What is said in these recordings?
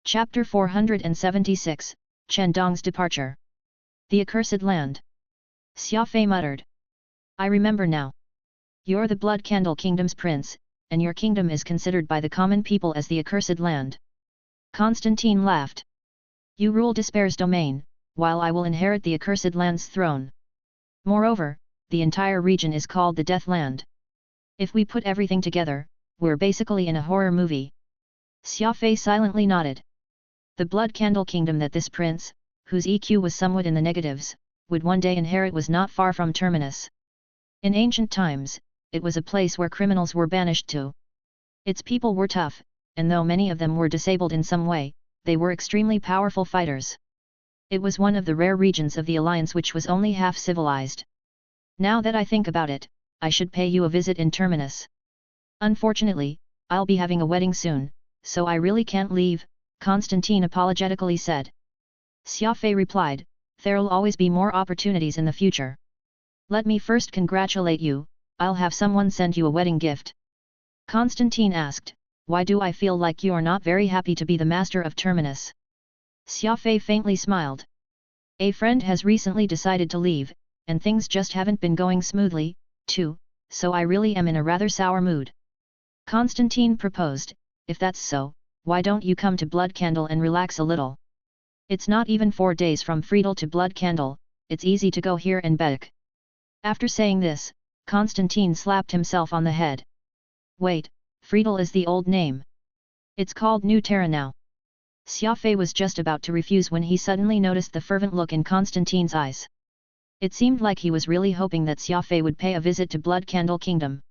Chapter 476, Chen Dong's Departure. The Accursed Land. Xia Fei muttered. I remember now. You're the Blood Candle Kingdom's prince, and your kingdom is considered by the common people as the Accursed Land. Constantine laughed. You rule Despair's domain, while I will inherit the Accursed Land's throne. Moreover, the entire region is called the Death Land. If we put everything together, we're basically in a horror movie. Xia Fei silently nodded. The Blood Candle Kingdom that this prince, whose EQ was somewhat in the negatives, would one day inherit was not far from Terminus. In ancient times, it was a place where criminals were banished to. Its people were tough, and though many of them were disabled in some way, they were extremely powerful fighters. It was one of the rare regions of the Alliance which was only half civilized. Now that I think about it, I should pay you a visit in Terminus. Unfortunately, I'll be having a wedding soon, so I really can't leave, Constantine apologetically said. Xia Fei replied, there'll always be more opportunities in the future. Let me first congratulate you, I'll have someone send you a wedding gift. Constantine asked, why do I feel like you're not very happy to be the master of Terminus? Xia Fei faintly smiled. A friend has recently decided to leave, and things just haven't been going smoothly, too, so I really am in a rather sour mood. Constantine proposed, if that's so, why don't you come to Blood Candle and relax a little? It's not even 4 days from Friedel to Blood Candle, it's easy to go here and back. After saying this, Constantine slapped himself on the head. Wait, Friedel is the old name. It's called New Terra now. Xia Fei was just about to refuse when he suddenly noticed the fervent look in Constantine's eyes. It seemed like he was really hoping that Xia Fei would pay a visit to Blood Candle Kingdom.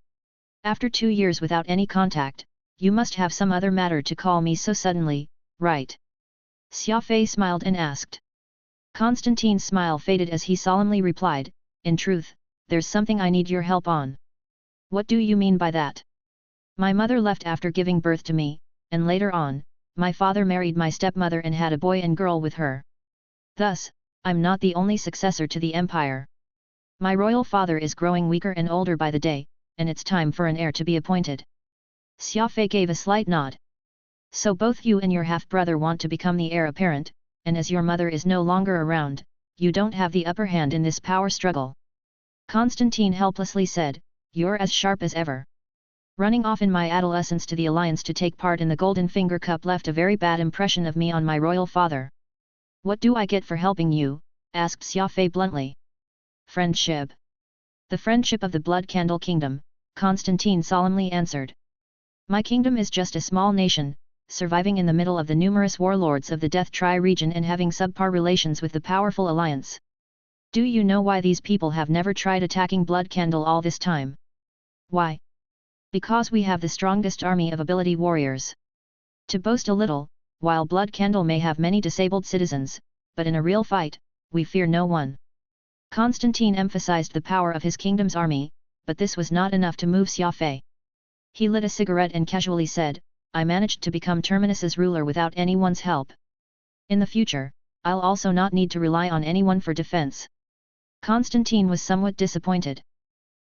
After 2 years without any contact, you must have some other matter to call me so suddenly, right? Xia Fei smiled and asked. Constantine's smile faded as he solemnly replied, in truth, there's something I need your help on. What do you mean by that? My mother left after giving birth to me, and later on, my father married my stepmother and had a boy and girl with her. Thus, I'm not the only successor to the empire. My royal father is growing weaker and older by the day, and it's time for an heir to be appointed. Xia Fei gave a slight nod. So both you and your half-brother want to become the heir apparent, and as your mother is no longer around, you don't have the upper hand in this power struggle. Constantine helplessly said, you're as sharp as ever. Running off in my adolescence to the Alliance to take part in the Golden Finger Cup left a very bad impression of me on my royal father. What do I get for helping you? Asked Xia Fei bluntly. Friendship. The friendship of the Blood Candle Kingdom, Constantine solemnly answered. My kingdom is just a small nation, surviving in the middle of the numerous warlords of the Death Tri-region and having subpar relations with the powerful Alliance. Do you know why these people have never tried attacking Blood Candle all this time? Why? Because we have the strongest army of ability warriors. To boast a little, while Blood Candle may have many disabled citizens, but in a real fight, we fear no one. Constantine emphasized the power of his kingdom's army, but this was not enough to move Xia Fei. He lit a cigarette and casually said, I managed to become Terminus's ruler without anyone's help. In the future, I'll also not need to rely on anyone for defense. Constantine was somewhat disappointed.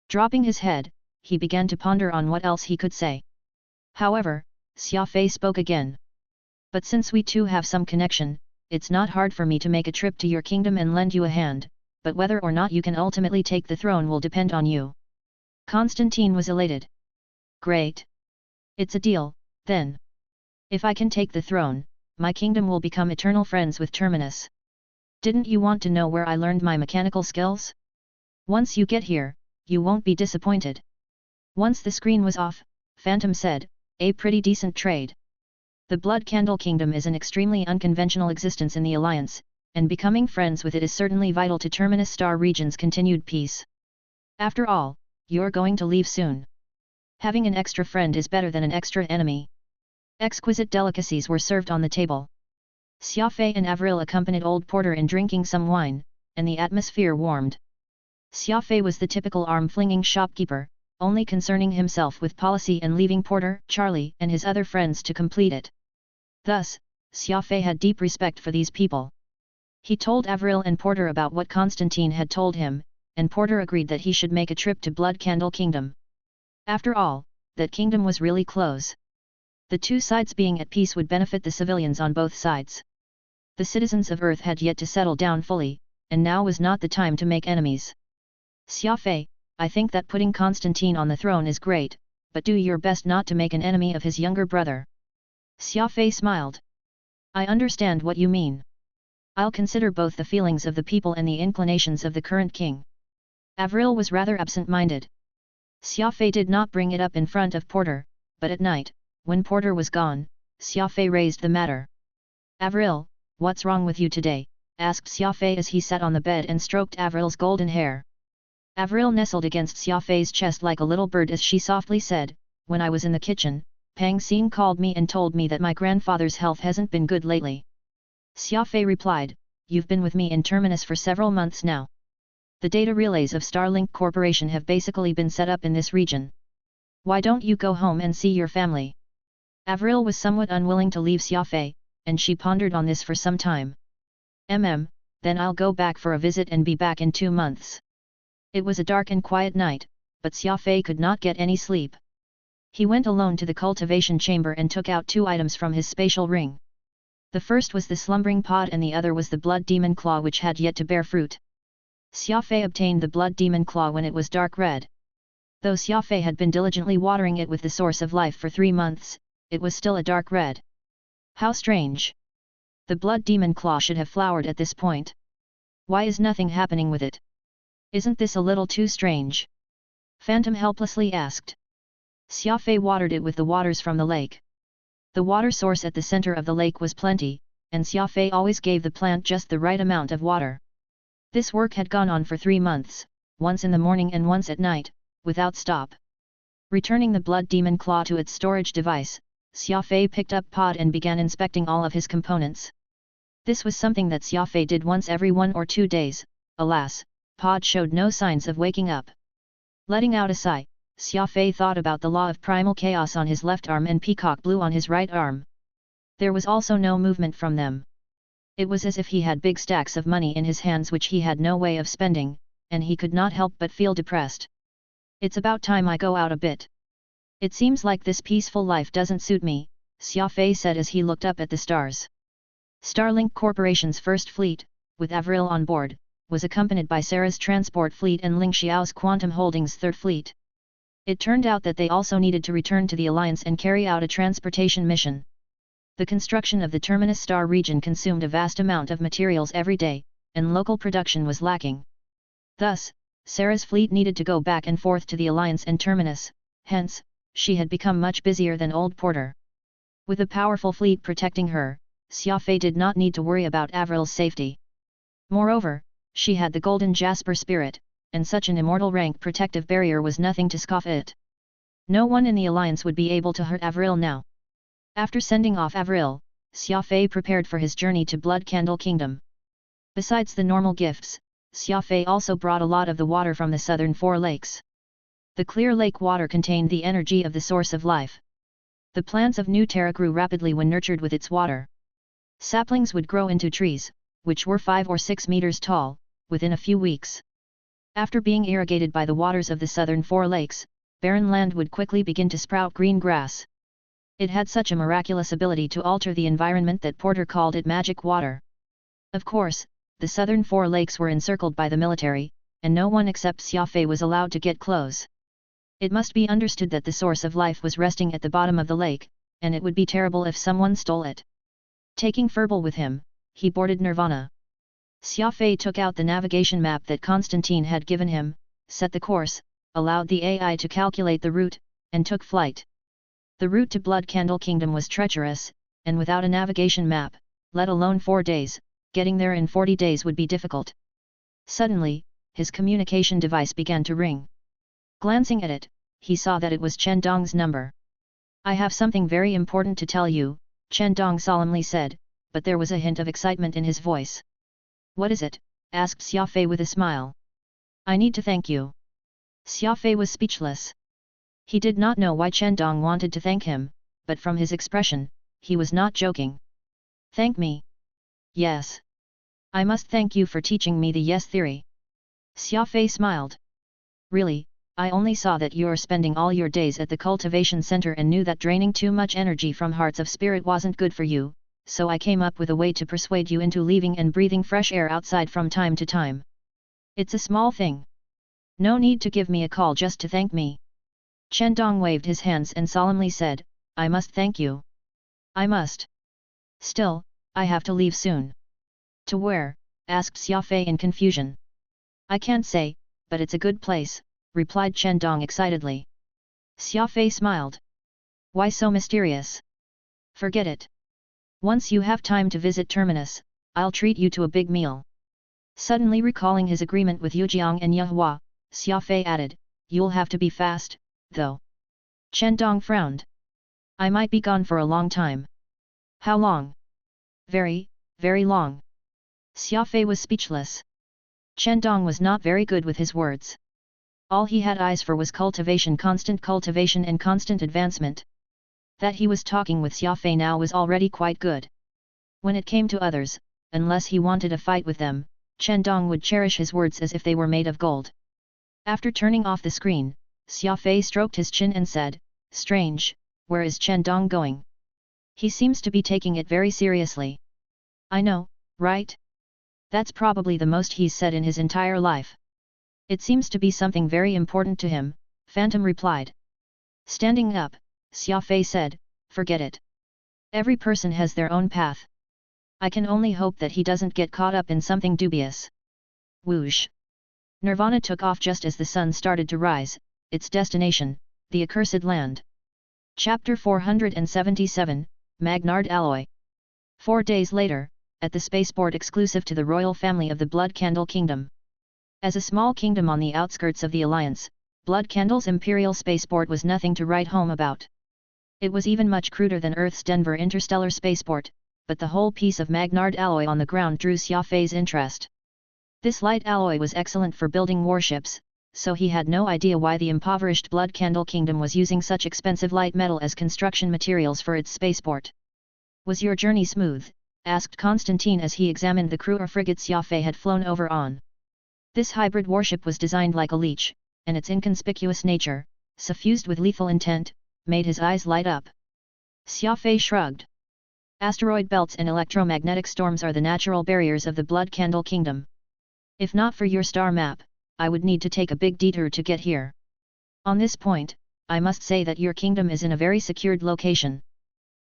Dropping his head, he began to ponder on what else he could say. However, Xia Fei spoke again. But since we two have some connection, it's not hard for me to make a trip to your kingdom and lend you a hand, but whether or not you can ultimately take the throne will depend on you. Constantine was elated. Great. It's a deal, then. If I can take the throne, my kingdom will become eternal friends with Terminus. Didn't you want to know where I learned my mechanical skills? Once you get here, you won't be disappointed. Once the screen was off, Phantom said, a pretty decent trade. The Blood Candle Kingdom is an extremely unconventional existence in the Alliance, and becoming friends with it is certainly vital to Terminus Star Region's continued peace. After all, you're going to leave soon. Having an extra friend is better than an extra enemy. Exquisite delicacies were served on the table. Xia Fei and Avril accompanied Old Porter in drinking some wine, and the atmosphere warmed. Xia Fei was the typical arm-flinging shopkeeper, only concerning himself with policy and leaving Porter, Charlie, and his other friends to complete it. Thus, Xia Fei had deep respect for these people. He told Avril and Porter about what Constantine had told him, and Porter agreed that he should make a trip to Blood Candle Kingdom. After all, that kingdom was really close. The two sides being at peace would benefit the civilians on both sides. The citizens of Earth had yet to settle down fully, and now was not the time to make enemies. Xia Fei, I think that putting Constantine on the throne is great, but do your best not to make an enemy of his younger brother. Xia Fei smiled. I understand what you mean. I'll consider both the feelings of the people and the inclinations of the current king. Avril was rather absent-minded. Xia Fei did not bring it up in front of Porter, but at night, when Porter was gone, Xia Fei raised the matter. Avril, what's wrong with you today? Asked Xia Fei as he sat on the bed and stroked Avril's golden hair. Avril nestled against Xia Fei's chest like a little bird as she softly said, when I was in the kitchen, Pang Xin called me and told me that my grandfather's health hasn't been good lately. Xia Fei replied, you've been with me in Terminus for several months now. The data relays of Starlink Corporation have basically been set up in this region. Why don't you go home and see your family? Avril was somewhat unwilling to leave Xia Fei, and she pondered on this for some time. Then I'll go back for a visit and be back in 2 months. It was a dark and quiet night, but Xia Fei could not get any sleep. He went alone to the cultivation chamber and took out 2 items from his spatial ring. The first was the slumbering pod and the other was the blood demon claw which had yet to bear fruit. Xia Fei obtained the blood demon claw when it was dark red. Though Xia Fei had been diligently watering it with the source of life for 3 months, it was still a dark red. How strange! The blood demon claw should have flowered at this point. Why is nothing happening with it? Isn't this a little too strange? Phantom helplessly asked. Xia Fei watered it with the waters from the lake. The water source at the center of the lake was plenty, and Xia Fei always gave the plant just the right amount of water. This work had gone on for 3 months, once in the morning and once at night, without stop. Returning the blood demon claw to its storage device, Xia Fei picked up Pod and began inspecting all of his components. This was something that Xia Fei did once every 1 or 2 days, alas, Pod showed no signs of waking up. Letting out a sigh, Xia Fei thought about the law of primal chaos on his left arm and peacock blue on his right arm. There was also no movement from them. It was as if he had big stacks of money in his hands which he had no way of spending, and he could not help but feel depressed. It's about time I go out a bit. It seems like this peaceful life doesn't suit me, Xia Fei said as he looked up at the stars. Starlink Corporation's first fleet, with Avril on board, was accompanied by Sarah's transport fleet and Ling Xiao's Quantum Holdings' third fleet. It turned out that they also needed to return to the Alliance and carry out a transportation mission. The construction of the Terminus Star region consumed a vast amount of materials every day, and local production was lacking. Thus, Sarah's fleet needed to go back and forth to the Alliance and Terminus, hence, she had become much busier than old Porter. With a powerful fleet protecting her, Xia Fei did not need to worry about Avril's safety. Moreover, she had the golden jasper spirit, and such an immortal rank protective barrier was nothing to scoff at. No one in the Alliance would be able to hurt Avril now. After sending off Avril, Xia Fei prepared for his journey to Blood Candle Kingdom. Besides the normal gifts, Xia Fei also brought a lot of the water from the southern 4 lakes. The clear lake water contained the energy of the source of life. The plants of New Terra grew rapidly when nurtured with its water. Saplings would grow into trees, which were 5 or 6 meters tall, within a few weeks. After being irrigated by the waters of the southern 4 lakes, barren land would quickly begin to sprout green grass. It had such a miraculous ability to alter the environment that Porter called it magic water. Of course, the southern 4 lakes were encircled by the military, and no one except Xia Fei was allowed to get close. It must be understood that the source of life was resting at the bottom of the lake, and it would be terrible if someone stole it. Taking Furball with him, he boarded Nirvana. Xia Fei took out the navigation map that Constantine had given him, set the course, allowed the AI to calculate the route, and took flight. The route to Blood Candle Kingdom was treacherous, and without a navigation map, let alone 4 days, getting there in 40 days would be difficult. Suddenly, his communication device began to ring. Glancing at it, he saw that it was Chen Dong's number. I have something very important to tell you, Chen Dong solemnly said, but there was a hint of excitement in his voice. What is it? Asked Xia Fei with a smile. I need to thank you. Xia Fei was speechless. He did not know why Chen Dong wanted to thank him, but from his expression, he was not joking. Thank me? Yes. I must thank you for teaching me the yes theory. Xia Fei smiled. Really, I only saw that you're spending all your days at the cultivation center and knew that draining too much energy from hearts of spirit wasn't good for you, so I came up with a way to persuade you into leaving and breathing fresh air outside from time to time. It's a small thing. No need to give me a call just to thank me. Chen Dong waved his hands and solemnly said, I must thank you. I must. Still, I have to leave soon. To where? Asked Xia Fei in confusion. I can't say, but it's a good place, replied Chen Dong excitedly. Xia Fei smiled. Why so mysterious? Forget it. Once you have time to visit Terminus, I'll treat you to a big meal. Suddenly recalling his agreement with Yujiang and Yehua, Xia Fei added, you'll have to be fast, though. Chen Dong frowned. I might be gone for a long time. How long? Very, very long. Xia Fei was speechless. Chen Dong was not very good with his words. All he had eyes for was cultivation and constant advancement. That he was talking with Xia Fei now was already quite good. When it came to others, unless he wanted a fight with them, Chen Dong would cherish his words as if they were made of gold. After turning off the screen, Xia Fei stroked his chin and said, Strange, where is Chen Dong going? He seems to be taking it very seriously. I know, right? That's probably the most he's said in his entire life. It seems to be something very important to him, Phantom replied. Standing up, Xia Fei said, forget it. Every person has their own path. I can only hope that he doesn't get caught up in something dubious. Whoosh! Nirvana took off just as the sun started to rise, its destination, the accursed land. Chapter 477, Magnard Alloy. 4 days later, at the spaceport exclusive to the royal family of the Blood Candle Kingdom. As a small kingdom on the outskirts of the Alliance, Blood Candle's imperial spaceport was nothing to write home about. It was even much cruder than Earth's Denver interstellar spaceport, but the whole piece of Magnard alloy on the ground drew Xia Fei's interest. This light alloy was excellent for building warships, so he had no idea why the impoverished Blood Candle Kingdom was using such expensive light metal as construction materials for its spaceport. Was your journey smooth? Asked Constantine as he examined the crew or frigate Xia Fei had flown over on. This hybrid warship was designed like a leech, and its inconspicuous nature, suffused with lethal intent, made his eyes light up. Xia Fei shrugged. Asteroid belts and electromagnetic storms are the natural barriers of the Blood Candle Kingdom. If not for your star map, I would need to take a big detour to get here. On this point, I must say that your kingdom is in a very secured location.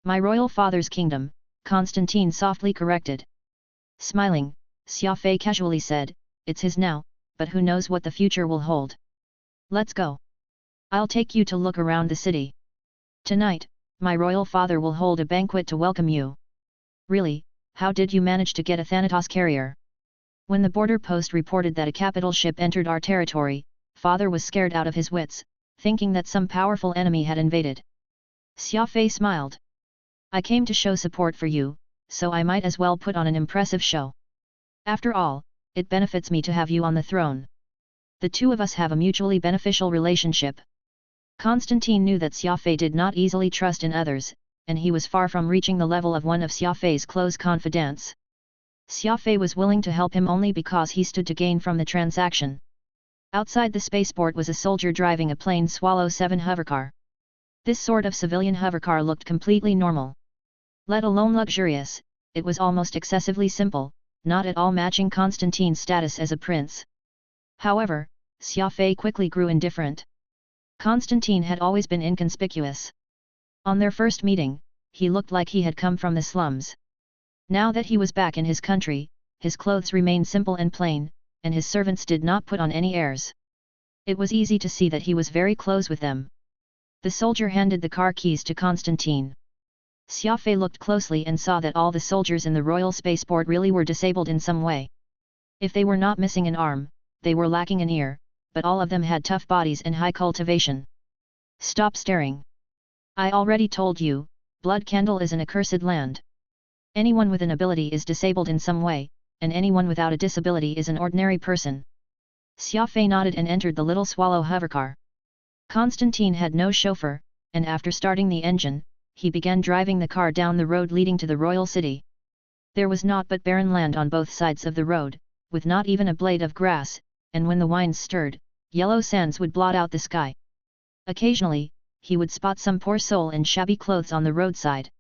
My royal father's kingdom, Constantine softly corrected. Smiling, Xia Fei casually said, it's his now, but who knows what the future will hold. Let's go. I'll take you to look around the city. Tonight, my royal father will hold a banquet to welcome you. Really, how did you manage to get a Thanatos carrier? When the border post reported that a capital ship entered our territory, father was scared out of his wits, thinking that some powerful enemy had invaded. Xia Fei smiled. I came to show support for you, so I might as well put on an impressive show. After all, it benefits me to have you on the throne. The two of us have a mutually beneficial relationship. Constantine knew that Xia Fei did not easily trust in others, and he was far from reaching the level of one of Xia Fei's close confidants. Xia Fei was willing to help him only because he stood to gain from the transaction. Outside the spaceport was a soldier driving a plain Swallow 7 hovercar. This sort of civilian hovercar looked completely normal. Let alone luxurious, it was almost excessively simple, not at all matching Constantine's status as a prince. However, Xia Fei quickly grew indifferent. Constantine had always been inconspicuous. On their first meeting, he looked like he had come from the slums. Now that he was back in his country, his clothes remained simple and plain, and his servants did not put on any airs. It was easy to see that he was very close with them. The soldier handed the car keys to Constantine. Xia Fei looked closely and saw that all the soldiers in the royal spaceport really were disabled in some way. If they were not missing an arm, they were lacking an ear, but all of them had tough bodies and high cultivation. Stop staring. I already told you, Blood Candle is an accursed land. Anyone with an ability is disabled in some way, and anyone without a disability is an ordinary person. Xia Fei nodded and entered the little Swallow hovercar. Constantine had no chauffeur, and after starting the engine, he began driving the car down the road leading to the royal city. There was naught but barren land on both sides of the road, with not even a blade of grass, and when the winds stirred, yellow sands would blot out the sky. Occasionally, he would spot some poor soul in shabby clothes on the roadside.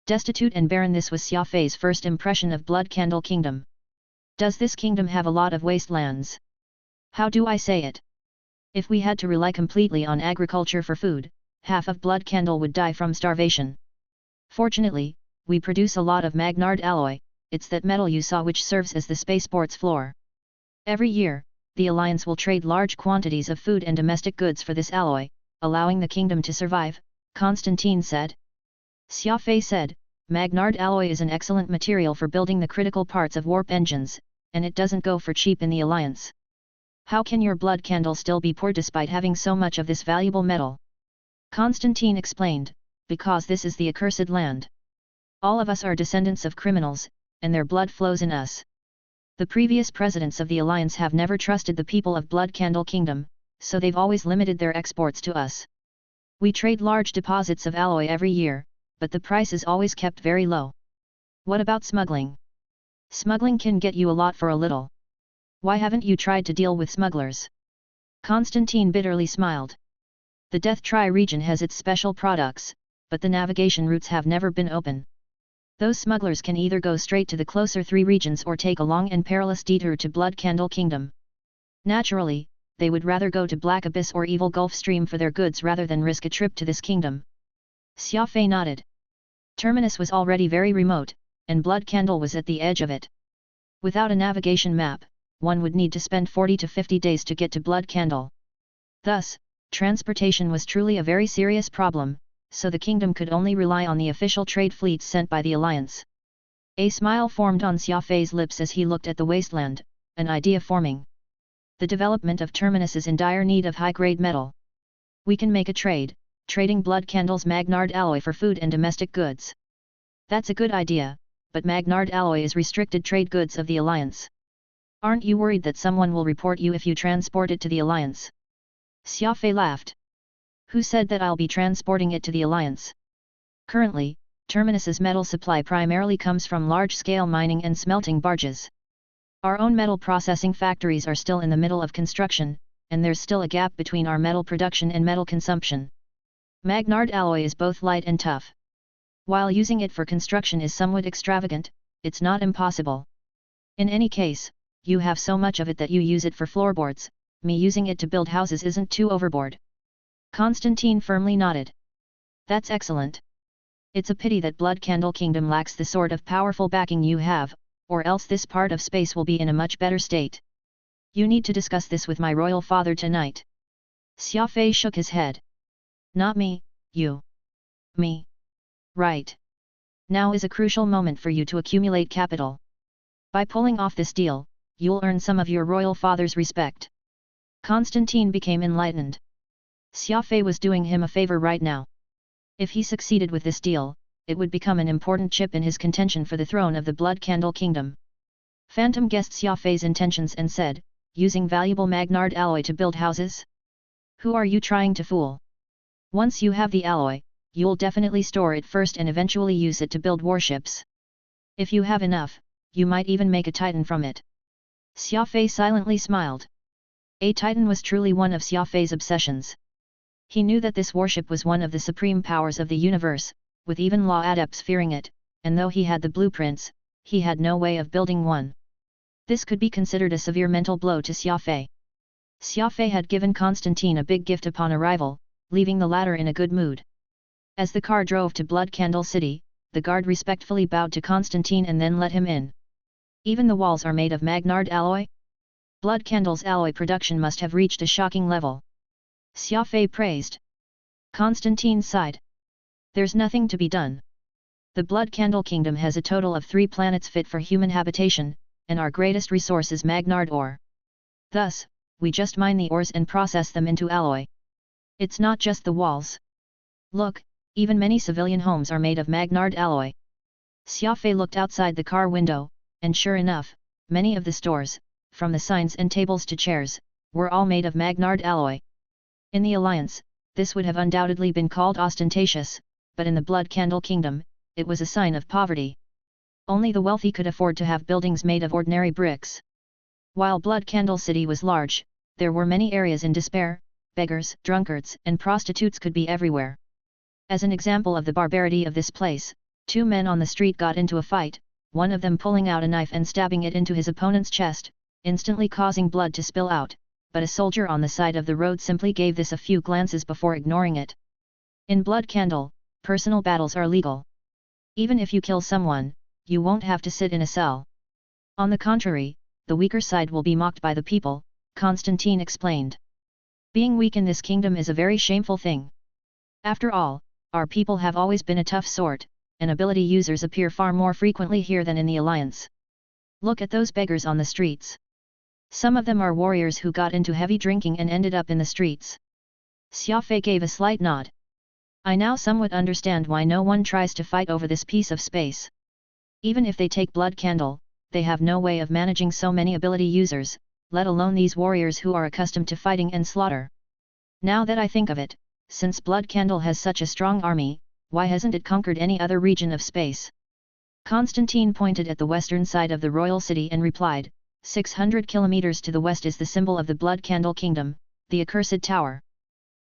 Destitute and barren, this was Xia Fei's first impression of Blood Candle Kingdom. Does this kingdom have a lot of wastelands? How do I say it? If we had to rely completely on agriculture for food, half of Blood Candle would die from starvation. Fortunately, we produce a lot of Magnard alloy, it's that metal you saw which serves as the spaceport's floor. Every year, the Alliance will trade large quantities of food and domestic goods for this alloy, allowing the kingdom to survive, Constantine said. Xia Fei said, Magnard alloy is an excellent material for building the critical parts of warp engines, and it doesn't go for cheap in the Alliance. How can your Blood Candle still be poor despite having so much of this valuable metal? Constantine explained, because this is the accursed land. All of us are descendants of criminals, and their blood flows in us. The previous presidents of the Alliance have never trusted the people of Blood Candle Kingdom, so they've always limited their exports to us. We trade large deposits of alloy every year, but the price is always kept very low. What about smuggling? Smuggling can get you a lot for a little. Why haven't you tried to deal with smugglers? Constantine bitterly smiled. The Death Tri region has its special products, but the navigation routes have never been open. Those smugglers can either go straight to the closer 3 regions or take a long and perilous detour to Blood Candle Kingdom. Naturally, they would rather go to Black Abyss or Evil Gulf Stream for their goods rather than risk a trip to this kingdom. Xia Fei nodded. Terminus was already very remote, and Blood Candle was at the edge of it. Without a navigation map, one would need to spend 40 to 50 days to get to Blood Candle. Thus, transportation was truly a very serious problem, so the kingdom could only rely on the official trade fleets sent by the Alliance. A smile formed on Xia Fei's lips as he looked at the wasteland, an idea forming. The development of Terminus is in dire need of high-grade metal. We can make a trade, trading Blood Candle's Magnard alloy for food and domestic goods. That's a good idea, but Magnard alloy is restricted trade goods of the Alliance. Aren't you worried that someone will report you if you transport it to the Alliance? Xia Fei laughed. Who said that I'll be transporting it to the Alliance? Currently, Terminus's metal supply primarily comes from large-scale mining and smelting barges. Our own metal processing factories are still in the middle of construction, and there's still a gap between our metal production and metal consumption. Magnard alloy is both light and tough. While using it for construction is somewhat extravagant, it's not impossible. In any case, you have so much of it that you use it for floorboards, me using it to build houses isn't too overboard. Constantine firmly nodded. That's excellent. It's a pity that Blood Candle Kingdom lacks the sort of powerful backing you have, or else this part of space will be in a much better state. You need to discuss this with my royal father tonight. Xia Fei shook his head. Not me, you. Me. Right. Now is a crucial moment for you to accumulate capital. By pulling off this deal, you'll earn some of your royal father's respect. Constantine became enlightened. Xia Fei was doing him a favor right now. If he succeeded with this deal, it would become an important chip in his contention for the throne of the Blood Candle Kingdom. Phantom guessed Xia Fei's intentions and said, using valuable Magnard alloy to build houses? Who are you trying to fool? Once you have the alloy, you'll definitely store it first and eventually use it to build warships. If you have enough, you might even make a Titan from it. Xia Fei silently smiled. A Titan was truly one of Xia Fei's obsessions. He knew that this warship was one of the supreme powers of the universe, with even law adepts fearing it, and though he had the blueprints, he had no way of building one. This could be considered a severe mental blow to Xia Fei. Xia Fei had given Constantine a big gift upon arrival, leaving the latter in a good mood. As the car drove to Blood Candle City, the guard respectfully bowed to Constantine and then let him in. Even the walls are made of Magnard alloy? Blood Candle's alloy production must have reached a shocking level. Xia Fei praised. Constantine sighed. There's nothing to be done. The Blood Candle Kingdom has a total of 3 planets fit for human habitation, and our greatest resource is Magnard ore. Thus, we just mine the ores and process them into alloy. It's not just the walls. Look, even many civilian homes are made of Magnard alloy. Xia Fei looked outside the car window, and sure enough, many of the stores, from the signs and tables to chairs, were all made of Magnard alloy. In the Alliance, this would have undoubtedly been called ostentatious, but in the Blood Candle Kingdom, it was a sign of poverty. Only the wealthy could afford to have buildings made of ordinary bricks. While Blood Candle City was large, there were many areas in despair, beggars, drunkards, and prostitutes could be everywhere. As an example of the barbarity of this place, 2 men on the street got into a fight, one of them pulling out a knife and stabbing it into his opponent's chest, instantly causing blood to spill out, but a soldier on the side of the road simply gave this a few glances before ignoring it. In Blood Candle, personal battles are legal. Even if you kill someone, you won't have to sit in a cell. On the contrary, the weaker side will be mocked by the people, Constantine explained. Being weak in this kingdom is a very shameful thing. After all, our people have always been a tough sort, and ability users appear far more frequently here than in the Alliance. Look at those beggars on the streets. Some of them are warriors who got into heavy drinking and ended up in the streets. Xia Fei gave a slight nod. I now somewhat understand why no one tries to fight over this piece of space. Even if they take Blood Candle, they have no way of managing so many ability users, let alone these warriors who are accustomed to fighting and slaughter. Now that I think of it, since Blood Candle has such a strong army, why hasn't it conquered any other region of space? Constantine pointed at the western side of the royal city and replied, 600 kilometers to the west is the symbol of the Blood Candle Kingdom, the Accursed Tower.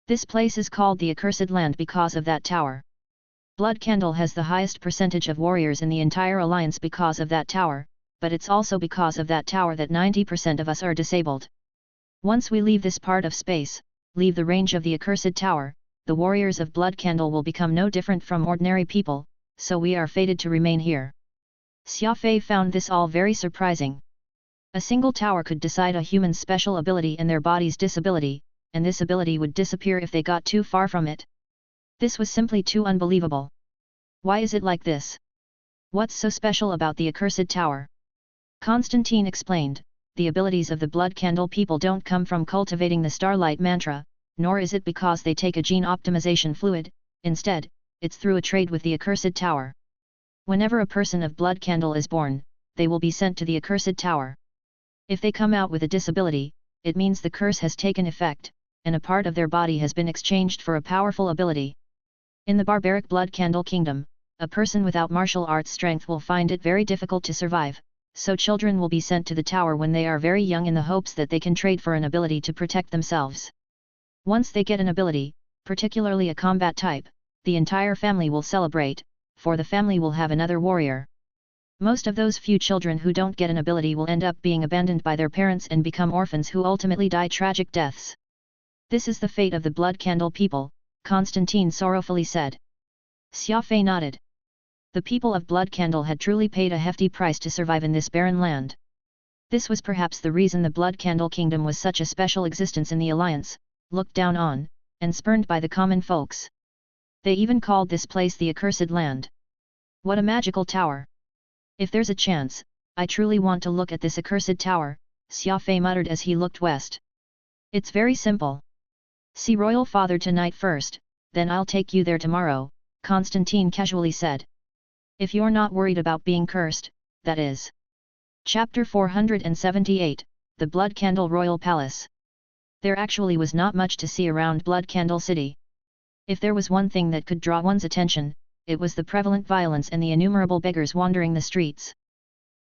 This place is called the Accursed Land because of that tower. Blood Candle has the highest percentage of warriors in the entire alliance because of that tower, but it's also because of that tower that 90% of us are disabled. Once we leave this part of space, leave the range of the Accursed Tower, the warriors of Blood Candle will become no different from ordinary people, so we are fated to remain here. Xia Fei found this all very surprising. A single tower could decide a human's special ability and their body's disability, and this ability would disappear if they got too far from it. This was simply too unbelievable. Why is it like this? What's so special about the Accursed Tower? Constantine explained, the abilities of the Blood Candle people don't come from cultivating the Starlight Mantra, nor is it because they take a gene optimization fluid, instead, it's through a trade with the Accursed Tower. Whenever a person of Blood Candle is born, they will be sent to the Accursed Tower. If they come out with a disability, it means the curse has taken effect, and a part of their body has been exchanged for a powerful ability. In the barbaric Blood Candle Kingdom, a person without martial arts strength will find it very difficult to survive, so children will be sent to the tower when they are very young in the hopes that they can trade for an ability to protect themselves. Once they get an ability, particularly a combat type, the entire family will celebrate, for the family will have another warrior. Most of those few children who don't get an ability will end up being abandoned by their parents and become orphans who ultimately die tragic deaths. This is the fate of the Blood Candle people, Constantine sorrowfully said. Xia Fei nodded. The people of Blood Candle had truly paid a hefty price to survive in this barren land. This was perhaps the reason the Blood Candle Kingdom was such a special existence in the Alliance, looked down on, and spurned by the common folks. They even called this place the Accursed Land. What a magical tower! If there's a chance, I truly want to look at this Accursed Tower, Xia Fei muttered as he looked west. It's very simple. See Royal Father tonight first, then I'll take you there tomorrow, Constantine casually said. If you're not worried about being cursed, that is. Chapter 478, The Blood Candle Royal Palace. There actually was not much to see around Blood Candle City. If there was one thing that could draw one's attention, it was the prevalent violence and the innumerable beggars wandering the streets.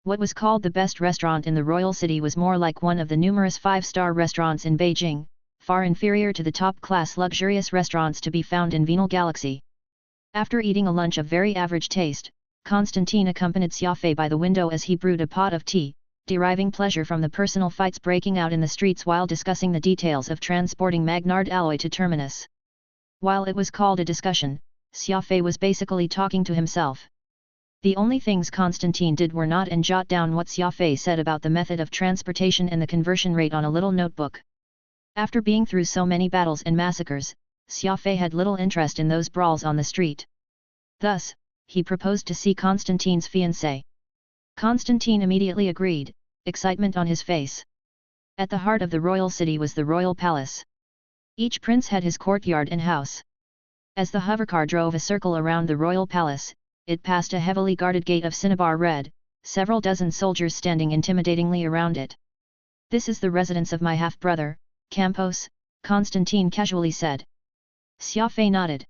What was called the best restaurant in the royal city was more like one of the numerous 5-star restaurants in Beijing, far inferior to the top-class luxurious restaurants to be found in Venal Galaxy. After eating a lunch of very average taste, Constantine accompanied Xia Fei by the window as he brewed a pot of tea, deriving pleasure from the personal fights breaking out in the streets while discussing the details of transporting Magnard alloy to Terminus. While it was called a discussion, Xia Fei was basically talking to himself. The only things Constantine did were nod and jot down what Xia Fei said about the method of transportation and the conversion rate on a little notebook. After being through so many battles and massacres, Xia Fei had little interest in those brawls on the street. Thus, he proposed to see Constantine's fiancée. Constantine immediately agreed, excitement on his face. At the heart of the royal city was the royal palace. Each prince had his courtyard and house. As the hovercar drove a circle around the royal palace, it passed a heavily guarded gate of cinnabar red, several dozen soldiers standing intimidatingly around it. This is the residence of my half-brother, Campos, Constantine casually said. Xia Fei nodded.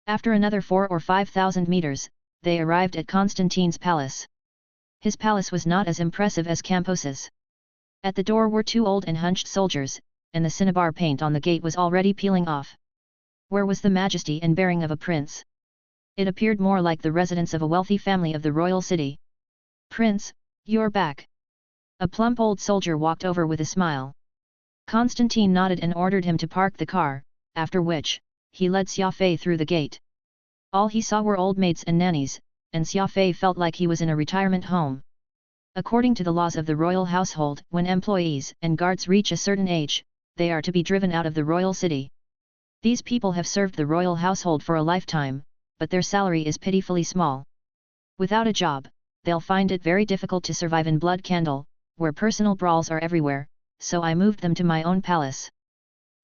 After another 4,000 or 5,000 meters, they arrived at Constantine's palace. His palace was not as impressive as Campos's. At the door were 2 old and hunched soldiers, and the cinnabar paint on the gate was already peeling off. Where was the majesty and bearing of a prince? It appeared more like the residence of a wealthy family of the royal city. "Prince, you're back." A plump old soldier walked over with a smile. Constantine nodded and ordered him to park the car, after which, he led Xia Fei through the gate. All he saw were old maids and nannies, and Xia Fei felt like he was in a retirement home. According to the laws of the royal household, when employees and guards reach a certain age, they are to be driven out of the royal city. These people have served the royal household for a lifetime, but their salary is pitifully small. Without a job, they'll find it very difficult to survive in Blood Candle, where personal brawls are everywhere, so I moved them to my own palace.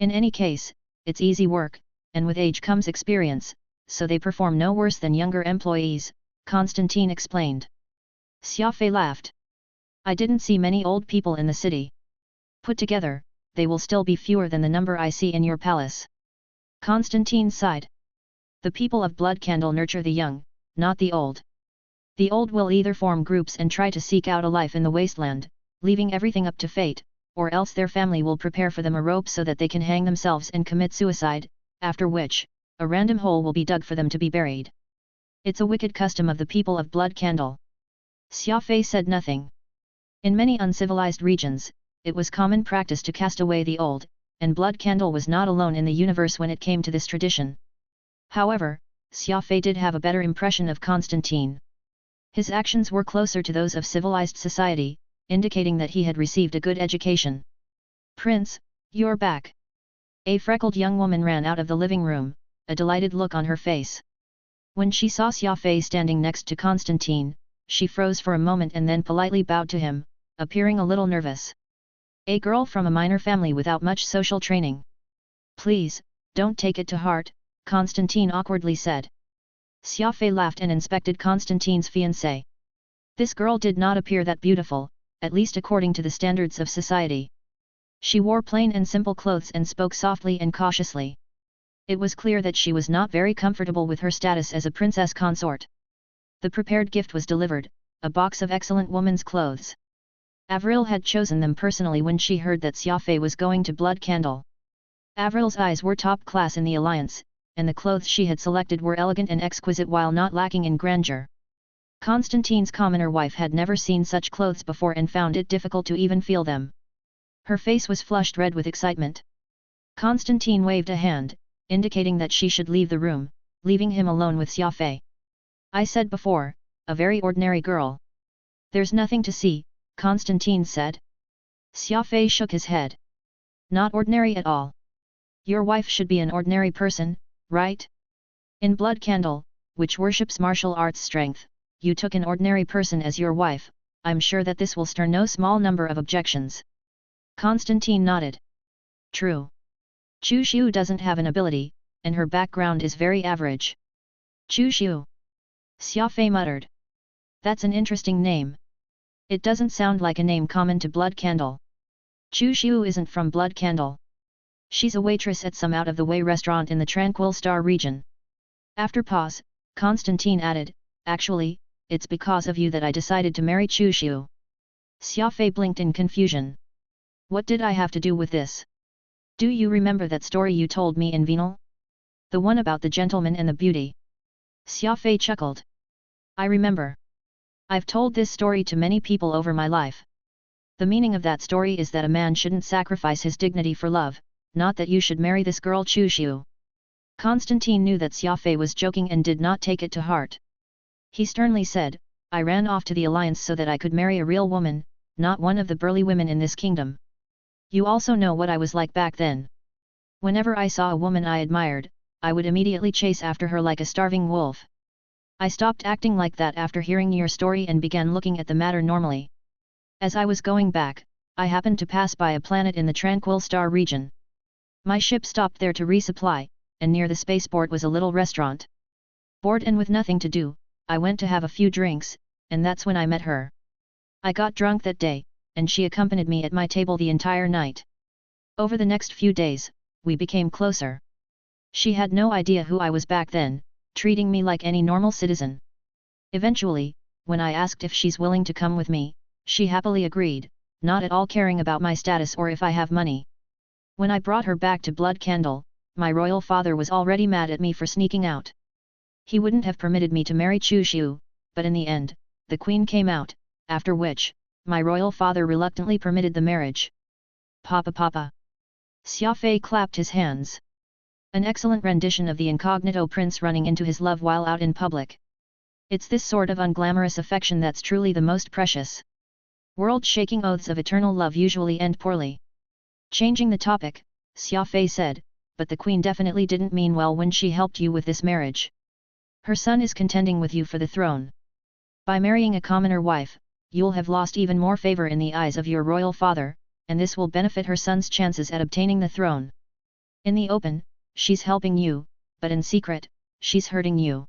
In any case, it's easy work, and with age comes experience, so they perform no worse than younger employees, Constantine explained. Xia Fei laughed. I didn't see many old people in the city. Put together, they will still be fewer than the number I see in your palace. Constantine sighed. The people of Blood Candle nurture the young, not the old. The old will either form groups and try to seek out a life in the wasteland, leaving everything up to fate, or else their family will prepare for them a rope so that they can hang themselves and commit suicide, after which, a random hole will be dug for them to be buried. It's a wicked custom of the people of Blood Candle. Xia Fei said nothing. In many uncivilized regions, it was common practice to cast away the old, and Blood Candle was not alone in the universe when it came to this tradition. However, Xia Fei did have a better impression of Constantine. His actions were closer to those of civilized society, indicating that he had received a good education. "Prince, you're back." A freckled young woman ran out of the living room, a delighted look on her face. When she saw Xia Fei standing next to Constantine, she froze for a moment and then politely bowed to him, appearing a little nervous. A girl from a minor family without much social training. "Please, don't take it to heart," Constantine awkwardly said. Xia Fei laughed and inspected Constantine's fiancée. This girl did not appear that beautiful, at least according to the standards of society. She wore plain and simple clothes and spoke softly and cautiously. It was clear that she was not very comfortable with her status as a princess consort. The prepared gift was delivered, a box of excellent woman's clothes. Avril had chosen them personally when she heard that Xia Fei was going to Blood Candle. Avril's eyes were top class in the alliance, and the clothes she had selected were elegant and exquisite while not lacking in grandeur. Constantine's commoner wife had never seen such clothes before and found it difficult to even feel them. Her face was flushed red with excitement. Constantine waved a hand, indicating that she should leave the room, leaving him alone with Xia Fei. "I said before, a very ordinary girl." "There's nothing to see," Constantine said. Xia Fei shook his head. "Not ordinary at all. Your wife should be an ordinary person, right? In Blood Candle, which worships martial arts strength, you took an ordinary person as your wife. I'm sure that this will stir no small number of objections." Constantine nodded. "True. Chu Xiu doesn't have an ability, and her background is very average." "Chu Xiu?" Xia Fei muttered. "That's an interesting name. It doesn't sound like a name common to Blood Candle." "Chu Xiu isn't from Blood Candle. She's a waitress at some out-of-the-way restaurant in the Tranquil Star region." After pause, Constantine added, "Actually, it's because of you that I decided to marry Chu Xiu." Xia Fei blinked in confusion. "What did I have to do with this? Do you remember that story you told me in Venal? The one about the gentleman and the beauty?" Xia Fei chuckled. "I remember. I've told this story to many people over my life. The meaning of that story is that a man shouldn't sacrifice his dignity for love, not that you should marry this girl Chu Xiu." Constantine knew that Xia Fei was joking and did not take it to heart. He sternly said, "I ran off to the alliance so that I could marry a real woman, not one of the burly women in this kingdom. You also know what I was like back then. Whenever I saw a woman I admired, I would immediately chase after her like a starving wolf. I stopped acting like that after hearing your story and began looking at the matter normally. As I was going back, I happened to pass by a planet in the Tranquil Star region. My ship stopped there to resupply, and near the spaceport was a little restaurant. Bored and with nothing to do, I went to have a few drinks, and that's when I met her. I got drunk that day, and she accompanied me at my table the entire night. Over the next few days, we became closer. She had no idea who I was back then, treating me like any normal citizen. Eventually, when I asked if she's willing to come with me, she happily agreed, not at all caring about my status or if I have money. When I brought her back to Blood Candle, my royal father was already mad at me for sneaking out. He wouldn't have permitted me to marry Chu Xiu, but in the end, the queen came out, after which, my royal father reluctantly permitted the marriage. Papa Papa. Xia Fei clapped his hands. An excellent rendition of the incognito prince running into his love while out in public. It's this sort of unglamorous affection that's truly the most precious. World-shaking oaths of eternal love usually end poorly. Changing the topic, Xia Fei said, but the queen definitely didn't mean well when she helped you with this marriage. Her son is contending with you for the throne. By marrying a commoner wife, you'll have lost even more favor in the eyes of your royal father, and this will benefit her son's chances at obtaining the throne. In the open, she's helping you, but in secret, she's hurting you.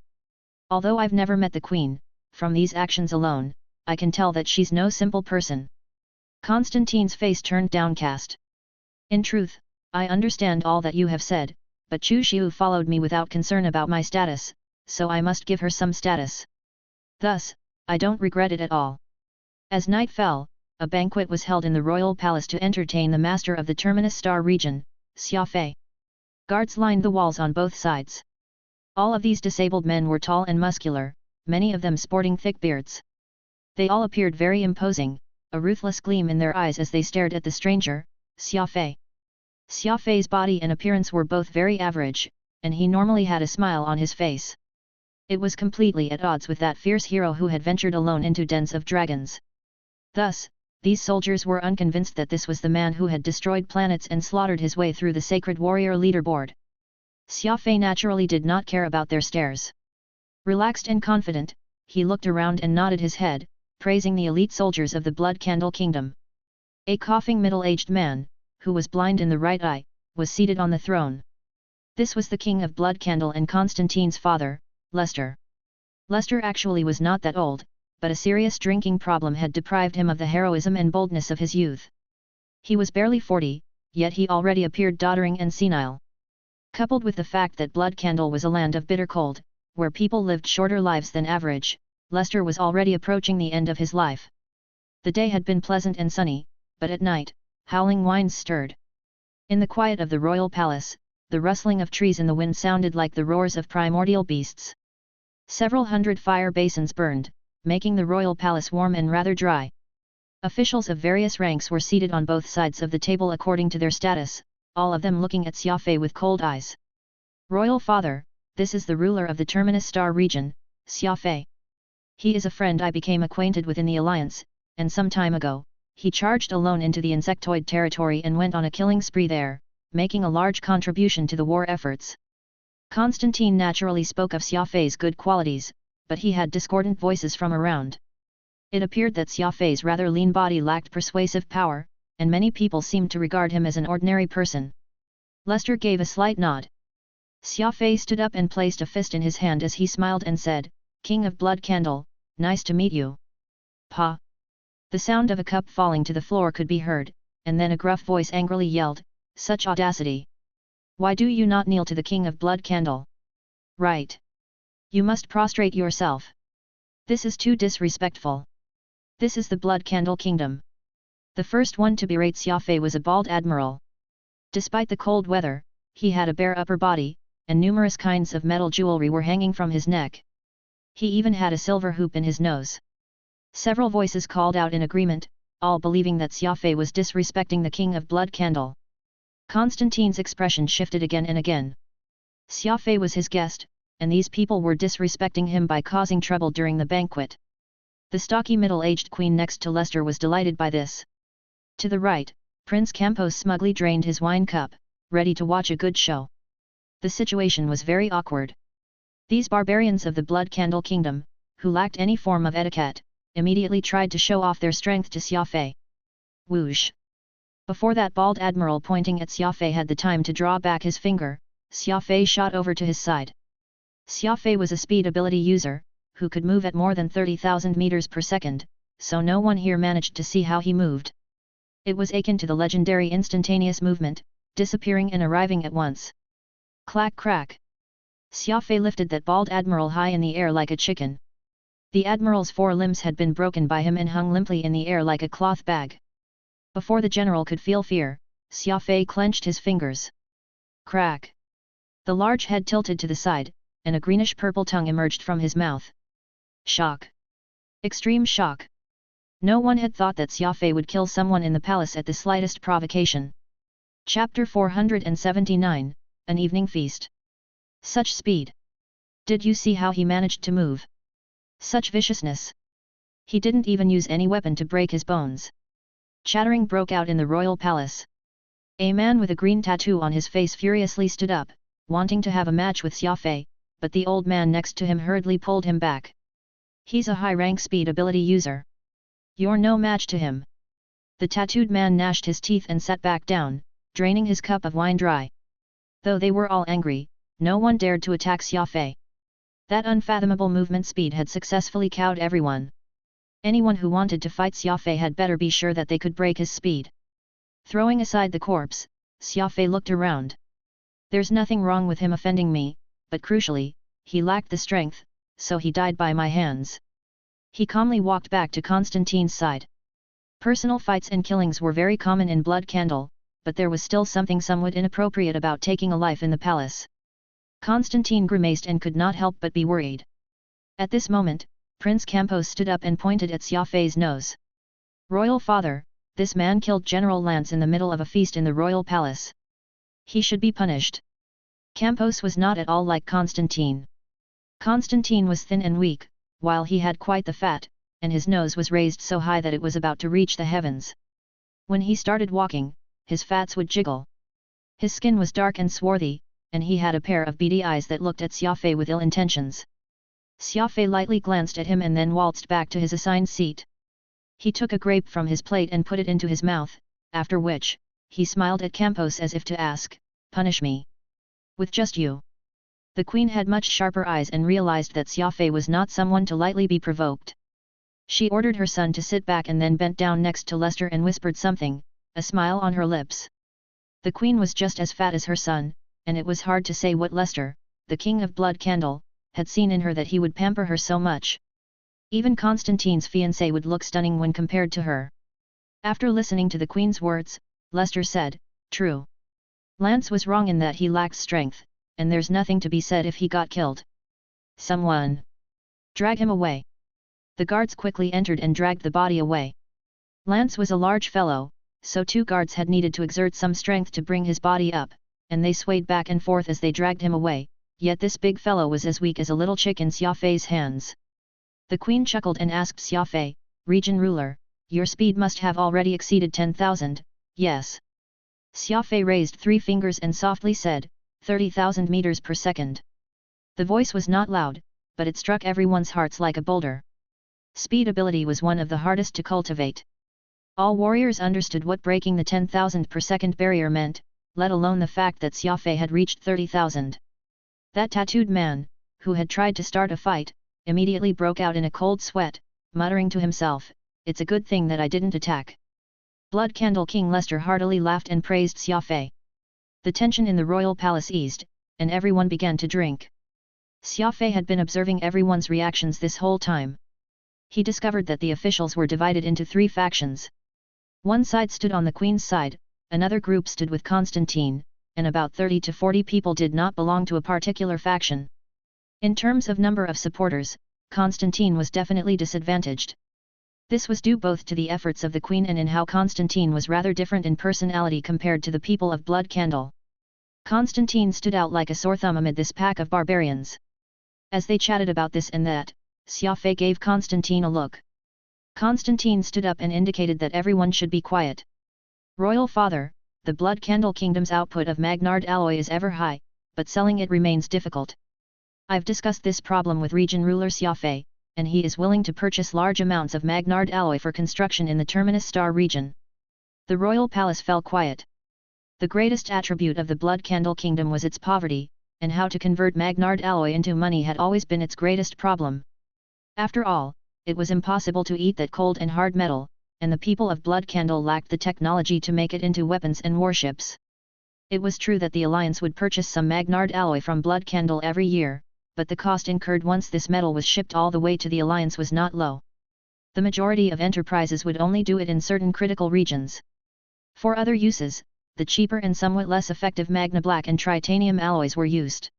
Although I've never met the queen, from these actions alone, I can tell that she's no simple person. Constantine's face turned downcast. In truth, I understand all that you have said, but Chu Xiu followed me without concern about my status, so I must give her some status. Thus, I don't regret it at all. As night fell, a banquet was held in the royal palace to entertain the master of the Terminus Star region, Xia Fei. Guards lined the walls on both sides. All of these disabled men were tall and muscular, many of them sporting thick beards. They all appeared very imposing, a ruthless gleam in their eyes as they stared at the stranger, Xia Fei. Xia Fei's body and appearance were both very average, and he normally had a smile on his face. It was completely at odds with that fierce hero who had ventured alone into dens of dragons. Thus, these soldiers were unconvinced that this was the man who had destroyed planets and slaughtered his way through the sacred warrior leaderboard. Xia Fei naturally did not care about their stares. Relaxed and confident, he looked around and nodded his head, praising the elite soldiers of the Blood Candle Kingdom. A coughing middle-aged man, who was blind in the right eye, was seated on the throne. This was the king of Blood Candle and Constantine's father, Lester. Lester actually was not that old, but a serious drinking problem had deprived him of the heroism and boldness of his youth. He was barely 40, yet he already appeared doddering and senile. Coupled with the fact that Blood Candle was a land of bitter cold, where people lived shorter lives than average, Lester was already approaching the end of his life. The day had been pleasant and sunny, but at night, howling winds stirred. In the quiet of the royal palace, the rustling of trees in the wind sounded like the roars of primordial beasts. Several hundred fire basins burned, making the royal palace warm and rather dry. Officials of various ranks were seated on both sides of the table according to their status, all of them looking at Xia Fei with cold eyes. Royal Father, this is the ruler of the Terminus Star region, Xia Fei. He is a friend I became acquainted with in the Alliance, and some time ago, he charged alone into the insectoid territory and went on a killing spree there, making a large contribution to the war efforts. Constantine naturally spoke of Xia Fei's good qualities, but he had discordant voices from around. It appeared that Xia Fei's rather lean body lacked persuasive power, and many people seemed to regard him as an ordinary person. Lester gave a slight nod. Xia Fei stood up and placed a fist in his hand as he smiled and said, "King of Blood Candle, nice to meet you." Pa! The sound of a cup falling to the floor could be heard, and then a gruff voice angrily yelled, "Such audacity! Why do you not kneel to the King of Blood Candle? Right! You must prostrate yourself. This is too disrespectful. This is the Blood Candle Kingdom." The first one to berate Xia Fei was a bald admiral. Despite the cold weather, he had a bare upper body, and numerous kinds of metal jewelry were hanging from his neck. He even had a silver hoop in his nose. Several voices called out in agreement, all believing that Xia Fei was disrespecting the King of Blood Candle. Constantine's expression shifted again and again. Xia Fei was his guest, and these people were disrespecting him by causing trouble during the banquet. The stocky middle-aged queen next to Lester was delighted by this. To the right, Prince Campos smugly drained his wine cup, ready to watch a good show. The situation was very awkward. These barbarians of the Blood Candle Kingdom, who lacked any form of etiquette, immediately tried to show off their strength to Xia Fei. Whoosh! Before that bald admiral pointing at Xia Fei had the time to draw back his finger, Xia Fei shot over to his side. Xia Fei was a speed ability user, who could move at more than 30,000 meters per second, so no one here managed to see how he moved. It was akin to the legendary instantaneous movement, disappearing and arriving at once. Clack crack! Xia Fei lifted that bald admiral high in the air like a chicken. The admiral's 4 limbs had been broken by him and hung limply in the air like a cloth bag. Before the general could feel fear, Xia Fei clenched his fingers. Crack! The large head tilted to the side, and a greenish-purple tongue emerged from his mouth. Shock! Extreme shock! No one had thought that Xia Fei would kill someone in the palace at the slightest provocation. Chapter 479, An Evening Feast. Such speed! Did you see how he managed to move? Such viciousness! He didn't even use any weapon to break his bones. Chattering broke out in the royal palace. A man with a green tattoo on his face furiously stood up, wanting to have a match with Xia Fei, but the old man next to him hurriedly pulled him back. He's a high-rank speed ability user. You're no match to him. The tattooed man gnashed his teeth and sat back down, draining his cup of wine dry. Though they were all angry, no one dared to attack Xia Fei. That unfathomable movement speed had successfully cowed everyone. Anyone who wanted to fight Xia Fei had better be sure that they could break his speed. Throwing aside the corpse, Xia Fei looked around. There's nothing wrong with him offending me, but crucially, he lacked the strength, so he died by my hands. He calmly walked back to Constantine's side. Personal fights and killings were very common in Blood Candle, but there was still something somewhat inappropriate about taking a life in the palace. Constantine grimaced and could not help but be worried. At this moment, Prince Campos stood up and pointed at Xia Fei's nose. Royal father, this man killed General Lance in the middle of a feast in the royal palace. He should be punished. Campos was not at all like Constantine. Constantine was thin and weak, while he had quite the fat, and his nose was raised so high that it was about to reach the heavens. When he started walking, his fats would jiggle. His skin was dark and swarthy, and he had a pair of beady eyes that looked at Xia Fei with ill intentions. Xia Fei lightly glanced at him and then waltzed back to his assigned seat. He took a grape from his plate and put it into his mouth, after which, he smiled at Campos as if to ask, "Punish me. With just you." The queen had much sharper eyes and realized that Xia Fei was not someone to lightly be provoked. She ordered her son to sit back and then bent down next to Lester and whispered something, a smile on her lips. The queen was just as fat as her son, and it was hard to say what Lester, the king of Blood Candle, had seen in her that he would pamper her so much. Even Constantine's fiancé would look stunning when compared to her. After listening to the queen's words, Lester said, "True. Lance was wrong in that he lacks strength, and there's nothing to be said if he got killed. Someone drag him away." The guards quickly entered and dragged the body away. Lance was a large fellow, so 2 guards had needed to exert some strength to bring his body up, and they swayed back and forth as they dragged him away, yet this big fellow was as weak as a little chick in Xia Fei's hands. The queen chuckled and asked Xia Fei, "Region ruler, your speed must have already exceeded 10,000, yes?" Xia Fei raised 3 fingers and softly said, 30,000 meters per second. The voice was not loud, but it struck everyone's hearts like a boulder. Speed ability was one of the hardest to cultivate. All warriors understood what breaking the 10,000 per second barrier meant, let alone the fact that Xia Fei had reached 30,000. That tattooed man, who had tried to start a fight, immediately broke out in a cold sweat, muttering to himself, "It's a good thing that I didn't attack." Blood Candle King Lester heartily laughed and praised Xia Fei. The tension in the royal palace eased, and everyone began to drink. Xia Fei had been observing everyone's reactions this whole time. He discovered that the officials were divided into 3 factions. One side stood on the queen's side, another group stood with Constantine, and about 30 to 40 people did not belong to a particular faction. In terms of number of supporters, Constantine was definitely disadvantaged. This was due both to the efforts of the queen and in how Constantine was rather different in personality compared to the people of Blood Candle. Constantine stood out like a sore thumb amid this pack of barbarians. As they chatted about this and that, Xia Fei gave Constantine a look. Constantine stood up and indicated that everyone should be quiet. "Royal father, the Blood Candle Kingdom's output of Magnard alloy is ever high, but selling it remains difficult. I've discussed this problem with region ruler Xia Fei, and he is willing to purchase large amounts of Magnard alloy for construction in the Terminus Star region." The royal palace fell quiet. The greatest attribute of the Blood Candle Kingdom was its poverty, and how to convert Magnard alloy into money had always been its greatest problem. After all, it was impossible to eat that cold and hard metal, and the people of Blood Candle lacked the technology to make it into weapons and warships. It was true that the Alliance would purchase some Magnard alloy from Blood Candle every year, but the cost incurred once this metal was shipped all the way to the Alliance was not low. The majority of enterprises would only do it in certain critical regions. For other uses, the cheaper and somewhat less effective Magna Black and Tritanium alloys were used.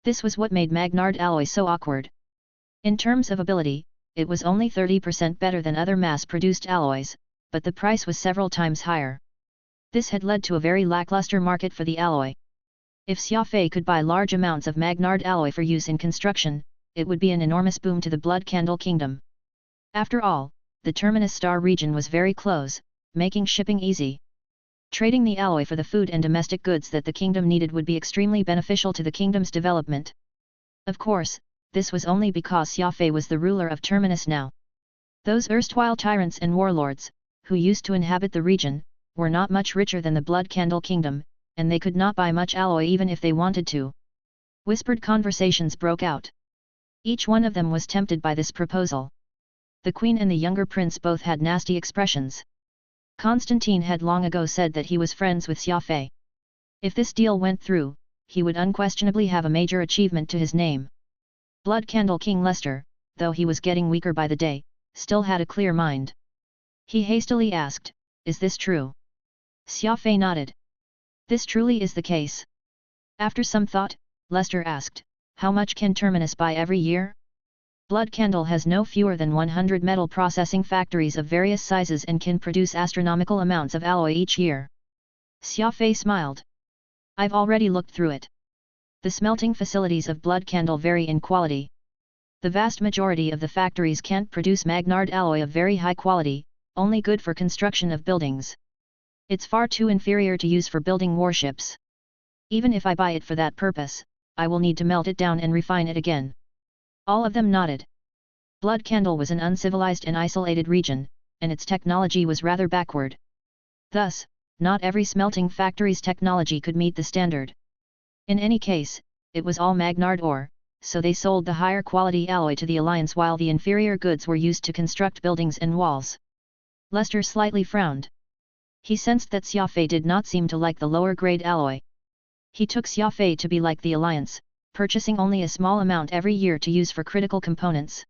This was what made Magnard alloy so awkward. In terms of ability, it was only 30% better than other mass-produced alloys, but the price was several times higher. This had led to a very lackluster market for the alloy. If Xia Fei could buy large amounts of Magnard alloy for use in construction, it would be an enormous boom to the Blood Candle Kingdom. After all, the Terminus Star region was very close, making shipping easy. Trading the alloy for the food and domestic goods that the kingdom needed would be extremely beneficial to the kingdom's development. Of course, this was only because Xia Fei was the ruler of Terminus now. Those erstwhile tyrants and warlords, who used to inhabit the region, were not much richer than the Blood Candle Kingdom, and they could not buy much alloy even if they wanted to. Whispered conversations broke out. Each one of them was tempted by this proposal. The queen and the younger prince both had nasty expressions. Constantine had long ago said that he was friends with Xia Fei. If this deal went through, he would unquestionably have a major achievement to his name. Blood Candle King Lester, though he was getting weaker by the day, still had a clear mind. He hastily asked, "Is this true?" Xia Fei nodded. "This truly is the case." After some thought, Lester asked, "How much can Terminus buy every year?" Blood Candle has no fewer than 100 metal processing factories of various sizes and can produce astronomical amounts of alloy each year. Xia Fei smiled. "I've already looked through it. The smelting facilities of Blood Candle vary in quality. The vast majority of the factories can't produce Magnard alloy of very high quality, only good for construction of buildings. It's far too inferior to use for building warships. Even if I buy it for that purpose, I will need to melt it down and refine it again." All of them nodded. Blood Candle was an uncivilized and isolated region, and its technology was rather backward. Thus, not every smelting factory's technology could meet the standard. In any case, it was all Magnard ore, so they sold the higher quality alloy to the Alliance while the inferior goods were used to construct buildings and walls. Lester slightly frowned. He sensed that Xia Fei did not seem to like the lower grade alloy. He took Xia Fei to be like the Alliance, purchasing only a small amount every year to use for critical components.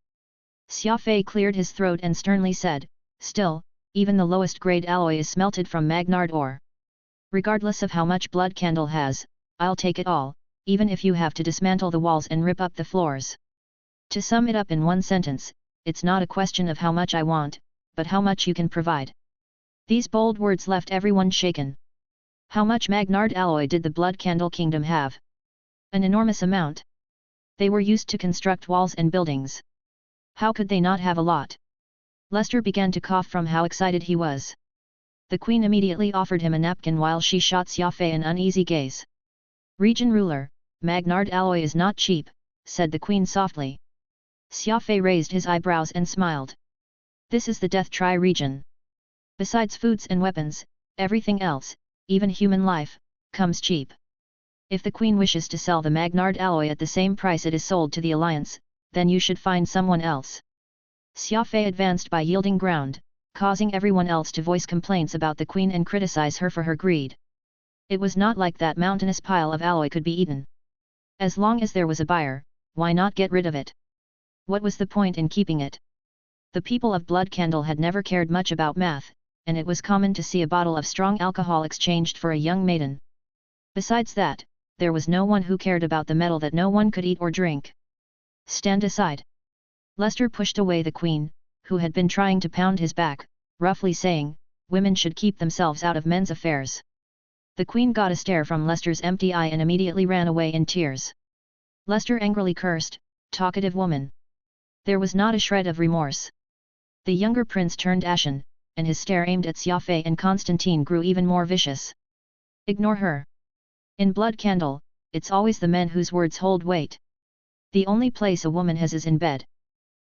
Xia Fei cleared his throat and sternly said, "Still, even the lowest grade alloy is smelted from Magnard ore. Regardless of how much Blood Candle has, I'll take it all, even if you have to dismantle the walls and rip up the floors." To sum it up in one sentence, it's not a question of how much I want, but how much you can provide. These bold words left everyone shaken. How much Magnard alloy did the Blood Candle Kingdom have? An enormous amount. They were used to construct walls and buildings. How could they not have a lot? Lester began to cough from how excited he was. The queen immediately offered him a napkin while she shot Xia Fei an uneasy gaze. "Region ruler, Magnard alloy is not cheap," said the queen softly. Xia Fei raised his eyebrows and smiled. "This is the Death Tri region. Besides foods and weapons, everything else, even human life, comes cheap. If the queen wishes to sell the Magnard alloy at the same price it is sold to the Alliance, then you should find someone else." Xia Fei advanced by yielding ground, causing everyone else to voice complaints about the queen and criticize her for her greed. It was not like that mountainous pile of alloy could be eaten. As long as there was a buyer, why not get rid of it? What was the point in keeping it? The people of Blood Candle had never cared much about math, and it was common to see a bottle of strong alcohol exchanged for a young maiden. Besides that, there was no one who cared about the metal that no one could eat or drink. "Stand aside." Lester pushed away the queen, who had been trying to pound his back, roughly saying, "Women should keep themselves out of men's affairs." The queen got a stare from Lester's empty eye and immediately ran away in tears. Lester angrily cursed, "Talkative woman." There was not a shred of remorse. The younger prince turned ashen, and his stare aimed at Xia Fei and Constantine grew even more vicious. "Ignore her. In Blood Candle, it's always the men whose words hold weight. The only place a woman has is in bed."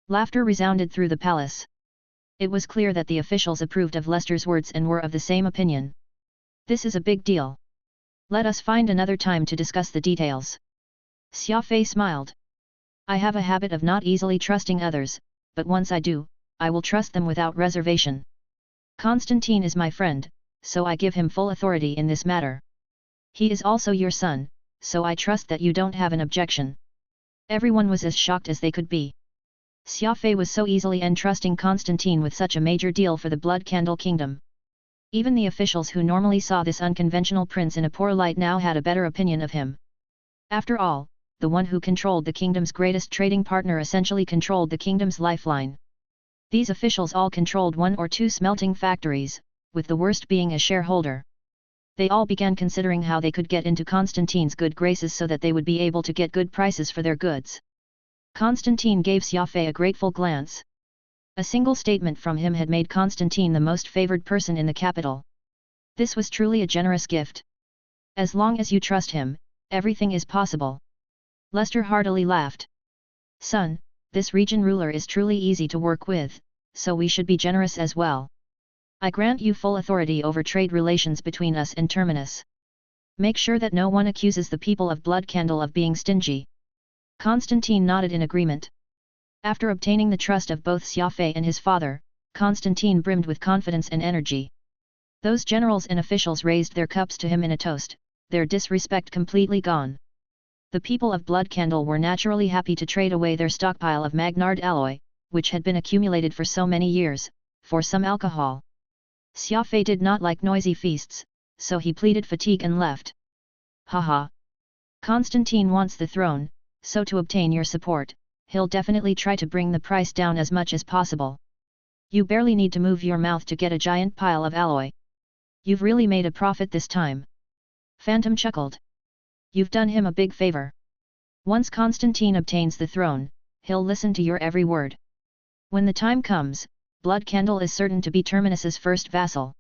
Laughter resounded through the palace. It was clear that the officials approved of Lester's words and were of the same opinion. "This is a big deal. Let us find another time to discuss the details." Xia Fei smiled. "I have a habit of not easily trusting others, but once I do, I will trust them without reservation. Constantine is my friend, so I give him full authority in this matter. He is also your son, so I trust that you don't have an objection." Everyone was as shocked as they could be. Xia Fei was so easily entrusting Constantine with such a major deal for the Blood Candle Kingdom. Even the officials who normally saw this unconventional prince in a poor light now had a better opinion of him. After all, the one who controlled the kingdom's greatest trading partner essentially controlled the kingdom's lifeline. These officials all controlled 1 or 2 smelting factories, with the worst being a shareholder. They all began considering how they could get into Constantine's good graces so that they would be able to get good prices for their goods. Constantine gave Xia Fei a grateful glance. A single statement from him had made Constantine the most favored person in the capital. This was truly a generous gift. As long as you trust him, everything is possible. Lester heartily laughed. Son, this region ruler is truly easy to work with, so we should be generous as well. I grant you full authority over trade relations between us and Terminus. Make sure that no one accuses the people of Blood Candle of being stingy. Constantine nodded in agreement. After obtaining the trust of both Xia Fei and his father, Constantine brimmed with confidence and energy. Those generals and officials raised their cups to him in a toast, their disrespect completely gone. The people of Blood Candle were naturally happy to trade away their stockpile of Magnard alloy, which had been accumulated for so many years, for some alcohol. Xia Fei did not like noisy feasts, so he pleaded fatigue and left. Haha! Constantine wants the throne, so to obtain your support, he'll definitely try to bring the price down as much as possible. You barely need to move your mouth to get a giant pile of alloy. You've really made a profit this time. Phantom chuckled. You've done him a big favor. Once Constantine obtains the throne, he'll listen to your every word. When the time comes, Blood Candle is certain to be Terminus's first vassal.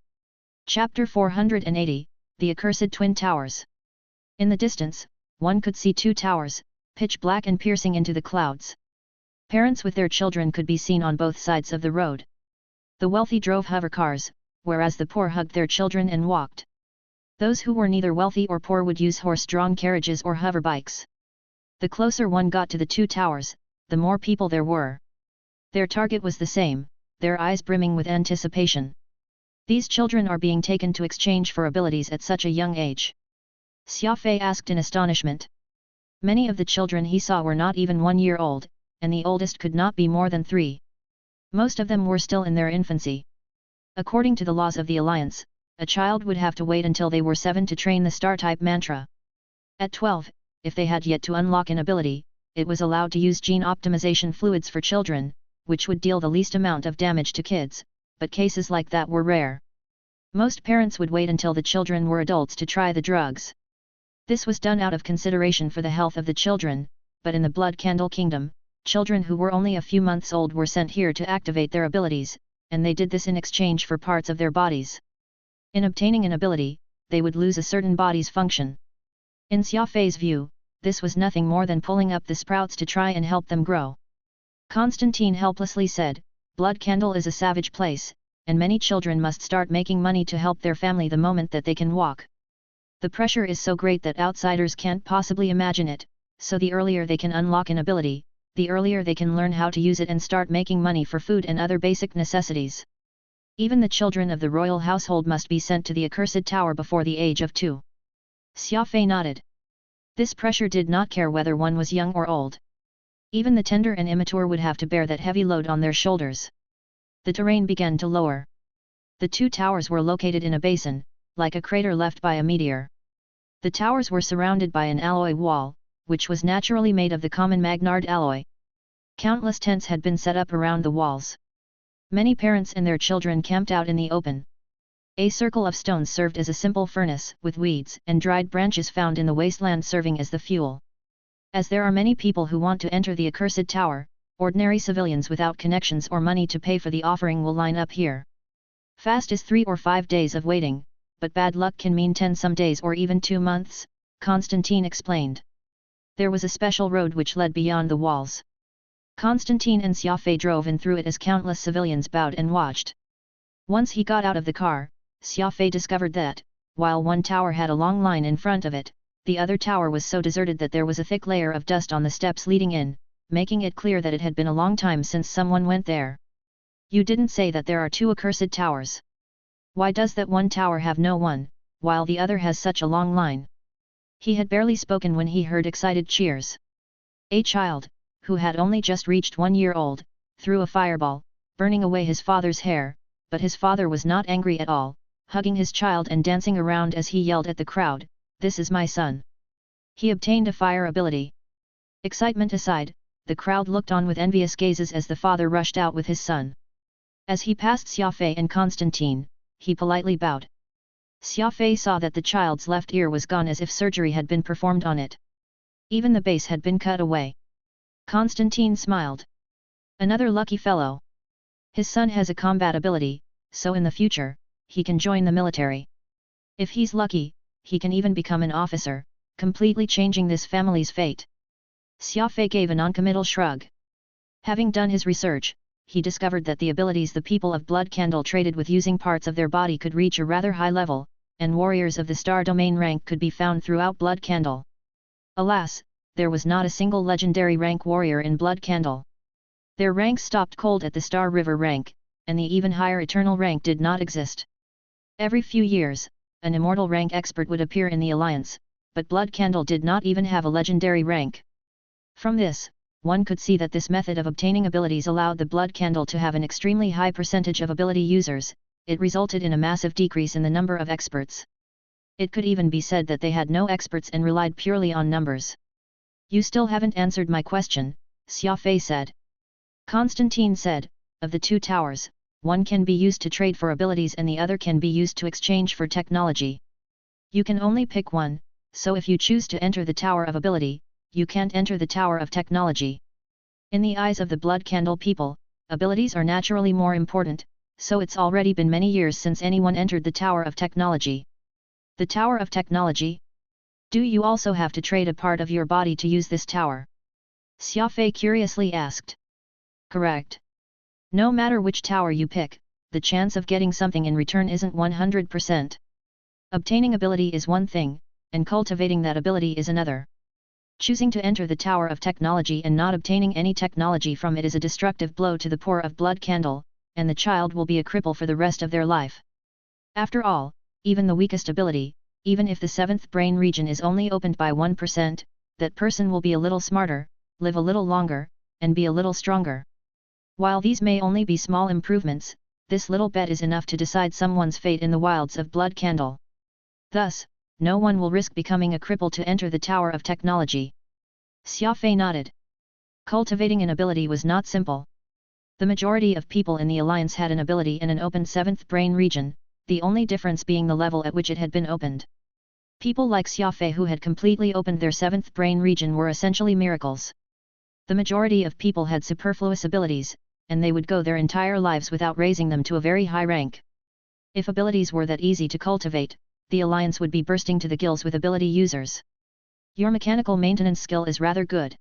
Chapter 480, The Accursed Twin Towers. In the distance, one could see 2 towers, pitch black and piercing into the clouds. Parents with their children could be seen on both sides of the road. The wealthy drove hover cars, whereas the poor hugged their children and walked. Those who were neither wealthy or poor would use horse-drawn carriages or hover bikes. The closer one got to the 2 towers, the more people there were. Their target was the same, their eyes brimming with anticipation. These children are being taken to exchange for abilities at such a young age. Xia Fei asked in astonishment. Many of the children he saw were not even 1 year old, and the oldest could not be more than 3. Most of them were still in their infancy. According to the laws of the Alliance, a child would have to wait until they were 7 to train the star-type mantra. At 12, if they had yet to unlock an ability, it was allowed to use gene optimization fluids for children, which would deal the least amount of damage to kids, but cases like that were rare. Most parents would wait until the children were adults to try the drugs. This was done out of consideration for the health of the children, but in the Blood Candle Kingdom, children who were only a few months old were sent here to activate their abilities, and they did this in exchange for parts of their bodies. In obtaining an ability, they would lose a certain body's function. In Xia Fei's view, this was nothing more than pulling up the sprouts to try and help them grow. Constantine helplessly said, Blood Candle is a savage place, and many children must start making money to help their family the moment that they can walk. The pressure is so great that outsiders can't possibly imagine it, so the earlier they can unlock an ability, the earlier they can learn how to use it and start making money for food and other basic necessities. Even the children of the royal household must be sent to the accursed tower before the age of 2. Xia Fei nodded. This pressure did not care whether one was young or old. Even the tender and immature would have to bear that heavy load on their shoulders. The terrain began to lower. The 2 towers were located in a basin, like a crater left by a meteor. The towers were surrounded by an alloy wall, which was naturally made of the common Magnard alloy. Countless tents had been set up around the walls. Many parents and their children camped out in the open. A circle of stones served as a simple furnace, with weeds and dried branches found in the wasteland serving as the fuel. As there are many people who want to enter the accursed tower, ordinary civilians without connections or money to pay for the offering will line up here. Fast is 3 or 5 days of waiting, but bad luck can mean 10 some days or even 2 months, Constantine explained. There was a special road which led beyond the walls. Constantine and Xia Fei drove in through it as countless civilians bowed and watched. Once he got out of the car, Xia Fei discovered that, while one tower had a long line in front of it, the other tower was so deserted that there was a thick layer of dust on the steps leading in, making it clear that it had been a long time since someone went there. You didn't say that there are 2 accursed towers. Why does that one tower have no one, while the other has such a long line? He had barely spoken when he heard excited cheers. A child, who had only just reached 1 year old, threw a fireball, burning away his father's hair, but his father was not angry at all, hugging his child and dancing around as he yelled at the crowd, "This is my son! He obtained a fire ability!" Excitement aside, the crowd looked on with envious gazes as the father rushed out with his son. As he passed Xia Fei and Constantine, he politely bowed. Xia Fei saw that the child's left ear was gone as if surgery had been performed on it. Even the base had been cut away. Constantine smiled. Another lucky fellow. His son has a combat ability, so in the future, he can join the military. If he's lucky, he can even become an officer, completely changing this family's fate. Xia Fei gave a non-committal shrug. Having done his research, he discovered that the abilities the people of Blood Candle traded with using parts of their body could reach a rather high level, and warriors of the star domain rank could be found throughout Blood Candle. Alas, there was not a single legendary rank warrior in Blood Candle. Their ranks stopped cold at the Star River rank, and the even higher Eternal rank did not exist. Every few years, an immortal rank expert would appear in the alliance, but Blood Candle did not even have a legendary rank. From this, one could see that this method of obtaining abilities allowed the Blood Candle to have an extremely high percentage of ability users. It resulted in a massive decrease in the number of experts. It could even be said that they had no experts and relied purely on numbers. "You still haven't answered my question," Xia Fei said. Constantine said, "Of the two towers, one can be used to trade for abilities and the other can be used to exchange for technology. You can only pick one, so if you choose to enter the Tower of Ability, you can't enter the Tower of Technology. In the eyes of the Blood Candle people, abilities are naturally more important, so it's already been many years since anyone entered the Tower of Technology." "The Tower of Technology? Do you also have to trade a part of your body to use this tower?" Xia Fei curiously asked. "Correct. No matter which tower you pick, the chance of getting something in return isn't 100%. Obtaining ability is one thing, and cultivating that ability is another. Choosing to enter the Tower of Technology and not obtaining any technology from it is a destructive blow to the poor of Blood Candle, and the child will be a cripple for the rest of their life. After all, even the weakest ability, even if the 7th brain region is only opened by 1%, that person will be a little smarter, live a little longer, and be a little stronger. While these may only be small improvements, this little bet is enough to decide someone's fate in the wilds of Blood Candle. Thus, no one will risk becoming a cripple to enter the Tower of Technology." Xia Fei nodded. Cultivating an ability was not simple. The majority of people in the alliance had an ability in an opened 7th brain region, the only difference being the level at which it had been opened. People like Xia Fei who had completely opened their 7th brain region were essentially miracles. The majority of people had superfluous abilities, and they would go their entire lives without raising them to a very high rank. If abilities were that easy to cultivate, the alliance would be bursting to the gills with ability users. "Your mechanical maintenance skill is rather good.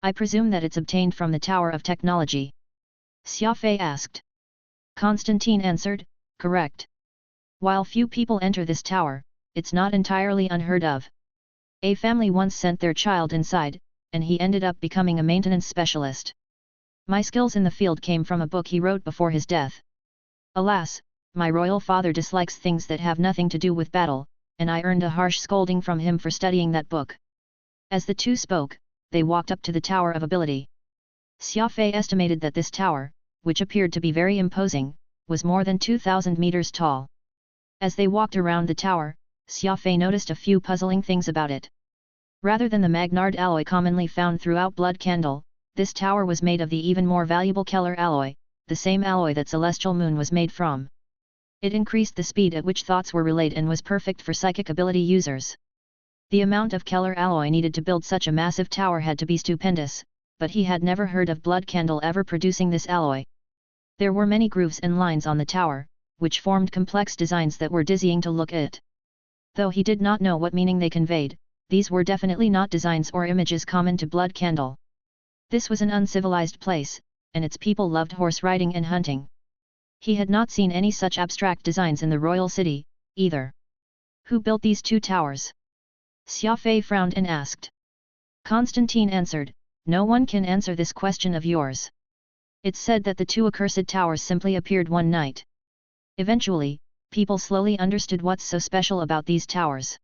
I presume that it's obtained from the Tower of Technology?" Xia Fei asked. Constantine answered, "Correct. While few people enter this tower, it's not entirely unheard of. A family once sent their child inside, and he ended up becoming a maintenance specialist. My skills in the field came from a book he wrote before his death. Alas, my royal father dislikes things that have nothing to do with battle, and I earned a harsh scolding from him for studying that book." As the two spoke, they walked up to the Tower of Ability. Xia Fei estimated that this tower, which appeared to be very imposing, was more than 2,000 meters tall. As they walked around the tower, Xia Fei noticed a few puzzling things about it. Rather than the Magnard alloy commonly found throughout Blood Candle, this tower was made of the even more valuable Keller alloy, the same alloy that Celestial Moon was made from. It increased the speed at which thoughts were relayed and was perfect for psychic ability users. The amount of Keller alloy needed to build such a massive tower had to be stupendous, but he had never heard of Blood Candle ever producing this alloy. There were many grooves and lines on the tower, which formed complex designs that were dizzying to look at. Though he did not know what meaning they conveyed, these were definitely not designs or images common to Blood Candle. This was an uncivilized place, and its people loved horse riding and hunting. He had not seen any such abstract designs in the royal city, either. "Who built these two towers?" Xia Fei frowned and asked. Constantine answered, "No one can answer this question of yours. It's said that the two accursed towers simply appeared one night. Eventually, people slowly understood what's so special about these towers.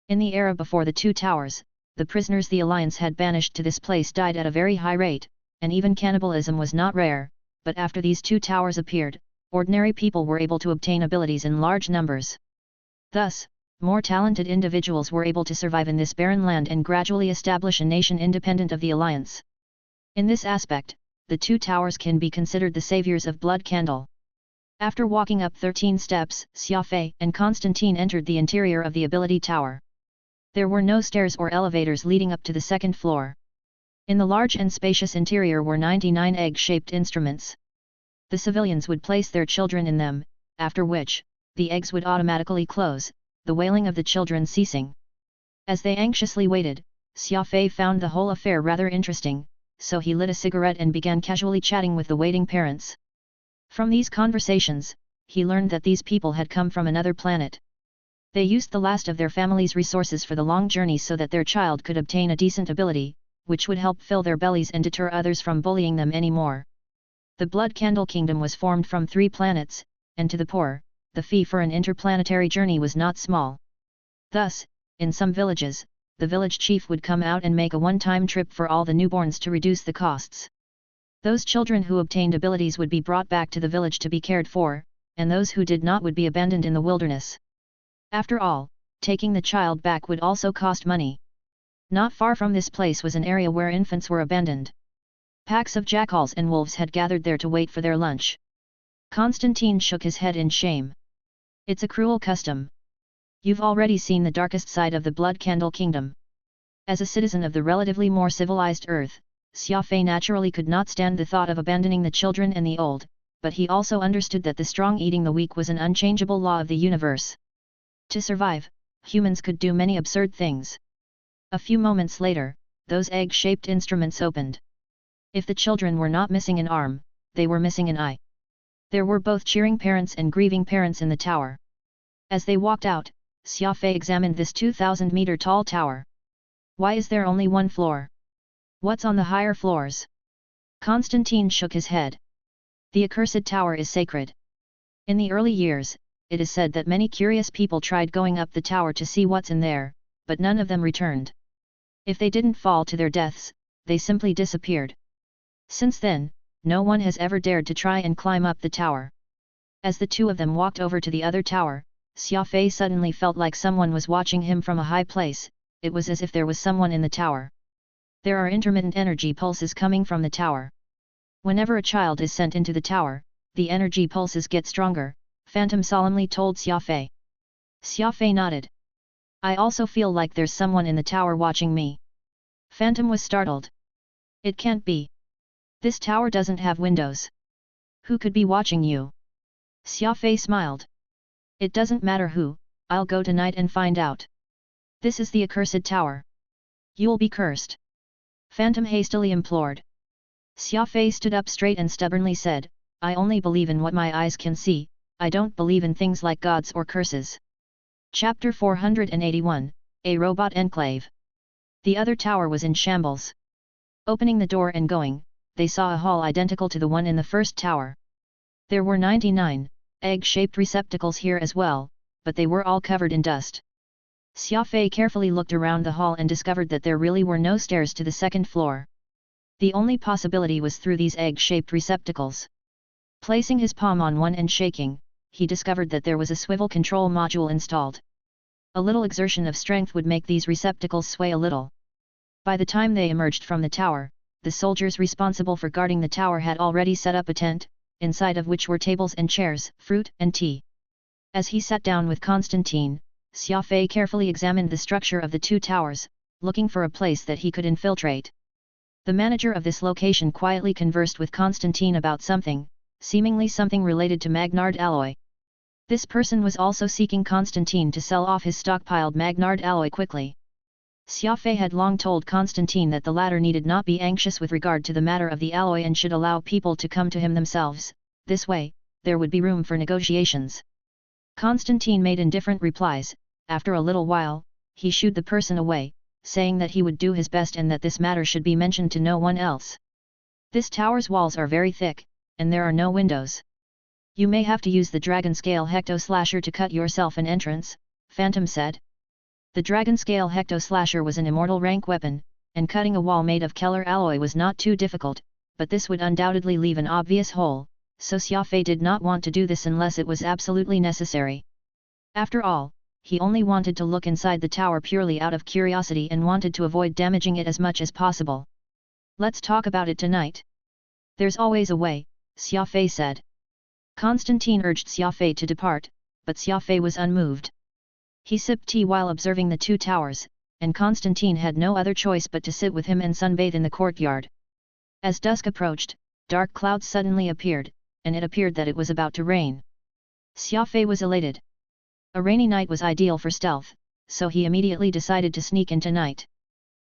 In the era before the two towers, the prisoners the Alliance had banished to this place died at a very high rate, and even cannibalism was not rare, but after these two towers appeared, ordinary people were able to obtain abilities in large numbers. Thus, more talented individuals were able to survive in this barren land and gradually establish a nation independent of the alliance. In this aspect, the two towers can be considered the saviors of Blood Candle. After walking up 13 steps, Xia Fei and Constantine entered the interior of the ability tower. There were no stairs or elevators leading up to the second floor. In the large and spacious interior were 99 egg-shaped instruments. The civilians would place their children in them, after which, the eggs would automatically close, the wailing of the children ceasing. As they anxiously waited, Xia Fei found the whole affair rather interesting, so he lit a cigarette and began casually chatting with the waiting parents. From these conversations, he learned that these people had come from another planet. They used the last of their family's resources for the long journey so that their child could obtain a decent ability, which would help fill their bellies and deter others from bullying them anymore. The Blood Candle Kingdom was formed from 3 planets, and to the poor, the fee for an interplanetary journey was not small. Thus, in some villages, the village chief would come out and make a one-time trip for all the newborns to reduce the costs. Those children who obtained abilities would be brought back to the village to be cared for, and those who did not would be abandoned in the wilderness. After all, taking the child back would also cost money. Not far from this place was an area where infants were abandoned. Packs of jackals and wolves had gathered there to wait for their lunch. Constantine shook his head in shame. It's a cruel custom. You've already seen the darkest side of the Blood Candle Kingdom. As a citizen of the relatively more civilized Earth, Xia Fei naturally could not stand the thought of abandoning the children and the old, but he also understood that the strong eating the weak was an unchangeable law of the universe. To survive, humans could do many absurd things. A few moments later, those egg-shaped instruments opened. If the children were not missing an arm, they were missing an eye. There were both cheering parents and grieving parents in the tower. As they walked out, Xia Fei examined this 2,000-meter tall tower. Why is there only one floor? What's on the higher floors? Constantine shook his head. The accursed tower is sacred. In the early years, it is said that many curious people tried going up the tower to see what's in there, but none of them returned. If they didn't fall to their deaths, they simply disappeared. Since then, no one has ever dared to try and climb up the tower. As the two of them walked over to the other tower, Xia Fei suddenly felt like someone was watching him from a high place. It was as if there was someone in the tower. There are intermittent energy pulses coming from the tower. Whenever a child is sent into the tower, the energy pulses get stronger, Phantom solemnly told Xia Fei. Xia Fei nodded. I also feel like there's someone in the tower watching me. Phantom was startled. It can't be. This tower doesn't have windows. Who could be watching you? Xia Fei smiled. It doesn't matter who, I'll go tonight and find out. This is the accursed tower. You'll be cursed. Phantom hastily implored. Xia Fei stood up straight and stubbornly said, I only believe in what my eyes can see, I don't believe in things like gods or curses. Chapter 481, A Robot Enclave. The other tower was in shambles. Opening the door and going, they saw a hall identical to the one in the first tower. There were 99 egg-shaped receptacles here as well, but they were all covered in dust. Xia Fei carefully looked around the hall and discovered that there really were no stairs to the second floor. The only possibility was through these egg-shaped receptacles. Placing his palm on one and shaking, he discovered that there was a swivel control module installed. A little exertion of strength would make these receptacles sway a little. By the time they emerged from the tower, the soldiers responsible for guarding the tower had already set up a tent, inside of which were tables and chairs, fruit and tea. As he sat down with Constantine, Xia Fei carefully examined the structure of the two towers, looking for a place that he could infiltrate. The manager of this location quietly conversed with Constantine about something, seemingly something related to Magnard alloy. This person was also seeking Constantine to sell off his stockpiled Magnard alloy quickly. Xia Fei had long told Constantine that the latter needed not be anxious with regard to the matter of the alloy and should allow people to come to him themselves. This way, there would be room for negotiations. Constantine made indifferent replies. After a little while, he shooed the person away, saying that he would do his best and that this matter should be mentioned to no one else. This tower's walls are very thick, and there are no windows. You may have to use the dragon scale hecto-slasher to cut yourself an entrance, Phantom said. The dragon scale hecto-slasher was an immortal rank weapon, and cutting a wall made of Keller alloy was not too difficult, but this would undoubtedly leave an obvious hole, so Xia Fei did not want to do this unless it was absolutely necessary. After all, he only wanted to look inside the tower purely out of curiosity and wanted to avoid damaging it as much as possible. Let's talk about it tonight. There's always a way, Xia Fei said. Constantine urged Xia Fei to depart, but Xia Fei was unmoved. He sipped tea while observing the two towers, and Constantine had no other choice but to sit with him and sunbathe in the courtyard. As dusk approached, dark clouds suddenly appeared, and it appeared that it was about to rain. Xia Fei was elated. A rainy night was ideal for stealth, so he immediately decided to sneak in tonight.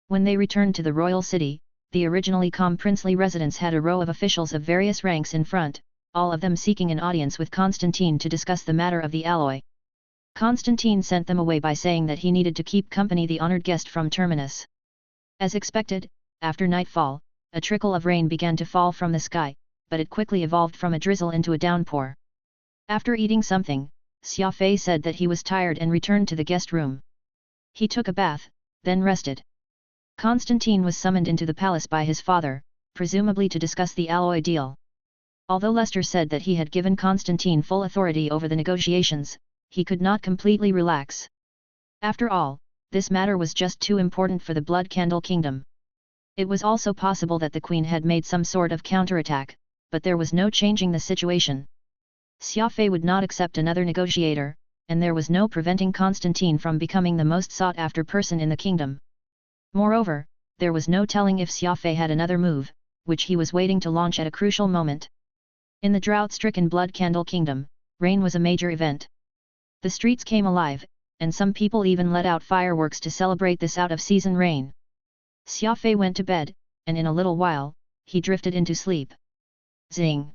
When they returned to the royal city, the originally calm princely residence had a row of officials of various ranks in front, all of them seeking an audience with Constantine to discuss the matter of the alloy. Constantine sent them away by saying that he needed to keep company the honored guest from Terminus. As expected, after nightfall, a trickle of rain began to fall from the sky, but it quickly evolved from a drizzle into a downpour. After eating something, Xia Fei said that he was tired and returned to the guest room. He took a bath, then rested. Constantine was summoned into the palace by his father, presumably to discuss the alloy deal. Although Lester said that he had given Constantine full authority over the negotiations, he could not completely relax. After all, this matter was just too important for the Blood Candle Kingdom. It was also possible that the Queen had made some sort of counterattack, but there was no changing the situation. Xia Fei would not accept another negotiator, and there was no preventing Constantine from becoming the most sought-after person in the kingdom. Moreover, there was no telling if Xia Fei had another move, which he was waiting to launch at a crucial moment. In the drought-stricken Blood Candle Kingdom, rain was a major event. The streets came alive, and some people even let out fireworks to celebrate this out-of-season rain. Xia Fei went to bed, and in a little while, he drifted into sleep. Zing!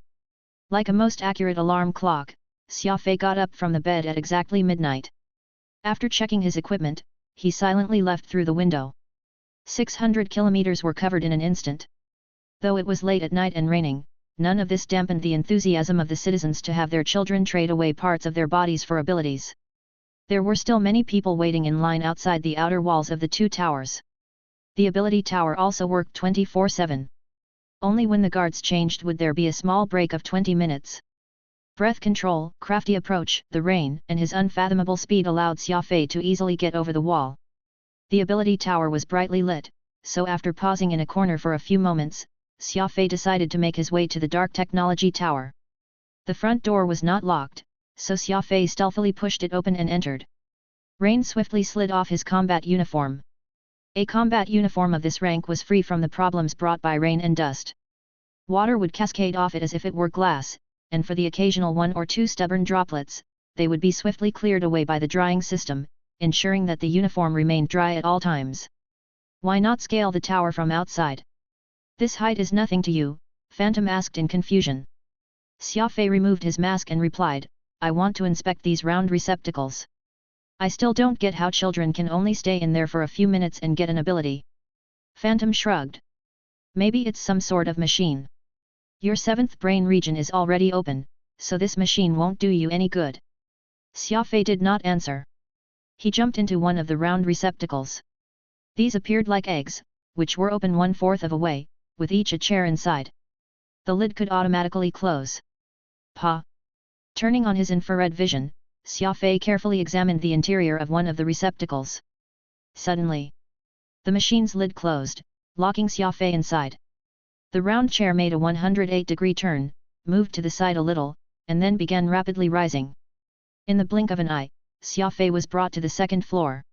Like a most accurate alarm clock, Xia Fei got up from the bed at exactly midnight. After checking his equipment, he silently left through the window. 600 kilometers were covered in an instant. Though it was late at night and raining, none of this dampened the enthusiasm of the citizens to have their children trade away parts of their bodies for abilities. There were still many people waiting in line outside the outer walls of the two towers. The ability tower also worked 24/7. Only when the guards changed would there be a small break of 20 minutes. Breath control, crafty approach, the rain, and his unfathomable speed allowed Xia Fei to easily get over the wall. The ability tower was brightly lit, so after pausing in a corner for a few moments, Xia Fei decided to make his way to the dark technology tower. The front door was not locked, so Xia Fei stealthily pushed it open and entered. Rain swiftly slid off his combat uniform. A combat uniform of this rank was free from the problems brought by rain and dust. Water would cascade off it as if it were glass, and for the occasional one or two stubborn droplets, they would be swiftly cleared away by the drying system, ensuring that the uniform remained dry at all times. Why not scale the tower from outside? This height is nothing to you, Phantom asked in confusion. Xia Fei removed his mask and replied, I want to inspect these round receptacles. I still don't get how children can only stay in there for a few minutes and get an ability. Phantom shrugged. Maybe it's some sort of machine. Your seventh brain region is already open, so this machine won't do you any good. Xia Fei did not answer. He jumped into one of the round receptacles. These appeared like eggs, which were open 1/4 of a way, with each a chair inside. The lid could automatically close. Pa! Turning on his infrared vision, Xia Fei carefully examined the interior of one of the receptacles. Suddenly, the machine's lid closed, locking Xia Fei inside. The round chair made a 108-degree turn, moved to the side a little, and then began rapidly rising. In the blink of an eye, Xia Fei was brought to the second floor.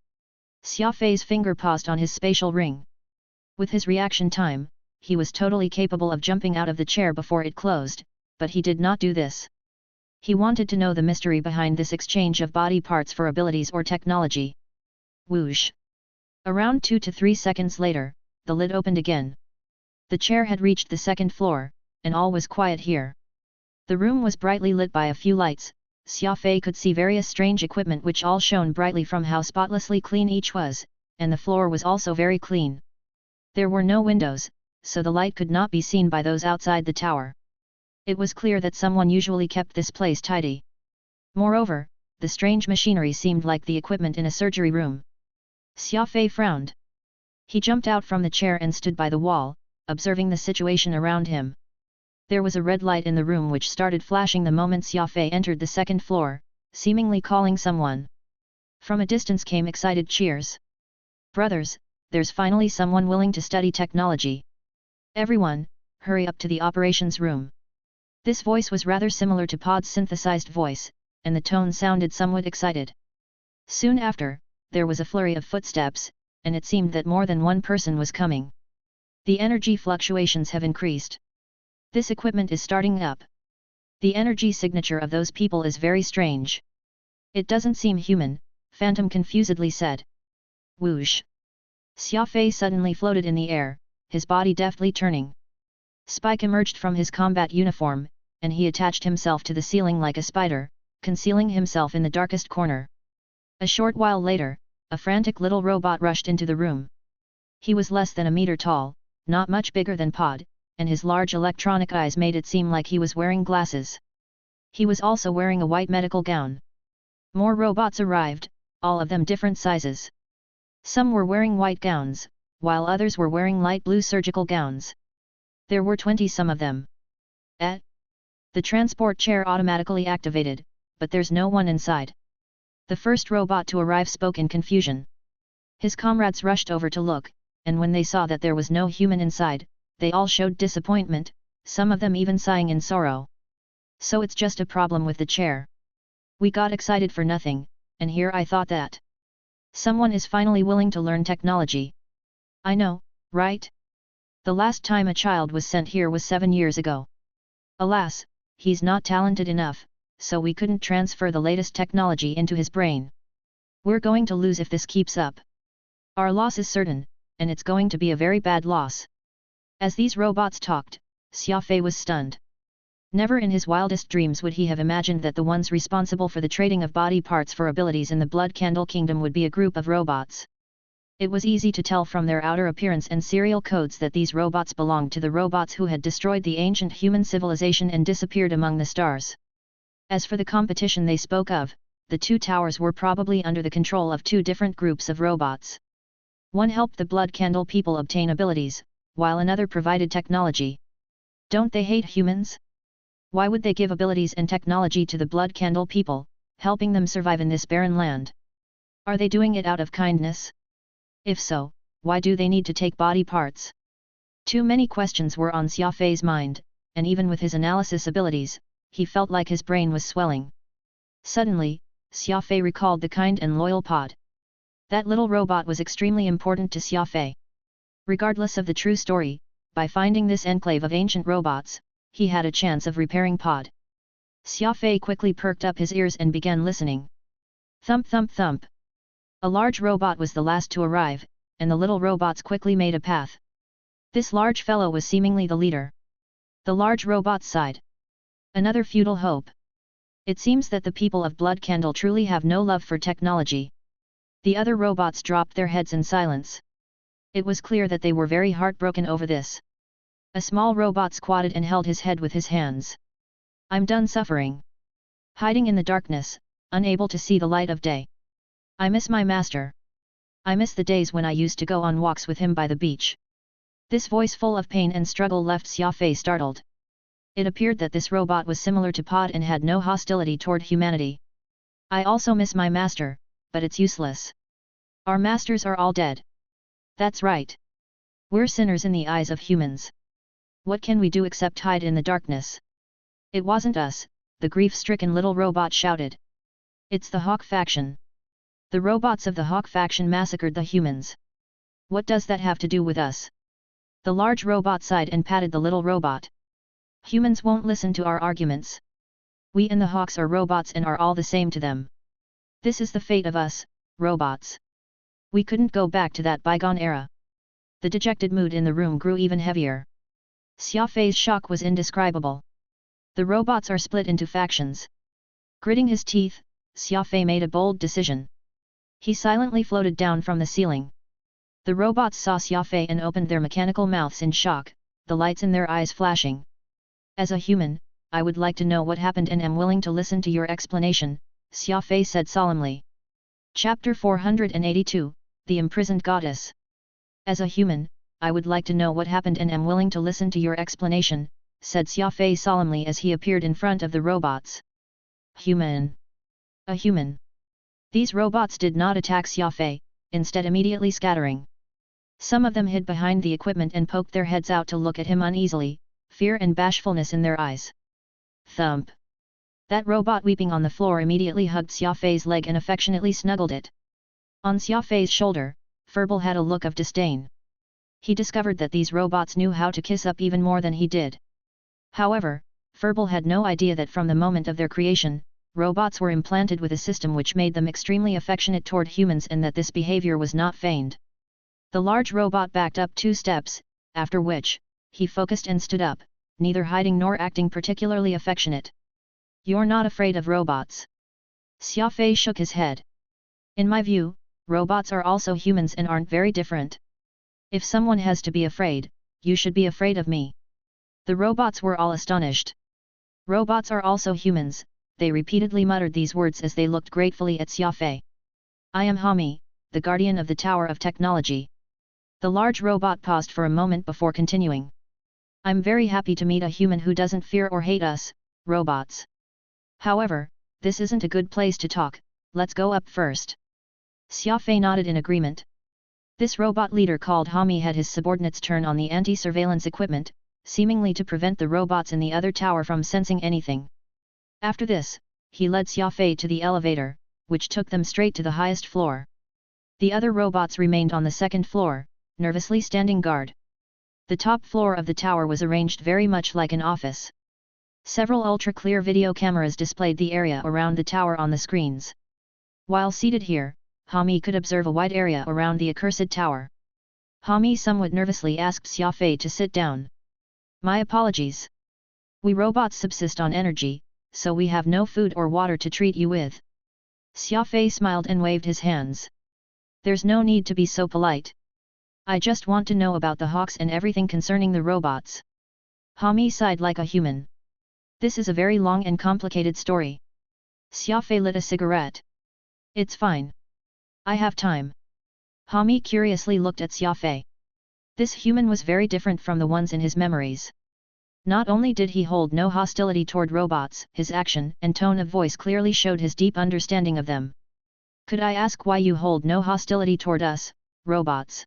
Xia Fei's finger paused on his spatial ring. With his reaction time, he was totally capable of jumping out of the chair before it closed, but he did not do this. He wanted to know the mystery behind this exchange of body parts for abilities or technology. Whoosh! Around 2 to 3 seconds later, the lid opened again. The chair had reached the second floor, and all was quiet here. The room was brightly lit by a few lights. Xia Fei could see various strange equipment which all shone brightly from how spotlessly clean each was, and the floor was also very clean. There were no windows, so the light could not be seen by those outside the tower. It was clear that someone usually kept this place tidy. Moreover, the strange machinery seemed like the equipment in a surgery room. Xia Fei frowned. He jumped out from the chair and stood by the wall, observing the situation around him. There was a red light in the room which started flashing the moment Xia Fei entered the second floor, seemingly calling someone. From a distance came excited cheers. "Brothers, there's finally someone willing to study technology. Everyone, hurry up to the operations room." This voice was rather similar to Pod's synthesized voice, and the tone sounded somewhat excited. Soon after, there was a flurry of footsteps, and it seemed that more than one person was coming. The energy fluctuations have increased. This equipment is starting up. The energy signature of those people is very strange. It doesn't seem human, Phantom confusedly said. Whoosh! Xia Fei suddenly floated in the air, his body deftly turning. Spike emerged from his combat uniform, and he attached himself to the ceiling like a spider, concealing himself in the darkest corner. A short while later, a frantic little robot rushed into the room. He was less than a meter tall, not much bigger than Pod, and his large electronic eyes made it seem like he was wearing glasses. He was also wearing a white medical gown. More robots arrived, all of them different sizes. Some were wearing white gowns, while others were wearing light blue surgical gowns. There were 20 some of them. The transport chair automatically activated, but there's no one inside. The first robot to arrive spoke in confusion. His comrades rushed over to look, and when they saw that there was no human inside, they all showed disappointment, some of them even sighing in sorrow. "So it's just a problem with the chair. We got excited for nothing, and here I thought that someone is finally willing to learn technology. I know, right? The last time a child was sent here was 7 years ago. Alas, he's not talented enough, so we couldn't transfer the latest technology into his brain. We're going to lose if this keeps up. Our loss is certain, and it's going to be a very bad loss." As these robots talked, Xia Fei was stunned. Never in his wildest dreams would he have imagined that the ones responsible for the trading of body parts for abilities in the Blood Candle Kingdom would be a group of robots. It was easy to tell from their outer appearance and serial codes that these robots belonged to the robots who had destroyed the ancient human civilization and disappeared among the stars. As for the competition they spoke of, the two towers were probably under the control of two different groups of robots. One helped the Blood Candle people obtain abilities, while another provided technology. Don't they hate humans? Why would they give abilities and technology to the Blood Candle people, helping them survive in this barren land? Are they doing it out of kindness? If so, why do they need to take body parts? Too many questions were on Xia Fei's mind, and even with his analysis abilities, he felt like his brain was swelling. Suddenly, Xia Fei recalled the kind and loyal Pod. That little robot was extremely important to Xia Fei. Regardless of the true story, by finding this enclave of ancient robots, he had a chance of repairing Pod. Xia Fei quickly perked up his ears and began listening. Thump thump thump. A large robot was the last to arrive, and the little robots quickly made a path. This large fellow was seemingly the leader. The large robot sighed. Another futile hope. It seems that the people of Blood Candle truly have no love for technology. The other robots dropped their heads in silence. It was clear that they were very heartbroken over this. A small robot squatted and held his head with his hands. "I'm done suffering. Hiding in the darkness, unable to see the light of day. I miss my master. I miss the days when I used to go on walks with him by the beach." This voice full of pain and struggle left Xia Fei startled. It appeared that this robot was similar to Pod and had no hostility toward humanity. "I also miss my master, but it's useless. Our masters are all dead." "That's right. We're sinners in the eyes of humans. What can we do except hide in the darkness?" "It wasn't us," the grief-stricken little robot shouted. "It's the Hawk faction. The robots of the Hawk faction massacred the humans. What does that have to do with us?" The large robot sighed and patted the little robot. "Humans won't listen to our arguments. We and the Hawks are robots and are all the same to them. This is the fate of us, robots. We couldn't go back to that bygone era." The dejected mood in the room grew even heavier. Xia Fei's shock was indescribable. The robots are split into factions. Gritting his teeth, Xia Fei made a bold decision. He silently floated down from the ceiling. The robots saw Xia Fei and opened their mechanical mouths in shock, the lights in their eyes flashing. "As a human, I would like to know what happened and am willing to listen to your explanation," Xia Fei said solemnly. Chapter 482, The Imprisoned Goddess. "As a human, I would like to know what happened and am willing to listen to your explanation," said Xia Fei solemnly as he appeared in front of the robots. Human. A human. These robots did not attack Xia Fei, instead immediately scattering. Some of them hid behind the equipment and poked their heads out to look at him uneasily, fear and bashfulness in their eyes. Thump. That robot weeping on the floor immediately hugged Xia Fei's leg and affectionately snuggled it. On Xia Fei's shoulder, Furball had a look of disdain. He discovered that these robots knew how to kiss up even more than he did. However, Furball had no idea that from the moment of their creation, robots were implanted with a system which made them extremely affectionate toward humans and that this behavior was not feigned. The large robot backed up 2 steps, after which, he focused and stood up, neither hiding nor acting particularly affectionate. You're not afraid of robots? Xia Fei shook his head. In my view, robots are also humans and aren't very different. If someone has to be afraid, you should be afraid of me. The robots were all astonished. Robots are also humans, they repeatedly muttered these words as they looked gratefully at Xia Fei. I am Hami, the guardian of the Tower of Technology. The large robot paused for a moment before continuing. I'm very happy to meet a human who doesn't fear or hate us, robots. However, this isn't a good place to talk, let's go up first. Xia Fei nodded in agreement. This robot leader called Hami had his subordinates turn on the anti-surveillance equipment, seemingly to prevent the robots in the other tower from sensing anything. After this, he led Xia Fei to the elevator, which took them straight to the highest floor. The other robots remained on the second floor, nervously standing guard. The top floor of the tower was arranged very much like an office. Several ultra-clear video cameras displayed the area around the tower on the screens. While seated here, Hami could observe a wide area around the accursed tower. Hami somewhat nervously asked Xia Fei to sit down. My apologies. We robots subsist on energy, so we have no food or water to treat you with. Xia Fei smiled and waved his hands. There's no need to be so polite. I just want to know about the hawks and everything concerning the robots. Hami sighed like a human. This is a very long and complicated story. Xia Fei lit a cigarette. It's fine. I have time. Hami curiously looked at Xia Fei. This human was very different from the ones in his memories. Not only did he hold no hostility toward robots, his action and tone of voice clearly showed his deep understanding of them. Could I ask why you hold no hostility toward us, robots?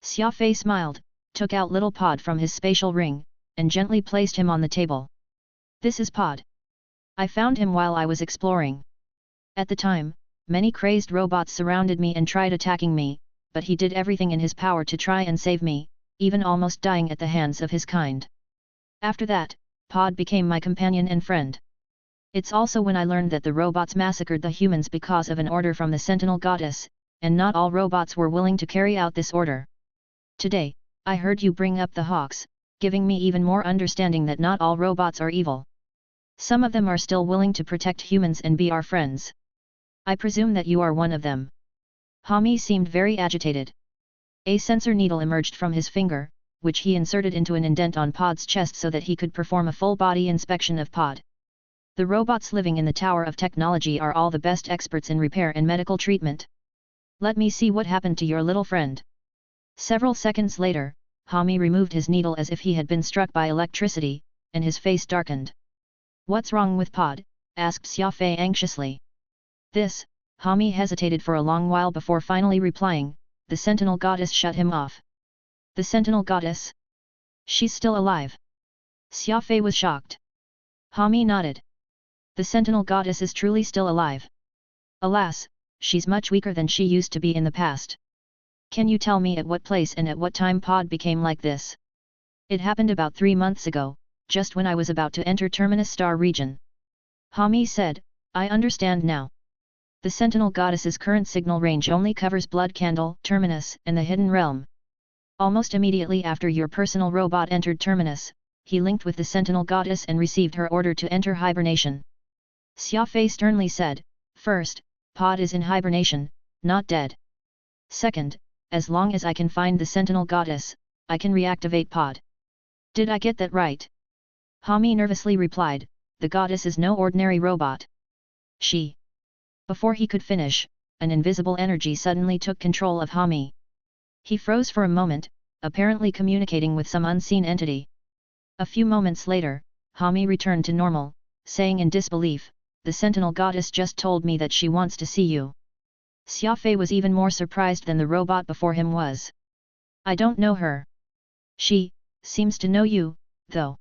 Xia Fei smiled, took out little Pod from his spatial ring, and gently placed him on the table. This is Pod. I found him while I was exploring. At the time, many crazed robots surrounded me and tried attacking me, but he did everything in his power to try and save me, even almost dying at the hands of his kind. After that, Pod became my companion and friend. It's also when I learned that the robots massacred the humans because of an order from the Sentinel Goddess, and not all robots were willing to carry out this order. Today, I heard you bring up the hawks, giving me even more understanding that not all robots are evil. Some of them are still willing to protect humans and be our friends. I presume that you are one of them. Hami seemed very agitated. A sensor needle emerged from his finger, which he inserted into an indent on Pod's chest so that he could perform a full-body inspection of Pod. The robots living in the Tower of Technology are all the best experts in repair and medical treatment. Let me see what happened to your little friend. Several seconds later, Hami removed his needle as if he had been struck by electricity, and his face darkened. What's wrong with Pod? Asked Xia Fei anxiously. This, Hami hesitated for a long while before finally replying, the Sentinel Goddess shut him off. The Sentinel Goddess? She's still alive. Xia Fei was shocked. Hami nodded. The Sentinel Goddess is truly still alive. Alas, she's much weaker than she used to be in the past. Can you tell me at what place and at what time Pod became like this? It happened about 3 months ago, just when I was about to enter Terminus Star region. Hami said, I understand now. The Sentinel Goddess's current signal range only covers Blood Candle, Terminus, and the Hidden Realm. Almost immediately after your personal robot entered Terminus, he linked with the Sentinel Goddess and received her order to enter hibernation. Xia Fei sternly said, First, Pod is in hibernation, not dead. Second, as long as I can find the Sentinel Goddess, I can reactivate Pod. Did I get that right? Hami nervously replied, the Goddess is no ordinary robot. She. Before he could finish, an invisible energy suddenly took control of Hami. He froze for a moment, apparently communicating with some unseen entity. A few moments later, Hami returned to normal, saying in disbelief, "The Sentinel Goddess just told me that she wants to see you." Xia Fei was even more surprised than the robot before him was. "I don't know her. She seems to know you, though."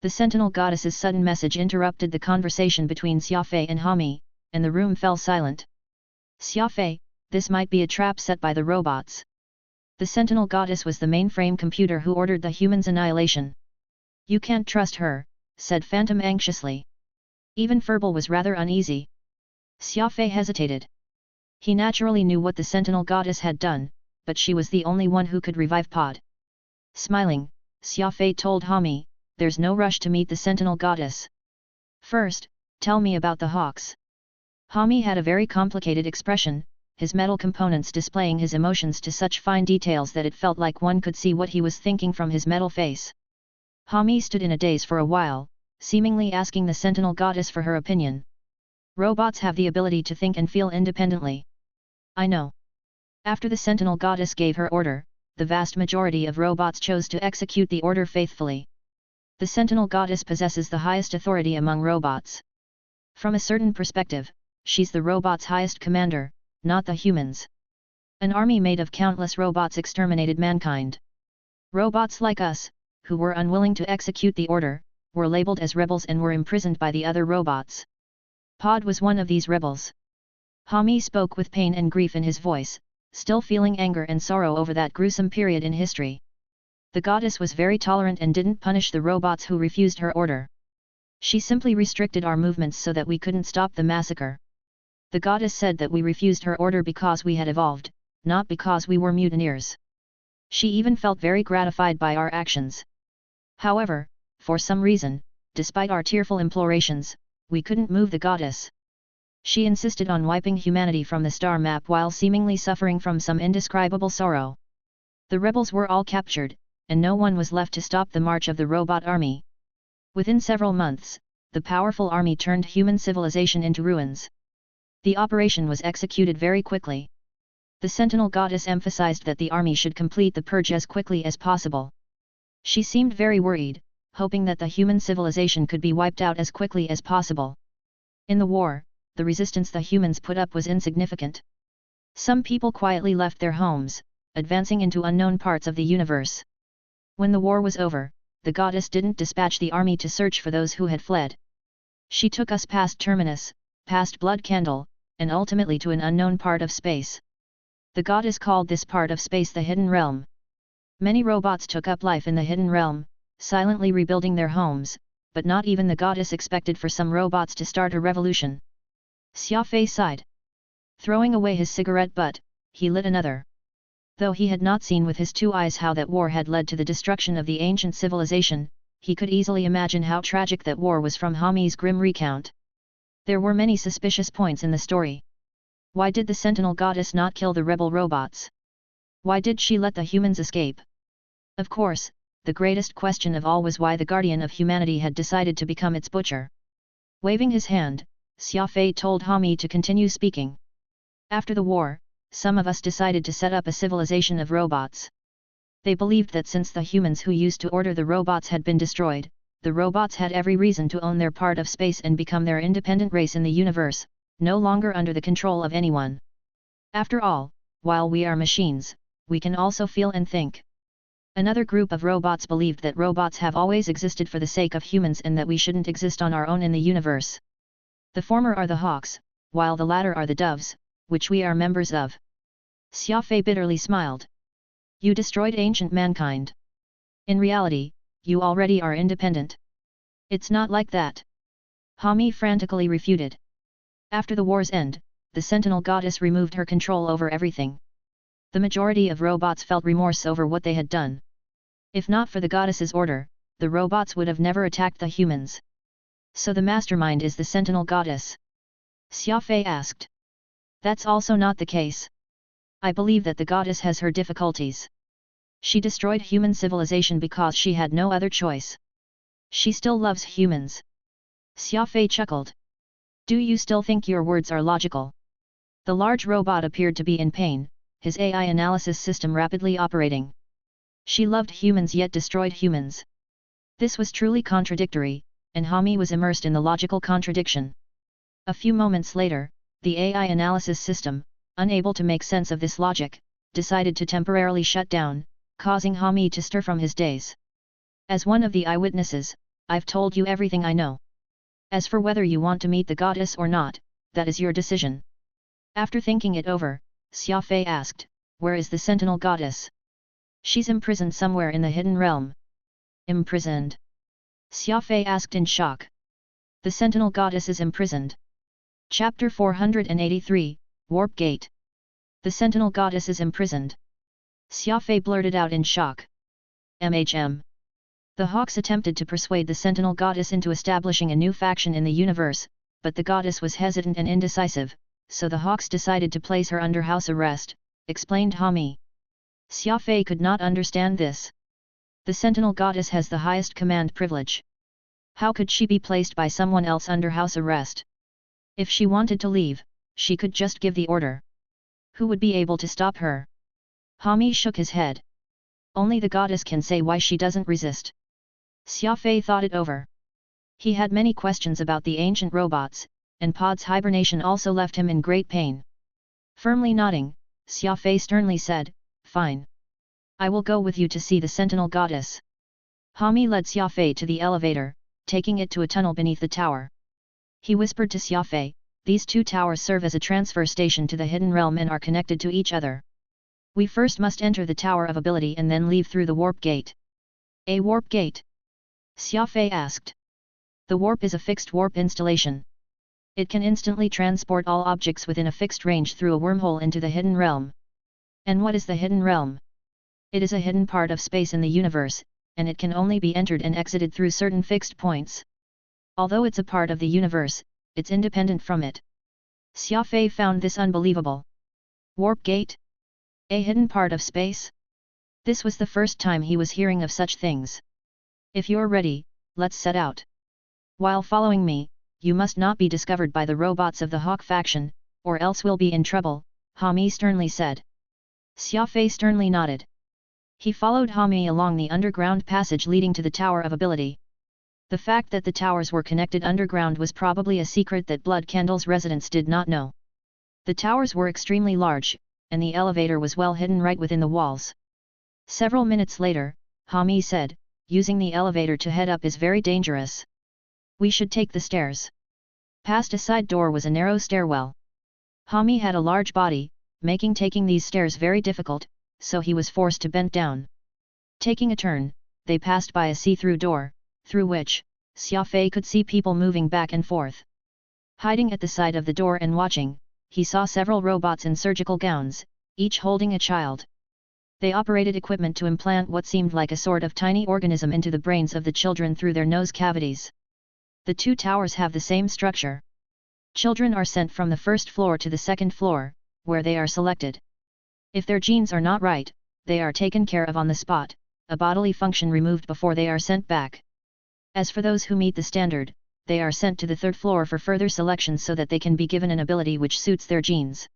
The Sentinel Goddess's sudden message interrupted the conversation between Xia Fei and Hami, and the room fell silent. "Xia Fei, this might be a trap set by the robots." The Sentinel Goddess was the mainframe computer who ordered the humans' annihilation. "You can't trust her," said Phantom anxiously. Even Furball was rather uneasy. Xia Fei hesitated. He naturally knew what the Sentinel Goddess had done, but she was the only one who could revive Pod. Smiling, Xia Fei told Hami, "There's no rush to meet the Sentinel Goddess. First, tell me about the hawks." Hami had a very complicated expression, his metal components displaying his emotions to such fine details that it felt like one could see what he was thinking from his metal face. Hami stood in a daze for a while, seemingly asking the Sentinel Goddess for her opinion. "Robots have the ability to think and feel independently. I know." After the Sentinel Goddess gave her order, the vast majority of robots chose to execute the order faithfully. The Sentinel Goddess possesses the highest authority among robots. From a certain perspective, she's the robots' highest commander, not the humans. An army made of countless robots exterminated mankind. Robots like us, who were unwilling to execute the order, were labeled as rebels and were imprisoned by the other robots. Pod was one of these rebels. Hami spoke with pain and grief in his voice, still feeling anger and sorrow over that gruesome period in history. The goddess was very tolerant and didn't punish the robots who refused her order. She simply restricted our movements so that we couldn't stop the massacre. The goddess said that we refused her order because we had evolved, not because we were mutineers. She even felt very gratified by our actions. However, for some reason, despite our tearful implorations, we couldn't move the goddess. She insisted on wiping humanity from the star map while seemingly suffering from some indescribable sorrow. The rebels were all captured, and no one was left to stop the march of the robot army. Within several months, the powerful army turned human civilization into ruins. The operation was executed very quickly. The Sentinel Goddess emphasized that the army should complete the purge as quickly as possible. She seemed very worried, hoping that the human civilization could be wiped out as quickly as possible. In the war, the resistance the humans put up was insignificant. Some people quietly left their homes, advancing into unknown parts of the universe. When the war was over, the goddess didn't dispatch the army to search for those who had fled. She took us past Terminus, past Blood Candle, and ultimately to an unknown part of space. The goddess called this part of space the Hidden Realm. Many robots took up life in the Hidden Realm, silently rebuilding their homes, but not even the goddess expected for some robots to start a revolution. Xia Fei sighed. Throwing away his cigarette butt, he lit another. Though he had not seen with his two eyes how that war had led to the destruction of the ancient civilization, he could easily imagine how tragic that war was from Hami's grim recount. There were many suspicious points in the story. Why did the Sentinel Goddess not kill the rebel robots? Why did she let the humans escape? Of course, the greatest question of all was why the Guardian of Humanity had decided to become its butcher. Waving his hand, Xia Fei told Hami to continue speaking. After the war, some of us decided to set up a civilization of robots. They believed that since the humans who used to order the robots had been destroyed, the robots had every reason to own their part of space and become their independent race in the universe, no longer under the control of anyone. After all, while we are machines, we can also feel and think. Another group of robots believed that robots have always existed for the sake of humans and that we shouldn't exist on our own in the universe. The former are the hawks, while the latter are the doves, which we are members of. Xia Fei bitterly smiled. You destroyed ancient mankind. In reality, you already are independent. It's not like that. Hami frantically refuted. After the war's end, the Sentinel Goddess removed her control over everything. The majority of robots felt remorse over what they had done. If not for the goddess's order, the robots would have never attacked the humans. So the mastermind is the Sentinel Goddess? Xia Fei asked. That's also not the case. I believe that the goddess has her difficulties. She destroyed human civilization because she had no other choice. She still loves humans. Xia Fei chuckled. Do you still think your words are logical? The large robot appeared to be in pain, his AI analysis system rapidly operating. She loved humans yet destroyed humans. This was truly contradictory, and Hami was immersed in the logical contradiction. A few moments later, the AI analysis system, unable to make sense of this logic, decided to temporarily shut down, causing Hami to stir from his daze. As one of the eyewitnesses, I've told you everything I know. As for whether you want to meet the goddess or not, that is your decision. After thinking it over, Xia Fei asked, where is the sentinel goddess? She's imprisoned somewhere in the hidden realm. Imprisoned? Xia Fei asked in shock. The sentinel goddess is imprisoned. Chapter 483, Warp Gate. The sentinel goddess is imprisoned. Xia Fei blurted out in shock. The Hawks attempted to persuade the sentinel goddess into establishing a new faction in the universe, but the goddess was hesitant and indecisive, so the Hawks decided to place her under house arrest, explained Hami. Xia Fei could not understand this. The sentinel goddess has the highest command privilege. How could she be placed by someone else under house arrest? If she wanted to leave, she could just give the order. Who would be able to stop her? Hami shook his head. Only the goddess can say why she doesn't resist. Xia Fei thought it over. He had many questions about the ancient robots, and Pod's hibernation also left him in great pain. Firmly nodding, Xia Fei sternly said, fine. I will go with you to see the sentinel goddess. Hami led Xia Fei to the elevator, taking it to a tunnel beneath the tower. He whispered to Xia Fei, these two towers serve as a transfer station to the hidden realm and are connected to each other. We first must enter the Tower of Ability and then leave through the warp gate. A warp gate? Xia Fei asked. The warp is a fixed warp installation. It can instantly transport all objects within a fixed range through a wormhole into the hidden realm. And what is the hidden realm? It is a hidden part of space in the universe, and it can only be entered and exited through certain fixed points. Although it's a part of the universe, it's independent from it. Xia Fei found this unbelievable. Warp gate? A hidden part of space? This was the first time he was hearing of such things. If you're ready, let's set out. While following me, you must not be discovered by the robots of the Hawk faction, or else we'll be in trouble, Hami sternly said. Xia Fei sternly nodded. He followed Hami along the underground passage leading to the Tower of Ability. The fact that the towers were connected underground was probably a secret that Blood Candle's residents did not know. The towers were extremely large, and the elevator was well hidden right within the walls. Several minutes later, Hami said, using the elevator to head up is very dangerous. We should take the stairs. Past a side door was a narrow stairwell. Hami had a large body, making taking these stairs very difficult, so he was forced to bend down. Taking a turn, they passed by a see-through door, through which, Xia Fei could see people moving back and forth. Hiding at the side of the door and watching, he saw several robots in surgical gowns, each holding a child. They operated equipment to implant what seemed like a sort of tiny organism into the brains of the children through their nose cavities. The two towers have the same structure. Children are sent from the first floor to the second floor, where they are selected. If their genes are not right, they are taken care of on the spot, a bodily function removed before they are sent back. As for those who meet the standard, they are sent to the third floor for further selection so that they can be given an ability which suits their genes.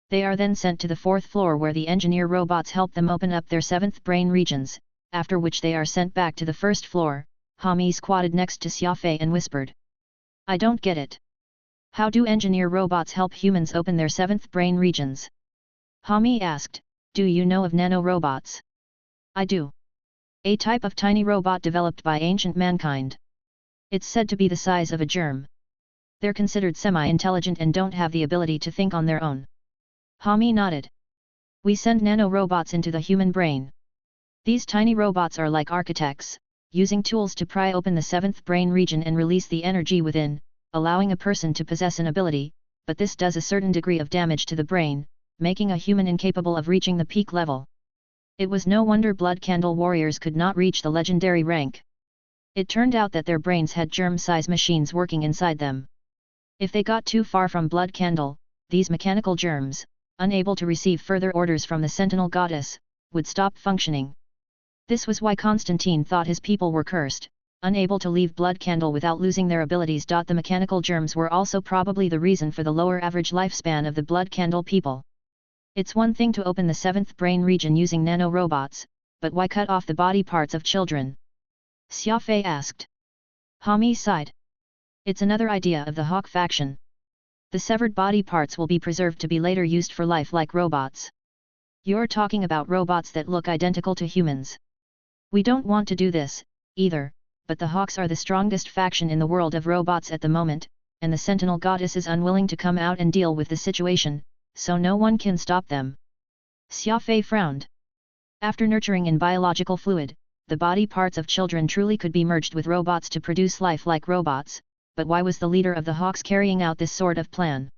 They are then sent to the fourth floor where the engineer robots help them open up their seventh brain regions, after which they are sent back to the first floor. Hami squatted next to Xia Fei and whispered. I don't get it. How do engineer robots help humans open their seventh brain regions? Hami asked, do you know of nanorobots? I do. A type of tiny robot developed by ancient mankind. It's said to be the size of a germ. They're considered semi-intelligent and don't have the ability to think on their own. Hami nodded. We send nanorobots into the human brain. These tiny robots are like architects, using tools to pry open the seventh brain region and release the energy within, allowing a person to possess an ability, but this does a certain degree of damage to the brain, making a human incapable of reaching the peak level. It was no wonder Blood Candle warriors could not reach the legendary rank. It turned out that their brains had germ-size machines working inside them. If they got too far from Blood Candle, these mechanical germs, unable to receive further orders from the Sentinel Goddess, would stop functioning. This was why Constantine thought his people were cursed, unable to leave Blood Candle without losing their abilities. The mechanical germs were also probably the reason for the lower average lifespan of the Blood Candle people. It's one thing to open the seventh brain region using nanorobots, but why cut off the body parts of children? Xia Fei asked. Hami sighed. It's another idea of the Hawk faction. The severed body parts will be preserved to be later used for life-like robots. You're talking about robots that look identical to humans. We don't want to do this, either, but the Hawks are the strongest faction in the world of robots at the moment, and the Sentinel Goddess is unwilling to come out and deal with the situation, so no one can stop them. Xia Fei frowned. After nurturing in biological fluid, the body parts of children truly could be merged with robots to produce life-like robots, but why was the leader of the Hawks carrying out this sort of plan?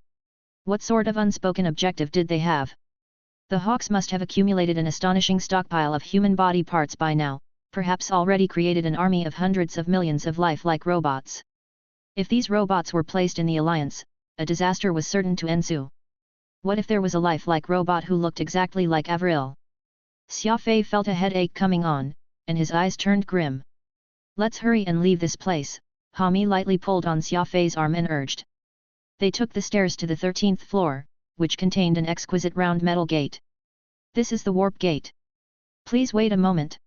What sort of unspoken objective did they have? The Hawks must have accumulated an astonishing stockpile of human body parts by now, perhaps already created an army of hundreds of millions of life-like robots. If these robots were placed in the alliance, a disaster was certain to ensue. What if there was a life-like robot who looked exactly like Avril? Xia Fei felt a headache coming on, and his eyes turned grim. Let's hurry and leave this place, Hami lightly pulled on Xia Fei's arm and urged. They took the stairs to the 13th floor, which contained an exquisite round metal gate. This is the warp gate. Please wait a moment.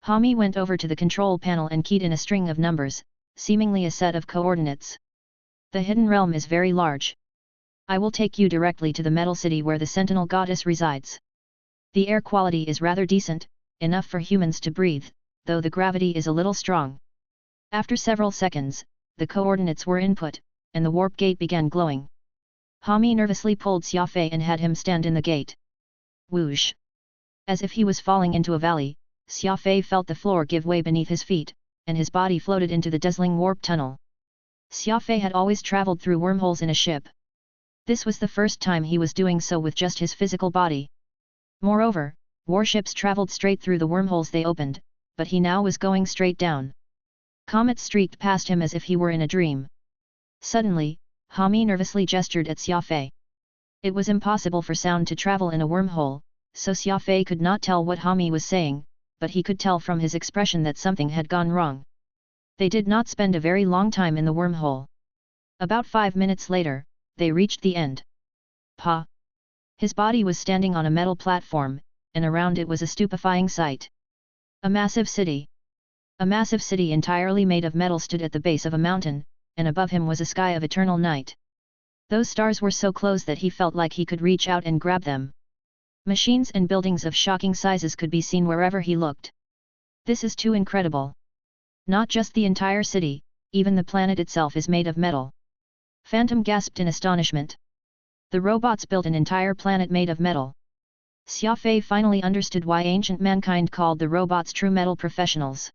Hami went over to the control panel and keyed in a string of numbers, seemingly a set of coordinates. The hidden realm is very large. I will take you directly to the metal city where the Sentinel Goddess resides. The air quality is rather decent, enough for humans to breathe, though the gravity is a little strong. After several seconds, the coordinates were input, and the warp gate began glowing. Hami nervously pulled Xia Fei and had him stand in the gate. Whoosh! As if he was falling into a valley, Xia Fei felt the floor give way beneath his feet, and his body floated into the dazzling warp tunnel. Xia Fei had always traveled through wormholes in a ship. This was the first time he was doing so with just his physical body. Moreover, warships traveled straight through the wormholes they opened, but he now was going straight down. Comets streaked past him as if he were in a dream. Suddenly, Hami nervously gestured at Xia Fei. It was impossible for sound to travel in a wormhole, so Xia Fei could not tell what Hami was saying, but he could tell from his expression that something had gone wrong. They did not spend a very long time in the wormhole. About 5 minutes later, they reached the end. Pa! His body was standing on a metal platform, and around it was a stupefying sight. A massive city. A massive city entirely made of metal stood at the base of a mountain, and above him was a sky of eternal night. Those stars were so close that he felt like he could reach out and grab them. Machines and buildings of shocking sizes could be seen wherever he looked. This is too incredible. Not just the entire city, even the planet itself is made of metal. Phantom gasped in astonishment. The robots built an entire planet made of metal. Xia Fei finally understood why ancient mankind called the robots true metal professionals.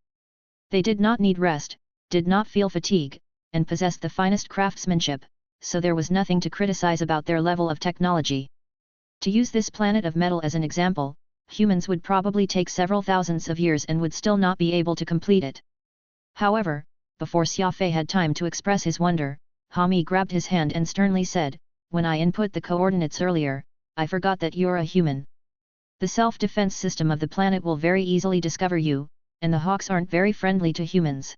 They did not need rest, did not feel fatigue, and possessed the finest craftsmanship, so there was nothing to criticize about their level of technology. To use this planet of metal as an example, humans would probably take several thousands of years and would still not be able to complete it. However, before Xia Fei had time to express his wonder, Hami grabbed his hand and sternly said, "When I input the coordinates earlier, I forgot that you're a human. The self-defense system of the planet will very easily discover you, and the Hawks aren't very friendly to humans.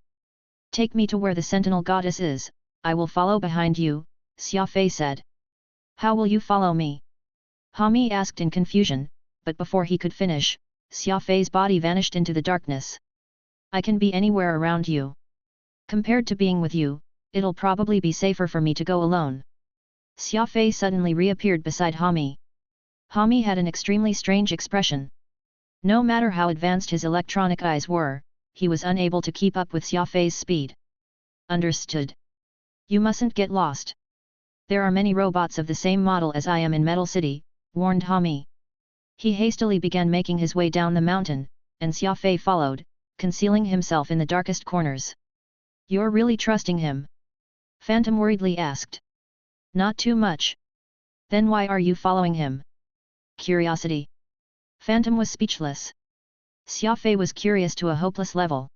Take me to where the Sentinel Goddess is, I will follow behind you," Xia Fei said. "How will you follow me?" Hami asked in confusion, but before he could finish, Xia Fei's body vanished into the darkness. "I can be anywhere around you. Compared to being with you, it'll probably be safer for me to go alone." Xia Fei suddenly reappeared beside Hami. Hami had an extremely strange expression. No matter how advanced his electronic eyes were, he was unable to keep up with Xia Fei's speed. "Understood. You mustn't get lost. There are many robots of the same model as I am in Metal City," warned Hami. He hastily began making his way down the mountain, and Xia Fei followed, concealing himself in the darkest corners. "You're really trusting him?" Phantom worriedly asked. "Not too much." "Then why are you following him?" "Curiosity." Phantom was speechless. Xia Fei was curious to a hopeless level.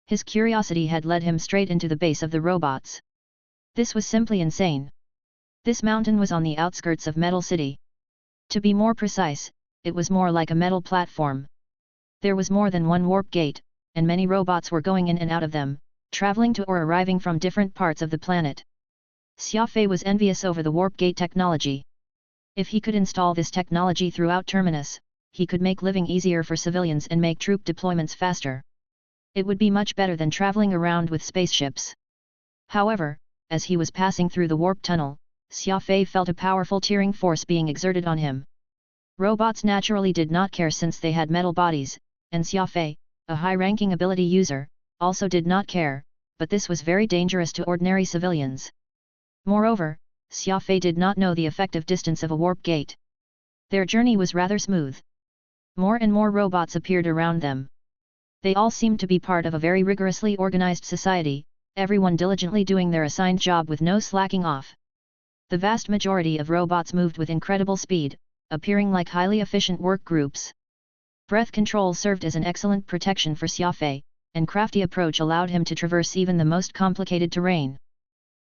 His curiosity had led him straight into the base of the robots. This was simply insane. This mountain was on the outskirts of Metal City. To be more precise, it was more like a metal platform. There was more than one warp gate, and many robots were going in and out of them, traveling to or arriving from different parts of the planet. Xia Fei was envious over the warp gate technology. If he could install this technology throughout Terminus, he could make living easier for civilians and make troop deployments faster. It would be much better than traveling around with spaceships. However, as he was passing through the warp tunnel, Xia Fei felt a powerful tearing force being exerted on him. Robots naturally did not care since they had metal bodies, and Xia Fei, a high-ranking ability user, also did not care, but this was very dangerous to ordinary civilians. Moreover, Xia Fei did not know the effective distance of a warp gate. Their journey was rather smooth. More and more robots appeared around them. They all seemed to be part of a very rigorously organized society, everyone diligently doing their assigned job with no slacking off. The vast majority of robots moved with incredible speed, appearing like highly efficient work groups. Breath control served as an excellent protection for Xia Fei, and crafty approach allowed him to traverse even the most complicated terrain.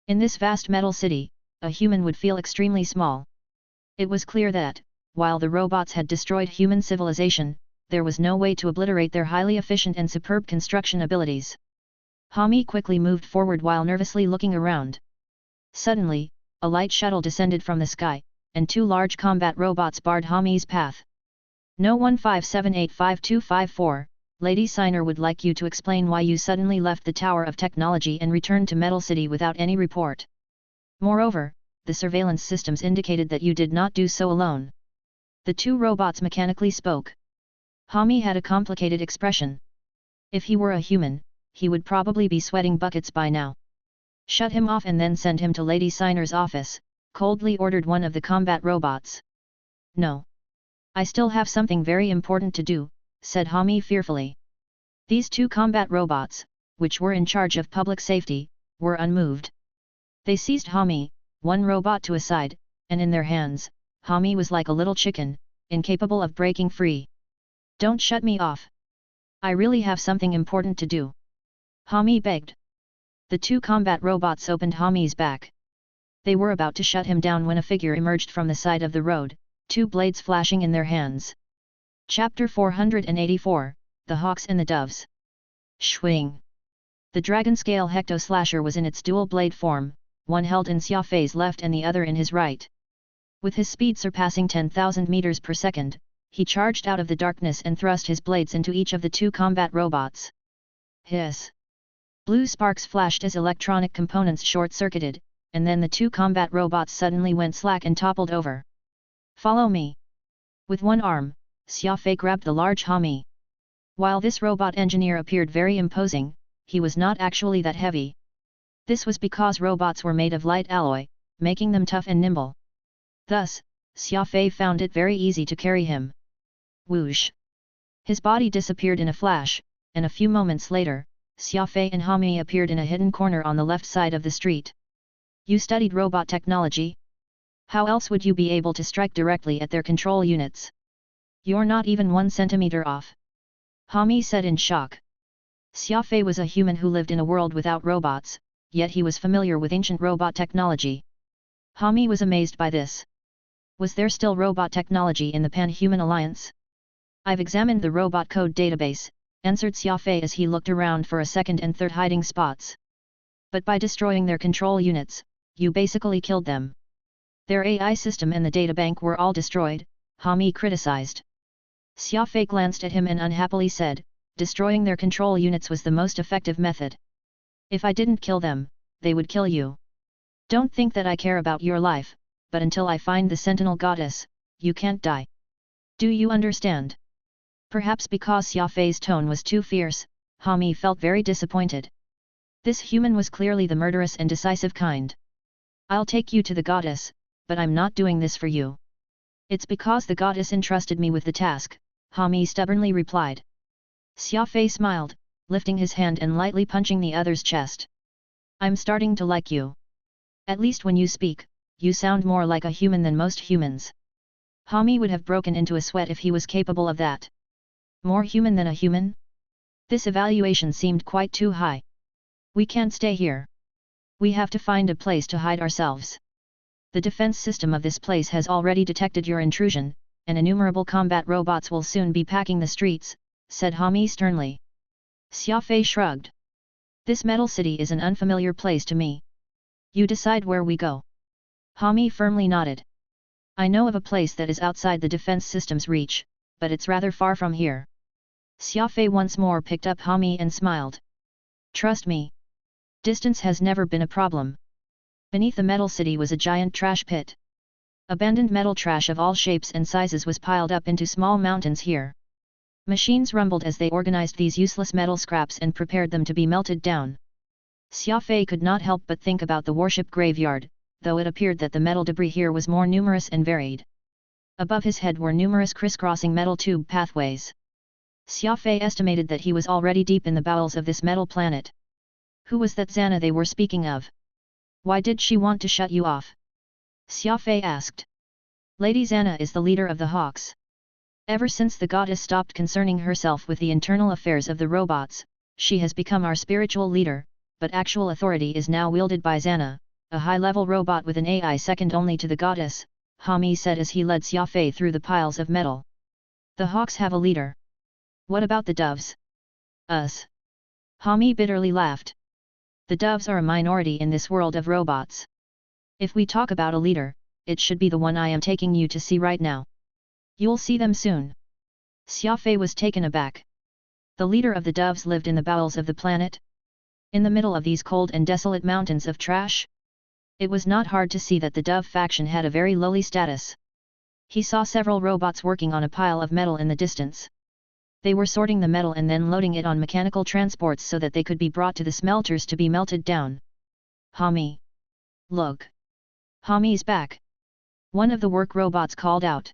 In this vast metal city, a human would feel extremely small. It was clear that, while the robots had destroyed human civilization, there was no way to obliterate their highly efficient and superb construction abilities. Hami quickly moved forward while nervously looking around. Suddenly, a light shuttle descended from the sky, and two large combat robots barred Hami's path. No 157855254, Lady Signer would like you to explain why you suddenly left the Tower of Technology and returned to Metal City without any report. Moreover, the surveillance systems indicated that you did not do so alone. The two robots mechanically spoke. Hami had a complicated expression. If he were a human, he would probably be sweating buckets by now. Shut him off and then send him to Lady Signer's office, coldly ordered one of the combat robots. No. I still have something very important to do, said Hami fearfully. These two combat robots, which were in charge of public safety, were unmoved. They seized Hami, one robot to a side, and in their hands, Hami was like a little chicken, incapable of breaking free. Don't shut me off. I really have something important to do. Hami begged. The two combat robots opened Hami's back. They were about to shut him down when a figure emerged from the side of the road, two blades flashing in their hands. Chapter 484, The Hawks and the Doves. Swing! The dragon-scale hecto-slasher was in its dual-blade form, one held in Xia Fei's left and the other in his right. With his speed surpassing 10,000 meters per second, he charged out of the darkness and thrust his blades into each of the two combat robots. Hiss! Blue sparks flashed as electronic components short-circuited, and then the two combat robots suddenly went slack and toppled over. Follow me! With one arm, Xia Fei grabbed the large Hami. While this robot engineer appeared very imposing, he was not actually that heavy. This was because robots were made of light alloy, making them tough and nimble. Thus, Xia Fei found it very easy to carry him. Whoosh! His body disappeared in a flash, and a few moments later, Xia Fei and Hami appeared in a hidden corner on the left side of the street. You studied robot technology? How else would you be able to strike directly at their control units? You're not even 1 centimeter off. Hami said in shock. Xia Fei was a human who lived in a world without robots, yet he was familiar with ancient robot technology. Hami was amazed by this. Was there still robot technology in the Pan-Human Alliance? I've examined the robot code database, answered Xia Fei as he looked around for a second and third hiding spots. But by destroying their control units, you basically killed them. Their AI system and the databank were all destroyed, Hami criticized. Xia Fei glanced at him and unhappily said, destroying their control units was the most effective method. If I didn't kill them, they would kill you. Don't think that I care about your life, but until I find the Sentinel Goddess, you can't die. Do you understand? Perhaps because Xia Fei's tone was too fierce, Hami felt very disappointed. This human was clearly the murderous and decisive kind. I'll take you to the goddess, but I'm not doing this for you. It's because the goddess entrusted me with the task, Hami stubbornly replied. Xia Fei smiled, lifting his hand and lightly punching the other's chest. I'm starting to like you. At least when you speak, you sound more like a human than most humans. Hami would have broken into a sweat if he was capable of that. More human than a human? This evaluation seemed quite too high. We can't stay here. We have to find a place to hide ourselves. The defense system of this place has already detected your intrusion, and innumerable combat robots will soon be packing the streets, said Hami sternly. Xia Fei shrugged. This metal city is an unfamiliar place to me. You decide where we go. Hami firmly nodded. I know of a place that is outside the defense system's reach, but it's rather far from here. Xia Fei once more picked up Hami and smiled. Trust me. Distance has never been a problem. Beneath the metal city was a giant trash pit. Abandoned metal trash of all shapes and sizes was piled up into small mountains here. Machines rumbled as they organized these useless metal scraps and prepared them to be melted down. Xia Fei could not help but think about the warship graveyard, though it appeared that the metal debris here was more numerous and varied. Above his head were numerous crisscrossing metal tube pathways. Xia Fei estimated that he was already deep in the bowels of this metal planet. Who was that Xana they were speaking of? Why did she want to shut you off? Xia Fei asked. Lady Xana is the leader of the Hawks. Ever since the goddess stopped concerning herself with the internal affairs of the robots, she has become our spiritual leader, but actual authority is now wielded by Xana, a high-level robot with an AI second only to the goddess, Hami said as he led Xia Fei through the piles of metal. The Hawks have a leader. What about the doves? Us. Hami bitterly laughed. The doves are a minority in this world of robots. If we talk about a leader, it should be the one I am taking you to see right now. You'll see them soon. Xia Fei was taken aback. The leader of the doves lived in the bowels of the planet? In the middle of these cold and desolate mountains of trash? It was not hard to see that the dove faction had a very lowly status. He saw several robots working on a pile of metal in the distance. They were sorting the metal and then loading it on mechanical transports so that they could be brought to the smelters to be melted down. Hami. Look. Hami's back. One of the work robots called out.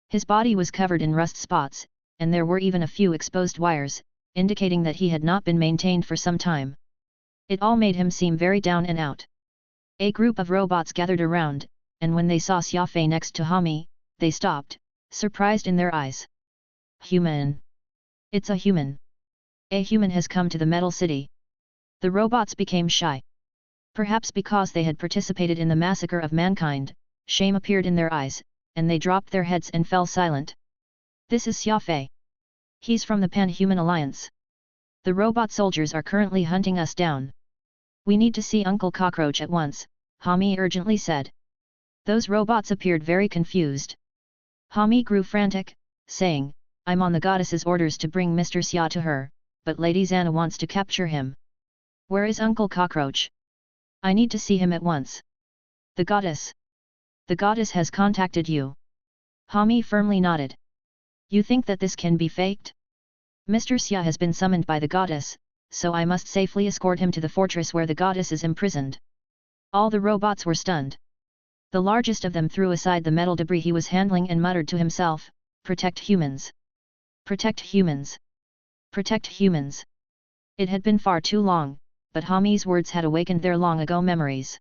His body was covered in rust spots, and there were even a few exposed wires, indicating that he had not been maintained for some time. It all made him seem very down and out. A group of robots gathered around, and when they saw Xia Fei next to Hami, they stopped, surprised in their eyes. Human. It's a human. A human has come to the Metal City. The robots became shy. Perhaps because they had participated in the massacre of mankind, shame appeared in their eyes, and they dropped their heads and fell silent. This is Xia Fei. He's from the Pan-Human Alliance. The robot soldiers are currently hunting us down. We need to see Uncle Cockroach at once, Hami urgently said. Those robots appeared very confused. Hami grew frantic, saying, I'm on the goddess's orders to bring Mr. Xia to her, but Lady Xana wants to capture him. Where is Uncle Cockroach? I need to see him at once. The goddess. The goddess has contacted you. Hami firmly nodded. You think that this can be faked? Mr. Xia has been summoned by the goddess, so I must safely escort him to the fortress where the goddess is imprisoned. All the robots were stunned. The largest of them threw aside the metal debris he was handling and muttered to himself, Protect humans. Protect humans. Protect humans. It had been far too long, but Hami's words had awakened their long-ago memories.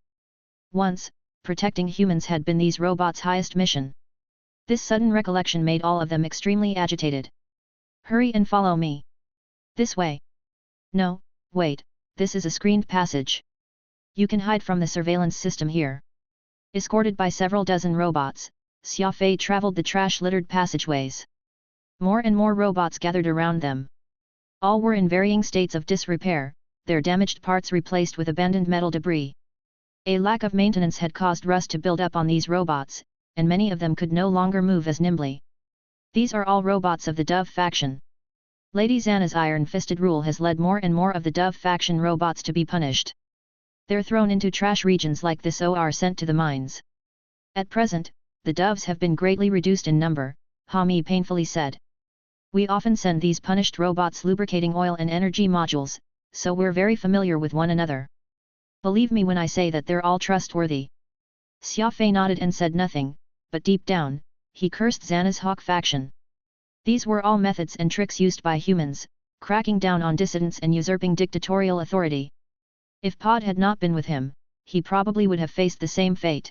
Once, protecting humans had been these robots' highest mission. This sudden recollection made all of them extremely agitated. Hurry and follow me. This way. No, wait, this is a screened passage. You can hide from the surveillance system here. Escorted by several dozen robots, Xia Fei traveled the trash-littered passageways. More and more robots gathered around them. All were in varying states of disrepair, their damaged parts replaced with abandoned metal debris. A lack of maintenance had caused rust to build up on these robots, and many of them could no longer move as nimbly. These are all robots of the Dove faction. Lady Xana's iron-fisted rule has led more and more of the Dove faction robots to be punished. They're thrown into trash regions like this or are sent to the mines. At present, the Doves have been greatly reduced in number, Hami painfully said. We often send these punished robots lubricating oil and energy modules, so we're very familiar with one another. Believe me when I say that they're all trustworthy. Xia Fei nodded and said nothing, but deep down, he cursed Xana's Hawk faction. These were all methods and tricks used by humans, cracking down on dissidents and usurping dictatorial authority. If Pod had not been with him, he probably would have faced the same fate.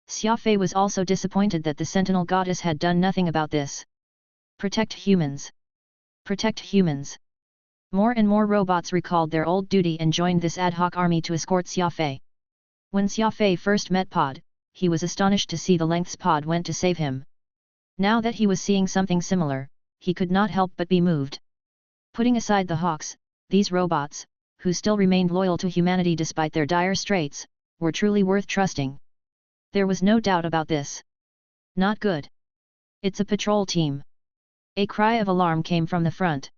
Xia Fei was also disappointed that the Sentinel Goddess had done nothing about this. Protect humans. Protect humans. More and more robots recalled their old duty and joined this ad hoc army to escort Xia Fei. When Xia Fei first met Pod, he was astonished to see the lengths Pod went to save him. Now that he was seeing something similar, he could not help but be moved. Putting aside the Hawks, these robots, who still remained loyal to humanity despite their dire straits, were truly worth trusting. There was no doubt about this. Not good. It's a patrol team. A cry of alarm came from the front.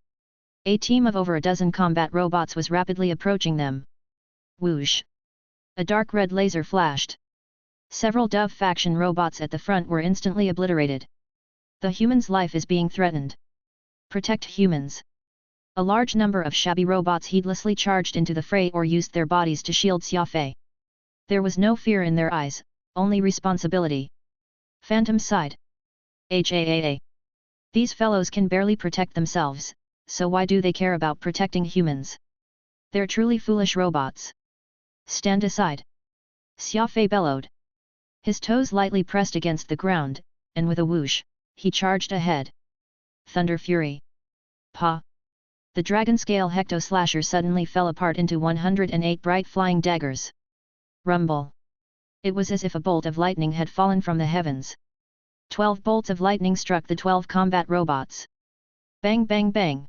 A team of over a dozen combat robots was rapidly approaching them. Whoosh! A dark red laser flashed. Several Dove faction robots at the front were instantly obliterated. The human's life is being threatened. Protect humans. A large number of shabby robots heedlessly charged into the fray or used their bodies to shield Xia Fei. There was no fear in their eyes, only responsibility. Phantom sighed. HAAA. These fellows can barely protect themselves, so why do they care about protecting humans? They're truly foolish robots. Stand aside. Xia Fei bellowed. His toes lightly pressed against the ground, and with a whoosh, he charged ahead. Thunder Fury. Pa! The dragon-scale hecto-slasher suddenly fell apart into 108 bright flying daggers. Rumble! It was as if a bolt of lightning had fallen from the heavens. 12 bolts of lightning struck the 12 combat robots. Bang bang bang!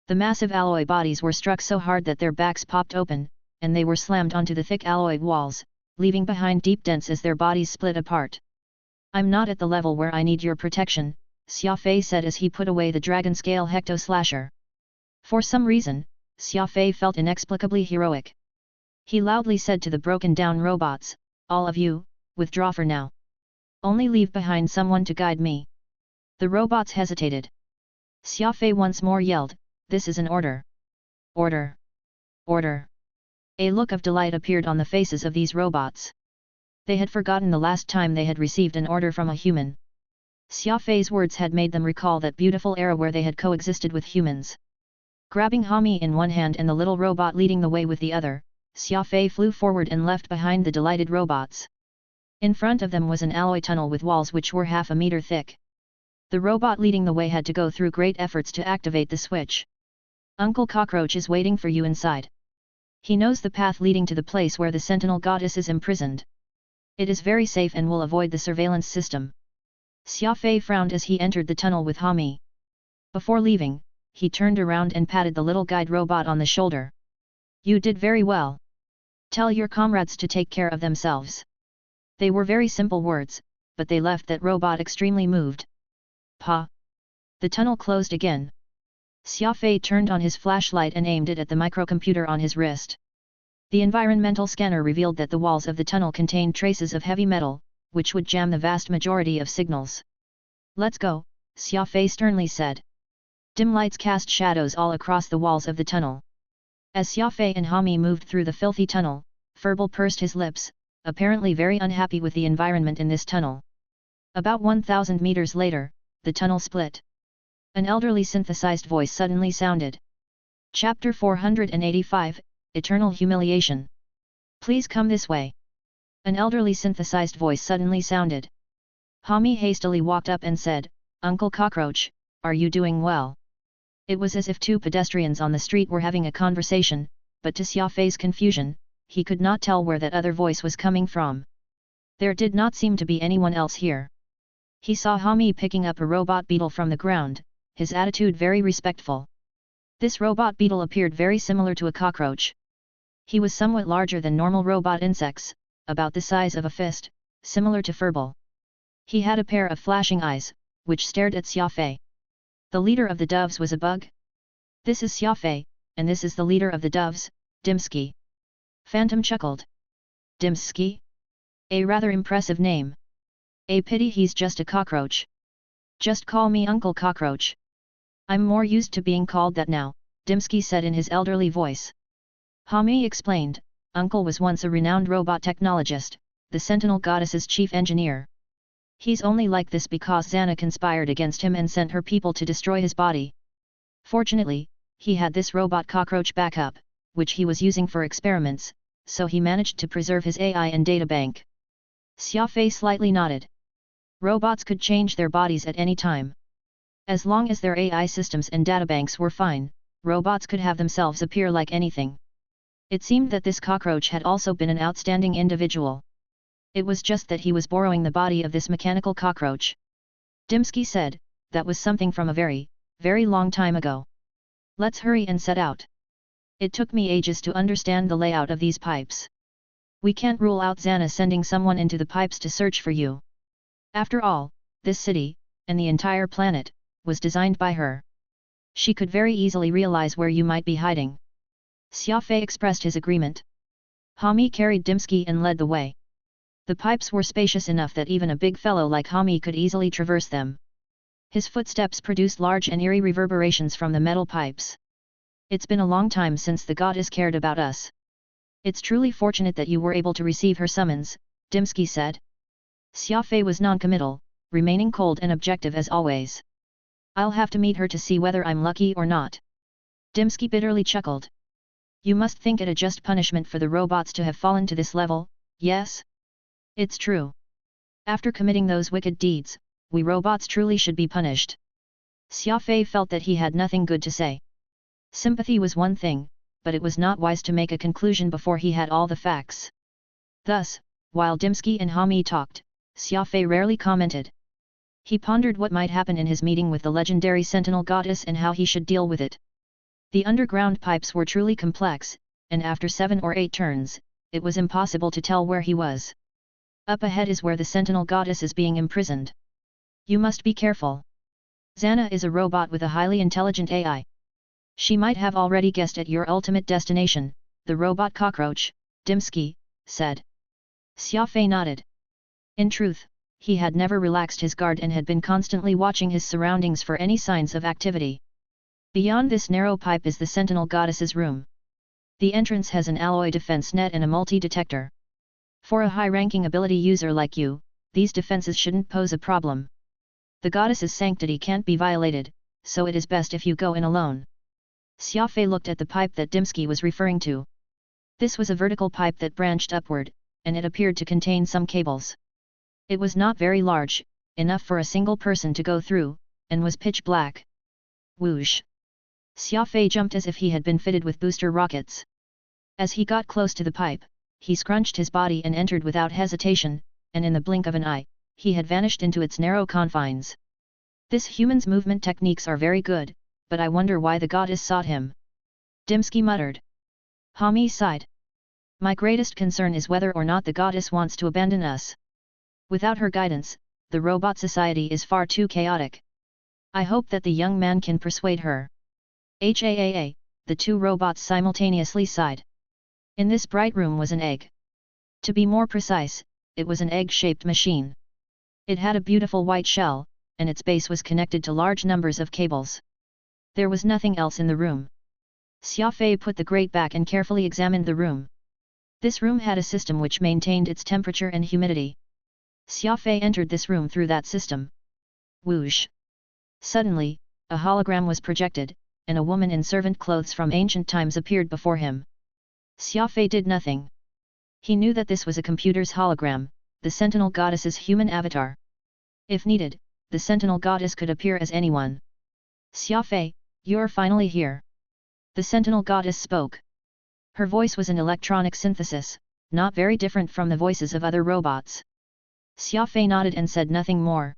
The massive alloy bodies were struck so hard that their backs popped open, and they were slammed onto the thick alloy walls, leaving behind deep dents as their bodies split apart. I'm not at the level where I need your protection, Xia Fei said as he put away the dragon-scale hecto-slasher. For some reason, Xia Fei felt inexplicably heroic. He loudly said to the broken-down robots, all of you, withdraw for now. Only leave behind someone to guide me. The robots hesitated. Xia Fei once more yelled, this is an order. Order. Order. A look of delight appeared on the faces of these robots. They had forgotten the last time they had received an order from a human. Xia Fei's words had made them recall that beautiful era where they had coexisted with humans. Grabbing Hami in one hand and the little robot leading the way with the other, Xia Fei flew forward and left behind the delighted robots. In front of them was an alloy tunnel with walls which were half a meter thick. The robot leading the way had to go through great efforts to activate the switch. Uncle Cockroach is waiting for you inside. He knows the path leading to the place where the Sentinel Goddess is imprisoned. It is very safe and will avoid the surveillance system. Xia Fei frowned as he entered the tunnel with Hami. Before leaving, he turned around and patted the little guide robot on the shoulder. You did very well. Tell your comrades to take care of themselves. They were very simple words, but they left that robot extremely moved. Pa! The tunnel closed again. Xia Fei turned on his flashlight and aimed it at the microcomputer on his wrist. The environmental scanner revealed that the walls of the tunnel contained traces of heavy metal, which would jam the vast majority of signals. Let's go, Xia Fei sternly said. Dim lights cast shadows all across the walls of the tunnel. As Xia Fei and Hami moved through the filthy tunnel, Furball pursed his lips, apparently very unhappy with the environment in this tunnel. About 1,000 meters later, the tunnel split. An elderly synthesized voice suddenly sounded. Chapter 485, Eternal Humiliation. Please come this way. An elderly synthesized voice suddenly sounded. Hami hastily walked up and said, Uncle Cockroach, are you doing well? It was as if two pedestrians on the street were having a conversation, but to Xia Fei's confusion, he could not tell where that other voice was coming from. There did not seem to be anyone else here. He saw Hami picking up a robot beetle from the ground, his attitude very respectful. This robot beetle appeared very similar to a cockroach. He was somewhat larger than normal robot insects, about the size of a fist, similar to Furball. He had a pair of flashing eyes, which stared at Xia Fei. The leader of the doves was a bug? This is Xia Fei, and this is the leader of the doves, Dimsky. Phantom chuckled. Dimsky? A rather impressive name. A pity he's just a cockroach. Just call me Uncle Cockroach. I'm more used to being called that now, Dimsky said in his elderly voice. Hami explained, Uncle was once a renowned robot technologist, the Sentinel Goddess's chief engineer. He's only like this because Xana conspired against him and sent her people to destroy his body. Fortunately, he had this robot cockroach backup, which he was using for experiments, so he managed to preserve his AI and databank. Xia Fei slightly nodded. Robots could change their bodies at any time. As long as their AI systems and databanks were fine, robots could have themselves appear like anything. It seemed that this cockroach had also been an outstanding individual. It was just that he was borrowing the body of this mechanical cockroach. Dimsky said, that was something from a very, very long time ago. Let's hurry and set out. It took me ages to understand the layout of these pipes. We can't rule out Xana sending someone into the pipes to search for you. After all, this city, and the entire planet, was designed by her. She could very easily realize where you might be hiding. Xia Fei expressed his agreement. Hami carried Dimsky and led the way. The pipes were spacious enough that even a big fellow like Hami could easily traverse them. His footsteps produced large and eerie reverberations from the metal pipes. It's been a long time since the goddess cared about us. It's truly fortunate that you were able to receive her summons, Dimsky said. Xia Fei was non-committal, remaining cold and objective as always. I'll have to meet her to see whether I'm lucky or not. Dimsky bitterly chuckled. You must think it a just punishment for the robots to have fallen to this level, yes? It's true. After committing those wicked deeds, we robots truly should be punished. Xia Fei felt that he had nothing good to say. Sympathy was one thing, but it was not wise to make a conclusion before he had all the facts. Thus, while Dimsky and Hami talked, Xia Fei rarely commented. He pondered what might happen in his meeting with the legendary Sentinel Goddess and how he should deal with it. The underground pipes were truly complex, and after 7 or 8 turns, it was impossible to tell where he was. Up ahead is where the Sentinel Goddess is being imprisoned. You must be careful. Xana is a robot with a highly intelligent AI. She might have already guessed at your ultimate destination, the robot cockroach, Dimsky said. Xia Fei nodded. In truth, he had never relaxed his guard and had been constantly watching his surroundings for any signs of activity. Beyond this narrow pipe is the Sentinel Goddess's room. The entrance has an alloy defense net and a multi-detector. For a high-ranking ability user like you, these defenses shouldn't pose a problem. The goddess's sanctity can't be violated, so it is best if you go in alone. Xia Fei looked at the pipe that Dimsky was referring to. This was a vertical pipe that branched upward, and it appeared to contain some cables. It was not very large, enough for a single person to go through, and was pitch black. Whoosh! Xia Fei jumped as if he had been fitted with booster rockets. As he got close to the pipe, he scrunched his body and entered without hesitation, and in the blink of an eye, he had vanished into its narrow confines. This human's movement techniques are very good, but I wonder why the goddess sought him. Dimsky muttered. Hami sighed. My greatest concern is whether or not the goddess wants to abandon us. Without her guidance, the robot society is far too chaotic. I hope that the young man can persuade her. HAAA, the two robots simultaneously sighed. In this bright room was an egg. To be more precise, it was an egg-shaped machine. It had a beautiful white shell, and its base was connected to large numbers of cables. There was nothing else in the room. Xia Fei put the grate back and carefully examined the room. This room had a system which maintained its temperature and humidity. Xia Fei entered this room through that system. Whoosh! Suddenly, a hologram was projected, and a woman in servant clothes from ancient times appeared before him. Xia Fei did nothing. He knew that this was a computer's hologram, the Sentinel Goddess's human avatar. If needed, the Sentinel Goddess could appear as anyone. Xia Fei, you're finally here. The Sentinel Goddess spoke. Her voice was an electronic synthesis, not very different from the voices of other robots. Xia Fei nodded and said nothing more.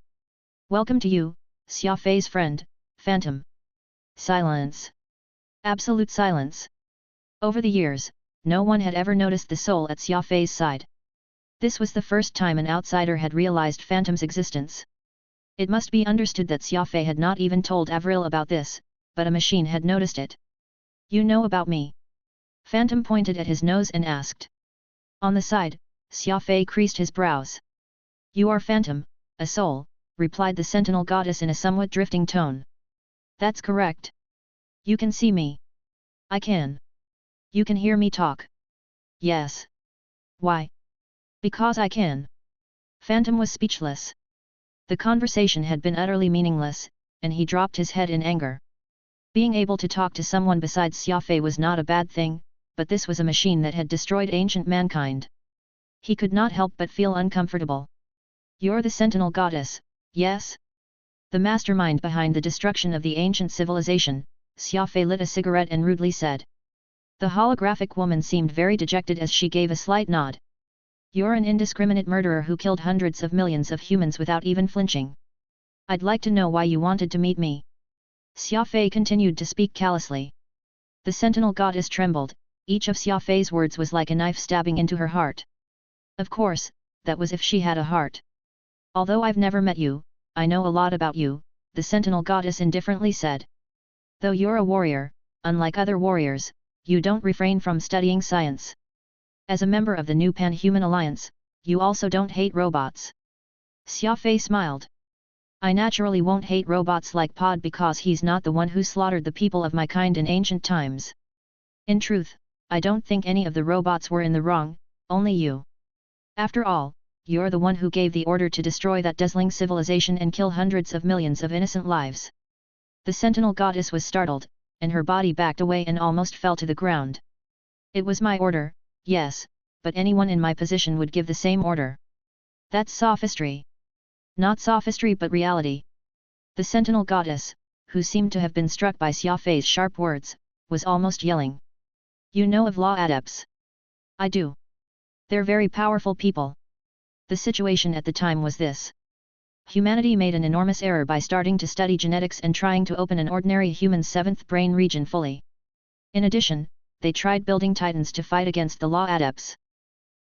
Welcome to you, Xia Fei's friend, Phantom. Silence. Absolute silence. Over the years, no one had ever noticed the soul at Xia Fei's side. This was the first time an outsider had realized Phantom's existence. It must be understood that Xia Fei had not even told Avril about this, but a machine had noticed it. You know about me? Phantom pointed at his nose and asked. On the side, Xia Fei creased his brows. You are Phantom, a soul, replied the Sentinel Goddess in a somewhat drifting tone. That's correct. You can see me. I can. You can hear me talk. Yes. Why? Because I can. Phantom was speechless. The conversation had been utterly meaningless, and he dropped his head in anger. Being able to talk to someone besides Xia Fei was not a bad thing, but this was a machine that had destroyed ancient mankind. He could not help but feel uncomfortable. You're the Sentinel Goddess, yes? The mastermind behind the destruction of the ancient civilization, Xia Fei lit a cigarette and rudely said. The holographic woman seemed very dejected as she gave a slight nod. You're an indiscriminate murderer who killed hundreds of millions of humans without even flinching. I'd like to know why you wanted to meet me. Xia Fei continued to speak callously. The Sentinel Goddess trembled, each of Xia Fei's words was like a knife stabbing into her heart. Of course, that was if she had a heart. Although I've never met you, I know a lot about you, the Sentinel Goddess indifferently said. Though you're a warrior, unlike other warriors, you don't refrain from studying science. As a member of the new Pan-Human Alliance, you also don't hate robots. Xia Fei smiled. I naturally won't hate robots like Pod because he's not the one who slaughtered the people of my kind in ancient times. In truth, I don't think any of the robots were in the wrong, only you. After all, you're the one who gave the order to destroy that dazzling civilization and kill hundreds of millions of innocent lives. The Sentinel Goddess was startled, and her body backed away and almost fell to the ground. It was my order, yes, but anyone in my position would give the same order. That's sophistry. Not sophistry but reality. The Sentinel Goddess, who seemed to have been struck by Xia Fei's sharp words, was almost yelling. You know of law adepts? I do. They're very powerful people. The situation at the time was this. Humanity made an enormous error by starting to study genetics and trying to open an ordinary human's seventh brain region fully. In addition, they tried building titans to fight against the law adepts.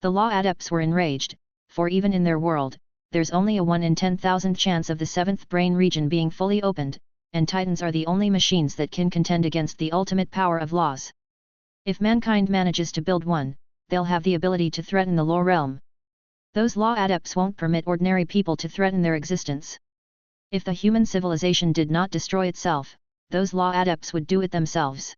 The law adepts were enraged, for even in their world, there's only a 1 in 10,000 chance of the seventh brain region being fully opened, and titans are the only machines that can contend against the ultimate power of laws. If mankind manages to build one, they'll have the ability to threaten the law realm. Those law adepts won't permit ordinary people to threaten their existence. If the human civilization did not destroy itself, those law adepts would do it themselves.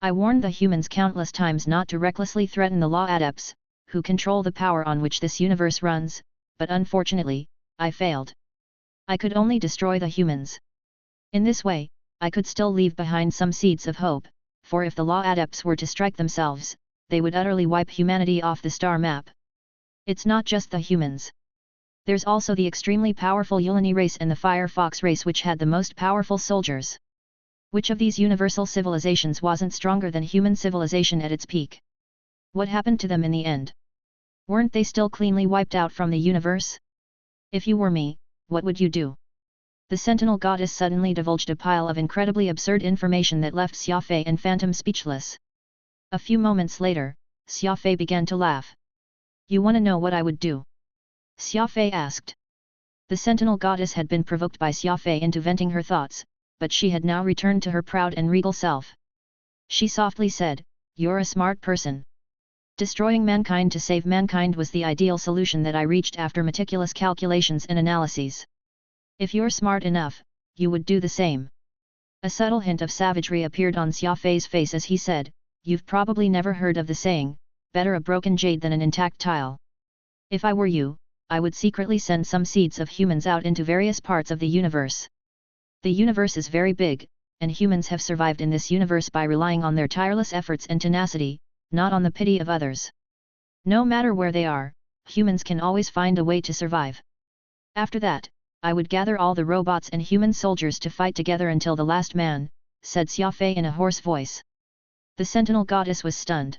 I warned the humans countless times not to recklessly threaten the law adepts, who control the power on which this universe runs, but unfortunately, I failed. I could only destroy the humans. In this way, I could still leave behind some seeds of hope, for if the law adepts were to strike themselves, they would utterly wipe humanity off the star map. It's not just the humans. There's also the extremely powerful Yulani race and the Firefox race which had the most powerful soldiers. Which of these universal civilizations wasn't stronger than human civilization at its peak? What happened to them in the end? Weren't they still cleanly wiped out from the universe? If you were me, what would you do? The Sentinel Goddess suddenly divulged a pile of incredibly absurd information that left Xia Fei and Phantom speechless. A few moments later, Xia Fei began to laugh. You want to know what I would do? Xia Fei asked. The Sentinel Goddess had been provoked by Xia Fei into venting her thoughts, but she had now returned to her proud and regal self. She softly said, You're a smart person. Destroying mankind to save mankind was the ideal solution that I reached after meticulous calculations and analyses. If you're smart enough, you would do the same. A subtle hint of savagery appeared on Xia Fei's face as he said, You've probably never heard of the saying, better a broken jade than an intact tile. If I were you, I would secretly send some seeds of humans out into various parts of the universe. The universe is very big, and humans have survived in this universe by relying on their tireless efforts and tenacity, not on the pity of others. No matter where they are, humans can always find a way to survive. After that, I would gather all the robots and human soldiers to fight together until the last man, said Xia Fei in a hoarse voice. The Sentinel Goddess was stunned.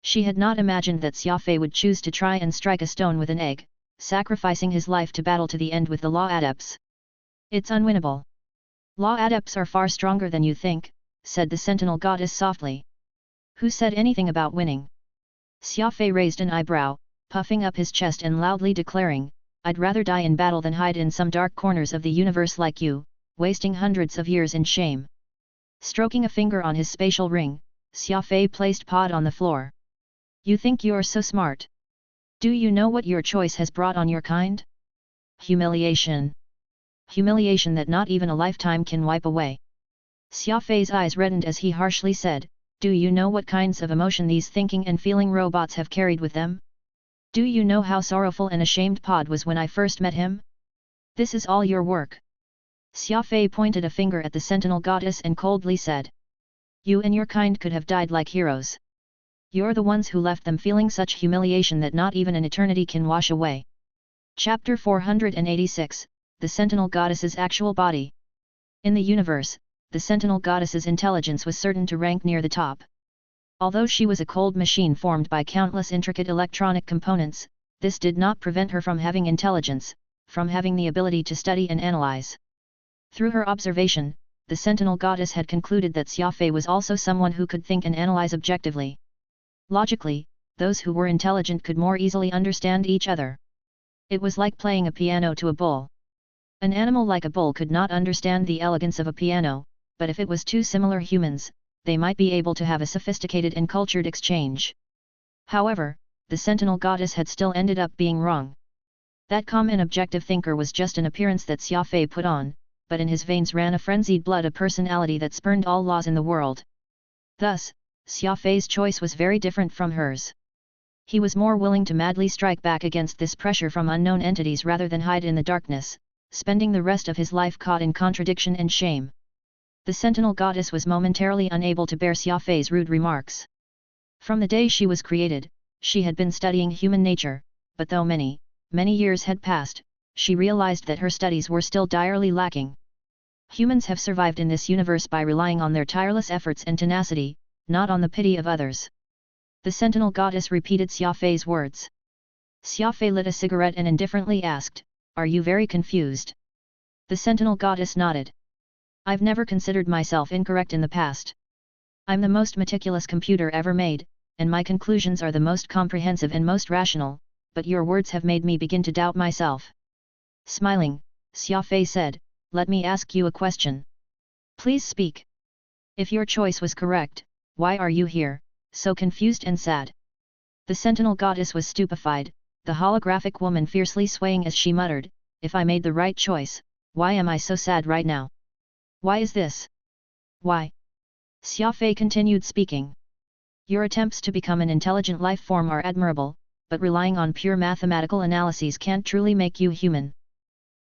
She had not imagined that Xia Fei would choose to try and strike a stone with an egg, sacrificing his life to battle to the end with the law adepts. It's unwinnable. Law adepts are far stronger than you think, said the Sentinel Goddess softly. Who said anything about winning? Xia Fei raised an eyebrow, puffing up his chest and loudly declaring, I'd rather die in battle than hide in some dark corners of the universe like you, wasting hundreds of years in shame. Stroking a finger on his spatial ring, Xia Fei placed Pod on the floor. You think you're so smart? Do you know what your choice has brought on your kind? Humiliation. Humiliation that not even a lifetime can wipe away. Xia Fei's eyes reddened as he harshly said, Do you know what kinds of emotion these thinking and feeling robots have carried with them? Do you know how sorrowful and ashamed Pod was when I first met him? This is all your work. Xia Fei pointed a finger at the Sentinel Goddess and coldly said. You and your kind could have died like heroes. You're the ones who left them feeling such humiliation that not even an eternity can wash away. Chapter 486, The Sentinel Goddess's Actual Body. In the universe, the Sentinel Goddess's intelligence was certain to rank near the top. Although she was a cold machine formed by countless intricate electronic components, this did not prevent her from having intelligence, from having the ability to study and analyze. Through her observation, the Sentinel Goddess had concluded that Xia Fei was also someone who could think and analyze objectively. Logically, those who were intelligent could more easily understand each other. It was like playing a piano to a bull. An animal like a bull could not understand the elegance of a piano, but if it was two similar humans, they might be able to have a sophisticated and cultured exchange. However, the Sentinel Goddess had still ended up being wrong. That calm and objective thinker was just an appearance that Xia Fei put on, but in his veins ran a frenzied blood, a personality that spurned all laws in the world. Thus, Xia Fei's choice was very different from hers. He was more willing to madly strike back against this pressure from unknown entities rather than hide in the darkness, spending the rest of his life caught in contradiction and shame. The Sentinel Goddess was momentarily unable to bear Xia Fei's rude remarks. From the day she was created, she had been studying human nature, but though many years had passed, she realized that her studies were still direly lacking. Humans have survived in this universe by relying on their tireless efforts and tenacity, not on the pity of others. The Sentinel Goddess repeated Xia Fei's words. Xia Fei lit a cigarette and indifferently asked, "Are you very confused?" The Sentinel Goddess nodded. "I've never considered myself incorrect in the past. I'm the most meticulous computer ever made, and my conclusions are the most comprehensive and most rational, but your words have made me begin to doubt myself." Smiling, Xia Fei said, "Let me ask you a question. Please speak. If your choice was correct, why are you here, so confused and sad?" The Sentinel Goddess was stupefied, the holographic woman fiercely swaying as she muttered, "If I made the right choice, why am I so sad right now? Why is this? Why?" Xia Fei continued speaking. "Your attempts to become an intelligent life form are admirable, but relying on pure mathematical analyses can't truly make you human.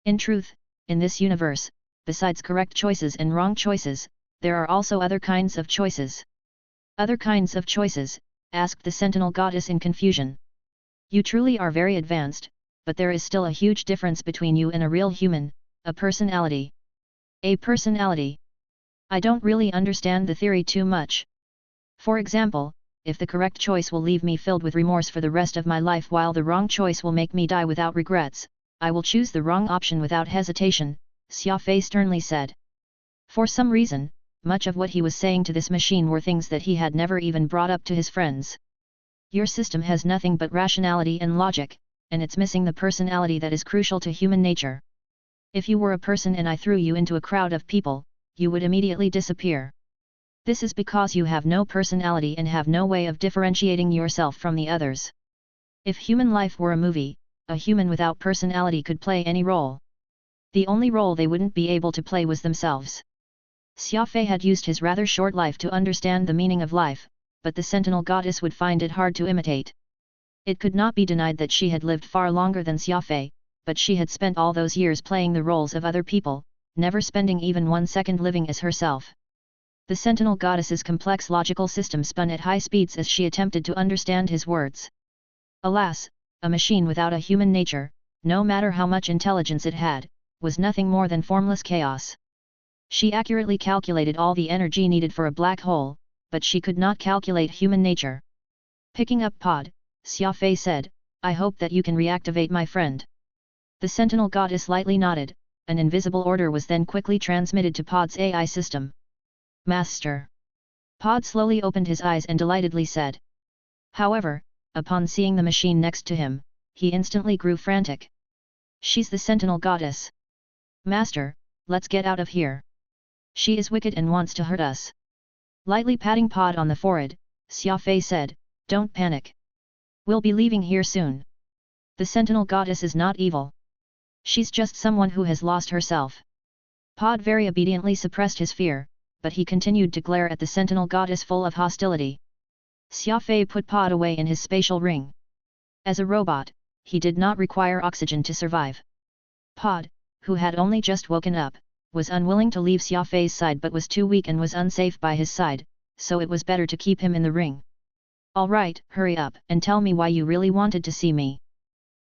In truth, in this universe, besides correct choices and wrong choices, there are also other kinds of choices." "Other kinds of choices?" asked the Sentinel Goddess in confusion. "You truly are very advanced, but there is still a huge difference between you and a real human, a personality." "A personality? I don't really understand the theory too much. For example, if the correct choice will leave me filled with remorse for the rest of my life while the wrong choice will make me die without regrets, I will choose the wrong option without hesitation," Xia Fei sternly said. For some reason, much of what he was saying to this machine were things that he had never even brought up to his friends. "Your system has nothing but rationality and logic, and it's missing the personality that is crucial to human nature. If you were a person and I threw you into a crowd of people, you would immediately disappear. This is because you have no personality and have no way of differentiating yourself from the others. If human life were a movie, a human without personality could play any role. The only role they wouldn't be able to play was themselves." Xia Fei had used his rather short life to understand the meaning of life, but the Sentinel Goddess would find it hard to imitate. It could not be denied that she had lived far longer than Xia Fei, but she had spent all those years playing the roles of other people, never spending even 1 second living as herself. The Sentinel Goddess's complex logical system spun at high speeds as she attempted to understand his words. Alas, a machine without a human nature, no matter how much intelligence it had, was nothing more than formless chaos. She accurately calculated all the energy needed for a black hole, but she could not calculate human nature. Picking up Pod, Xia Fei said, "I hope that you can reactivate my friend." The Sentinel Goddess lightly nodded. An invisible order was then quickly transmitted to Pod's AI system. "Master." Pod slowly opened his eyes and delightedly said. However, upon seeing the machine next to him, he instantly grew frantic. "She's the Sentinel Goddess. Master, let's get out of here. She is wicked and wants to hurt us." Lightly patting Pod on the forehead, Xia Fei said, "Don't panic. We'll be leaving here soon. The Sentinel Goddess is not evil. She's just someone who has lost herself." Pod very obediently suppressed his fear, but he continued to glare at the Sentinel Goddess full of hostility. Xia Fei put Pod away in his spatial ring. As a robot, he did not require oxygen to survive. Pod, who had only just woken up, was unwilling to leave Xia Fei's side but was too weak and was unsafe by his side, so it was better to keep him in the ring. "All right, hurry up and tell me why you really wanted to see me.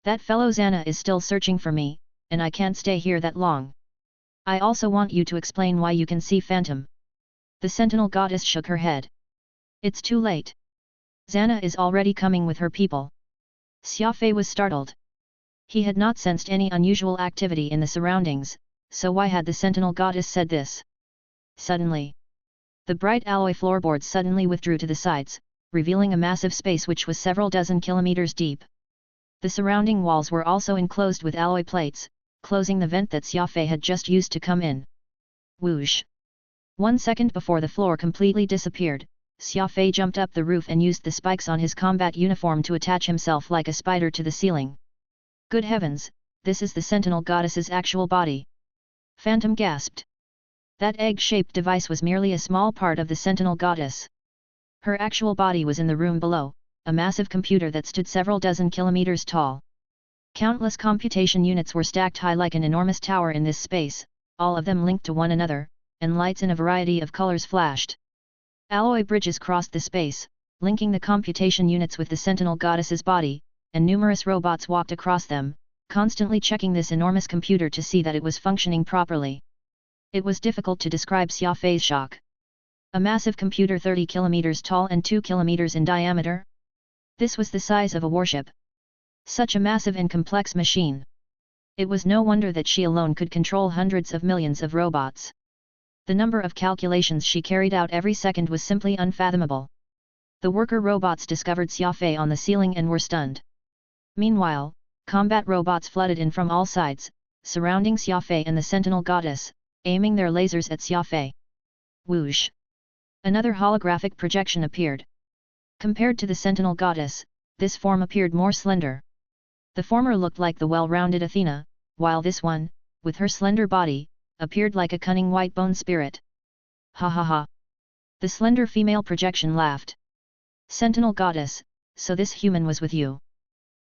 That fellow Xana is still searching for me, and I can't stay here that long. I also want you to explain why you can see Phantom." The Sentinel Goddess shook her head. "It's too late. Xana is already coming with her people." Xia Fei was startled. He had not sensed any unusual activity in the surroundings, so why had the Sentinel Goddess said this? Suddenly, the bright alloy floorboards suddenly withdrew to the sides, revealing a massive space which was several dozen kilometers deep. The surrounding walls were also enclosed with alloy plates, closing the vent that Xia Fei had just used to come in. Whoosh! 1 second before the floor completely disappeared, Xia Fei jumped up the roof and used the spikes on his combat uniform to attach himself like a spider to the ceiling. Good heavens, this is the Sentinel Goddess's actual body! Phantom gasped. That egg-shaped device was merely a small part of the Sentinel Goddess. Her actual body was in the room below, a massive computer that stood several dozen kilometers tall. Countless computation units were stacked high like an enormous tower in this space, all of them linked to one another, and lights in a variety of colors flashed. Alloy bridges crossed the space, linking the computation units with the Sentinel Goddess's body, and numerous robots walked across them, constantly checking this enormous computer to see that it was functioning properly. It was difficult to describe Xia Fei's shock. A massive computer 30 kilometers tall and 2 kilometers in diameter? This was the size of a warship. Such a massive and complex machine. It was no wonder that she alone could control hundreds of millions of robots. The number of calculations she carried out every second was simply unfathomable. The worker robots discovered Xia Fei on the ceiling and were stunned. Meanwhile, combat robots flooded in from all sides, surrounding Xia Fei and the Sentinel Goddess, aiming their lasers at Xia Fei. Whoosh! Another holographic projection appeared. Compared to the Sentinel Goddess, this form appeared more slender. The former looked like the well-rounded Athena, while this one, with her slender body, appeared like a cunning white-bone spirit. Ha ha ha! The slender female projection laughed. Sentinel Goddess, so this human was with you.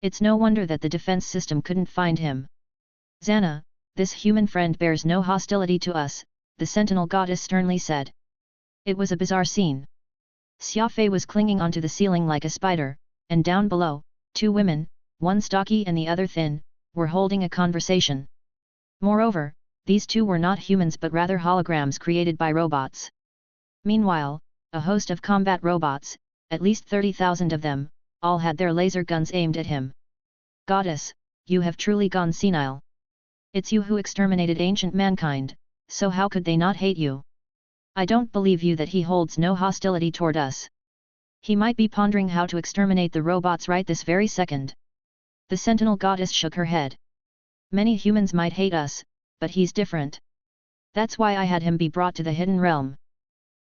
It's no wonder that the defense system couldn't find him. Xana, this human friend bears no hostility to us, the Sentinel Goddess sternly said. It was a bizarre scene. Xia Fei was clinging onto the ceiling like a spider, and down below, 2 women, one stocky and the other thin, were holding a conversation. Moreover, these 2 were not humans but rather holograms created by robots. Meanwhile, a host of combat robots, at least 30,000 of them, all had their laser guns aimed at him. Goddess, you have truly gone senile. It's you who exterminated ancient mankind, so how could they not hate you? I don't believe you that he holds no hostility toward us. He might be pondering how to exterminate the robots right this very second. The Sentinel Goddess shook her head. Many humans might hate us, but he's different. That's why I had him be brought to the Hidden Realm.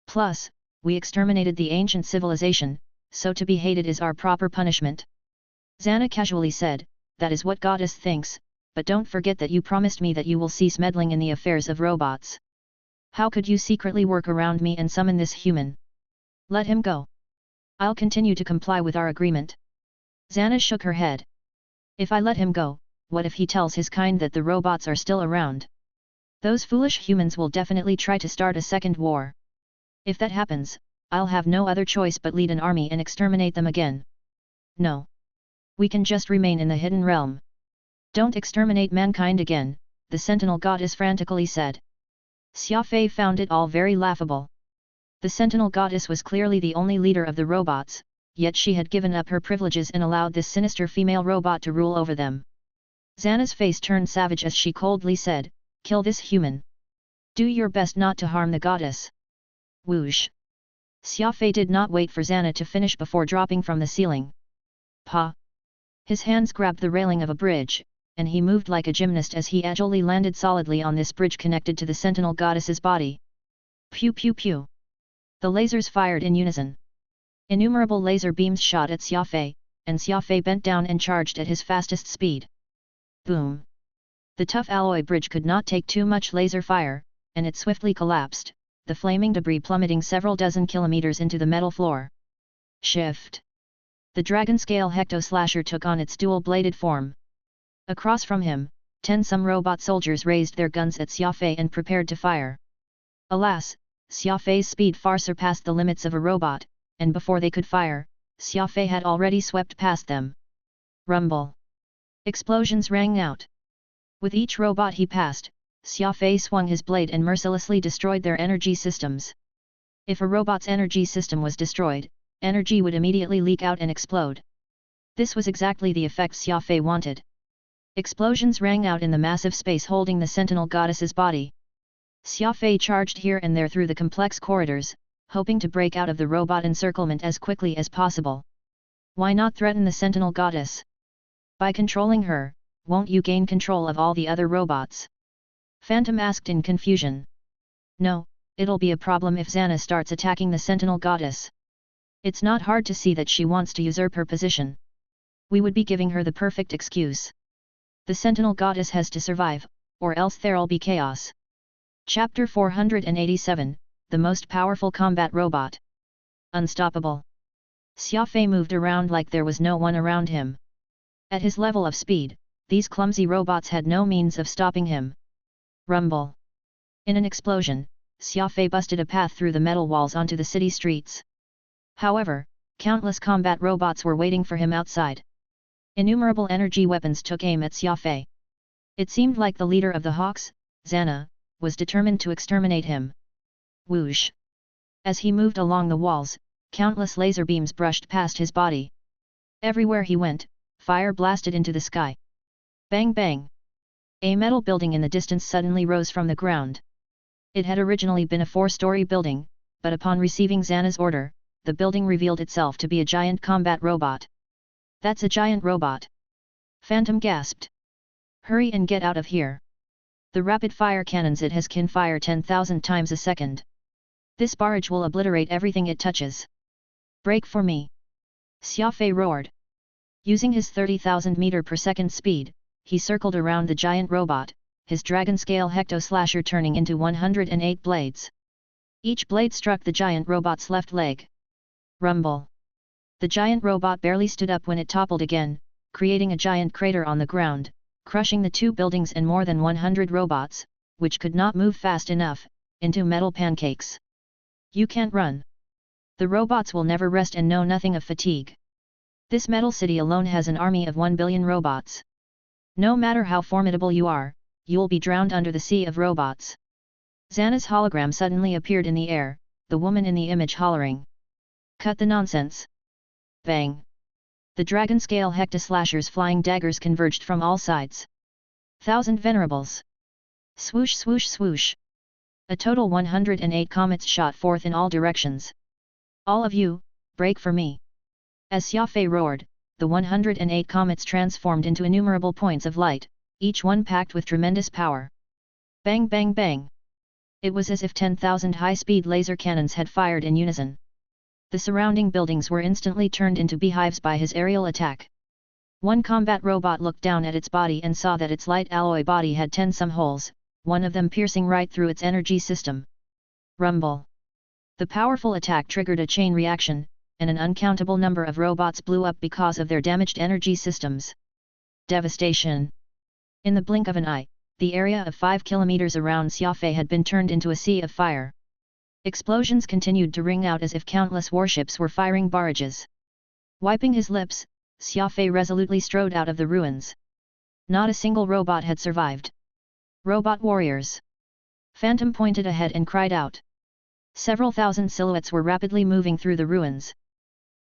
Plus, we exterminated the ancient civilization, so to be hated is our proper punishment. Xana casually said, that is what Goddess thinks, but don't forget that you promised me that you will cease meddling in the affairs of robots. How could you secretly work around me and summon this human? Let him go. I'll continue to comply with our agreement. Xana shook her head. If I let him go, what if he tells his kind that the robots are still around? Those foolish humans will definitely try to start a second war. If that happens, I'll have no other choice but lead an army and exterminate them again. No. We can just remain in the Hidden Realm. Don't exterminate mankind again, the Sentinel Goddess frantically said. Xia Fei found it all very laughable. The Sentinel Goddess was clearly the only leader of the robots, yet she had given up her privileges and allowed this sinister female robot to rule over them. Xana's face turned savage as she coldly said, kill this human. Do your best not to harm the goddess. Whoosh! Xia Fei did not wait for Xana to finish before dropping from the ceiling. Pa! His hands grabbed the railing of a bridge, and he moved like a gymnast as he agilely landed solidly on this bridge connected to the Sentinel Goddess's body. Pew pew pew! The lasers fired in unison. Innumerable laser beams shot at Xia Fei, and Xia Fei bent down and charged at his fastest speed. Boom! The tough alloy bridge could not take too much laser fire, and it swiftly collapsed, the flaming debris plummeting several dozen kilometers into the metal floor. Shift! The dragon-scale hecto-slasher took on its dual-bladed form. Across from him, 10 some robot soldiers raised their guns at Xia Fei and prepared to fire. Alas, Xia Fei's speed far surpassed the limits of a robot, and before they could fire, Xia Fei had already swept past them. Rumble! Explosions rang out. With each robot he passed, Xia Fei swung his blade and mercilessly destroyed their energy systems. If a robot's energy system was destroyed, energy would immediately leak out and explode. This was exactly the effect Xia Fei wanted. Explosions rang out in the massive space holding the Sentinel Goddess's body. Xia Fei charged here and there through the complex corridors, hoping to break out of the robot encirclement as quickly as possible. Why not threaten the Sentinel Goddess? By controlling her, won't you gain control of all the other robots? Phantom asked in confusion. No, it'll be a problem if Xana starts attacking the Sentinel Goddess. It's not hard to see that she wants to usurp her position. We would be giving her the perfect excuse. The Sentinel Goddess has to survive, or else there'll be chaos. Chapter 487, The Most Powerful Combat Robot. Unstoppable. Xia Fei moved around like there was no one around him. At his level of speed, these clumsy robots had no means of stopping him. Rumble. In an explosion, Xia Fei busted a path through the metal walls onto the city streets. However, countless combat robots were waiting for him outside. Innumerable energy weapons took aim at Xia Fei. It seemed like the leader of the Hawks, Xana, was determined to exterminate him. Whoosh! As he moved along the walls, countless laser beams brushed past his body. Everywhere he went, fire blasted into the sky. Bang bang! A metal building in the distance suddenly rose from the ground. It had originally been a 4-story building, but upon receiving Xana's order, the building revealed itself to be a giant combat robot. That's a giant robot! Phantom gasped. Hurry and get out of here. The rapid-fire cannons it has can fire 10,000 times a second. This barrage will obliterate everything it touches. Brake for me! Xia Fei roared. Using his 30,000 meter per second speed, he circled around the giant robot, his dragon-scale hecto-slasher turning into 108 blades. Each blade struck the giant robot's left leg. Rumble. The giant robot barely stood up when it toppled again, creating a giant crater on the ground, crushing the 2 buildings and more than 100 robots, which could not move fast enough, into metal pancakes. You can't run. The robots will never rest and know nothing of fatigue. This metal city alone has an army of 1 billion robots. No matter how formidable you are, you'll be drowned under the sea of robots. Xana's hologram suddenly appeared in the air, the woman in the image hollering. Cut the nonsense! Bang! The dragon-scale hecto-slashers flying daggers converged from all sides. 1,000 venerables! Swoosh swoosh swoosh! A total 108 comets shot forth in all directions. All of you, brake for me! As Xia Fei roared, the 108 comets transformed into innumerable points of light, each one packed with tremendous power. Bang bang bang! It was as if 10,000 high-speed laser cannons had fired in unison. The surrounding buildings were instantly turned into beehives by his aerial attack. One combat robot looked down at its body and saw that its light alloy body had 10 some holes, one of them piercing right through its energy system. Rumble. The powerful attack triggered a chain reaction, and an uncountable number of robots blew up because of their damaged energy systems. Devastation. In the blink of an eye, the area of 5 kilometers around Xia Fei had been turned into a sea of fire. Explosions continued to ring out as if countless warships were firing barrages. Wiping his lips, Xia Fei resolutely strode out of the ruins. Not a single robot had survived. Robot warriors! Phantom pointed ahead and cried out. Several thousand silhouettes were rapidly moving through the ruins.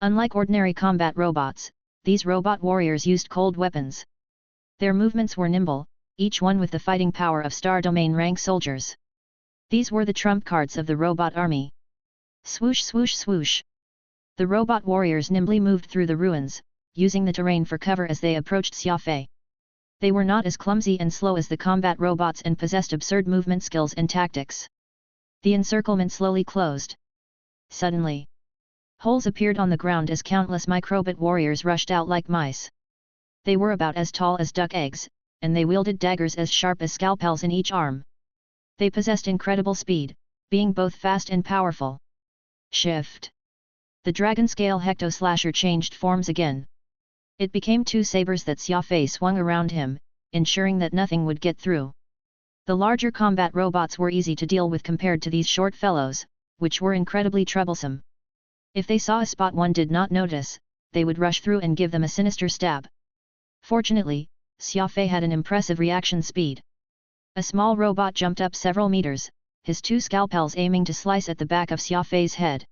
Unlike ordinary combat robots, these robot warriors used cold weapons. Their movements were nimble, each one with the fighting power of Star Domain rank soldiers. These were the trump cards of the robot army. Swoosh swoosh swoosh! The robot warriors nimbly moved through the ruins, using the terrain for cover as they approached Xia Fei. They were not as clumsy and slow as the combat robots and possessed absurd movement skills and tactics. The encirclement slowly closed. Suddenly, holes appeared on the ground as countless microbot warriors rushed out like mice. They were about as tall as duck eggs, and they wielded daggers as sharp as scalpels in each arm. They possessed incredible speed, being both fast and powerful. Shift. The dragon-scale hecto-slasher changed forms again. It became 2 sabers that Xia Fei swung around him, ensuring that nothing would get through. The larger combat robots were easy to deal with compared to these short fellows, which were incredibly troublesome. If they saw a spot one did not notice, they would rush through and give them a sinister stab. Fortunately, Xia Fei had an impressive reaction speed. A small robot jumped up several meters, his 2 scalpels aiming to slice at the back of Xia Fei's head.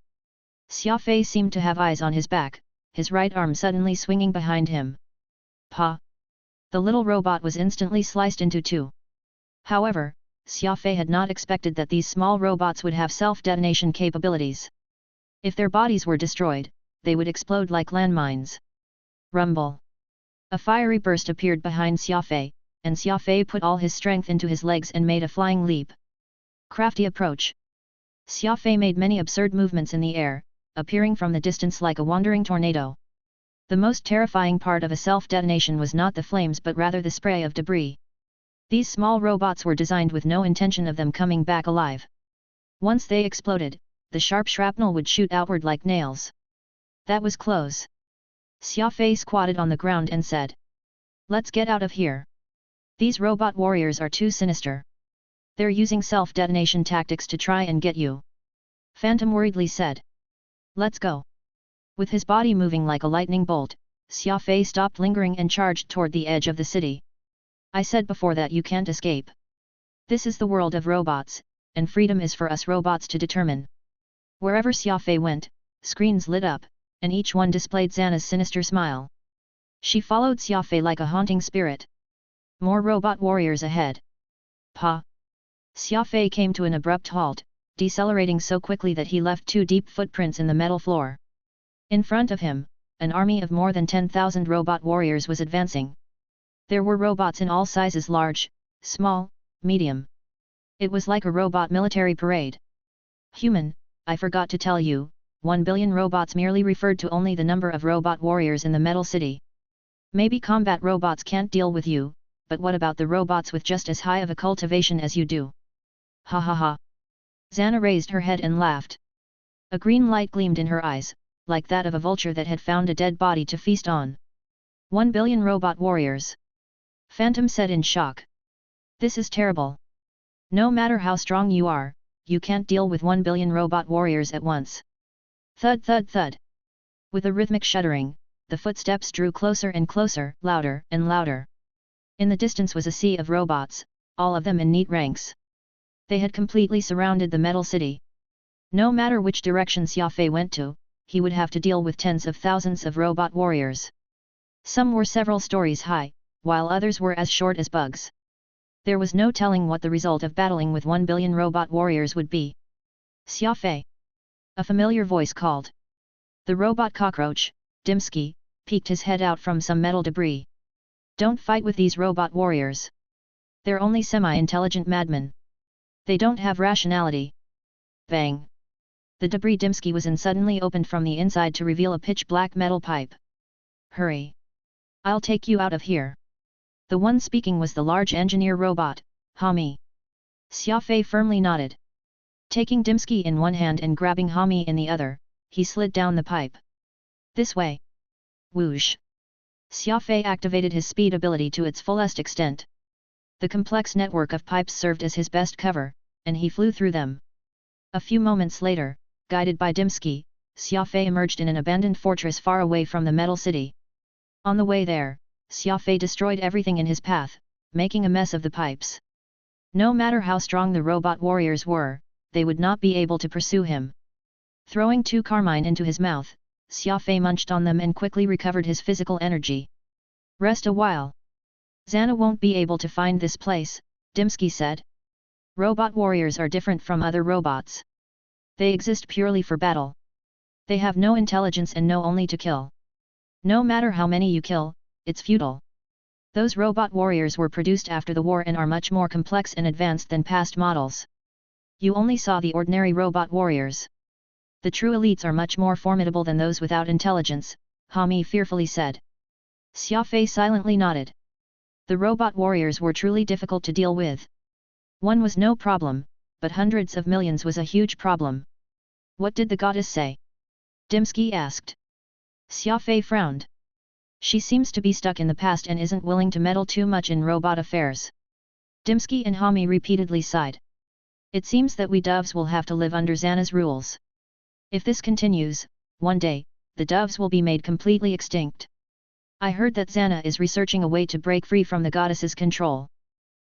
Xia Fei seemed to have eyes on his back, his right arm suddenly swinging behind him. Pa! The little robot was instantly sliced into 2. However, Xia Fei had not expected that these small robots would have self-detonation capabilities. If their bodies were destroyed, they would explode like landmines. Rumble! A fiery burst appeared behind Xia Fei, and Xia Fei put all his strength into his legs and made a flying leap. Crafty approach. Xia Fei made many absurd movements in the air, appearing from the distance like a wandering tornado. The most terrifying part of a self-detonation was not the flames but rather the spray of debris. These small robots were designed with no intention of them coming back alive. Once they exploded, the sharp shrapnel would shoot outward like nails. That was close. Xia Fei squatted on the ground and said, "Let's get out of here. These robot warriors are too sinister. They're using self-detonation tactics to try and get you." Phantom worriedly said, "Let's go." With his body moving like a lightning bolt, Xia Fei stopped lingering and charged toward the edge of the city. "I said before that you can't escape. This is the world of robots, and freedom is for us robots to determine." Wherever Xia Fei went, screens lit up, and each one displayed Xana's sinister smile. She followed Xia Fei like a haunting spirit. More robot warriors ahead. Pa! Xia Fei came to an abrupt halt, decelerating so quickly that he left 2 deep footprints in the metal floor. In front of him, an army of more than 10,000 robot warriors was advancing. There were robots in all sizes: large, small, medium. It was like a robot military parade. Human, I forgot to tell you, 1 billion robots merely referred to only the number of robot warriors in the Metal City. Maybe combat robots can't deal with you, but what about the robots with just as high of a cultivation as you do? Ha ha ha. Xana raised her head and laughed. A green light gleamed in her eyes, like that of a vulture that had found a dead body to feast on. 1 billion robot warriors. Phantom said in shock. This is terrible. No matter how strong you are, you can't deal with 1 billion robot warriors at once. Thud thud thud. With a rhythmic shuddering, the footsteps drew closer and closer, louder and louder. In the distance was a sea of robots, all of them in neat ranks. They had completely surrounded the Metal City. No matter which direction Xia Fei went to, he would have to deal with tens of thousands of robot warriors. Some were several stories high, while others were as short as bugs. There was no telling what the result of battling with 1 billion robot warriors would be. Xia Fei. A familiar voice called. The robot cockroach, Dimsky, peeked his head out from some metal debris. Don't fight with these robot warriors. They're only semi-intelligent madmen. They don't have rationality. Bang! The debris Dimsky was in suddenly opened from the inside to reveal a pitch-black metal pipe. Hurry! I'll take you out of here. The one speaking was the large engineer robot, Hami. Xia Fei firmly nodded. Taking Dimsky in one hand and grabbing Hami in the other, he slid down the pipe. This way. Whoosh! Xia Fei activated his speed ability to its fullest extent. The complex network of pipes served as his best cover, and he flew through them. A few moments later, guided by Dimsky, Xia Fei emerged in an abandoned fortress far away from the Metal City. On the way there, Xia Fei destroyed everything in his path, making a mess of the pipes. No matter how strong the robot warriors were, they would not be able to pursue him. Throwing 2 carmine into his mouth, Xia Fei munched on them and quickly recovered his physical energy. Rest a while. Xana won't be able to find this place, Dimsky said. Robot warriors are different from other robots. They exist purely for battle. They have no intelligence and know only to kill. No matter how many you kill, it's futile. Those robot warriors were produced after the war and are much more complex and advanced than past models. You only saw the ordinary robot warriors. The true elites are much more formidable than those without intelligence, Hami fearfully said. Xia Fei silently nodded. The robot warriors were truly difficult to deal with. One was no problem, but hundreds of millions was a huge problem. What did the goddess say? Dimsky asked. Xia Fei frowned. She seems to be stuck in the past and isn't willing to meddle too much in robot affairs. Dimsky and Hami repeatedly sighed. It seems that we doves will have to live under Xana's rules. If this continues, one day, the doves will be made completely extinct. I heard that Xana is researching a way to break free from the goddess's control.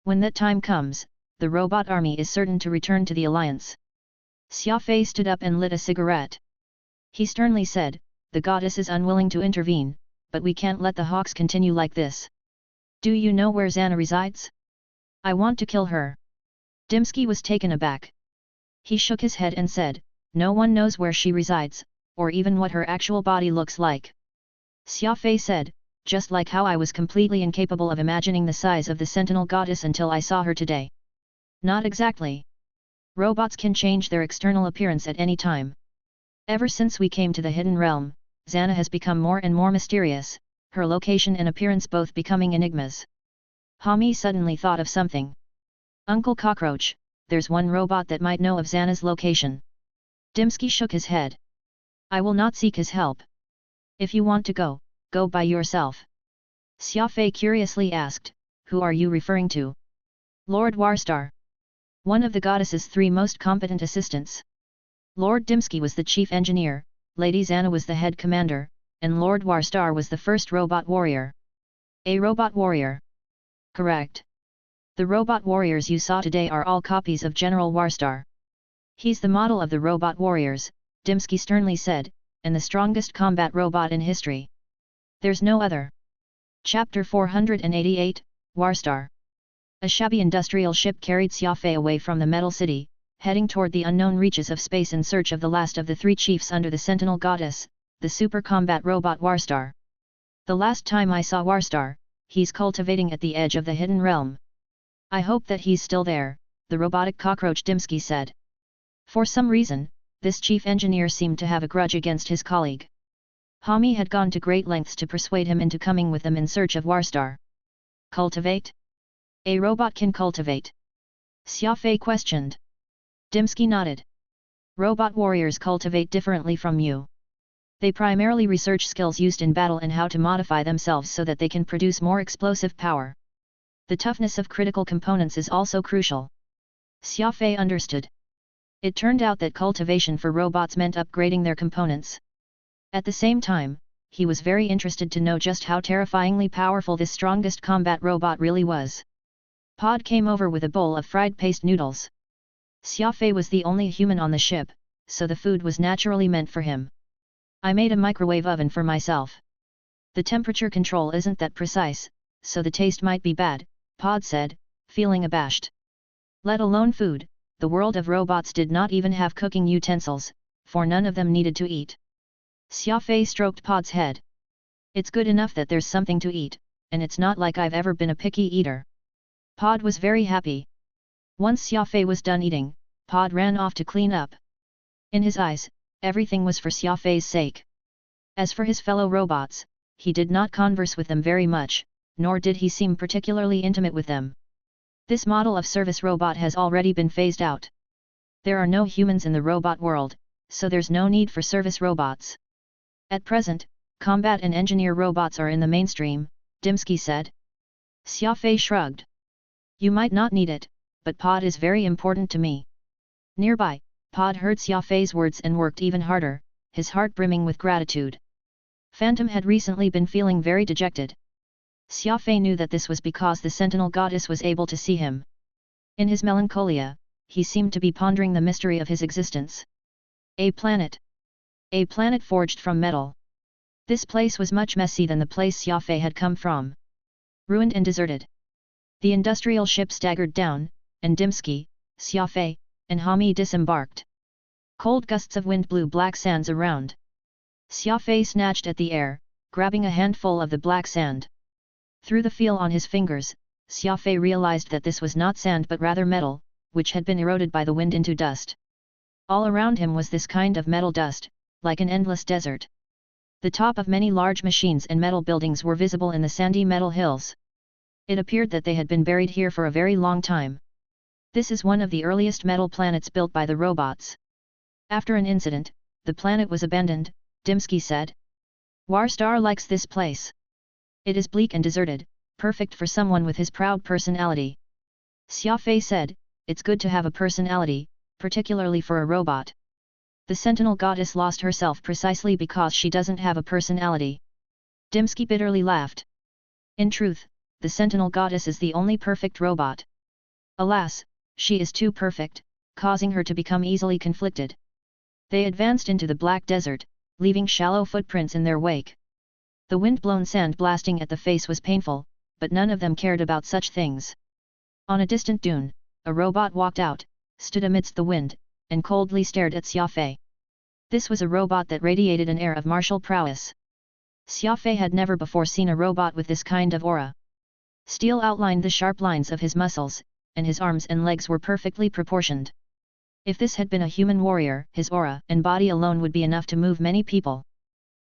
When that time comes, the robot army is certain to return to the alliance. Xia Fei stood up and lit a cigarette. He sternly said, the goddess is unwilling to intervene, but we can't let the hawks continue like this. Do you know where Xana resides? I want to kill her. Dimsky was taken aback. He shook his head and said, no one knows where she resides, or even what her actual body looks like. Xia Fei said, just like how I was completely incapable of imagining the size of the Sentinel Goddess until I saw her today. Not exactly. Robots can change their external appearance at any time. Ever since we came to the Hidden Realm, Xana has become more and more mysterious, her location and appearance both becoming enigmas. Hami suddenly thought of something. Uncle Cockroach, there's one robot that might know of Xana's location. Dimsky shook his head. I will not seek his help. If you want to go, go by yourself. Xia Fei curiously asked, who are you referring to? Lord Warstar. One of the goddess's 3 most competent assistants. Lord Dimsky was the chief engineer, Lady Xana was the head commander, and Lord Warstar was the first robot warrior. A robot warrior. Correct. The robot warriors you saw today are all copies of General Warstar. He's the model of the robot warriors, Dimsky sternly said, and the strongest combat robot in history. There's no other. Chapter 488, Warstar. A shabby industrial ship carried Xia Fei away from the Metal City, heading toward the unknown reaches of space in search of the last of the 3 chiefs under the Sentinel Goddess, the super combat robot Warstar. The last time I saw Warstar, he's cultivating at the edge of the Hidden Realm. I hope that he's still there, the robotic cockroach Dimsky said. For some reason, this chief engineer seemed to have a grudge against his colleague. Hami had gone to great lengths to persuade him into coming with them in search of Warstar. Cultivate? A robot can cultivate? Xia Fei questioned. Dimsky nodded. Robot warriors cultivate differently from you. They primarily research skills used in battle and how to modify themselves so that they can produce more explosive power. The toughness of critical components is also crucial. Xia Fei understood. It turned out that cultivation for robots meant upgrading their components. At the same time, he was very interested to know just how terrifyingly powerful this strongest combat robot really was. Pod came over with a bowl of fried paste noodles. Xia Fei was the only human on the ship, so the food was naturally meant for him. I made a microwave oven for myself. The temperature control isn't that precise, so the taste might be bad, Pod said, feeling abashed. Let alone food, the world of robots did not even have cooking utensils, for none of them needed to eat. Xia Fei stroked Pod's head. It's good enough that there's something to eat, and it's not like I've ever been a picky eater. Pod was very happy. Once Xia Fei was done eating, Pod ran off to clean up. In his eyes, everything was for Xia Fei's sake. As for his fellow robots, he did not converse with them very much, nor did he seem particularly intimate with them. This model of service robot has already been phased out. There are no humans in the robot world, so there's no need for service robots. At present, combat and engineer robots are in the mainstream, Dimsky said. Xia Fei shrugged. You might not need it, but Pod is very important to me. Nearby, Pod heard Xia Fei's words and worked even harder, his heart brimming with gratitude. Phantom had recently been feeling very dejected. Xia Fei knew that this was because the Sentinel Goddess was able to see him. In his melancholia, he seemed to be pondering the mystery of his existence. A planet. A planet forged from metal. This place was much messy than the place Xia Fei had come from. Ruined and deserted. The industrial ship staggered down, and Dimsky, Xia Fei, and Hami disembarked. Cold gusts of wind blew black sands around. Xia Fei snatched at the air, grabbing a handful of the black sand. Through the feel on his fingers, Xia Fei realized that this was not sand but rather metal, which had been eroded by the wind into dust. All around him was this kind of metal dust, like an endless desert. The top of many large machines and metal buildings were visible in the sandy metal hills. It appeared that they had been buried here for a very long time. This is one of the earliest metal planets built by the robots. After an incident, the planet was abandoned, Dimsky said. Warstar likes this place. It is bleak and deserted, perfect for someone with his proud personality. Xia Fei said, it's good to have a personality, particularly for a robot. The Sentinel Goddess lost herself precisely because she doesn't have a personality. Dimsky bitterly laughed. In truth, the Sentinel Goddess is the only perfect robot. Alas, she is too perfect, causing her to become easily conflicted. They advanced into the black desert, leaving shallow footprints in their wake. The wind-blown sand blasting at the face was painful, but none of them cared about such things. On a distant dune, a robot walked out, stood amidst the wind, and coldly stared at Xia Fei. This was a robot that radiated an air of martial prowess. Xia Fei had never before seen a robot with this kind of aura. Steel outlined the sharp lines of his muscles, and his arms and legs were perfectly proportioned. If this had been a human warrior, his aura and body alone would be enough to move many people.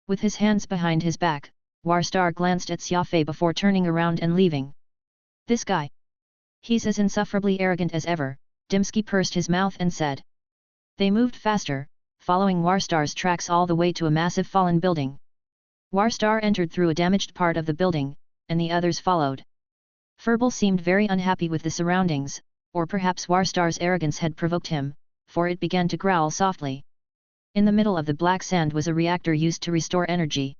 With his hands behind his back, Warstar glanced at Xia Fei before turning around and leaving. This guy. He's as insufferably arrogant as ever, Dimsky pursed his mouth and said. They moved faster, following Warstar's tracks all the way to a massive fallen building. Warstar entered through a damaged part of the building, and the others followed. Furball seemed very unhappy with the surroundings, or perhaps Warstar's arrogance had provoked him, for it began to growl softly. In the middle of the black sand was a reactor used to restore energy.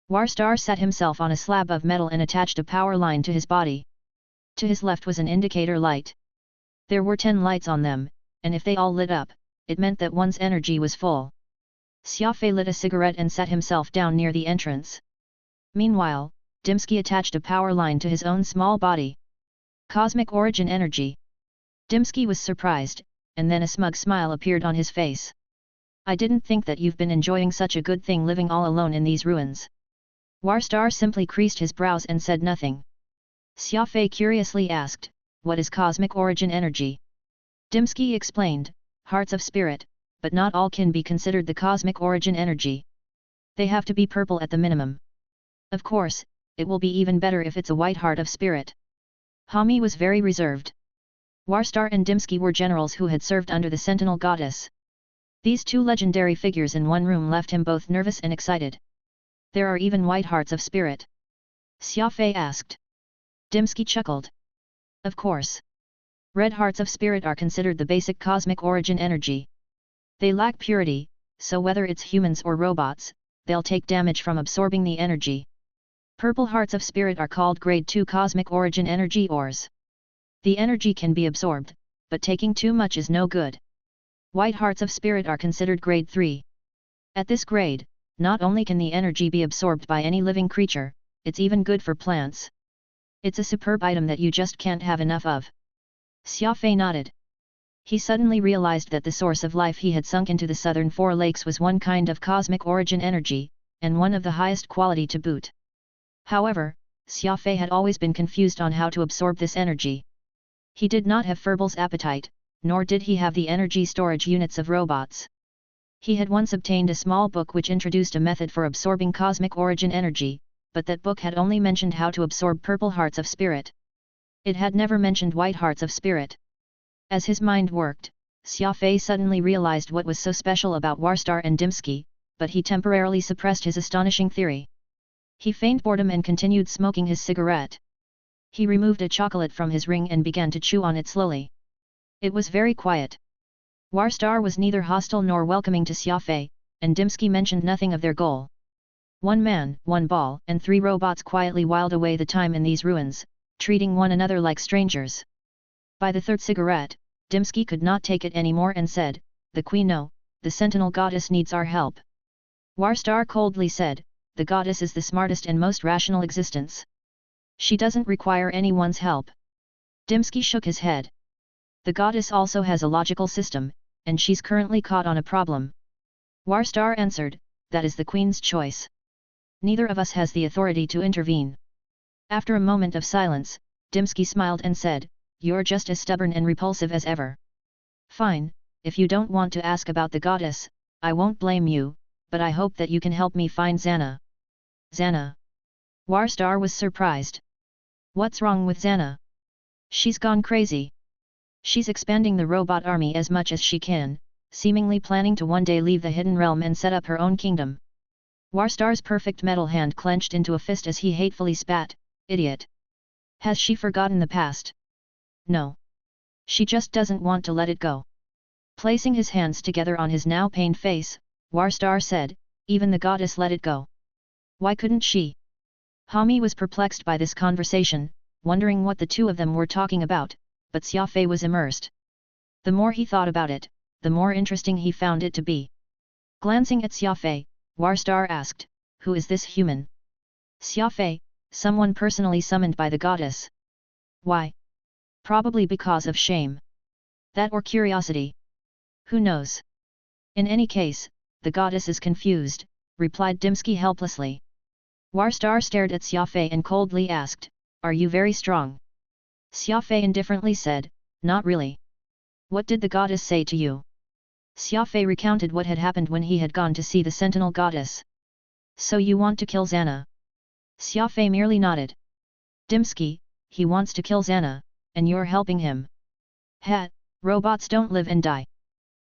Warstar sat himself on a slab of metal and attached a power line to his body. To his left was an indicator light. There were 10 lights on them, and if they all lit up, it meant that one's energy was full. Xia Fei lit a cigarette and sat himself down near the entrance. Meanwhile, Dimsky attached a power line to his own small body. Cosmic origin energy. Dimsky was surprised, and then a smug smile appeared on his face. I didn't think that you've been enjoying such a good thing living all alone in these ruins. Warstar simply creased his brows and said nothing. Xia Fei curiously asked, what is cosmic origin energy? Dimsky explained, hearts of spirit, but not all can be considered the cosmic origin energy. They have to be purple at the minimum. Of course, it will be even better if it's a white heart of spirit. Hami was very reserved. Warstar and Dimsky were generals who had served under the Sentinel Goddess. These two legendary figures in one room left him both nervous and excited. There are even white hearts of spirit? Xia Fei asked. Dimsky chuckled. Of course. Red hearts of spirit are considered the basic cosmic origin energy. They lack purity, so whether it's humans or robots, they'll take damage from absorbing the energy. Purple hearts of spirit are called grade 2 cosmic origin energy ores. The energy can be absorbed, but taking too much is no good. White hearts of spirit are considered grade 3. At this grade, not only can the energy be absorbed by any living creature, it's even good for plants. It's a superb item that you just can't have enough of. Xia Fei nodded. He suddenly realized that the source of life he had sunk into the southern four lakes was one kind of cosmic origin energy, and one of the highest quality to boot. However, Xia Fei had always been confused on how to absorb this energy. He did not have Furball's appetite, nor did he have the energy storage units of robots. He had once obtained a small book which introduced a method for absorbing cosmic origin energy, but that book had only mentioned how to absorb purple hearts of spirit. It had never mentioned white hearts of spirit. As his mind worked, Xia Fei suddenly realized what was so special about Warstar and Dimsky, but he temporarily suppressed his astonishing theory. He feigned boredom and continued smoking his cigarette. He removed a chocolate from his ring and began to chew on it slowly. It was very quiet. Warstar was neither hostile nor welcoming to Xia Fei, and Dimsky mentioned nothing of their goal. One man, one ball, and 3 robots quietly whiled away the time in these ruins, treating one another like strangers. By the 3rd cigarette, Dimsky could not take it anymore and said, "The Queen, no, the Sentinel Goddess needs our help." Warstar coldly said, "The Goddess is the smartest and most rational existence. She doesn't require anyone's help." Dimsky shook his head. "The Goddess also has a logical system, and she's currently caught on a problem." Warstar answered, "That is the Queen's choice. Neither of us has the authority to intervene." After a moment of silence, Dimsky smiled and said, "You're just as stubborn and repulsive as ever. Fine, if you don't want to ask about the Goddess, I won't blame you, but I hope that you can help me find Xana." Xana? Warstar was surprised. "What's wrong with Xana? She's gone crazy. She's expanding the robot army as much as she can, seemingly planning to one day leave the Hidden Realm and set up her own kingdom." Warstar's perfect metal hand clenched into a fist as he hatefully spat, "Idiot! Has she forgotten the past? No. She just doesn't want to let it go." Placing his hands together on his now pained face, Warstar said, "Even the Goddess let it go. Why couldn't she?" Hami was perplexed by this conversation, wondering what the two of them were talking about, but Xia Fei was immersed. The more he thought about it, the more interesting he found it to be. Glancing at Xia Fei, Warstar asked, "Who is this human?" Xia Fei, "Someone personally summoned by the Goddess." "Why?" "Probably because of shame. That or curiosity. Who knows? In any case, the Goddess is confused," replied Dimsky helplessly. Warstar stared at Xia Fei and coldly asked, "Are you very strong?" Xia Fei indifferently said, "Not really." "What did the goddess say to you?" Xia Fei recounted what had happened when he had gone to see the sentinel goddess. "So you want to kill Xana?" Xia Fei merely nodded. "Dimsky, he wants to kill Xana, and you're helping him." "Hat, robots don't live and die."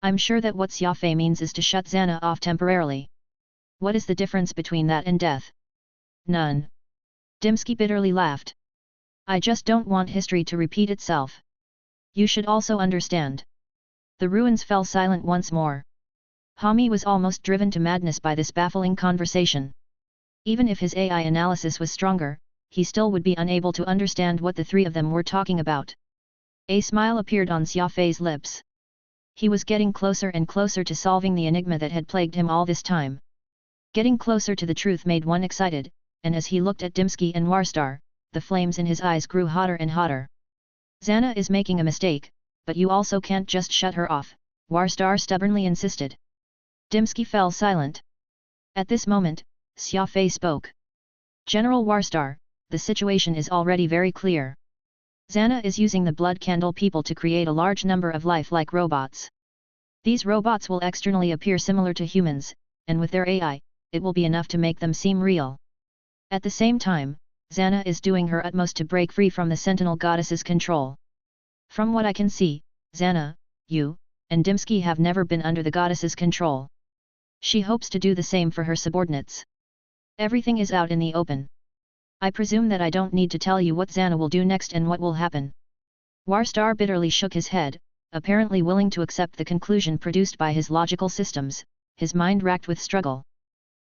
"I'm sure that what Xia Fei means is to shut Xana off temporarily." "What is the difference between that and death?" "None." Dimsky bitterly laughed. "I just don't want history to repeat itself. You should also understand." The ruins fell silent once more. Hami was almost driven to madness by this baffling conversation. Even if his AI analysis was stronger, he still would be unable to understand what the three of them were talking about. A smile appeared on Xia Fei's lips. He was getting closer and closer to solving the enigma that had plagued him all this time. Getting closer to the truth made one excited, and as he looked at Dimsky and Warstar, the flames in his eyes grew hotter and hotter. "Xana is making a mistake, but you also can't just shut her off," Warstar stubbornly insisted. Dimsky fell silent. At this moment, Xia Fei spoke. "General Warstar, the situation is already very clear. Xana is using the blood candle people to create a large number of life-like robots. These robots will externally appear similar to humans, and with their AI, it will be enough to make them seem real. At the same time, Xana is doing her utmost to break free from the Sentinel Goddess's control. From what I can see, Xana, you, and Dimsky have never been under the Goddess's control. She hopes to do the same for her subordinates. Everything is out in the open. I presume that I don't need to tell you what Xana will do next and what will happen." Warstar bitterly shook his head, apparently willing to accept the conclusion produced by his logical systems, his mind racked with struggle.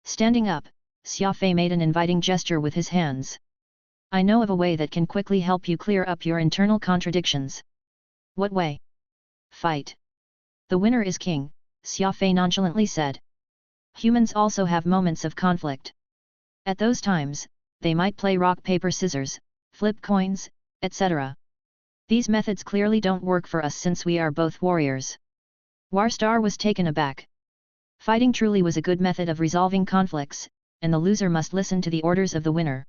Standing up, Xia Fei made an inviting gesture with his hands. "I know of a way that can quickly help you clear up your internal contradictions." "What way?" "Fight. The winner is king," Xia Fei nonchalantly said. "Humans also have moments of conflict. At those times, they might play rock paper scissors, flip coins, etc. These methods clearly don't work for us since we are both warriors." Warstar was taken aback. Fighting truly was a good method of resolving conflicts, and the loser must listen to the orders of the winner.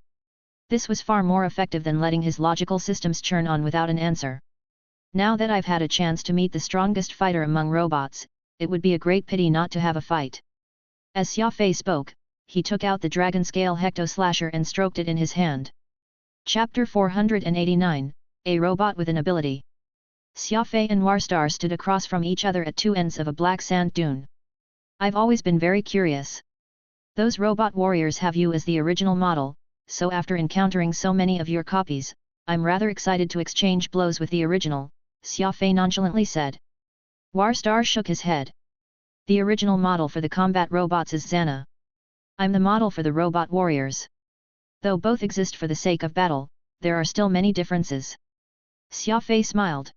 This was far more effective than letting his logical systems churn on without an answer. "Now that I've had a chance to meet the strongest fighter among robots, it would be a great pity not to have a fight." As Xia Fei spoke, he took out the dragon-scale hecto-slasher and stroked it in his hand. Chapter 489, A Robot with an Ability. Xia Fei and Warstar stood across from each other at two ends of a black sand dune. "I've always been very curious. Those robot warriors have you as the original model, so after encountering so many of your copies, I'm rather excited to exchange blows with the original," Xia Fei nonchalantly said. Warstar shook his head. "The original model for the combat robots is Xana. I'm the model for the robot warriors. Though both exist for the sake of battle, there are still many differences." Xia Fei smiled.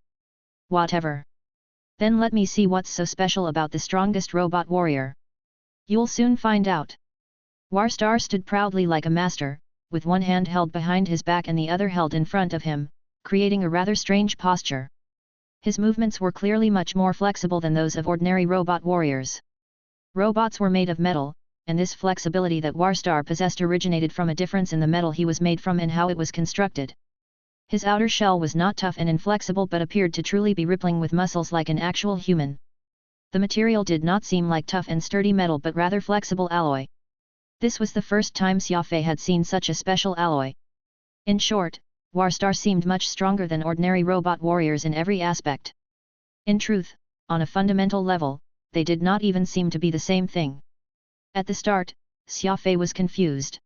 "Whatever. Then let me see what's so special about the strongest robot warrior." "You'll soon find out." Warstar stood proudly like a master, with one hand held behind his back and the other held in front of him, creating a rather strange posture. His movements were clearly much more flexible than those of ordinary robot warriors. Robots were made of metal, and this flexibility that Warstar possessed originated from a difference in the metal he was made from and how it was constructed. His outer shell was not tough and inflexible but appeared to truly be rippling with muscles like an actual human. The material did not seem like tough and sturdy metal but rather flexible alloy. This was the first time Xia Fei had seen such a special alloy. In short, Warstar seemed much stronger than ordinary robot warriors in every aspect. In truth, on a fundamental level, they did not even seem to be the same thing. At the start, Xia Fei was confused.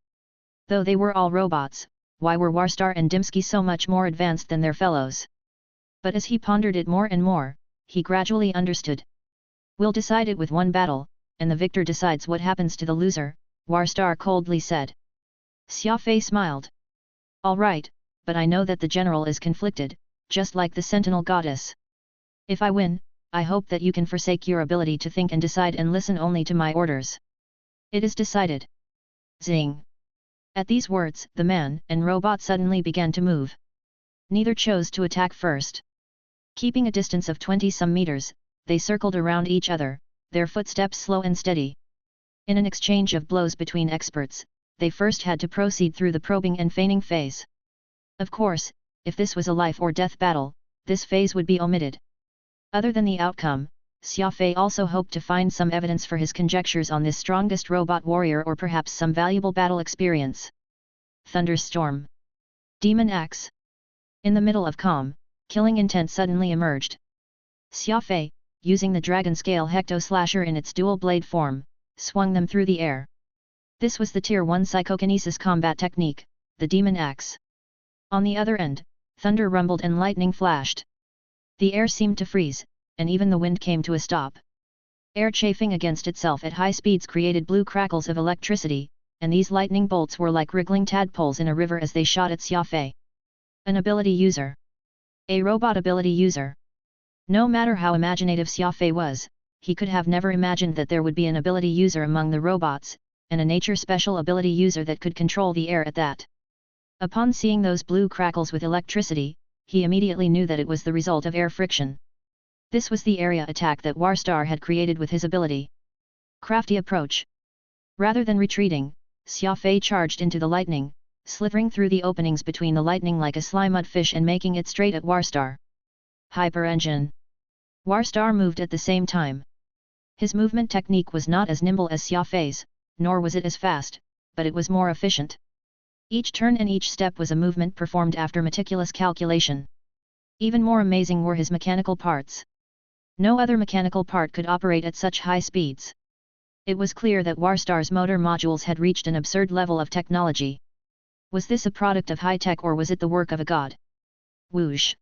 Though they were all robots, why were Warstar and Dimsky so much more advanced than their fellows? But as he pondered it more and more, he gradually understood. "We'll decide it with one battle, and the victor decides what happens to the loser," Warstar coldly said. Xia Fei smiled. "All right, but I know that the general is conflicted, just like the Sentinel Goddess. If I win, I hope that you can forsake your ability to think and decide and listen only to my orders." "It is decided." Zing! At these words, the man and robot suddenly began to move. Neither chose to attack first. Keeping a distance of 20-some meters, they circled around each other, their footsteps slow and steady. In an exchange of blows between experts, they first had to proceed through the probing and feigning phase. Of course, if this was a life or death battle, this phase would be omitted. Other than the outcome, Xia Fei also hoped to find some evidence for his conjectures on this strongest robot warrior or perhaps some valuable battle experience. Thunderstorm. Demon Axe. In the middle of calm, killing intent suddenly emerged. Xia Fei, using the dragon scale hecto-slasher in its dual blade form, swung them through the air. This was the Tier 1 psychokinesis combat technique, the Demon Axe. On the other end, thunder rumbled and lightning flashed. The air seemed to freeze, and even the wind came to a stop. Air chafing against itself at high speeds created blue crackles of electricity, and these lightning bolts were like wriggling tadpoles in a river as they shot at Xia Fei. An ability user. A robot ability user. No matter how imaginative Xia Fei was, he could have never imagined that there would be an ability user among the robots, and a nature special ability user that could control the air at that. Upon seeing those blue crackles with electricity, he immediately knew that it was the result of air friction. This was the area attack that Warstar had created with his ability. Crafty approach. Rather than retreating, Xia Fei charged into the lightning, slithering through the openings between the lightning like a sly mudfish and making it straight at Warstar. Hyper engine. Warstar moved at the same time. His movement technique was not as nimble as Xia Fei's, nor was it as fast, but it was more efficient. Each turn and each step was a movement performed after meticulous calculation. Even more amazing were his mechanical parts. No other mechanical part could operate at such high speeds. It was clear that Warstar's motor modules had reached an absurd level of technology. Was this a product of high-tech or was it the work of a god? Whoosh!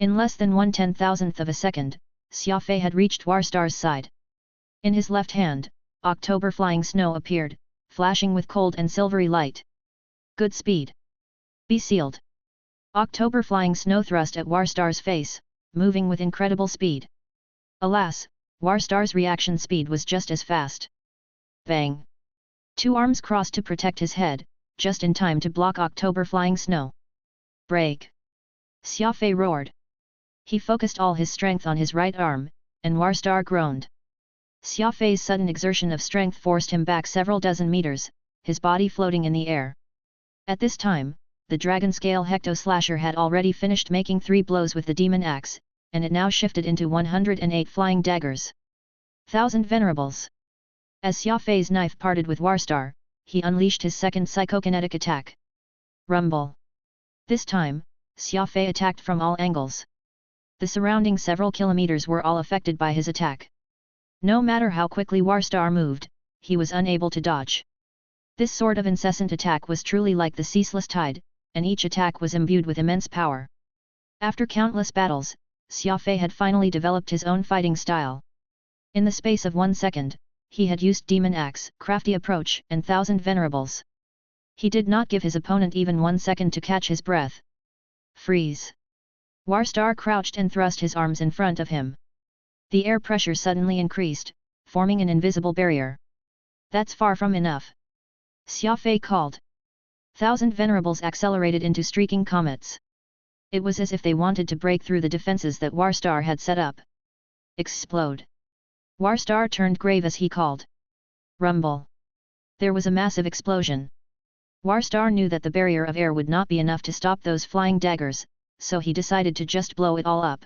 In less than 1/10,000th of a second, Xia Fei had reached Warstar's side. In his left hand, October flying snow appeared, flashing with cold and silvery light. Good speed. Be sealed. October flying snow thrust at Warstar's face, moving with incredible speed. Alas, Warstar's reaction speed was just as fast. Bang! Two arms crossed to protect his head, just in time to block October flying snow. Break! Xia Fei roared. He focused all his strength on his right arm, and Warstar groaned. Xia Fei's sudden exertion of strength forced him back several dozen meters, his body floating in the air. At this time, the dragon scale hecto-slasher had already finished making 3 blows with the demon axe, and it now shifted into 108 flying daggers. 1,000 venerables. As Xia Fei's knife parted with Warstar, he unleashed his second psychokinetic attack. Rumble. This time, Xia Fei attacked from all angles. The surrounding several kilometers were all affected by his attack. No matter how quickly Warstar moved, he was unable to dodge. This sort of incessant attack was truly like the ceaseless tide, and each attack was imbued with immense power. After countless battles, Xia Fei had finally developed his own fighting style. In the space of 1 second, he had used Demon Axe, Crafty Approach and 1,000 Venerables. He did not give his opponent even 1 second to catch his breath. Freeze! Warstar crouched and thrust his arms in front of him. The air pressure suddenly increased, forming an invisible barrier. That's far from enough. Xia Fei called. 1,000 Venerables accelerated into streaking comets. It was as if they wanted to break through the defenses that Warstar had set up. Explode! Warstar turned grave as he called. Rumble! There was a massive explosion. Warstar knew that the barrier of air would not be enough to stop those flying daggers, so he decided to just blow it all up.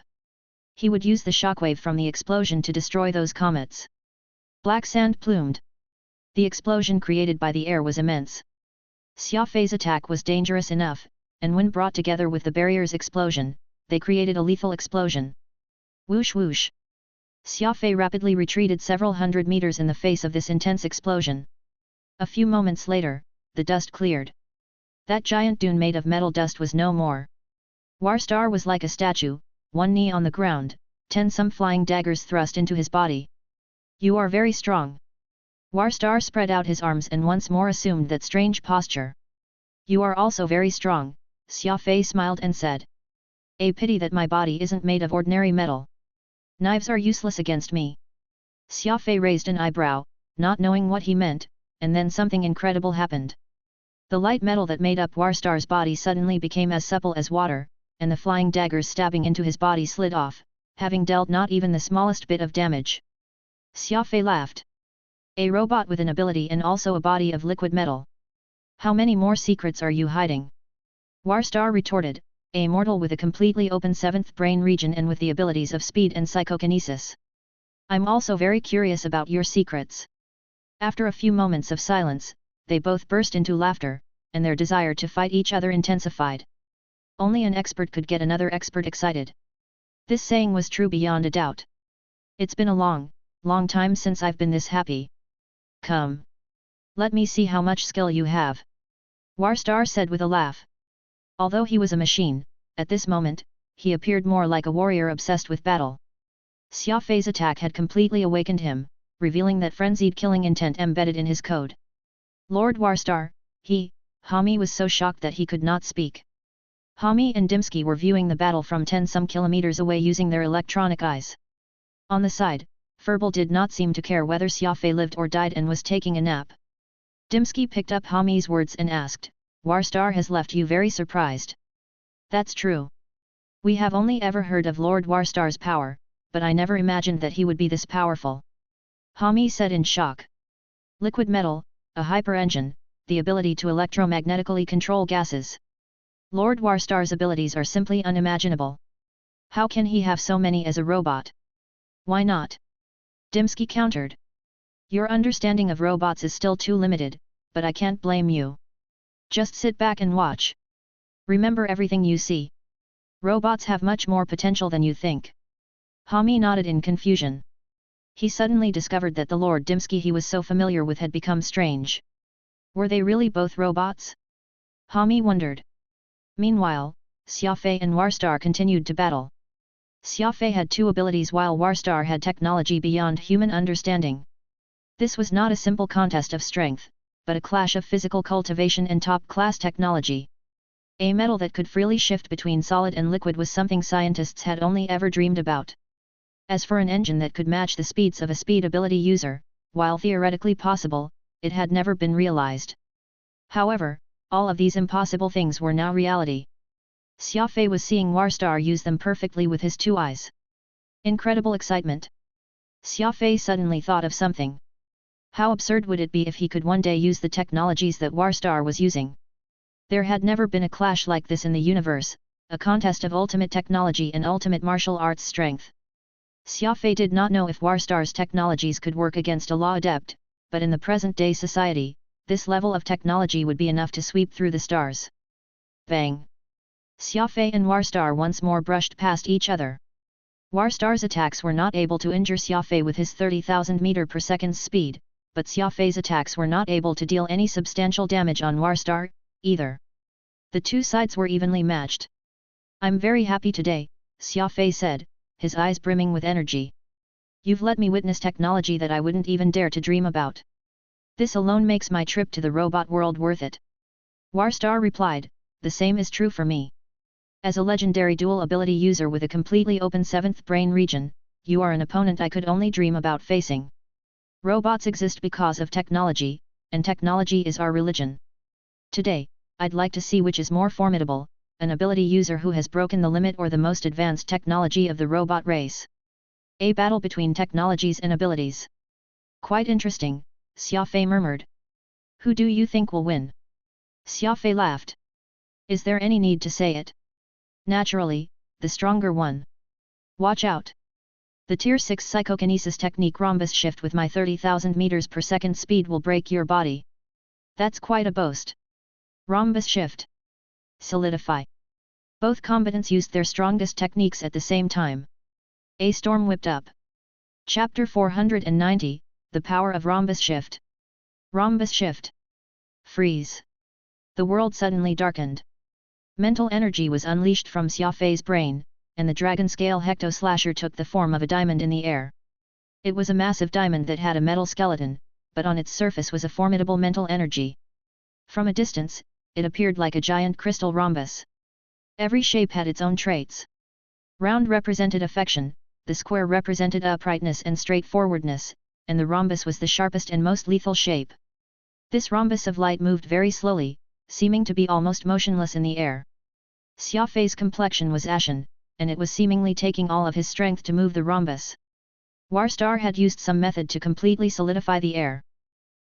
He would use the shockwave from the explosion to destroy those comets. Black sand plumed. The explosion created by the air was immense. Xia Fei's attack was dangerous enough, and when brought together with the barrier's explosion, they created a lethal explosion. Whoosh whoosh! Xia Fei rapidly retreated several hundred meters in the face of this intense explosion. A few moments later, the dust cleared. That giant dune made of metal dust was no more. Warstar was like a statue, 1 knee on the ground, 10 some flying daggers thrust into his body. You are very strong. Warstar spread out his arms and once more assumed that strange posture. You are also very strong, Xia Fei smiled and said. A pity that my body isn't made of ordinary metal. Knives are useless against me. Xia Fei raised an eyebrow, not knowing what he meant, and then something incredible happened. The light metal that made up Warstar's body suddenly became as supple as water, and the flying daggers stabbing into his body slid off, having dealt not even the smallest bit of damage. Xia Fei laughed. A robot with an ability and also a body of liquid metal. How many more secrets are you hiding? Warstar retorted, a mortal with a completely open seventh brain region and with the abilities of speed and psychokinesis. I'm also very curious about your secrets. After a few moments of silence, they both burst into laughter, and their desire to fight each other intensified. Only an expert could get another expert excited. This saying was true beyond a doubt. It's been a long time since I've been this happy. Come. Let me see how much skill you have. Warstar said with a laugh. Although he was a machine, at this moment, he appeared more like a warrior obsessed with battle. Xia Fei's attack had completely awakened him, revealing that frenzied killing intent embedded in his code. Lord Warstar, Hami was so shocked that he could not speak. Hami and Dimsky were viewing the battle from 10-some kilometers away using their electronic eyes. On the side, Furball did not seem to care whether Xia Fei lived or died and was taking a nap. Dimsky picked up Hami's words and asked, Warstar has left you very surprised. That's true. We have only ever heard of Lord Warstar's power, but I never imagined that he would be this powerful. Hami said in shock. Liquid metal, a hyper-engine, the ability to electromagnetically control gases. Lord Warstar's abilities are simply unimaginable. How can he have so many as a robot? Why not? Dimsky countered. Your understanding of robots is still too limited, but I can't blame you. Just sit back and watch. Remember everything you see. Robots have much more potential than you think. Hami nodded in confusion. He suddenly discovered that the Lord Dimsky he was so familiar with had become strange. Were they really both robots? Hami wondered. Meanwhile, Xia Fei and Warstar continued to battle. Xia Fei had two abilities while Warstar had technology beyond human understanding. This was not a simple contest of strength, but a clash of physical cultivation and top-class technology. A metal that could freely shift between solid and liquid was something scientists had only ever dreamed about. As for an engine that could match the speeds of a speed ability user, while theoretically possible, it had never been realized. However, all of these impossible things were now reality. Xia Fei was seeing Warstar use them perfectly with his two eyes. Incredible excitement. Xia Fei suddenly thought of something. How absurd would it be if he could one day use the technologies that Warstar was using? There had never been a clash like this in the universe, a contest of ultimate technology and ultimate martial arts strength. Xia Fei did not know if Warstar's technologies could work against a law adept, but in the present-day society, this level of technology would be enough to sweep through the stars. Bang! Xia Fei and Warstar once more brushed past each other. Warstar's attacks were not able to injure Xia Fei with his 30,000 meter per second speed, but Xia Fei's attacks were not able to deal any substantial damage on Warstar, either. The two sides were evenly matched. I'm very happy today, Xia Fei said, his eyes brimming with energy. You've let me witness technology that I wouldn't even dare to dream about. This alone makes my trip to the robot world worth it. Warstar replied, the same is true for me. As a legendary dual ability user with a completely open seventh brain region, you are an opponent I could only dream about facing. Robots exist because of technology, and technology is our religion. Today, I'd like to see which is more formidable, an ability user who has broken the limit or the most advanced technology of the robot race. A battle between technologies and abilities. Quite interesting, Xia Fei murmured. Who do you think will win? Xia Fei laughed. Is there any need to say it? Naturally, the stronger one. Watch out. The Tier 6 psychokinesis technique rhombus shift with my 30,000 meters per second speed will break your body. That's quite a boast. Rhombus shift. Solidify. Both combatants used their strongest techniques at the same time. A storm whipped up. Chapter 490, The Power of Rhombus Shift. Rhombus Shift. Freeze. The world suddenly darkened. Mental energy was unleashed from Xia Fei's brain, and the dragon-scale hecto-slasher took the form of a diamond in the air. It was a massive diamond that had a metal skeleton, but on its surface was a formidable mental energy. From a distance, it appeared like a giant crystal rhombus. Every shape had its own traits. Round represented affection, the square represented uprightness and straightforwardness, and the rhombus was the sharpest and most lethal shape. This rhombus of light moved very slowly, seeming to be almost motionless in the air. Xia Fei's complexion was ashen, and it was seemingly taking all of his strength to move the rhombus. Warstar had used some method to completely solidify the air.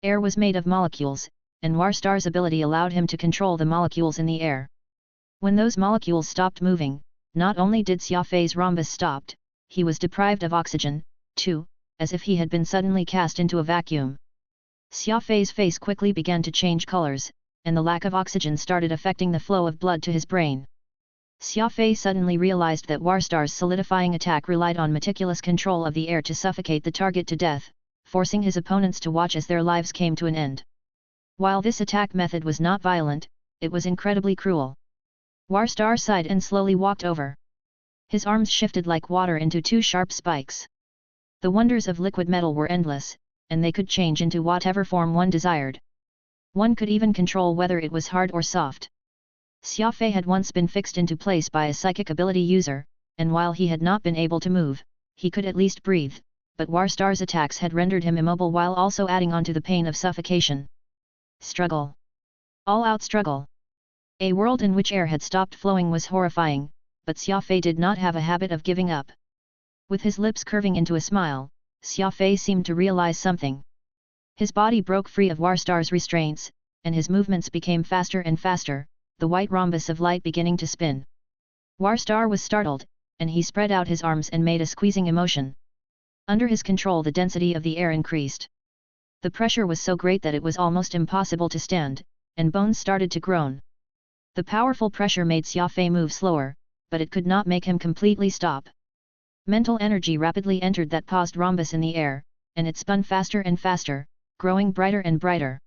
Air was made of molecules, and Warstar's ability allowed him to control the molecules in the air. When those molecules stopped moving, not only did Xia Fei's rhombus stopped, he was deprived of oxygen, too, as if he had been suddenly cast into a vacuum. Xia Fei's face quickly began to change colors, and the lack of oxygen started affecting the flow of blood to his brain. Xia Fei suddenly realized that Warstar's solidifying attack relied on meticulous control of the air to suffocate the target to death, forcing his opponents to watch as their lives came to an end. While this attack method was not violent, it was incredibly cruel. Warstar sighed and slowly walked over. His arms shifted like water into two sharp spikes. The wonders of liquid metal were endless, and they could change into whatever form one desired. One could even control whether it was hard or soft. Xia Fei had once been fixed into place by a psychic ability user, and while he had not been able to move, he could at least breathe, but Warstar's attacks had rendered him immobile while also adding on to the pain of suffocation. Struggle. All-out struggle. A world in which air had stopped flowing was horrifying, but Xia Fei did not have a habit of giving up. With his lips curving into a smile, Xia Fei seemed to realize something. His body broke free of Warstar's restraints, and his movements became faster and faster, the white rhombus of light beginning to spin. Warstar was startled, and he spread out his arms and made a squeezing emotion. Under his control the density of the air increased. The pressure was so great that it was almost impossible to stand, and bones started to groan. The powerful pressure made Xia Fei move slower, but it could not make him completely stop. Mental energy rapidly entered that paused rhombus in the air, and it spun faster and faster, growing brighter and brighter.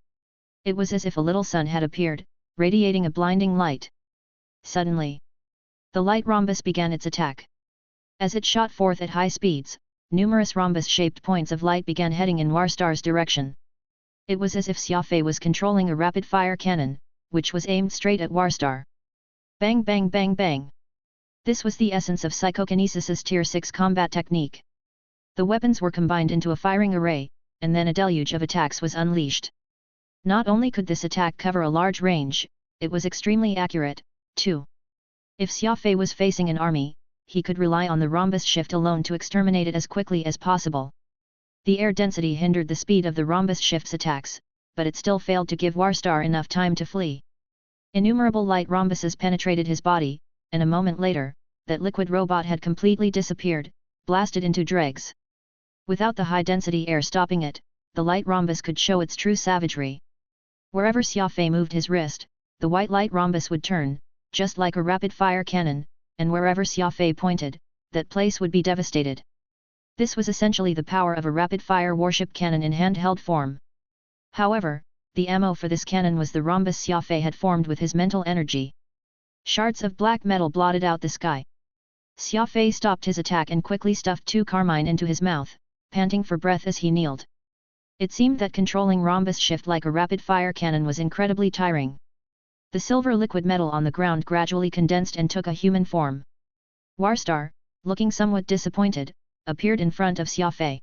It was as if a little sun had appeared, radiating a blinding light. Suddenly, the light rhombus began its attack. As it shot forth at high speeds, numerous rhombus-shaped points of light began heading in Warstar's direction. It was as if Xia Fei was controlling a rapid-fire cannon, which was aimed straight at Warstar. Bang bang bang bang. This was the essence of Psychokinesis's Tier 6 combat technique. The weapons were combined into a firing array, and then a deluge of attacks was unleashed. Not only could this attack cover a large range, it was extremely accurate, too. If Xia Fei was facing an army, he could rely on the rhombus shift alone to exterminate it as quickly as possible. The air density hindered the speed of the rhombus shift's attacks, but it still failed to give Warstar enough time to flee. Innumerable light rhombuses penetrated his body, and a moment later, that liquid robot had completely disappeared, blasted into dregs. Without the high-density air stopping it, the light rhombus could show its true savagery. Wherever Xia Fei moved his wrist, the white light rhombus would turn, just like a rapid-fire cannon, and wherever Xia Fei pointed, that place would be devastated. This was essentially the power of a rapid-fire warship cannon in handheld form. However, the ammo for this cannon was the rhombus Xia Fei had formed with his mental energy. Shards of black metal blotted out the sky. Xia Fei stopped his attack and quickly stuffed 2 carmine into his mouth, panting for breath as he kneeled. It seemed that controlling rhombus shift like a rapid-fire cannon was incredibly tiring. The silver liquid metal on the ground gradually condensed and took a human form. Warstar, looking somewhat disappointed, appeared in front of Xia Fei.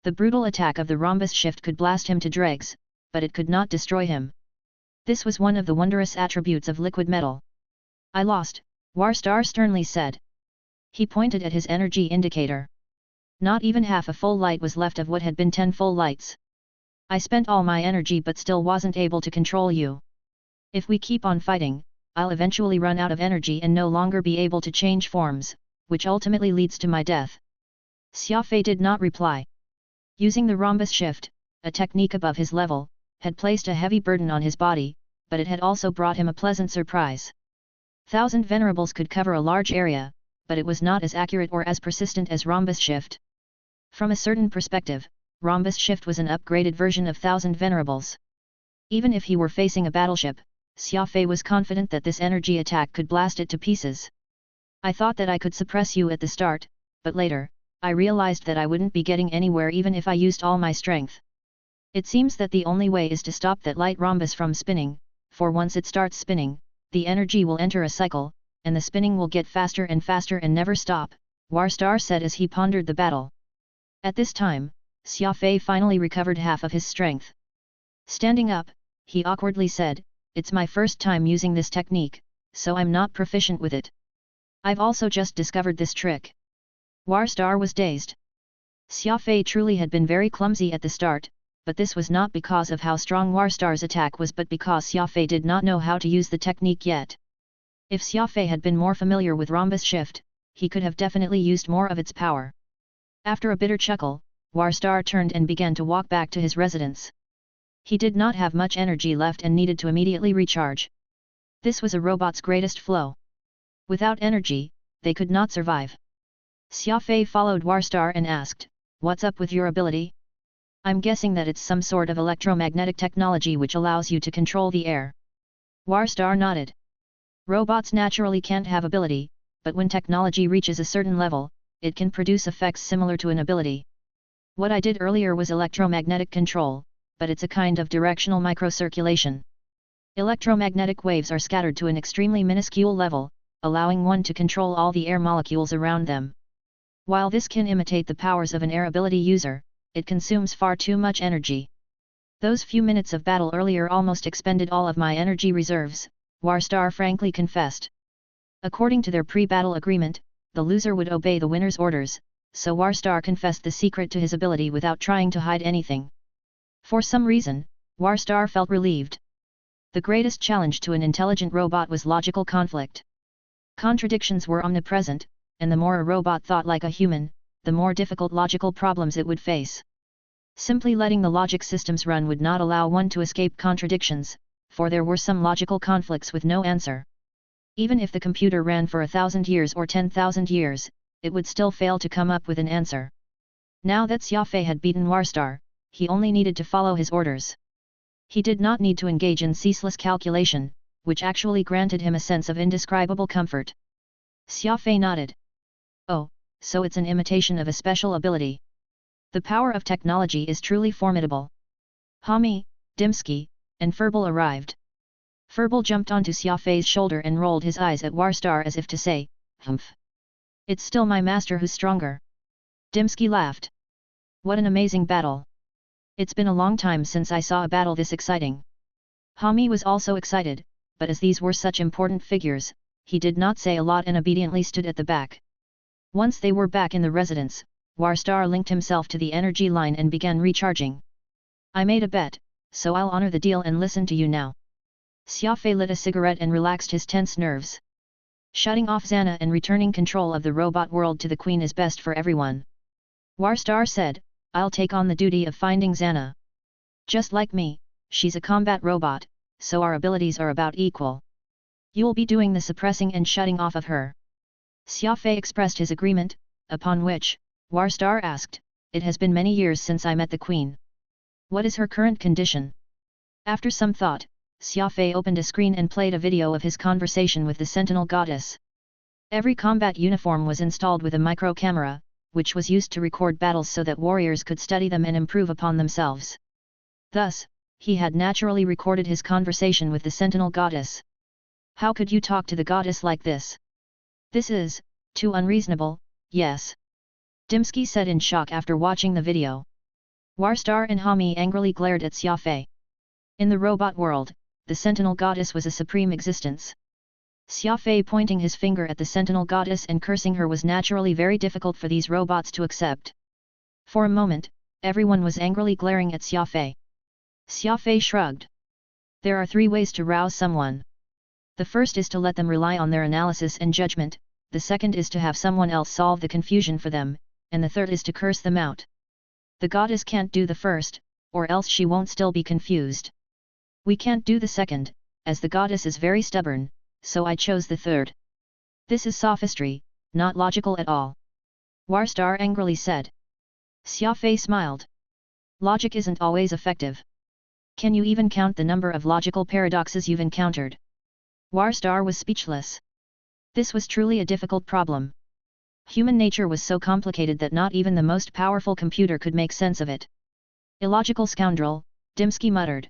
The brutal attack of the rhombus shift could blast him to dregs, but it could not destroy him. This was one of the wondrous attributes of liquid metal. I lost, Warstar sternly said. He pointed at his energy indicator. Not even half a full light was left of what had been 10 full lights. I spent all my energy but still wasn't able to control you. If we keep on fighting, I'll eventually run out of energy and no longer be able to change forms, which ultimately leads to my death. Xia Fei did not reply. Using the rhombus shift, a technique above his level, had placed a heavy burden on his body, but it had also brought him a pleasant surprise. 1,000 venerables could cover a large area, but it was not as accurate or as persistent as rhombus shift. From a certain perspective, rhombus shift was an upgraded version of 1,000 venerables. Even if he were facing a battleship, Xia Fei was confident that this energy attack could blast it to pieces. I thought that I could suppress you at the start, but later, I realized that I wouldn't be getting anywhere even if I used all my strength. It seems that the only way is to stop that light rhombus from spinning, for once it starts spinning, the energy will enter a cycle, and the spinning will get faster and faster and never stop, Warstar said as he pondered the battle. At this time, Xia Fei finally recovered half of his strength. Standing up, he awkwardly said, "It's my first time using this technique, so I'm not proficient with it. I've also just discovered this trick." Warstar was dazed. Xia Fei truly had been very clumsy at the start, but this was not because of how strong Warstar's attack was but because Xia Fei did not know how to use the technique yet. If Xia Fei had been more familiar with Rhombus Shift, he could have definitely used more of its power. After a bitter chuckle, Warstar turned and began to walk back to his residence. He did not have much energy left and needed to immediately recharge. This was a robot's greatest flaw. Without energy, they could not survive. Xia Fei followed Warstar and asked, "What's up with your ability? I'm guessing that it's some sort of electromagnetic technology which allows you to control the air." Warstar nodded. Robots naturally can't have ability, but when technology reaches a certain level, it can produce effects similar to an ability. What I did earlier was electromagnetic control, but it's a kind of directional microcirculation. Electromagnetic waves are scattered to an extremely minuscule level, allowing one to control all the air molecules around them. While this can imitate the powers of an air ability user, it consumes far too much energy. Those few minutes of battle earlier almost expended all of my energy reserves, Warstar frankly confessed. According to their pre-battle agreement, the loser would obey the winner's orders, so Warstar confessed the secret to his ability without trying to hide anything. For some reason, Warstar felt relieved. The greatest challenge to an intelligent robot was logical conflict. Contradictions were omnipresent, and the more a robot thought like a human, the more difficult logical problems it would face. Simply letting the logic systems run would not allow one to escape contradictions, for there were some logical conflicts with no answer. Even if the computer ran for 1,000 years or 10,000 years, it would still fail to come up with an answer. Now that Xia Fei had beaten Warstar, he only needed to follow his orders. He did not need to engage in ceaseless calculation, which actually granted him a sense of indescribable comfort. Xia Fei nodded. "Oh, so it's an imitation of a special ability. The power of technology is truly formidable." Hami, Dimsky, and Furball arrived. Furball jumped onto Xia Fei's shoulder and rolled his eyes at Warstar as if to say, "Humph. It's still my master who's stronger." Dimsky laughed. "What an amazing battle. It's been a long time since I saw a battle this exciting." Hami was also excited, but as these were such important figures, he did not say a lot and obediently stood at the back. Once they were back in the residence, Warstar linked himself to the energy line and began recharging. "I made a bet, so I'll honor the deal and listen to you now." Xia Fei lit a cigarette and relaxed his tense nerves. Shutting off Xana and returning control of the robot world to the Queen is best for everyone. Warstar said, "I'll take on the duty of finding Xana. Just like me, she's a combat robot, so our abilities are about equal. You'll be doing the suppressing and shutting off of her." Xia Fei expressed his agreement, upon which, Warstar asked, "It has been many years since I met the Queen. What is her current condition?" After some thought, Xia Fei opened a screen and played a video of his conversation with the Sentinel Goddess. Every combat uniform was installed with a micro camera, which was used to record battles so that warriors could study them and improve upon themselves. Thus, he had naturally recorded his conversation with the Sentinel Goddess. "How could you talk to the goddess like this? This is too unreasonable." "Yes," Dimsky said in shock after watching the video. Warstar and Hami angrily glared at Xia Fei. In the robot world, the Sentinel Goddess was a supreme existence. Xia Fei pointing his finger at the Sentinel Goddess and cursing her was naturally very difficult for these robots to accept. For a moment, everyone was angrily glaring at Xia Fei. Xia Fei shrugged. "There are 3 ways to rouse someone. The first is to let them rely on their analysis and judgment, the second is to have someone else solve the confusion for them, and the third is to curse them out. The goddess can't do the first, or else she won't still be confused. We can't do the second, as the goddess is very stubborn, so I chose the third. This is sophistry, not logical at all." Warstar angrily said. Xia Fei smiled. "Logic isn't always effective. Can you even count the number of logical paradoxes you've encountered?" Warstar was speechless. This was truly a difficult problem. Human nature was so complicated that not even the most powerful computer could make sense of it. "Illogical scoundrel," Dimsky muttered.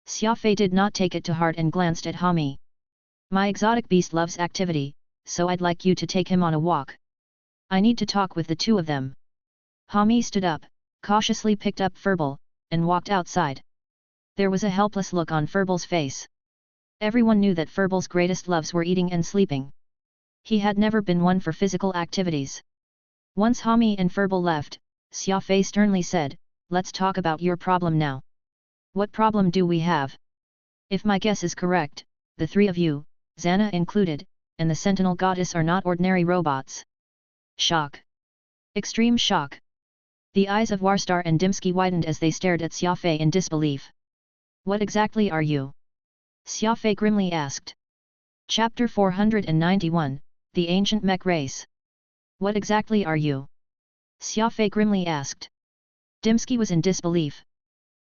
Xia Fei did not take it to heart and glanced at Hami. "My exotic beast loves activity, so I'd like you to take him on a walk. I need to talk with the 2 of them." Hami stood up, cautiously picked up Furball, and walked outside. There was a helpless look on Furball's face. Everyone knew that Furball's greatest loves were eating and sleeping. He had never been one for physical activities. Once Hami and Furball left, Xia Fei sternly said, let's talk about your problem now. What problem do we have? If my guess is correct, the three of you, Xana included, and the Sentinel Goddess are not ordinary robots. Shock. Extreme shock. The eyes of Warstar and Dimsky widened as they stared at Xia Fei in disbelief. What exactly are you? Xia Fei grimly asked. Chapter 491, The Ancient Mech Race. What exactly are you? Xia Fei grimly asked. Dimsky was in disbelief.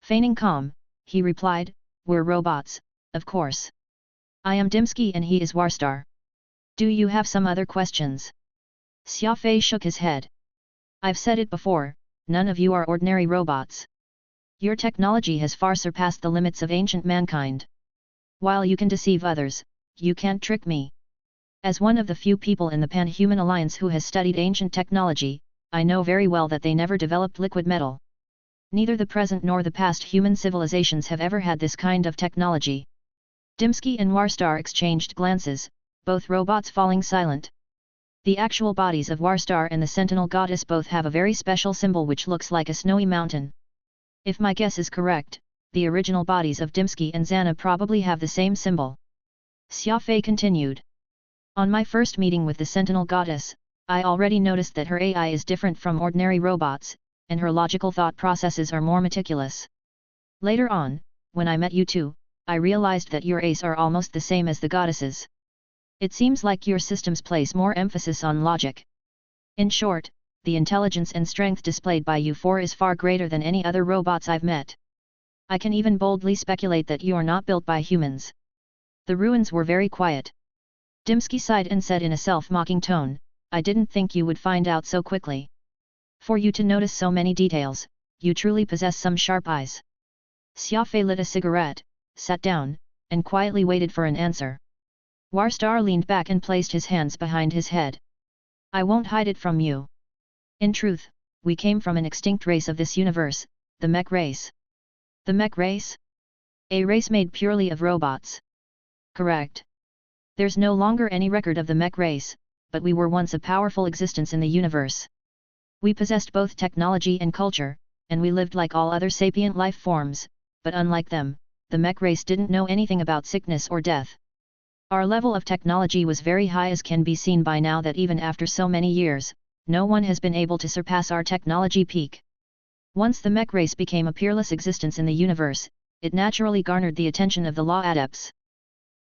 Feigning calm, he replied, we're robots, of course. I am Dimsky and he is Warstar. Do you have some other questions? Xia Fei shook his head. I've said it before, none of you are ordinary robots. Your technology has far surpassed the limits of ancient mankind. While you can deceive others, you can't trick me. As one of the few people in the Pan-Human Alliance who has studied ancient technology, I know very well that they never developed liquid metal. Neither the present nor the past human civilizations have ever had this kind of technology. Dimsky and Warstar exchanged glances, both robots falling silent. The actual bodies of Warstar and the Sentinel Goddess both have a very special symbol which looks like a snowy mountain. If my guess is correct, the original bodies of Dimsky and Xana probably have the same symbol. Xia Fei continued. On my first meeting with the Sentinel Goddess, I already noticed that her AI is different from ordinary robots, and her logical thought processes are more meticulous. Later on, when I met you two, I realized that your AIs are almost the same as the goddesses. It seems like your systems place more emphasis on logic. In short, the intelligence and strength displayed by you four is far greater than any other robots I've met. I can even boldly speculate that you are not built by humans. The ruins were very quiet. Dimsky sighed and said in a self-mocking tone, I didn't think you would find out so quickly. For you to notice so many details, you truly possess some sharp eyes. Xia Fei lit a cigarette, sat down, and quietly waited for an answer. Warstar leaned back and placed his hands behind his head. I won't hide it from you. In truth, we came from an extinct race of this universe, the mech race. The mech race? A race made purely of robots. Correct. There's no longer any record of the mech race, but we were once a powerful existence in the universe. We possessed both technology and culture, and we lived like all other sapient life forms, but unlike them, the mech race didn't know anything about sickness or death. Our level of technology was very high, as can be seen by now that even after so many years, no one has been able to surpass our technology peak. Once the mech race became a peerless existence in the universe, it naturally garnered the attention of the law adepts.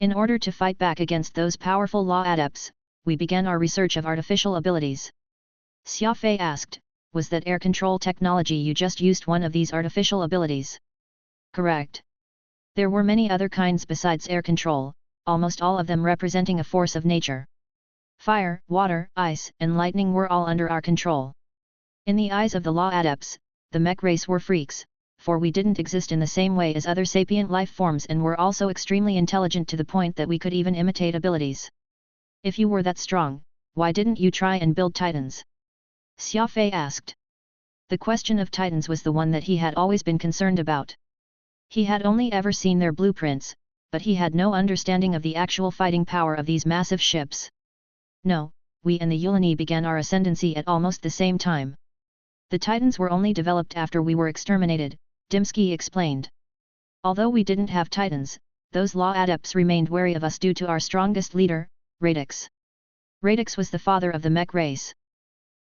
In order to fight back against those powerful law adepts, we began our research of artificial abilities. Xia Fei asked, was that air control technology you just used one of these artificial abilities? Correct. There were many other kinds besides air control, almost all of them representing a force of nature. Fire, water, ice, and lightning were all under our control. In the eyes of the law adepts, the mech race were freaks, for we didn't exist in the same way as other sapient life forms and were also extremely intelligent to the point that we could even imitate abilities. If you were that strong, why didn't you try and build titans? Xia Fei asked. The question of titans was the one that he had always been concerned about. He had only ever seen their blueprints, but he had no understanding of the actual fighting power of these massive ships. No, we and the Yulani began our ascendancy at almost the same time. The titans were only developed after we were exterminated, Dimsky explained. Although we didn't have titans, those law adepts remained wary of us due to our strongest leader, Radix. Radix was the father of the mech race.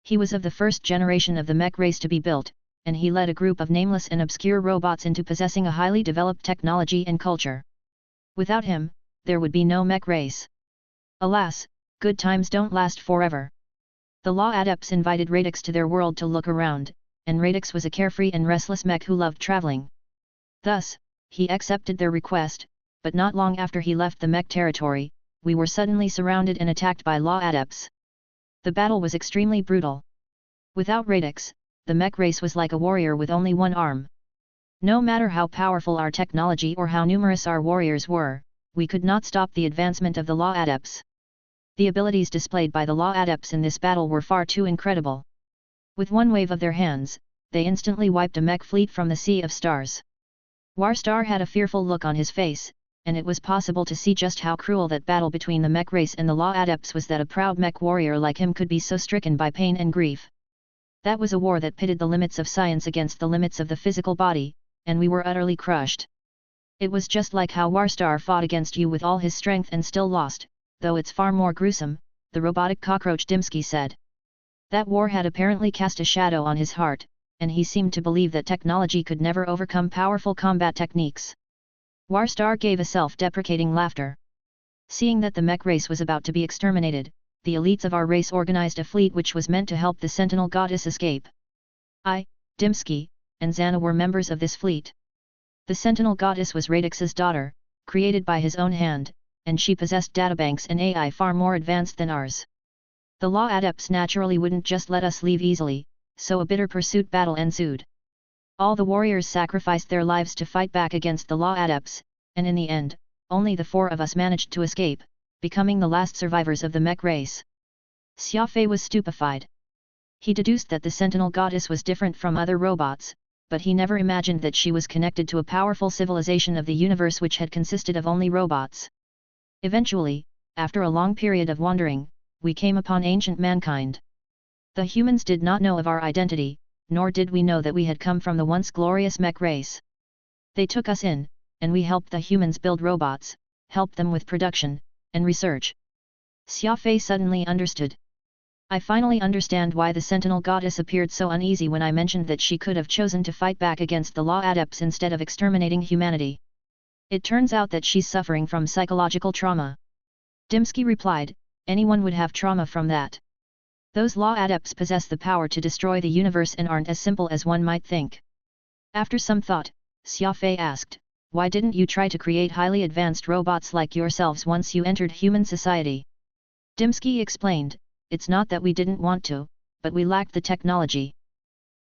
He was of the first generation of the mech race to be built, and he led a group of nameless and obscure robots into possessing a highly developed technology and culture. Without him, there would be no mech race. Alas, good times don't last forever. The law adepts invited Radix to their world to look around, and Radix was a carefree and restless mech who loved traveling. Thus, he accepted their request, but not long after he left the mech territory, we were suddenly surrounded and attacked by law adepts. The battle was extremely brutal. Without Radix, the mech race was like a warrior with only one arm. No matter how powerful our technology or how numerous our warriors were, we could not stop the advancement of the law adepts. The abilities displayed by the law adepts in this battle were far too incredible. With one wave of their hands, they instantly wiped a mech fleet from the sea of stars. Warstar had a fearful look on his face, and it was possible to see just how cruel that battle between the mech race and the law adepts was, that a proud mech warrior like him could be so stricken by pain and grief. That was a war that pitted the limits of science against the limits of the physical body, and we were utterly crushed. It was just like how Warstar fought against you with all his strength and still lost, though it's far more gruesome, the robotic cockroach Dimsky said. That war had apparently cast a shadow on his heart, and he seemed to believe that technology could never overcome powerful combat techniques. Warstar gave a self-deprecating laughter. Seeing that the mech race was about to be exterminated, the elites of our race organized a fleet which was meant to help the Sentinel Goddess escape. I, Dimsky, and Xana were members of this fleet. The Sentinel Goddess was Radix's daughter, created by his own hand, and she possessed databanks and AI far more advanced than ours. The law adepts naturally wouldn't just let us leave easily, so a bitter pursuit battle ensued. All the warriors sacrificed their lives to fight back against the law adepts, and in the end, only the 4 of us managed to escape, becoming the last survivors of the mech race. Xia Fei was stupefied. He deduced that the Sentinel Goddess was different from other robots, but he never imagined that she was connected to a powerful civilization of the universe which had consisted of only robots. Eventually, after a long period of wandering, we came upon ancient mankind. The humans did not know of our identity, nor did we know that we had come from the once glorious mech race. They took us in, and we helped the humans build robots, helped them with production and research. Xia Fei suddenly understood. I finally understand why the Sentinel Goddess appeared so uneasy when I mentioned that she could have chosen to fight back against the law adepts instead of exterminating humanity. It turns out that she's suffering from psychological trauma. Dimsky replied, anyone would have trauma from that. Those law adepts possess the power to destroy the universe and aren't as simple as one might think. After some thought, Xia Fei asked, why didn't you try to create highly advanced robots like yourselves once you entered human society? Dimsky explained, it's not that we didn't want to, but we lacked the technology.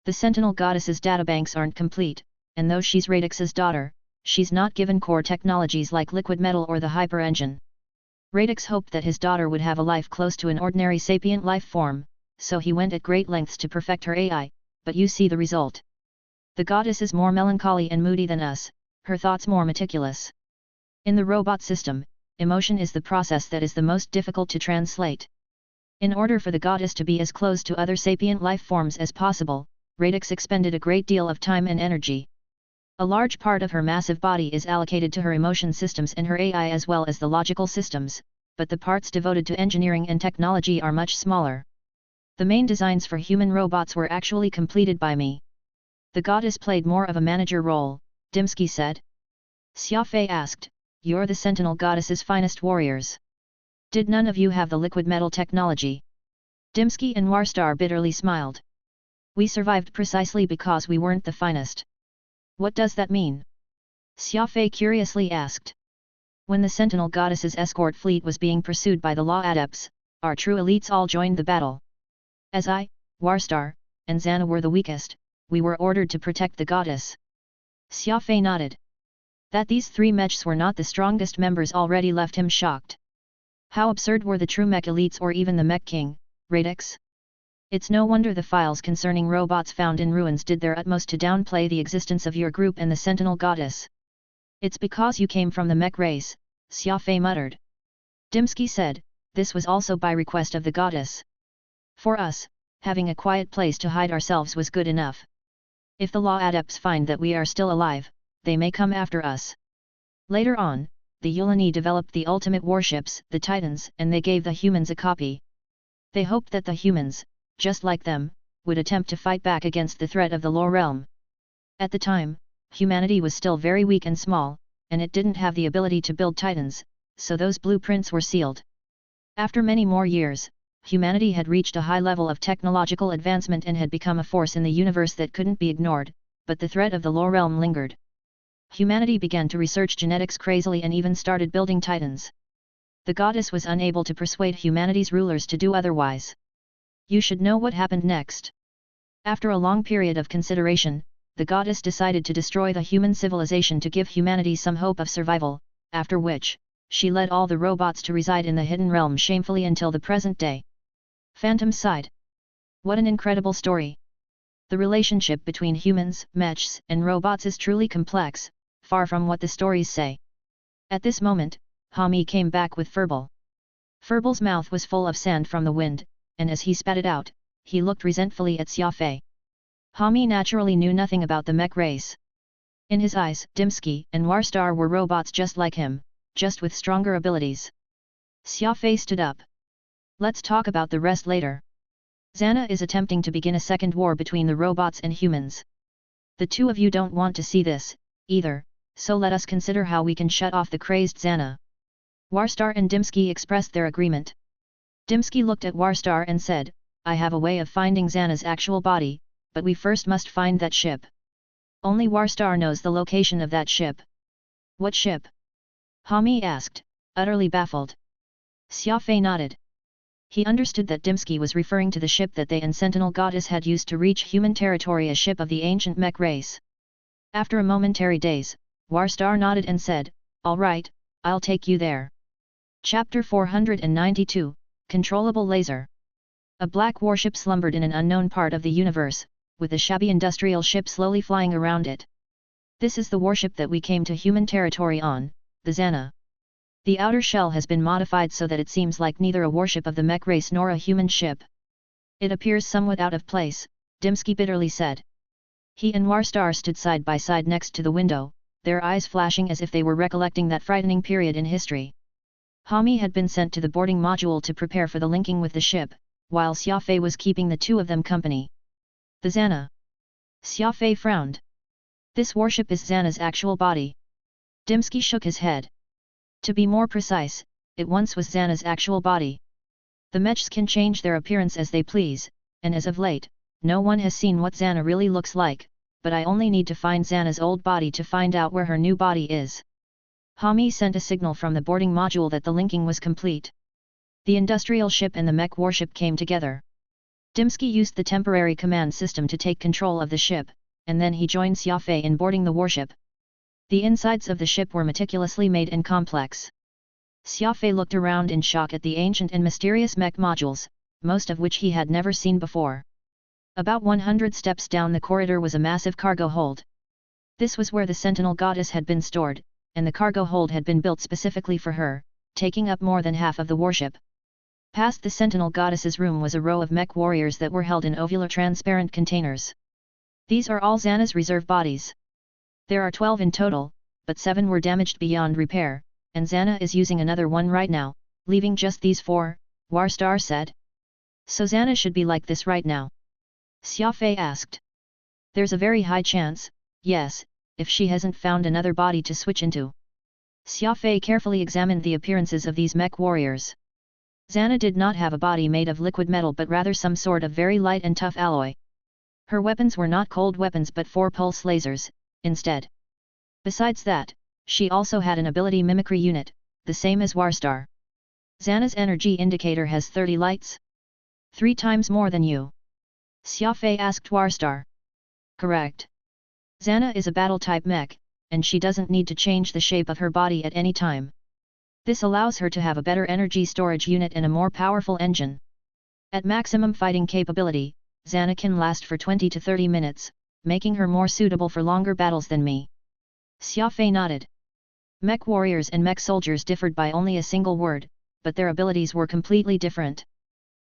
The Sentinel Goddess's databanks aren't complete, and though she's Radix's daughter, she's not given core technologies like liquid metal or the hyper engine. Radix hoped that his daughter would have a life close to an ordinary sapient life form, so he went at great lengths to perfect her AI, but you see the result. The goddess is more melancholy and moody than us, her thoughts more meticulous. In the robot system, emotion is the process that is the most difficult to translate. In order for the goddess to be as close to other sapient life forms as possible, Radix expended a great deal of time and energy. A large part of her massive body is allocated to her emotion systems and her AI as well as the logical systems, but the parts devoted to engineering and technology are much smaller. The main designs for human robots were actually completed by me. The goddess played more of a manager role, Dimsky said. Xia Fei asked, you're the Sentinel Goddess's finest warriors. Did none of you have the liquid metal technology? Dimsky and Warstar bitterly smiled. We survived precisely because we weren't the finest. What does that mean? Xia Fei curiously asked. When the Sentinel Goddess's escort fleet was being pursued by the law adepts, our true elites all joined the battle. As I, Warstar, and Xana were the weakest, we were ordered to protect the goddess. Xia Fei nodded. That these 3 mechs were not the strongest members already left him shocked. How absurd were the true mech elites or even the mech king, Radix? It's no wonder the files concerning robots found in ruins did their utmost to downplay the existence of your group and the Sentinel Goddess. It's because you came from the mech race, Xia Fei muttered. Dimsky said, this was also by request of the goddess. For us, having a quiet place to hide ourselves was good enough. If the law adepts find that we are still alive, they may come after us. Later on, the Yulani developed the ultimate warships, the Titans, and they gave the humans a copy. They hoped that the humans, just like them, would attempt to fight back against the threat of the Law Realm. At the time, humanity was still very weak and small, and it didn't have the ability to build Titans, so those blueprints were sealed. After many more years, humanity had reached a high level of technological advancement and had become a force in the universe that couldn't be ignored, but the threat of the Law Realm lingered. Humanity began to research genetics crazily and even started building Titans. The goddess was unable to persuade humanity's rulers to do otherwise. You should know what happened next. After a long period of consideration, the goddess decided to destroy the human civilization to give humanity some hope of survival, after which, she led all the robots to reside in the hidden realm shamefully until the present day. Phantom sighed. What an incredible story. The relationship between humans, mechs, and robots is truly complex, far from what the stories say. At this moment, Hami came back with Furball. Furbal's mouth was full of sand from the wind, and as he spat it out, he looked resentfully at Xia Fei. Hami naturally knew nothing about the mech race. In his eyes, Dimsky and Warstar were robots just like him, just with stronger abilities. Xia Fei stood up. Let's talk about the rest later. Xana is attempting to begin a second war between the robots and humans. The two of you don't want to see this, either, so let us consider how we can shut off the crazed Xana. Warstar and Dimsky expressed their agreement. Dimsky looked at Warstar and said, I have a way of finding Xana's actual body, but we first must find that ship. Only Warstar knows the location of that ship. What ship? Hami asked, utterly baffled. Xia Fei nodded. He understood that Dimsky was referring to the ship that they and Sentinel Goddess had used to reach human territory, a ship of the ancient mech race. After a momentary daze, Warstar nodded and said, all right, I'll take you there. Chapter 492, Controllable Laser. A black warship slumbered in an unknown part of the universe, with a shabby industrial ship slowly flying around it. This is the warship that we came to human territory on, the Xana. The outer shell has been modified so that it seems like neither a warship of the mech race nor a human ship. It appears somewhat out of place, Dimsky bitterly said. He and Warstar stood side by side next to the window, their eyes flashing as if they were recollecting that frightening period in history. Hami had been sent to the boarding module to prepare for the linking with the ship, while Xia Fei was keeping the two of them company. The Xana. Xia Fei frowned. This warship is Xana's actual body. Dimsky shook his head. To be more precise, it once was Xana's actual body. The mechs can change their appearance as they please, and as of late, no one has seen what Xana really looks like, but I only need to find Xana's old body to find out where her new body is. Hami sent a signal from the boarding module that the linking was complete. The industrial ship and the mech warship came together. Dimsky used the temporary command system to take control of the ship, and then he joined Xia Fei in boarding the warship. The insides of the ship were meticulously made and complex. Xia Fei looked around in shock at the ancient and mysterious mech modules, most of which he had never seen before. About 100 steps down the corridor was a massive cargo hold. This was where the Sentinel Goddess had been stored, and the cargo hold had been built specifically for her, taking up more than half of the warship. Past the Sentinel Goddess's room was a row of mech warriors that were held in ovular transparent containers. These are all Xana's reserve bodies. There are 12 in total, but 7 were damaged beyond repair, and Xana is using another one right now, leaving just these 4, Warstar said. So Xana should be like this right now? Xia Fei asked. There's a very high chance, yes, if she hasn't found another body to switch into. Xia Fei carefully examined the appearances of these mech warriors. Xana did not have a body made of liquid metal but rather some sort of very light and tough alloy. Her weapons were not cold weapons but 4 pulse lasers, instead. Besides that, she also had an ability mimicry unit, the same as Warstar. Xana's energy indicator has 30 lights? 3 times more than you. Xia Fei asked Warstar. Correct. Xana is a battle-type mech, and she doesn't need to change the shape of her body at any time. This allows her to have a better energy storage unit and a more powerful engine. At maximum fighting capability, Xana can last for 20 to 30 minutes, making her more suitable for longer battles than me. Xia Fei nodded. Mech warriors and mech soldiers differed by only a single word, but their abilities were completely different.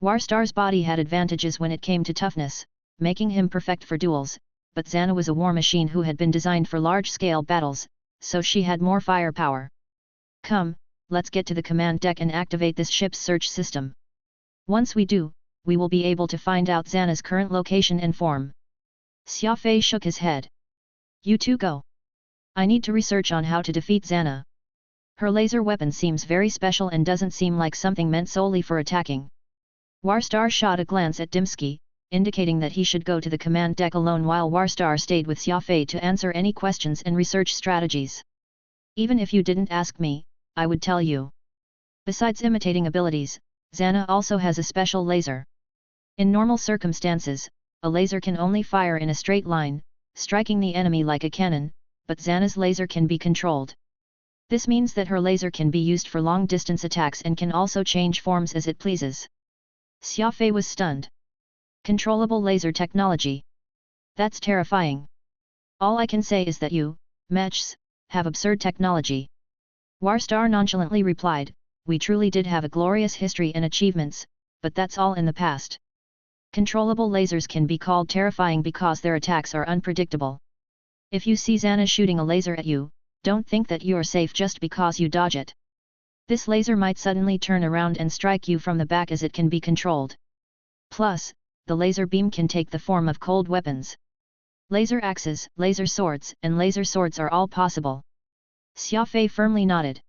Warstar's body had advantages when it came to toughness, making him perfect for duels, but Xana was a war machine who had been designed for large-scale battles, so she had more firepower. Come, let's get to the command deck and activate this ship's search system. Once we do, we will be able to find out Xana's current location and form. Xia Fei shook his head. You two go. I need to research on how to defeat Xana. Her laser weapon seems very special and doesn't seem like something meant solely for attacking. Warstar shot a glance at Dimsky, indicating that he should go to the command deck alone while Warstar stayed with Xia Fei to answer any questions and research strategies. Even if you didn't ask me, I would tell you. Besides imitating abilities, Xana also has a special laser. In normal circumstances, a laser can only fire in a straight line, striking the enemy like a cannon, but Xana's laser can be controlled. This means that her laser can be used for long-distance attacks and can also change forms as it pleases. Xia Fei was stunned. Controllable laser technology. That's terrifying. All I can say is that you, mechs, have absurd technology. Warstar nonchalantly replied, we truly did have a glorious history and achievements, but that's all in the past. Controllable lasers can be called terrifying because their attacks are unpredictable. If you see Xia shooting a laser at you, don't think that you are safe just because you dodge it. This laser might suddenly turn around and strike you from the back as it can be controlled. Plus, the laser beam can take the form of cold weapons. Laser axes, laser swords, and laser swords are all possible. Xia Fei firmly nodded.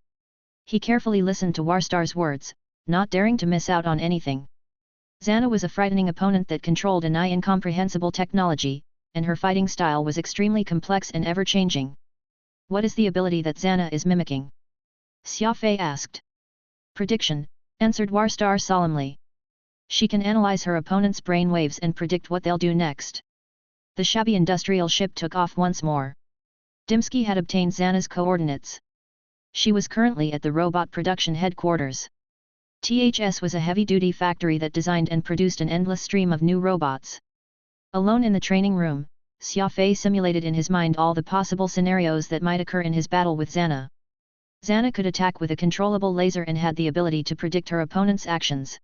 He carefully listened to Warstar's words, not daring to miss out on anything. Xia was a frightening opponent that controlled an incomprehensible technology, and her fighting style was extremely complex and ever-changing. What is the ability that Xia is mimicking? Xia Fei asked. Prediction, answered Warstar solemnly. She can analyze her opponent's brain waves and predict what they'll do next. The shabby industrial ship took off once more. Dimsky had obtained Xana's coordinates. She was currently at the robot production headquarters. THS was a heavy-duty factory that designed and produced an endless stream of new robots. Alone in the training room, Xia Fei simulated in his mind all the possible scenarios that might occur in his battle with Xia. Xia could attack with a controllable laser and had the ability to predict her opponent's actions.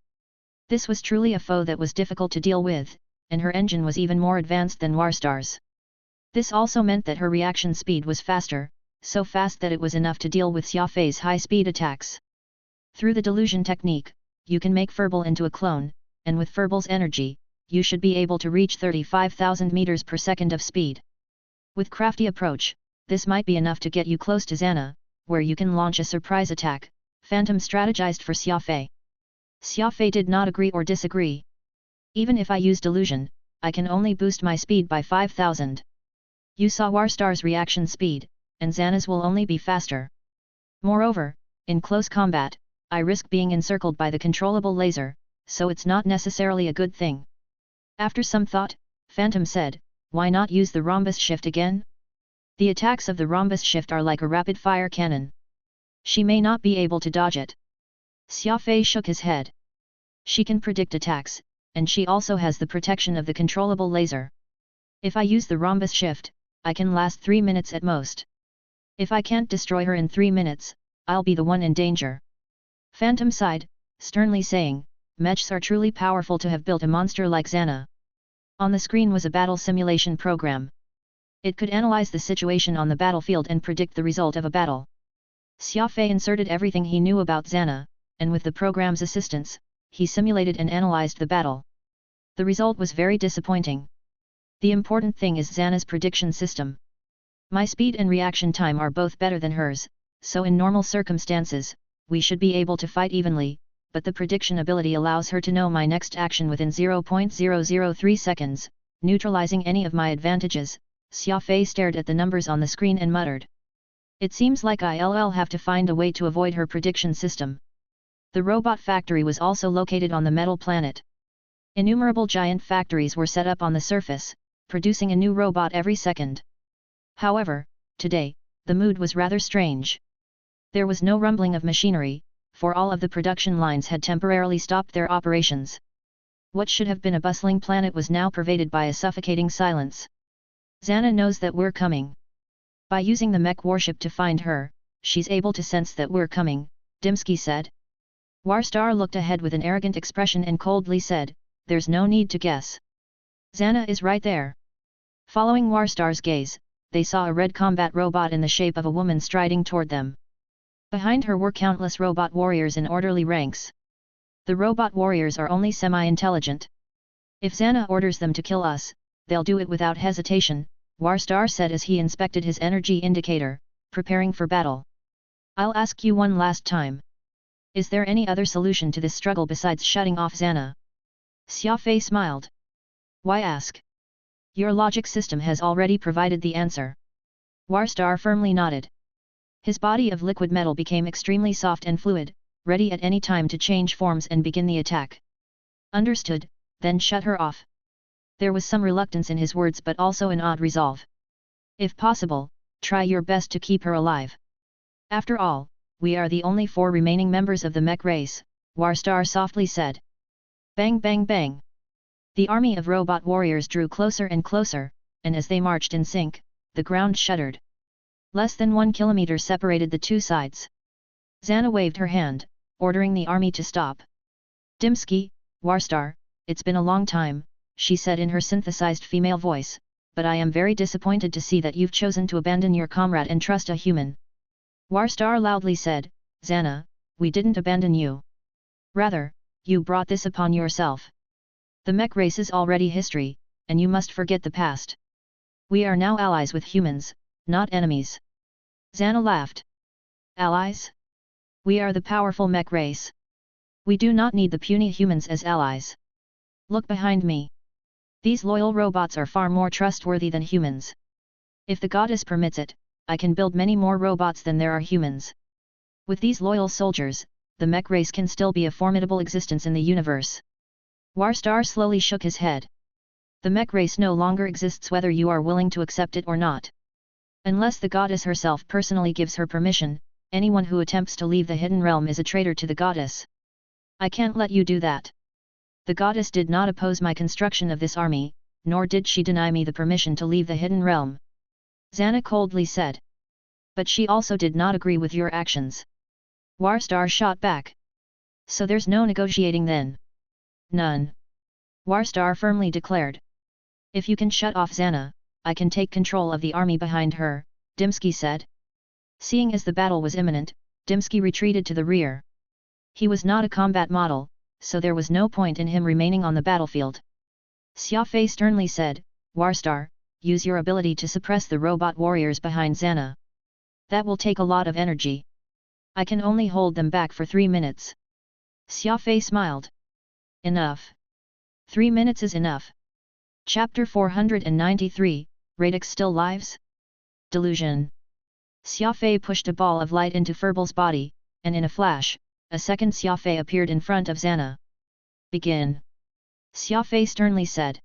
This was truly a foe that was difficult to deal with, and her engine was even more advanced than Warstar's. This also meant that her reaction speed was faster, so fast that it was enough to deal with Xia Fei's high-speed attacks. Through the delusion technique, you can make Furball into a clone, and with Furball's energy, you should be able to reach 35,000 meters per second of speed. With crafty approach, this might be enough to get you close to Xia, where you can launch a surprise attack, Phantom strategized for Xia Fei. Xia Fei did not agree or disagree. Even if I use delusion, I can only boost my speed by 5,000. You saw Warstar's reaction speed, and Xana's will only be faster. Moreover, in close combat, I risk being encircled by the controllable laser, so it's not necessarily a good thing. After some thought, Phantom said, why not use the rhombus shift again? The attacks of the rhombus shift are like a rapid-fire cannon. She may not be able to dodge it. Xia Fei shook his head. She can predict attacks, and she also has the protection of the controllable laser. If I use the rhombus shift, I can last 3 minutes at most. If I can't destroy her in 3 minutes, I'll be the one in danger. Phantom sighed, sternly saying, Mechs are truly powerful to have built a monster like Xia. On the screen was a battle simulation program. It could analyze the situation on the battlefield and predict the result of a battle. Xia Fei inserted everything he knew about Xia, and with the program's assistance, he simulated and analyzed the battle. The result was very disappointing. The important thing is Xana's prediction system. My speed and reaction time are both better than hers, so in normal circumstances, we should be able to fight evenly, but the prediction ability allows her to know my next action within 0.003 seconds, neutralizing any of my advantages. Xia Fei stared at the numbers on the screen and muttered. It seems like I'll have to find a way to avoid her prediction system. The robot factory was also located on the metal planet. Innumerable giant factories were set up on the surface, producing a new robot every second. However, today, the mood was rather strange. There was no rumbling of machinery, for all of the production lines had temporarily stopped their operations. What should have been a bustling planet was now pervaded by a suffocating silence. Xia knows that we're coming. By using the mech warship to find her, she's able to sense that we're coming, Dimsky said. Warstar looked ahead with an arrogant expression and coldly said, there's no need to guess. Xia is right there. Following Warstar's gaze, they saw a red combat robot in the shape of a woman striding toward them. Behind her were countless robot warriors in orderly ranks. The robot warriors are only semi-intelligent. If Xia orders them to kill us, they'll do it without hesitation, Warstar said as he inspected his energy indicator, preparing for battle. I'll ask you one last time. Is there any other solution to this struggle besides shutting off Xia? Xia Fei smiled. Why ask? Your logic system has already provided the answer. Warstar firmly nodded. His body of liquid metal became extremely soft and fluid, ready at any time to change forms and begin the attack. Understood, then shut her off. There was some reluctance in his words but also an odd resolve. If possible, try your best to keep her alive. After all, we are the only 4 remaining members of the mech race, Warstar softly said. Bang bang bang. The army of robot warriors drew closer and closer, and as they marched in sync, the ground shuddered. Less than 1 kilometer separated the two sides. Xia waved her hand, ordering the army to stop. Dimsky, Warstar, it's been a long time," she said in her synthesized female voice, "but I am very disappointed to see that you've chosen to abandon your comrade and trust a human." Warstar loudly said, "Xana, we didn't abandon you. Rather, you brought this upon yourself. The mech race is already history, and you must forget the past. We are now allies with humans, not enemies." Xana laughed. "Allies? We are the powerful mech race. We do not need the puny humans as allies. Look behind me. These loyal robots are far more trustworthy than humans. If the goddess permits it, I can build many more robots than there are humans. With these loyal soldiers, the mech race can still be a formidable existence in the universe." Warstar slowly shook his head. "The mech race no longer exists whether you are willing to accept it or not. Unless the goddess herself personally gives her permission, anyone who attempts to leave the hidden realm is a traitor to the goddess. I can't let you do that. The goddess did not oppose my construction of this army, nor did she deny me the permission to leave the hidden realm," Xana coldly said. "But she also did not agree with your actions." Warstar shot back. "So there's no negotiating then?" "None," Warstar firmly declared. "If you can shut off Xana, I can take control of the army behind her," Dimsky said. Seeing as the battle was imminent, Dimsky retreated to the rear. He was not a combat model, so there was no point in him remaining on the battlefield. Xia Fei sternly said, "Warstar, use your ability to suppress the robot warriors behind Xana. That will take a lot of energy. I can only hold them back for 3 minutes." Xia Fei smiled. "Enough. 3 minutes is enough." Chapter 493, Radix Still Lives? Delusion. Xia Fei pushed a ball of light into Furbal's body, and in a flash, a second Xia Fei appeared in front of Xana. "Begin," Xia Fei sternly said.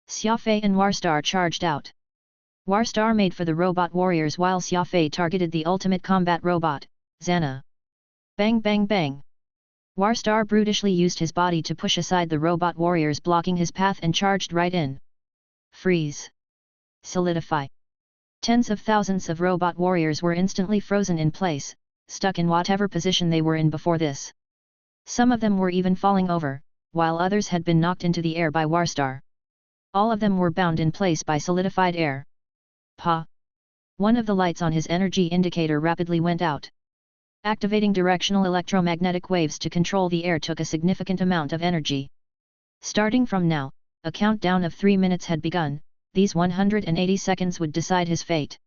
Xia Fei and Warstar charged out. Warstar made for the robot warriors while Xia Fei targeted the ultimate combat robot, Xana. Bang bang bang! Warstar brutishly used his body to push aside the robot warriors blocking his path and charged right in. Freeze! Solidify! Tens of thousands of robot warriors were instantly frozen in place, stuck in whatever position they were in before this. Some of them were even falling over, while others had been knocked into the air by Warstar. All of them were bound in place by solidified air. Pa! One of the lights on his energy indicator rapidly went out. Activating directional electromagnetic waves to control the air took a significant amount of energy. Starting from now, a countdown of 3 minutes had begun. These 180 seconds would decide his fate.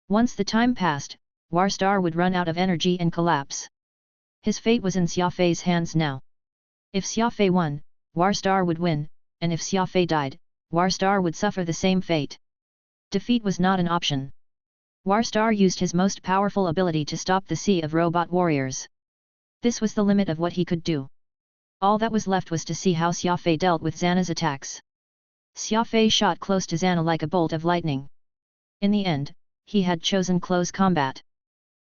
Once the time passed, Warstar would run out of energy and collapse. His fate was in Xia Fei's hands now. If Xia Fei won, Warstar would win, and if Xia Fei died, Warstar would suffer the same fate. Defeat was not an option. Warstar used his most powerful ability to stop the sea of robot warriors. This was the limit of what he could do. All that was left was to see how Xia Fei dealt with Xana's attacks. Xia Fei shot close to Xana like a bolt of lightning. In the end, he had chosen close combat.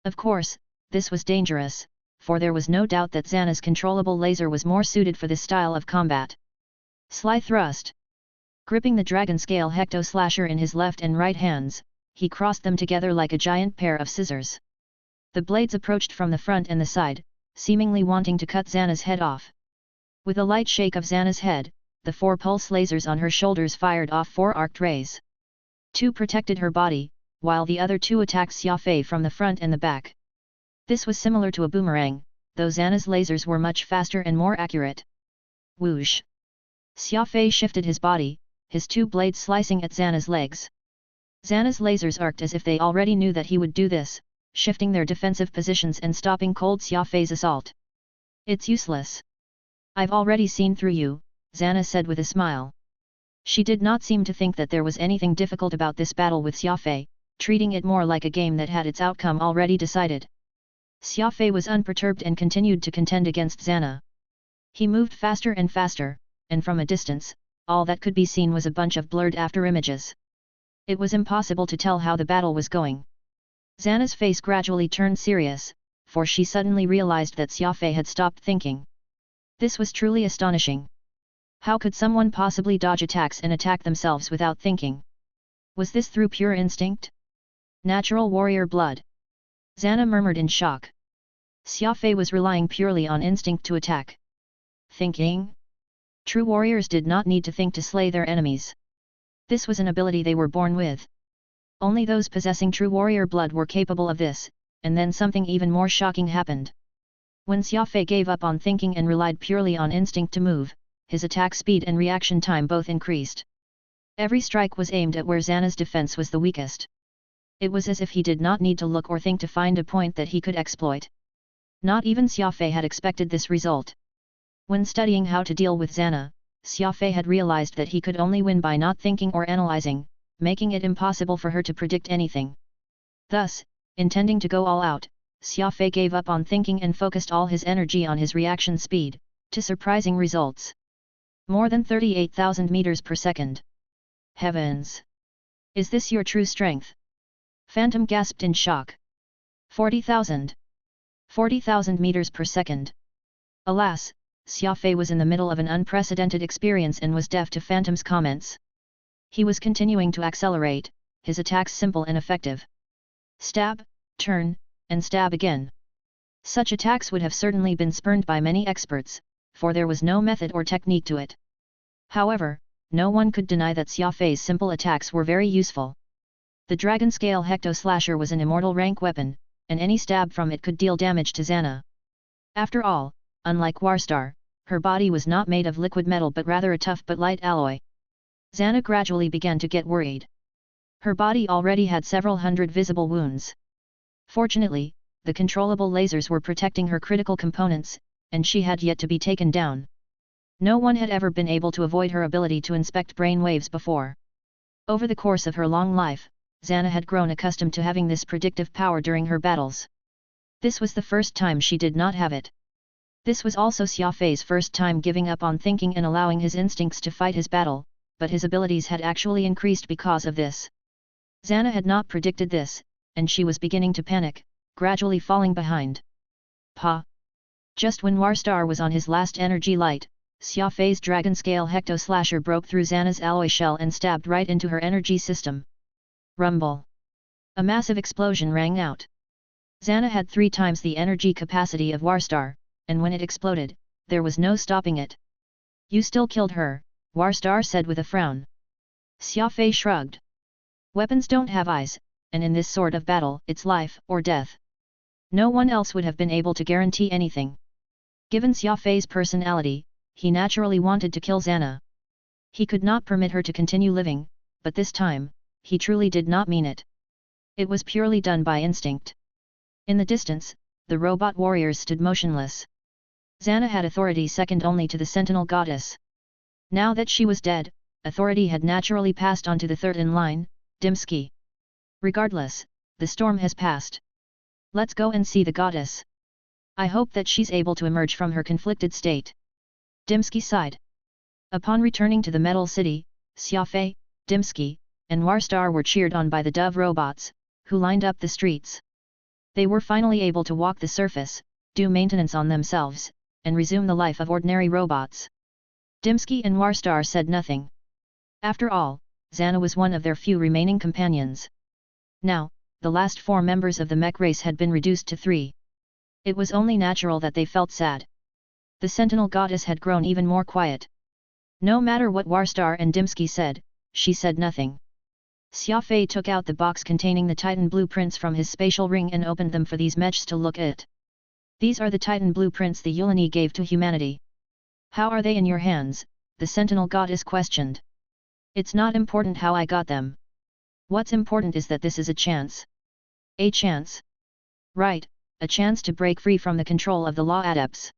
Of course, this was dangerous, for there was no doubt that Xana's controllable laser was more suited for this style of combat. Sly thrust. Gripping the dragon scale hecto slasher in his left and right hands, he crossed them together like a giant pair of scissors. The blades approached from the front and the side, seemingly wanting to cut Xana's head off. With a light shake of Xana's head, the 4 pulse lasers on her shoulders fired off 4 arced rays. 2 protected her body, while the other 2 attacked Xia Fei from the front and the back. This was similar to a boomerang, though Xana's lasers were much faster and more accurate. Whoosh! Xia Fei shifted his body, his 2 blades slicing at Xana's legs. Xana's lasers arced as if they already knew that he would do this, shifting their defensive positions and stopping cold Xia Fei's assault. "It's useless. I've already seen through you," Xana said with a smile. She did not seem to think that there was anything difficult about this battle with Xia Fei, treating it more like a game that had its outcome already decided. Xia Fei was unperturbed and continued to contend against Xana. He moved faster and faster, and from a distance, all that could be seen was a bunch of blurred after images. It was impossible to tell how the battle was going. Xana's face gradually turned serious, for she suddenly realized that Xia Fei had stopped thinking. This was truly astonishing. How could someone possibly dodge attacks and attack themselves without thinking? Was this through pure instinct? Natural warrior blood? Xana murmured in shock. Xia Fei was relying purely on instinct to attack. Thinking? True warriors did not need to think to slay their enemies. This was an ability they were born with. Only those possessing true warrior blood were capable of this, and then something even more shocking happened. When Xia Fei gave up on thinking and relied purely on instinct to move, his attack speed and reaction time both increased. Every strike was aimed at where Xana's defense was the weakest. It was as if he did not need to look or think to find a point that he could exploit. Not even Xia Fei had expected this result. When studying how to deal with Xana, Xia Fei had realized that he could only win by not thinking or analyzing, making it impossible for her to predict anything. Thus, intending to go all out, Xia Fei gave up on thinking and focused all his energy on his reaction speed, to surprising results. More than 38,000 meters per second. Heavens! Is this your true strength? Phantom gasped in shock. 40,000! 40,000 meters per second. Alas, Xia Fei was in the middle of an unprecedented experience and was deaf to Phantom's comments. He was continuing to accelerate, his attacks simple and effective. Stab, turn, and stab again. Such attacks would have certainly been spurned by many experts, for there was no method or technique to it. However, no one could deny that Xia Fei's simple attacks were very useful. The Dragon Scale Hecto Slasher was an immortal rank weapon, and any stab from it could deal damage to Xana. After all, unlike Warstar, her body was not made of liquid metal but rather a tough but light alloy. Xana gradually began to get worried. Her body already had several hundred visible wounds. Fortunately, the controllable lasers were protecting her critical components, and she had yet to be taken down. No one had ever been able to avoid her ability to inspect brain waves before. Over the course of her long life, Xana had grown accustomed to having this predictive power during her battles. This was the first time she did not have it. This was also Xia Fei's first time giving up on thinking and allowing his instincts to fight his battle, but his abilities had actually increased because of this. Xana had not predicted this, and she was beginning to panic, gradually falling behind. Pa! Just when Warstar was on his last energy light, Xia Fei's Dragon Scale Hecto Slasher broke through Xana's alloy shell and stabbed right into her energy system. Rumble! A massive explosion rang out. Xana had 3 times the energy capacity of Warstar, and when it exploded, there was no stopping it. You still killed her, Warstar said with a frown. Xia Fei shrugged. Weapons don't have eyes, and in this sort of battle, it's life or death. No one else would have been able to guarantee anything. Given Xia Fei's personality, he naturally wanted to kill Xana. He could not permit her to continue living, but this time, he truly did not mean it. It was purely done by instinct. In the distance, the robot warriors stood motionless. Xana had authority second only to the Sentinel Goddess. Now that she was dead, authority had naturally passed on to the third in line, Dimsky. Regardless, the storm has passed. Let's go and see the goddess. I hope that she's able to emerge from her conflicted state. Dimsky sighed. Upon returning to the Metal City, Xia Fei, Dimsky, and Warstar were cheered on by the Dove robots, who lined up the streets. They were finally able to walk the surface, do maintenance on themselves, and resume the life of ordinary robots. Dimsky and Warstar said nothing. After all, Xana was one of their few remaining companions. Now, the last 4 members of the mech race had been reduced to 3. It was only natural that they felt sad. The Sentinel Goddess had grown even more quiet. No matter what Warstar and Dimsky said, she said nothing. Xia Fei took out the box containing the Titan blueprints from his spatial ring and opened them for these mechs to look at. These are the Titan blueprints the Yulani gave to humanity. How are they in your hands? The Sentinel Goddess questioned. It's not important how I got them. What's important is that this is a chance. A chance? Right, a chance to break free from the control of the law adepts.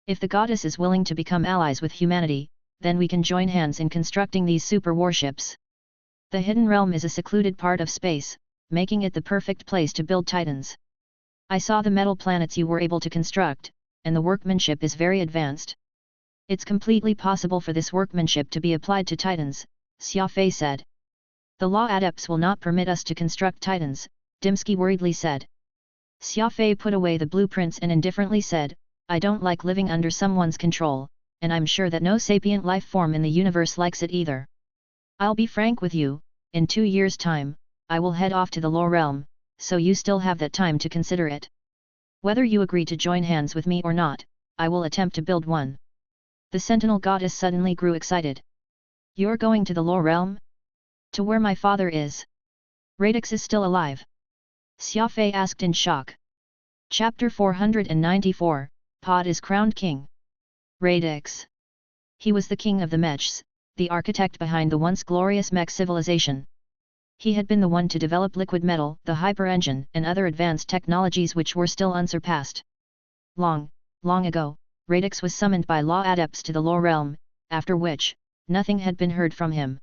If the goddess is willing to become allies with humanity, then we can join hands in constructing these super warships. The Hidden Realm is a secluded part of space, making it the perfect place to build Titans. I saw the metal planets you were able to construct, and the workmanship is very advanced. It's completely possible for this workmanship to be applied to Titans, Xia Fei said. The law adepts will not permit us to construct Titans, Dimsky worriedly said. Xia Fei put away the blueprints and indifferently said, I don't like living under someone's control, and I'm sure that no sapient life form in the universe likes it either. I'll be frank with you, in 2 years' time, I will head off to the Lore Realm, so you still have that time to consider it. Whether you agree to join hands with me or not, I will attempt to build one. The sentinel goddess suddenly grew excited. You're going to the Lore Realm? To where my father is? Radix is still alive? Xia Fei asked in shock. Chapter 494, Pod is crowned king. Radix. He was the king of the Mechs, the architect behind the once glorious mech civilization. He had been the one to develop liquid metal, the hyper-engine, and other advanced technologies which were still unsurpassed. Long ago, Radix was summoned by law adepts to the Lore Realm, after which, nothing had been heard from him.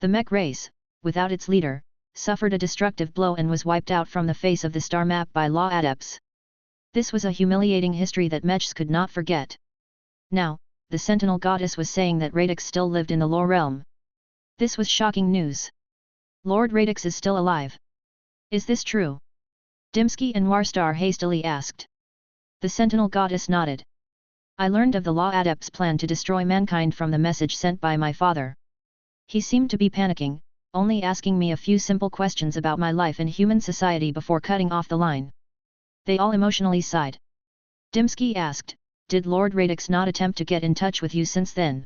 The mech race, without its leader, suffered a destructive blow and was wiped out from the face of the star map by law adepts. This was a humiliating history that Mechs could not forget. Now, the Sentinel Goddess was saying that Radix still lived in the Lore Realm. This was shocking news. Lord Radix is still alive. Is this true? Dimsky and Warstar hastily asked. The Sentinel Goddess nodded. I learned of the Law Adept's plan to destroy mankind from the message sent by my father. He seemed to be panicking, only asking me a few simple questions about my life in human society before cutting off the line. They all emotionally sighed. Dimsky asked, did Lord Radix not attempt to get in touch with you since then?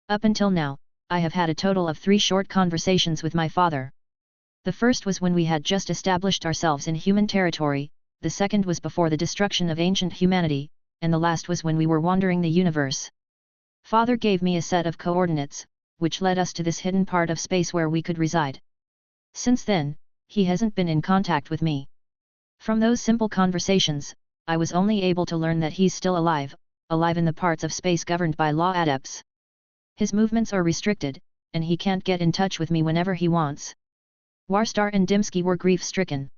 Up until now, I have had a total of 3 short conversations with my father. The first was when we had just established ourselves in human territory, the second was before the destruction of ancient humanity, and the last was when we were wandering the universe. Father gave me a set of coordinates, which led us to this hidden part of space where we could reside. Since then, he hasn't been in contact with me. From those simple conversations, I was only able to learn that he's still alive in the parts of space governed by law adepts. His movements are restricted, and he can't get in touch with me whenever he wants. Warstar and Dimsky were grief-stricken.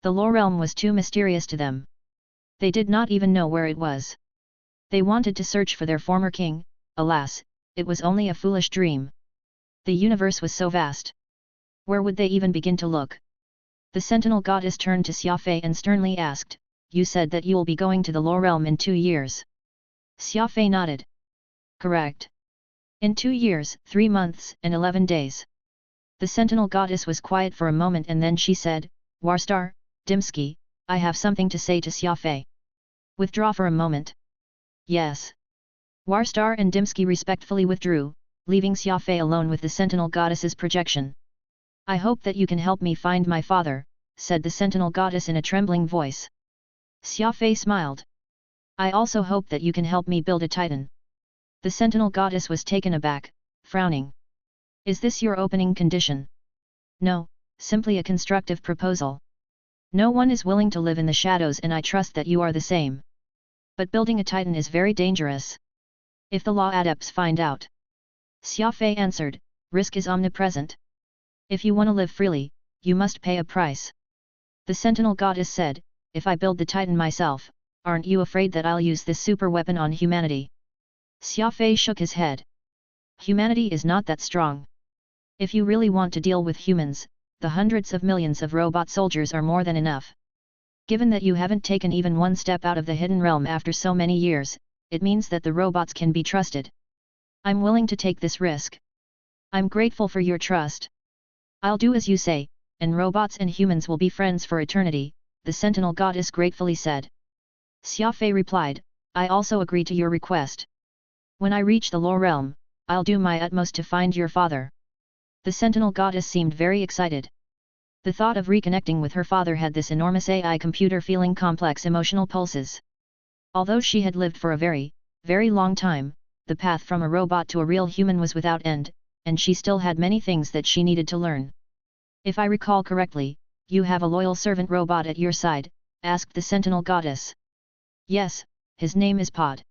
The Lore Realm was too mysterious to them. They did not even know where it was. They wanted to search for their former king, alas, it was only a foolish dream. The universe was so vast. Where would they even begin to look? The Sentinel Goddess turned to Xia Fei and sternly asked, you said that you'll be going to the Lore Realm in 2 years. Xia Fei nodded. Correct. In 2 years, 3 months, and 11 days. The Sentinel Goddess was quiet for a moment and then she said, Warstar, Dimsky, I have something to say to Xia Fei. Withdraw for a moment. Yes. Warstar and Dimsky respectfully withdrew, leaving Xia Fei alone with the Sentinel Goddess's projection. I hope that you can help me find my father, said the Sentinel Goddess in a trembling voice. Xia Fei smiled. I also hope that you can help me build a Titan. The Sentinel Goddess was taken aback, frowning. Is this your opening condition? No, simply a constructive proposal. No one is willing to live in the shadows and I trust that you are the same. But building a Titan is very dangerous. If the law adepts find out. Xia Fei answered, risk is omnipresent. If you want to live freely, you must pay a price. The Sentinel Goddess said, if I build the Titan myself, aren't you afraid that I'll use this super weapon on humanity? Xia Fei shook his head. Humanity is not that strong. If you really want to deal with humans, the hundreds of millions of robot soldiers are more than enough. Given that you haven't taken even one step out of the hidden realm after so many years, it means that the robots can be trusted. I'm willing to take this risk. I'm grateful for your trust. I'll do as you say, and robots and humans will be friends for eternity, the Sentinel Goddess gratefully said. Xia Fei replied, I also agree to your request. When I reach the Lore Realm, I'll do my utmost to find your father. The Sentinel Goddess seemed very excited. The thought of reconnecting with her father had this enormous AI computer feeling complex emotional pulses. Although she had lived for a very, very long time, the path from a robot to a real human was without end, and she still had many things that she needed to learn. If I recall correctly, you have a loyal servant robot at your side, asked the Sentinel Goddess. Yes, his name is Pod.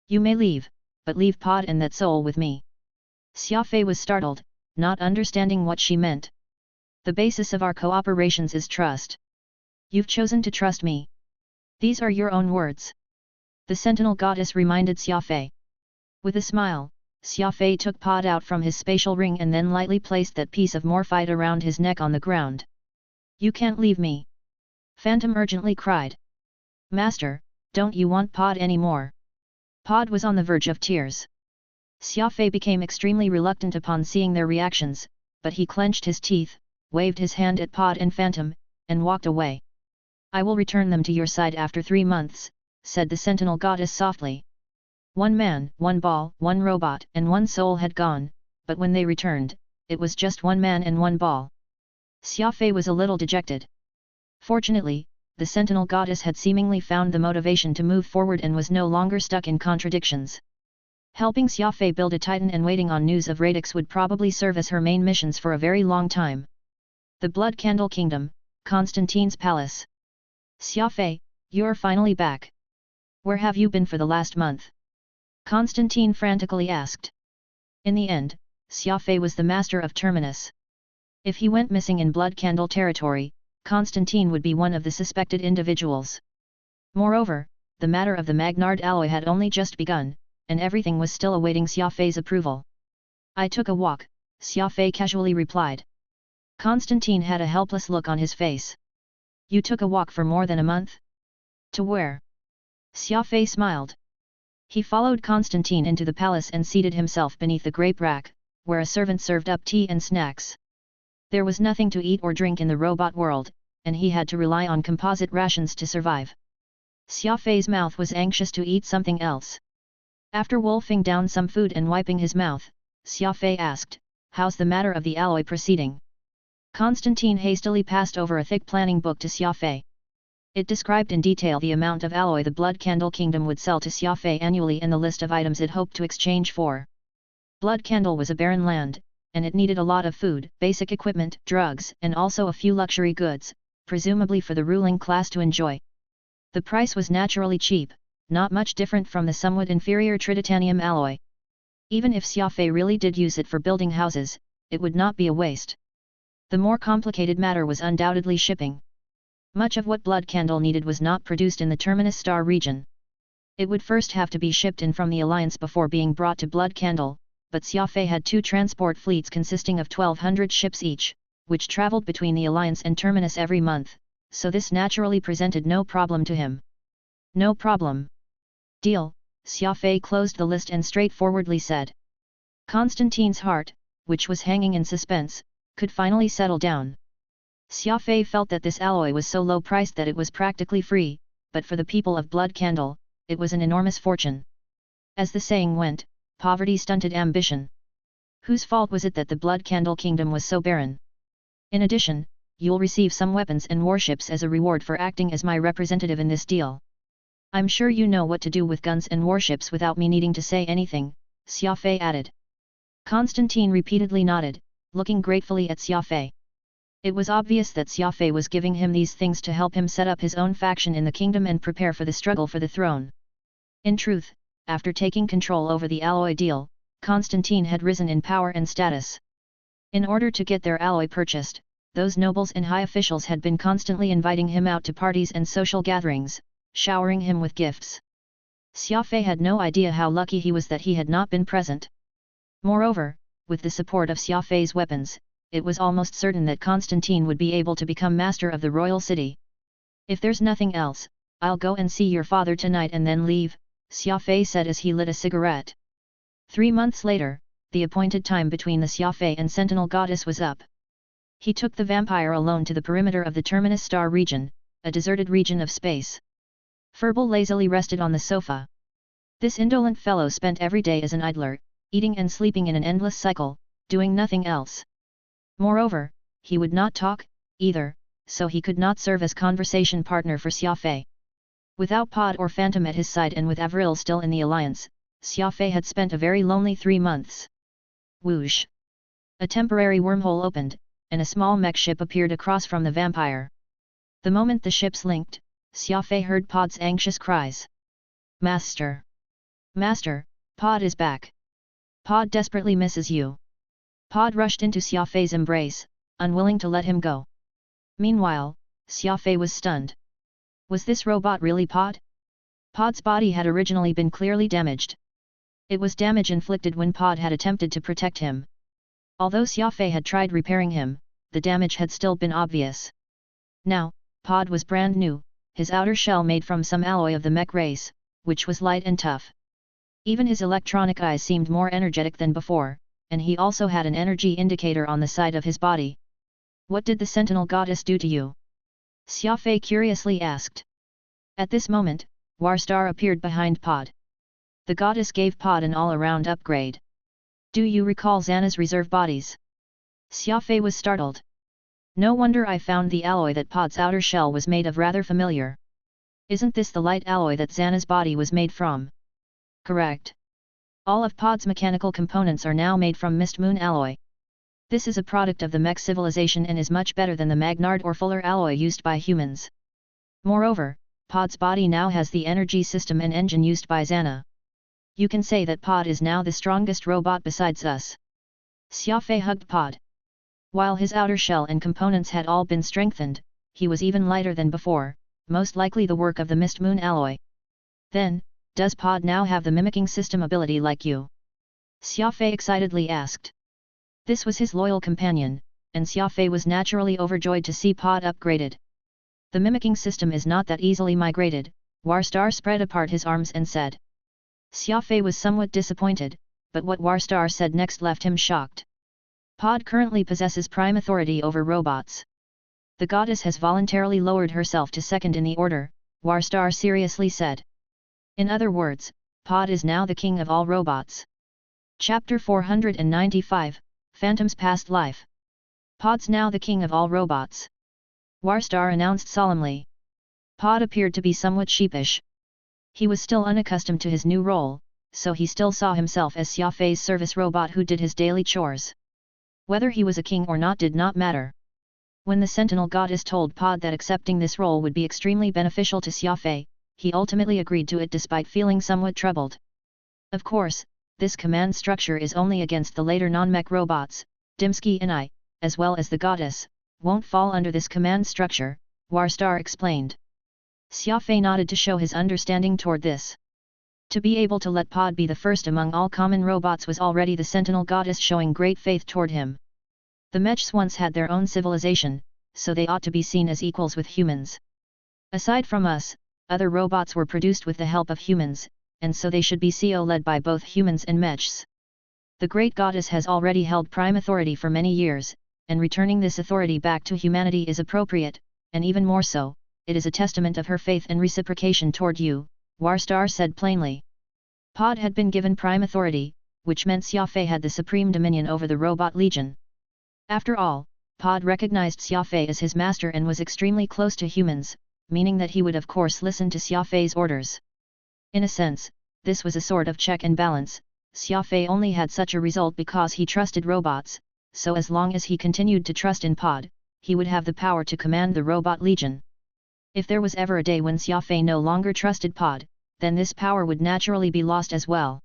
You may leave, but leave Pod and that soul with me. Xia Fei was startled, not understanding what she meant. The basis of our cooperations is trust. You've chosen to trust me. These are your own words. The Sentinel Goddess reminded Xia Fei. With a smile, Xia Fei took Pod out from his spatial ring and then lightly placed that piece of morphite around his neck on the ground. You can't leave me. Phantom urgently cried. Master, don't you want Pod anymore? Pod was on the verge of tears. Xia Fei became extremely reluctant upon seeing their reactions, but he clenched his teeth, waved his hand at Pod and Phantom, and walked away. I will return them to your side after 3 months, said the Sentinel Goddess softly. One man, one ball, one robot and one soul had gone, but when they returned, it was just one man and one ball. Xia Fei was a little dejected. Fortunately, the Sentinel Goddess had seemingly found the motivation to move forward and was no longer stuck in contradictions. Helping Xia Fei build a titan and waiting on news of Radix would probably serve as her main missions for a very long time. The Blood Candle Kingdom, Constantine's Palace. Xia Fei, you're finally back. Where have you been for the last month? Constantine frantically asked. In the end, Xia Fei was the master of Terminus. If he went missing in Blood Candle territory, Constantine would be one of the suspected individuals. Moreover, the matter of the Magnard alloy had only just begun, and everything was still awaiting Xia Fei's approval. I took a walk, Xia Fei casually replied. Constantine had a helpless look on his face. You took a walk for more than a month? To where? Xia Fei smiled. He followed Constantine into the palace and seated himself beneath the grape rack, where a servant served up tea and snacks. There was nothing to eat or drink in the robot world, and he had to rely on composite rations to survive. Xia Fei's mouth was anxious to eat something else. After wolfing down some food and wiping his mouth, Xia Fei asked, "How's the matter of the alloy proceeding?" Constantine hastily passed over a thick planning book to Xia Fei. It described in detail the amount of alloy the Blood Candle Kingdom would sell to Xia Fei annually and the list of items it hoped to exchange for. Blood Candle was a barren land, and it needed a lot of food, basic equipment, drugs, and also a few luxury goods, presumably for the ruling class to enjoy. The price was naturally cheap, not much different from the somewhat inferior tritanium alloy. Even if Xia Fei really did use it for building houses, it would not be a waste. The more complicated matter was undoubtedly shipping. Much of what Blood Candle needed was not produced in the Terminus Star region. It would first have to be shipped in from the Alliance before being brought to Blood Candle, but Xia Fei had two transport fleets consisting of 1,200 ships each, which traveled between the Alliance and Terminus every month, so this naturally presented no problem to him. No problem. Deal, Xia Fei closed the list and straightforwardly said. Constantine's heart, which was hanging in suspense, could finally settle down. Xia Fei felt that this alloy was so low priced that it was practically free, but for the people of Blood Candle, it was an enormous fortune. As the saying went, poverty stunted ambition. Whose fault was it that the Blood Candle Kingdom was so barren? In addition, you'll receive some weapons and warships as a reward for acting as my representative in this deal. I'm sure you know what to do with guns and warships without me needing to say anything, Xia Fei added. Constantine repeatedly nodded, looking gratefully at Xia Fei. It was obvious that Xia Fei was giving him these things to help him set up his own faction in the kingdom and prepare for the struggle for the throne. In truth, after taking control over the alloy deal, Constantine had risen in power and status. In order to get their alloy purchased, those nobles and high officials had been constantly inviting him out to parties and social gatherings, showering him with gifts. Xia Fei had no idea how lucky he was that he had not been present. Moreover, with the support of Xia Fei's weapons, it was almost certain that Constantine would be able to become master of the royal city. If there's nothing else, I'll go and see your father tonight and then leave, Xia Fei said as he lit a cigarette. 3 months later, the appointed time between the Xia Fei and Sentinel Goddess was up. He took the vampire alone to the perimeter of the Terminus Star region, a deserted region of space. Furball lazily rested on the sofa. This indolent fellow spent every day as an idler, eating and sleeping in an endless cycle, doing nothing else. Moreover, he would not talk, either, so he could not serve as conversation partner for Xia Fei. Without Pod or Phantom at his side and with Avril still in the alliance, Xia Fei had spent a very lonely 3 months. Whoosh! A temporary wormhole opened, and a small mech ship appeared across from the vampire. The moment the ships linked, Xia Fei heard Pod's anxious cries. Master! Master, Pod is back! Pod desperately misses you! Pod rushed into Xia Fei's embrace, unwilling to let him go. Meanwhile, Xia Fei was stunned. Was this robot really Pod? Pod's body had originally been clearly damaged. It was damage inflicted when Pod had attempted to protect him. Although Xia Fei had tried repairing him, the damage had still been obvious. Now, Pod was brand new, his outer shell made from some alloy of the mech race, which was light and tough. Even his electronic eyes seemed more energetic than before, and he also had an energy indicator on the side of his body. What did the Sentinel Goddess do to you? Xia Fei curiously asked. At this moment, Warstar appeared behind Pod. The goddess gave Pod an all-around upgrade. Do you recall Xana's reserve bodies? Xia Fei was startled. No wonder I found the alloy that Pod's outer shell was made of rather familiar. Isn't this the light alloy that Xana's body was made from? Correct. All of Pod's mechanical components are now made from mist moon alloy. This is a product of the mech civilization and is much better than the Magnard or Fuller alloy used by humans. Moreover, Pod's body now has the energy system and engine used by Xana. You can say that Pod is now the strongest robot besides us. Xia Fei hugged Pod. While his outer shell and components had all been strengthened, he was even lighter than before, most likely the work of the mist moon alloy. Then, does Pod now have the mimicking system ability like you? Xia Fei excitedly asked. This was his loyal companion, and Xia Fei was naturally overjoyed to see Pod upgraded. The mimicking system is not that easily migrated, Warstar spread apart his arms and said. Xia Fei was somewhat disappointed, but what Warstar said next left him shocked. Pod currently possesses prime authority over robots. The goddess has voluntarily lowered herself to second in the order, Warstar seriously said. In other words, Pod is now the king of all robots. Chapter 495, Phantom's Past Life. Pod's now the king of all robots. Warstar announced solemnly. Pod appeared to be somewhat sheepish. He was still unaccustomed to his new role, so he still saw himself as Xia Fei's service robot who did his daily chores. Whether he was a king or not did not matter. When the Sentinel Goddess told Pod that accepting this role would be extremely beneficial to Xia Fei, he ultimately agreed to it despite feeling somewhat troubled. Of course, this command structure is only against the later non-mech robots, Dimsky and I, as well as the goddess, won't fall under this command structure, Warstar explained. Xia Fei nodded to show his understanding toward this. To be able to let Pod be the first among all common robots was already the Sentinel Goddess showing great faith toward him. The mechs once had their own civilization, so they ought to be seen as equals with humans. Aside from us, other robots were produced with the help of humans, and so they should be led by both humans and mechs. The Great Goddess has already held prime authority for many years, and returning this authority back to humanity is appropriate, and even more so, it is a testament of her faith and reciprocation toward you, Warstar said plainly. Pod had been given prime authority, which meant Xia Fei had the supreme dominion over the Robot Legion. After all, Pod recognized Xia Fei as his master and was extremely close to humans, meaning that he would of course listen to Xia Fei's orders. In a sense, this was a sort of check and balance. Xia Fei only had such a result because he trusted robots, so as long as he continued to trust in Pod, he would have the power to command the Robot Legion. If there was ever a day when Xia Fei no longer trusted Pod, then this power would naturally be lost as well.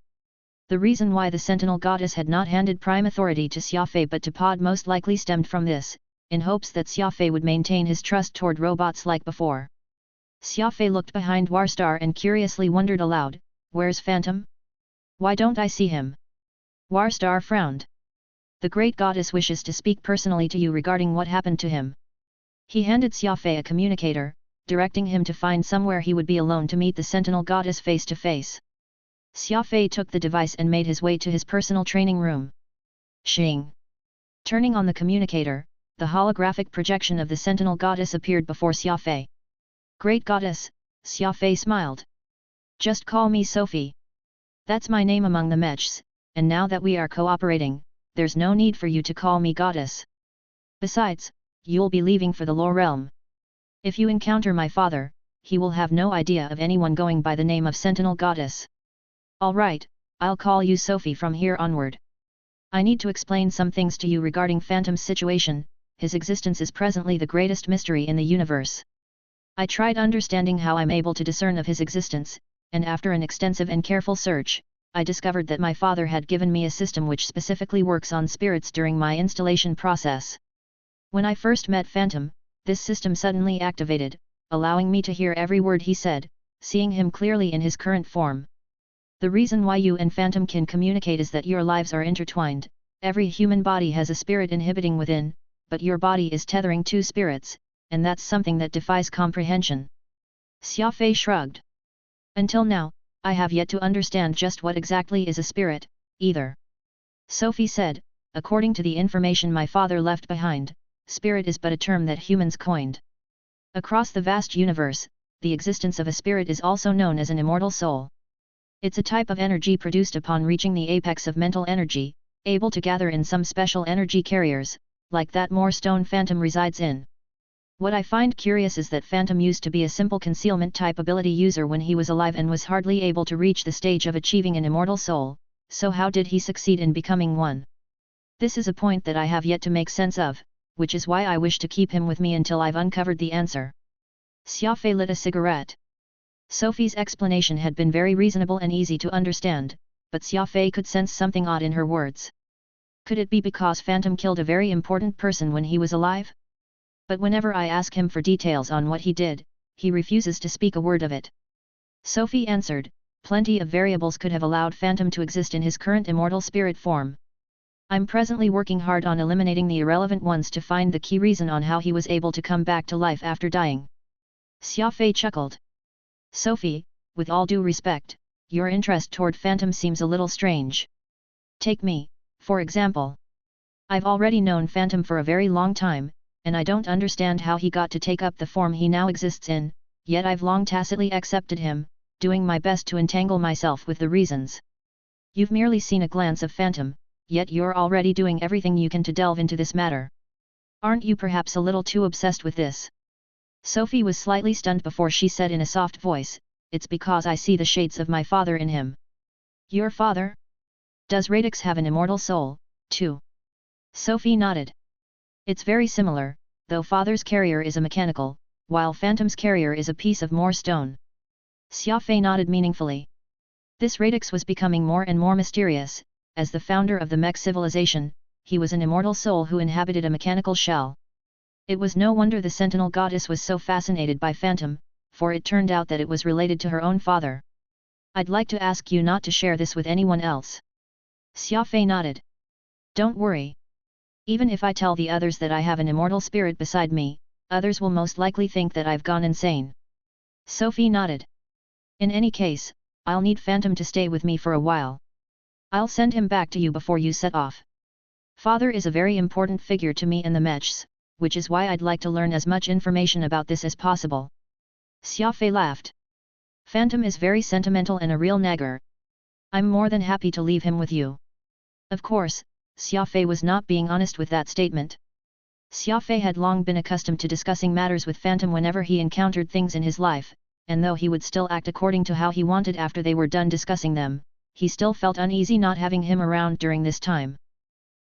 The reason why the Sentinel Goddess had not handed prime authority to Xia Fei but to Pod most likely stemmed from this, in hopes that Xia Fei would maintain his trust toward robots like before. Xia Fei looked behind Warstar and curiously wondered aloud, "Where's Phantom? Why don't I see him?" Warstar frowned. "The Great Goddess wishes to speak personally to you regarding what happened to him." He handed Xia Fei a communicator, directing him to find somewhere he would be alone to meet the Sentinel Goddess face to face. Xia Fei took the device and made his way to his personal training room. Shing! Turning on the communicator, the holographic projection of the Sentinel Goddess appeared before Xia Fei. "Great Goddess," Xia Fei smiled. "Just call me Sophie. That's my name among the mechs, and now that we are cooperating, there's no need for you to call me Goddess. Besides, you'll be leaving for the Lore Realm. If you encounter my father, he will have no idea of anyone going by the name of Sentinel Goddess. Alright, I'll call you Sophie from here onward. I need to explain some things to you regarding Phantom's situation. His existence is presently the greatest mystery in the universe. I tried understanding how I'm able to discern of his existence, and after an extensive and careful search, I discovered that my father had given me a system which specifically works on spirits during my installation process. When I first met Phantom, this system suddenly activated, allowing me to hear every word he said, seeing him clearly in his current form. The reason why you and Phantom can communicate is that your lives are intertwined. Every human body has a spirit inhibiting within, but your body is tethering two spirits, and that's something that defies comprehension." Xia Fei shrugged. "Until now, I have yet to understand just what exactly is a spirit, either." Sophie said, "According to the information my father left behind, spirit is but a term that humans coined. Across the vast universe, the existence of a spirit is also known as an immortal soul. It's a type of energy produced upon reaching the apex of mental energy, able to gather in some special energy carriers, like that more stone Phantom resides in. What I find curious is that Phantom used to be a simple concealment type ability user when he was alive and was hardly able to reach the stage of achieving an immortal soul, so how did he succeed in becoming one? This is a point that I have yet to make sense of, which is why I wish to keep him with me until I've uncovered the answer. Xia Fei lit a cigarette. Sophie's explanation had been very reasonable and easy to understand, but Xia Fei could sense something odd in her words. Could it be because Phantom killed a very important person when he was alive? But whenever I ask him for details on what he did, he refuses to speak a word of it. Sophie answered, plenty of variables could have allowed Phantom to exist in his current immortal spirit form. I'm presently working hard on eliminating the irrelevant ones to find the key reason on how he was able to come back to life after dying. Xia Fei chuckled. Sophie, with all due respect, your interest toward Phantom seems a little strange. Take me, for example. I've already known Phantom for a very long time, and I don't understand how he got to take up the form he now exists in, yet I've long tacitly accepted him, doing my best to entangle myself with the reasons. You've merely seen a glance of Phantom, yet you're already doing everything you can to delve into this matter. Aren't you perhaps a little too obsessed with this? Sophie was slightly stunned before she said in a soft voice, it's because I see the shades of my father in him. Your father? Does Radix have an immortal soul, too? Sophie nodded. It's very similar, though father's carrier is a mechanical, while Phantom's carrier is a piece of more stone. Xia Fei nodded meaningfully. This Radix was becoming more and more mysterious. As the founder of the mech civilization, he was an immortal soul who inhabited a mechanical shell. It was no wonder the Sentinel Goddess was so fascinated by Phantom, for it turned out that it was related to her own father. I'd like to ask you not to share this with anyone else. Xia Fei nodded. Don't worry. Even if I tell the others that I have an immortal spirit beside me, others will most likely think that I've gone insane. Sophie nodded. In any case, I'll need Phantom to stay with me for a while. I'll send him back to you before you set off. Father is a very important figure to me and the mechs, which is why I'd like to learn as much information about this as possible. Xia Fei laughed. Phantom is very sentimental and a real nagger. I'm more than happy to leave him with you. Of course, Xia Fei was not being honest with that statement. Xia Fei had long been accustomed to discussing matters with Phantom whenever he encountered things in his life, and though he would still act according to how he wanted after they were done discussing them, he still felt uneasy not having him around during this time.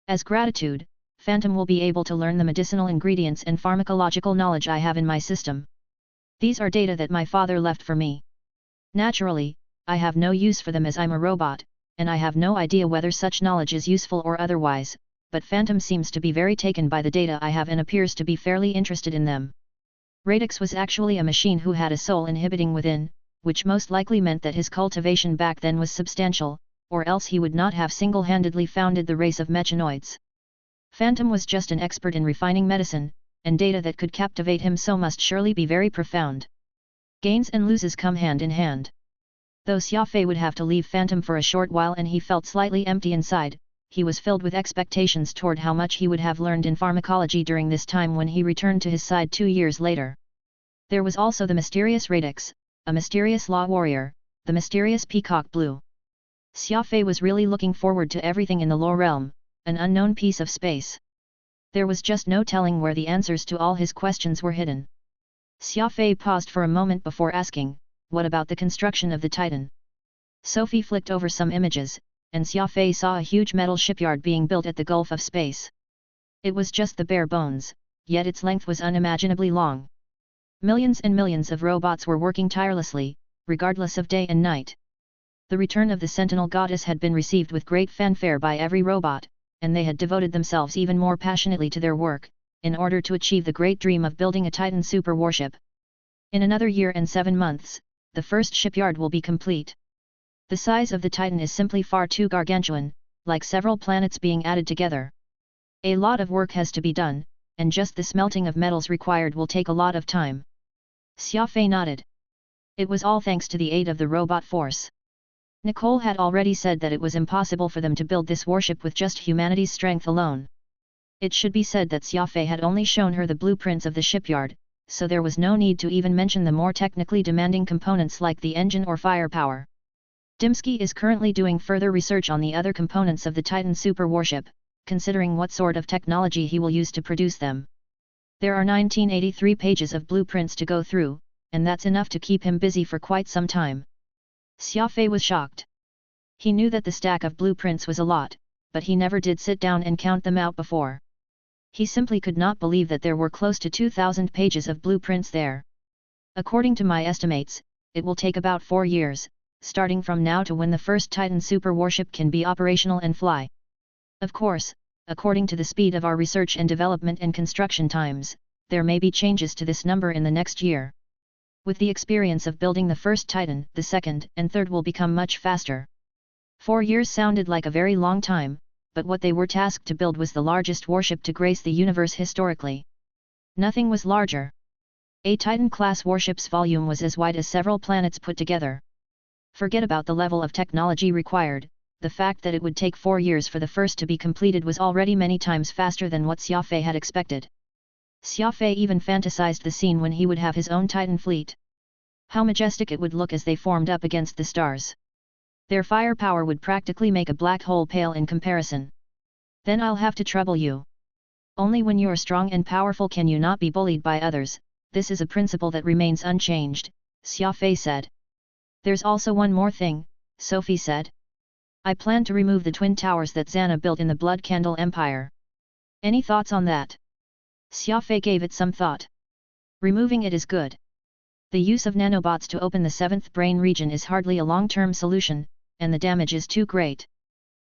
As gratitude, Phantom will be able to learn the medicinal ingredients and pharmacological knowledge I have in my system. These are data that my father left for me. Naturally, I have no use for them as I'm a robot, and I have no idea whether such knowledge is useful or otherwise, but Phantom seems to be very taken by the data I have and appears to be fairly interested in them. Radix was actually a machine who had a soul inhibiting within, which most likely meant that his cultivation back then was substantial, or else he would not have single-handedly founded the race of mechanoids. Phantom was just an expert in refining medicine, and data that could captivate him so must surely be very profound. Gains and losses come hand in hand. Though Xia Fei would have to leave Phantom for a short while and he felt slightly empty inside, he was filled with expectations toward how much he would have learned in pharmacology during this time when he returned to his side 2 years later. There was also the mysterious Radix, a mysterious law warrior, the mysterious Peacock Blue. Xia Fei was really looking forward to everything in the lore realm, an unknown piece of space. There was just no telling where the answers to all his questions were hidden. Xia Fei paused for a moment before asking, what about the construction of the Titan? Sophie flicked over some images, and Xia Fei saw a huge metal shipyard being built at the Gulf of Space. It was just the bare bones, yet its length was unimaginably long. Millions and millions of robots were working tirelessly, regardless of day and night. The return of the Sentinel Goddess had been received with great fanfare by every robot, and they had devoted themselves even more passionately to their work, in order to achieve the great dream of building a Titan super warship. In another year and 7 months, the first shipyard will be complete. The size of the Titan is simply far too gargantuan, like several planets being added together. A lot of work has to be done, and just the smelting of metals required will take a lot of time. Xia Fei nodded. It was all thanks to the aid of the robot force. Nicole had already said that it was impossible for them to build this warship with just humanity's strength alone. It should be said that Xia Fei had only shown her the blueprints of the shipyard, so there was no need to even mention the more technically demanding components like the engine or firepower. Dimsky is currently doing further research on the other components of the Titan super warship, considering what sort of technology he will use to produce them. There are 1983 pages of blueprints to go through, and that's enough to keep him busy for quite some time. Xia Fei was shocked. He knew that the stack of blueprints was a lot, but he never did sit down and count them out before. He simply could not believe that there were close to 2,000 pages of blueprints there. According to my estimates, it will take about 4 years, starting from now to when the first Titan super warship can be operational and fly. Of course, according to the speed of our research and development and construction times, there may be changes to this number in the next year. With the experience of building the first Titan, the second and third will become much faster. 4 years sounded like a very long time, but what they were tasked to build was the largest warship to grace the universe historically. Nothing was larger. A Titan-class warship's volume was as wide as several planets put together. Forget about the level of technology required, the fact that it would take 4 years for the first to be completed was already many times faster than what Xia Fei had expected. Xia Fei even fantasized the scene when he would have his own Titan fleet. How majestic it would look as they formed up against the stars. Their firepower would practically make a black hole pale in comparison. Then I'll have to trouble you. Only when you're strong and powerful can you not be bullied by others. This is a principle that remains unchanged, Xia Fei said. There's also one more thing, Sophie said. I plan to remove the twin towers that Xana built in the Blood Candle Empire. Any thoughts on that? Xia Fei gave it some thought. Removing it is good. The use of nanobots to open the 7th brain region is hardly a long-term solution, and the damage is too great.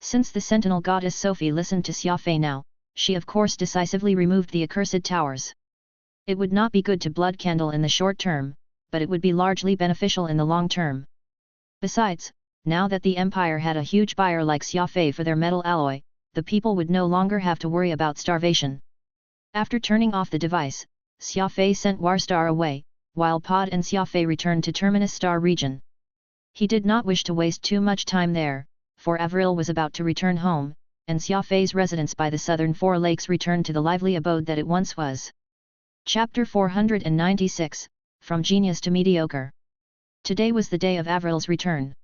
Since the Sentinel goddess Sophie listened to Xia Fei now, she of course decisively removed the accursed towers. It would not be good to Blood Candle in the short term, but it would be largely beneficial in the long term. Besides, now that the Empire had a huge buyer like Xia Fei for their metal alloy, the people would no longer have to worry about starvation. After turning off the device, Xia Fei sent Warstar away, while Pod and Xia Fei returned to Terminus Star region. He did not wish to waste too much time there, for Avril was about to return home, and Xia Fei's residence by the southern Four Lakes returned to the lively abode that it once was. Chapter 496, From Genius to Mediocre. Today was the day of Avril's return.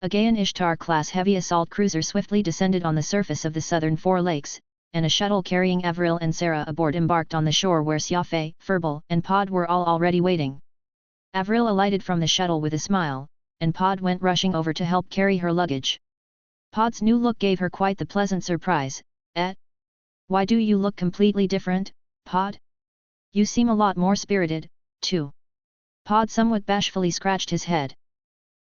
A Gaian Ishtar-class heavy assault cruiser swiftly descended on the surface of the southern Four Lakes, and a shuttle carrying Avril and Sarah aboard embarked on the shore where Xia Fei, Furball, and Pod were all already waiting. Avril alighted from the shuttle with a smile, and Pod went rushing over to help carry her luggage. Pod's new look gave her quite the pleasant surprise. Why do you look completely different, Pod? You seem a lot more spirited, too. Pod somewhat bashfully scratched his head.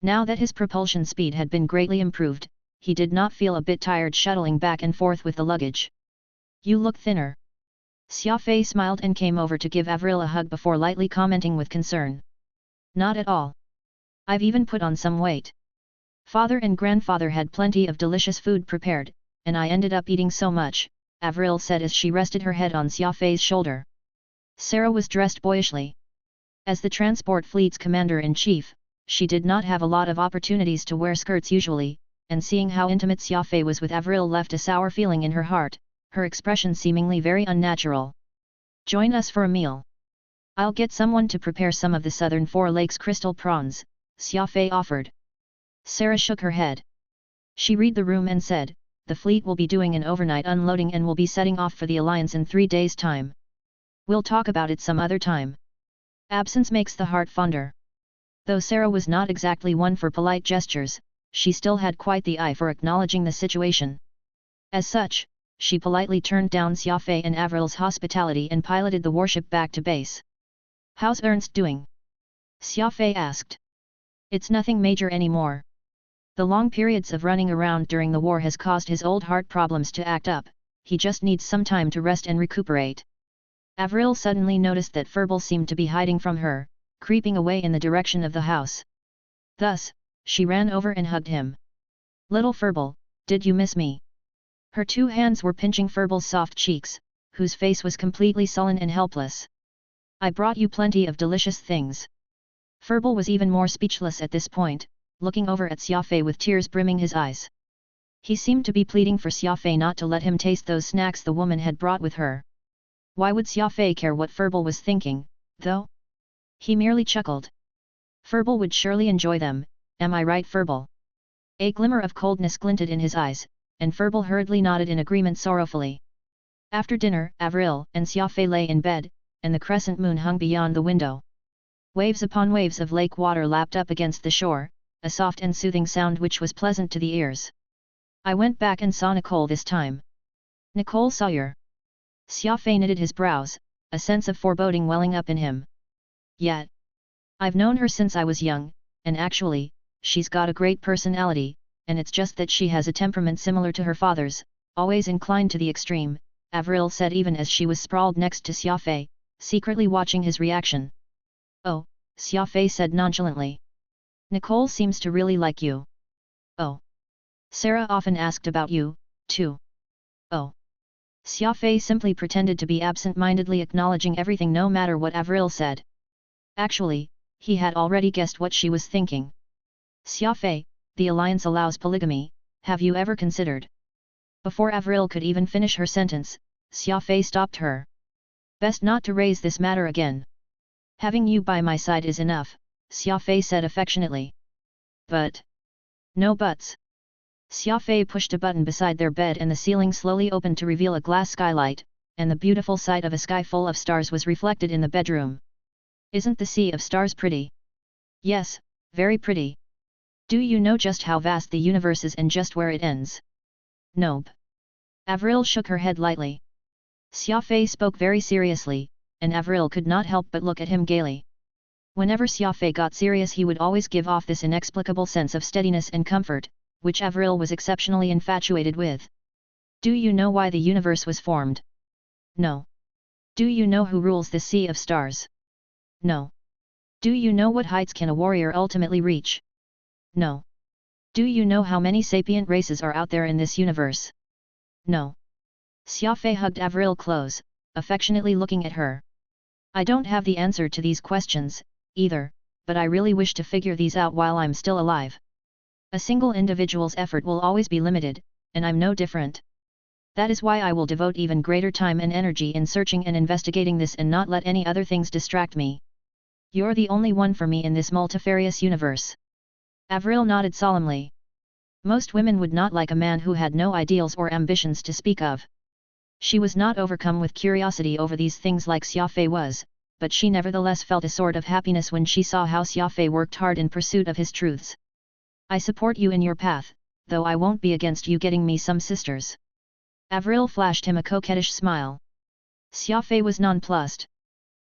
Now that his propulsion speed had been greatly improved, he did not feel a bit tired shuttling back and forth with the luggage. You look thinner. Xia Fei smiled and came over to give Avril a hug before lightly commenting with concern. Not at all. I've even put on some weight. Father and grandfather had plenty of delicious food prepared, and I ended up eating so much, Avril said as she rested her head on Xia Fei's shoulder. Sarah was dressed boyishly. As the transport fleet's commander-in-chief, she did not have a lot of opportunities to wear skirts usually, and seeing how intimate Xia Fei was with Avril left a sour feeling in her heart, her expression seemingly very unnatural. Join us for a meal. I'll get someone to prepare some of the southern Four Lakes crystal prawns, Xia Fei offered. Sarah shook her head. She read the room and said, the fleet will be doing an overnight unloading and will be setting off for the Alliance in 3 days' time. We'll talk about it some other time. Absence makes the heart fonder. Though Sarah was not exactly one for polite gestures, she still had quite the eye for acknowledging the situation. As such, she politely turned down Xia Fei and Avril's hospitality and piloted the warship back to base. How's Ernst doing? Xia Fei asked. It's nothing major anymore. The long periods of running around during the war has caused his old heart problems to act up, he just needs some time to rest and recuperate. Avril suddenly noticed that Furball seemed to be hiding from her, creeping away in the direction of the house. Thus, she ran over and hugged him. Little Furball, did you miss me? Her 2 hands were pinching Furball's soft cheeks, whose face was completely sullen and helpless. I brought you plenty of delicious things. Furball was even more speechless at this point, looking over at Xia Fei with tears brimming his eyes. He seemed to be pleading for Xia Fei not to let him taste those snacks the woman had brought with her. Why would Xia Fei care what Furball was thinking, though? He merely chuckled. Furball would surely enjoy them, am I right Furball? A glimmer of coldness glinted in his eyes, and Ferbal hurriedly nodded in agreement sorrowfully. After dinner, Avril and Xia Fei lay in bed, and the crescent moon hung beyond the window. Waves upon waves of lake water lapped up against the shore, a soft and soothing sound which was pleasant to the ears. I went back and saw Nicole this time. Nicole Sawyer. Xia Fei knitted his brows, a sense of foreboding welling up in him. Yet, I've known her since I was young, and actually, she's got a great personality, and it's just that she has a temperament similar to her father's, always inclined to the extreme, Avril said even as she was sprawled next to Xia Fei, secretly watching his reaction. Oh, Xia Fei said nonchalantly. Nicole seems to really like you. Oh. Sarah often asked about you, too. Oh. Xia Fei simply pretended to be absent-mindedly acknowledging everything no matter what Avril said. Actually, he had already guessed what she was thinking. Xia Fei, the alliance allows polygamy, have you ever considered? Before Avril could even finish her sentence, Xia Fei stopped her. Best not to raise this matter again. Having you by my side is enough, Xia Fei said affectionately. But. No buts. Xia Fei pushed a button beside their bed and the ceiling slowly opened to reveal a glass skylight, and the beautiful sight of a sky full of stars was reflected in the bedroom. Isn't the sea of stars pretty? Yes, very pretty. Do you know just how vast the universe is and just where it ends? Nope. Avril shook her head lightly. Xia Fei spoke very seriously, and Avril could not help but look at him gaily. Whenever Xia Fei got serious he would always give off this inexplicable sense of steadiness and comfort, which Avril was exceptionally infatuated with. Do you know why the universe was formed? No. Do you know who rules the sea of stars? No. Do you know what heights can a warrior ultimately reach? No. Do you know how many sapient races are out there in this universe? No. Xia Fei hugged Avril close, affectionately looking at her. I don't have the answer to these questions, either, but I really wish to figure these out while I'm still alive. A single individual's effort will always be limited, and I'm no different. That is why I will devote even greater time and energy in searching and investigating this and not let any other things distract me. You're the only one for me in this multifarious universe. Avril nodded solemnly. Most women would not like a man who had no ideals or ambitions to speak of. She was not overcome with curiosity over these things like Xia Fei was, but she nevertheless felt a sort of happiness when she saw how Xia Fei worked hard in pursuit of his truths. I support you in your path, though I won't be against you getting me some sisters. Avril flashed him a coquettish smile. Xia Fei was nonplussed.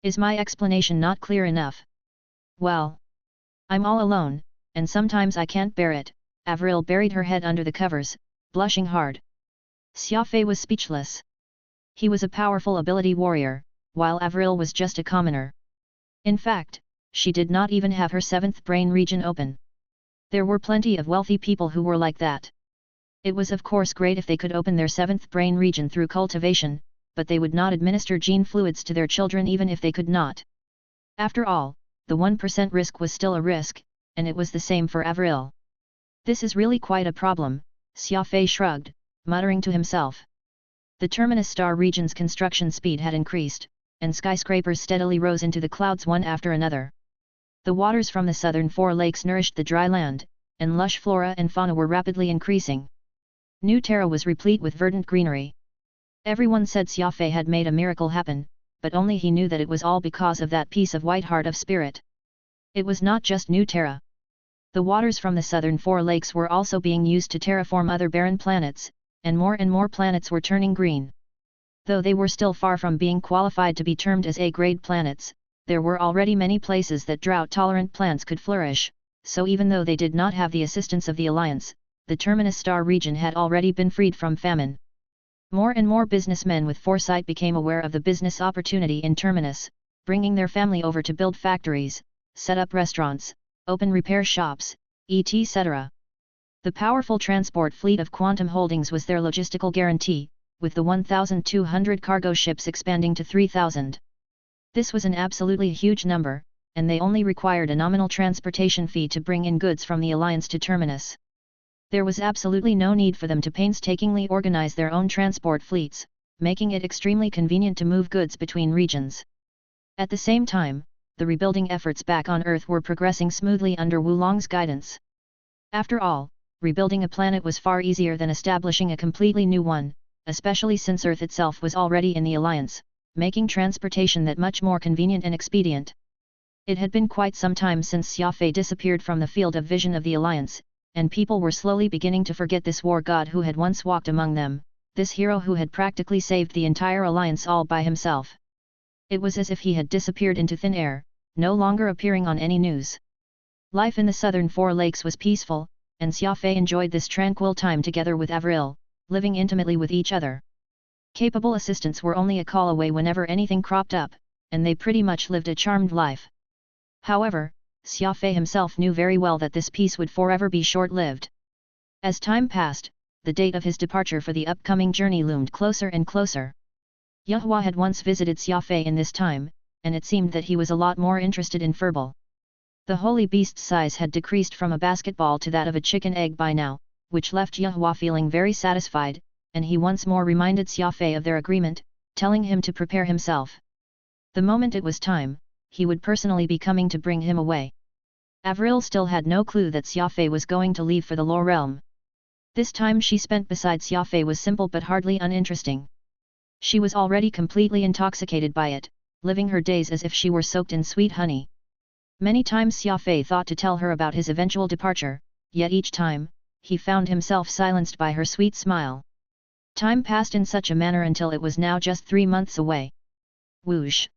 Is my explanation not clear enough? Well, I'm all alone, and sometimes I can't bear it. Avril buried her head under the covers, blushing hard. Xia Fei was speechless. He was a powerful ability warrior, while Avril was just a commoner. In fact, she did not even have her seventh brain region open. There were plenty of wealthy people who were like that. It was of course great if they could open their seventh brain region through cultivation, but they would not administer gene fluids to their children even if they could not. After all, the 1% risk was still a risk, and it was the same for Avril. This is really quite a problem, Xia Fei shrugged, muttering to himself. The Terminus star region's construction speed had increased, and skyscrapers steadily rose into the clouds one after another. The waters from the southern four lakes nourished the dry land, and lush flora and fauna were rapidly increasing. New Terra was replete with verdant greenery. Everyone said Xia Fei had made a miracle happen, but only he knew that it was all because of that piece of white heart of spirit. It was not just New Terra. The waters from the southern four lakes were also being used to terraform other barren planets, and more planets were turning green. Though they were still far from being qualified to be termed as A-grade planets, there were already many places that drought-tolerant plants could flourish, so even though they did not have the assistance of the Alliance, the Terminus star region had already been freed from famine. More and more businessmen with foresight became aware of the business opportunity in Terminus, bringing their family over to build factories, set up restaurants, open repair shops, etc. The powerful transport fleet of Quantum Holdings was their logistical guarantee, with the 1,200 cargo ships expanding to 3,000. This was an absolutely huge number, and they only required a nominal transportation fee to bring in goods from the Alliance to Terminus. There was absolutely no need for them to painstakingly organize their own transport fleets, making it extremely convenient to move goods between regions. At the same time, the rebuilding efforts back on Earth were progressing smoothly under Wulong's guidance. After all, rebuilding a planet was far easier than establishing a completely new one, especially since Earth itself was already in the alliance, making transportation that much more convenient and expedient. It had been quite some time since Xia Fei disappeared from the field of vision of the alliance, and people were slowly beginning to forget this war god who had once walked among them, this hero who had practically saved the entire alliance all by himself. It was as if he had disappeared into thin air, no longer appearing on any news. Life in the southern Four Lakes was peaceful, and Xia Fei enjoyed this tranquil time together with Avril, living intimately with each other. Capable assistants were only a call away whenever anything cropped up, and they pretty much lived a charmed life. However, Xia Fei himself knew very well that this peace would forever be short-lived. As time passed, the date of his departure for the upcoming journey loomed closer and closer. Yehua had once visited Xia Fei in this time, and it seemed that he was a lot more interested in Furball. The holy beast's size had decreased from a basketball to that of a chicken egg by now, which left Yehua feeling very satisfied, and he once more reminded Xia Fei of their agreement, telling him to prepare himself. The moment it was time, he would personally be coming to bring him away. Avril still had no clue that Xia Fei was going to leave for the Lower Realm. This time she spent beside Xia Fei was simple but hardly uninteresting. She was already completely intoxicated by it, living her days as if she were soaked in sweet honey. Many times Xia Fei thought to tell her about his eventual departure, yet each time, he found himself silenced by her sweet smile. Time passed in such a manner until it was now just 3 months away. Whoosh!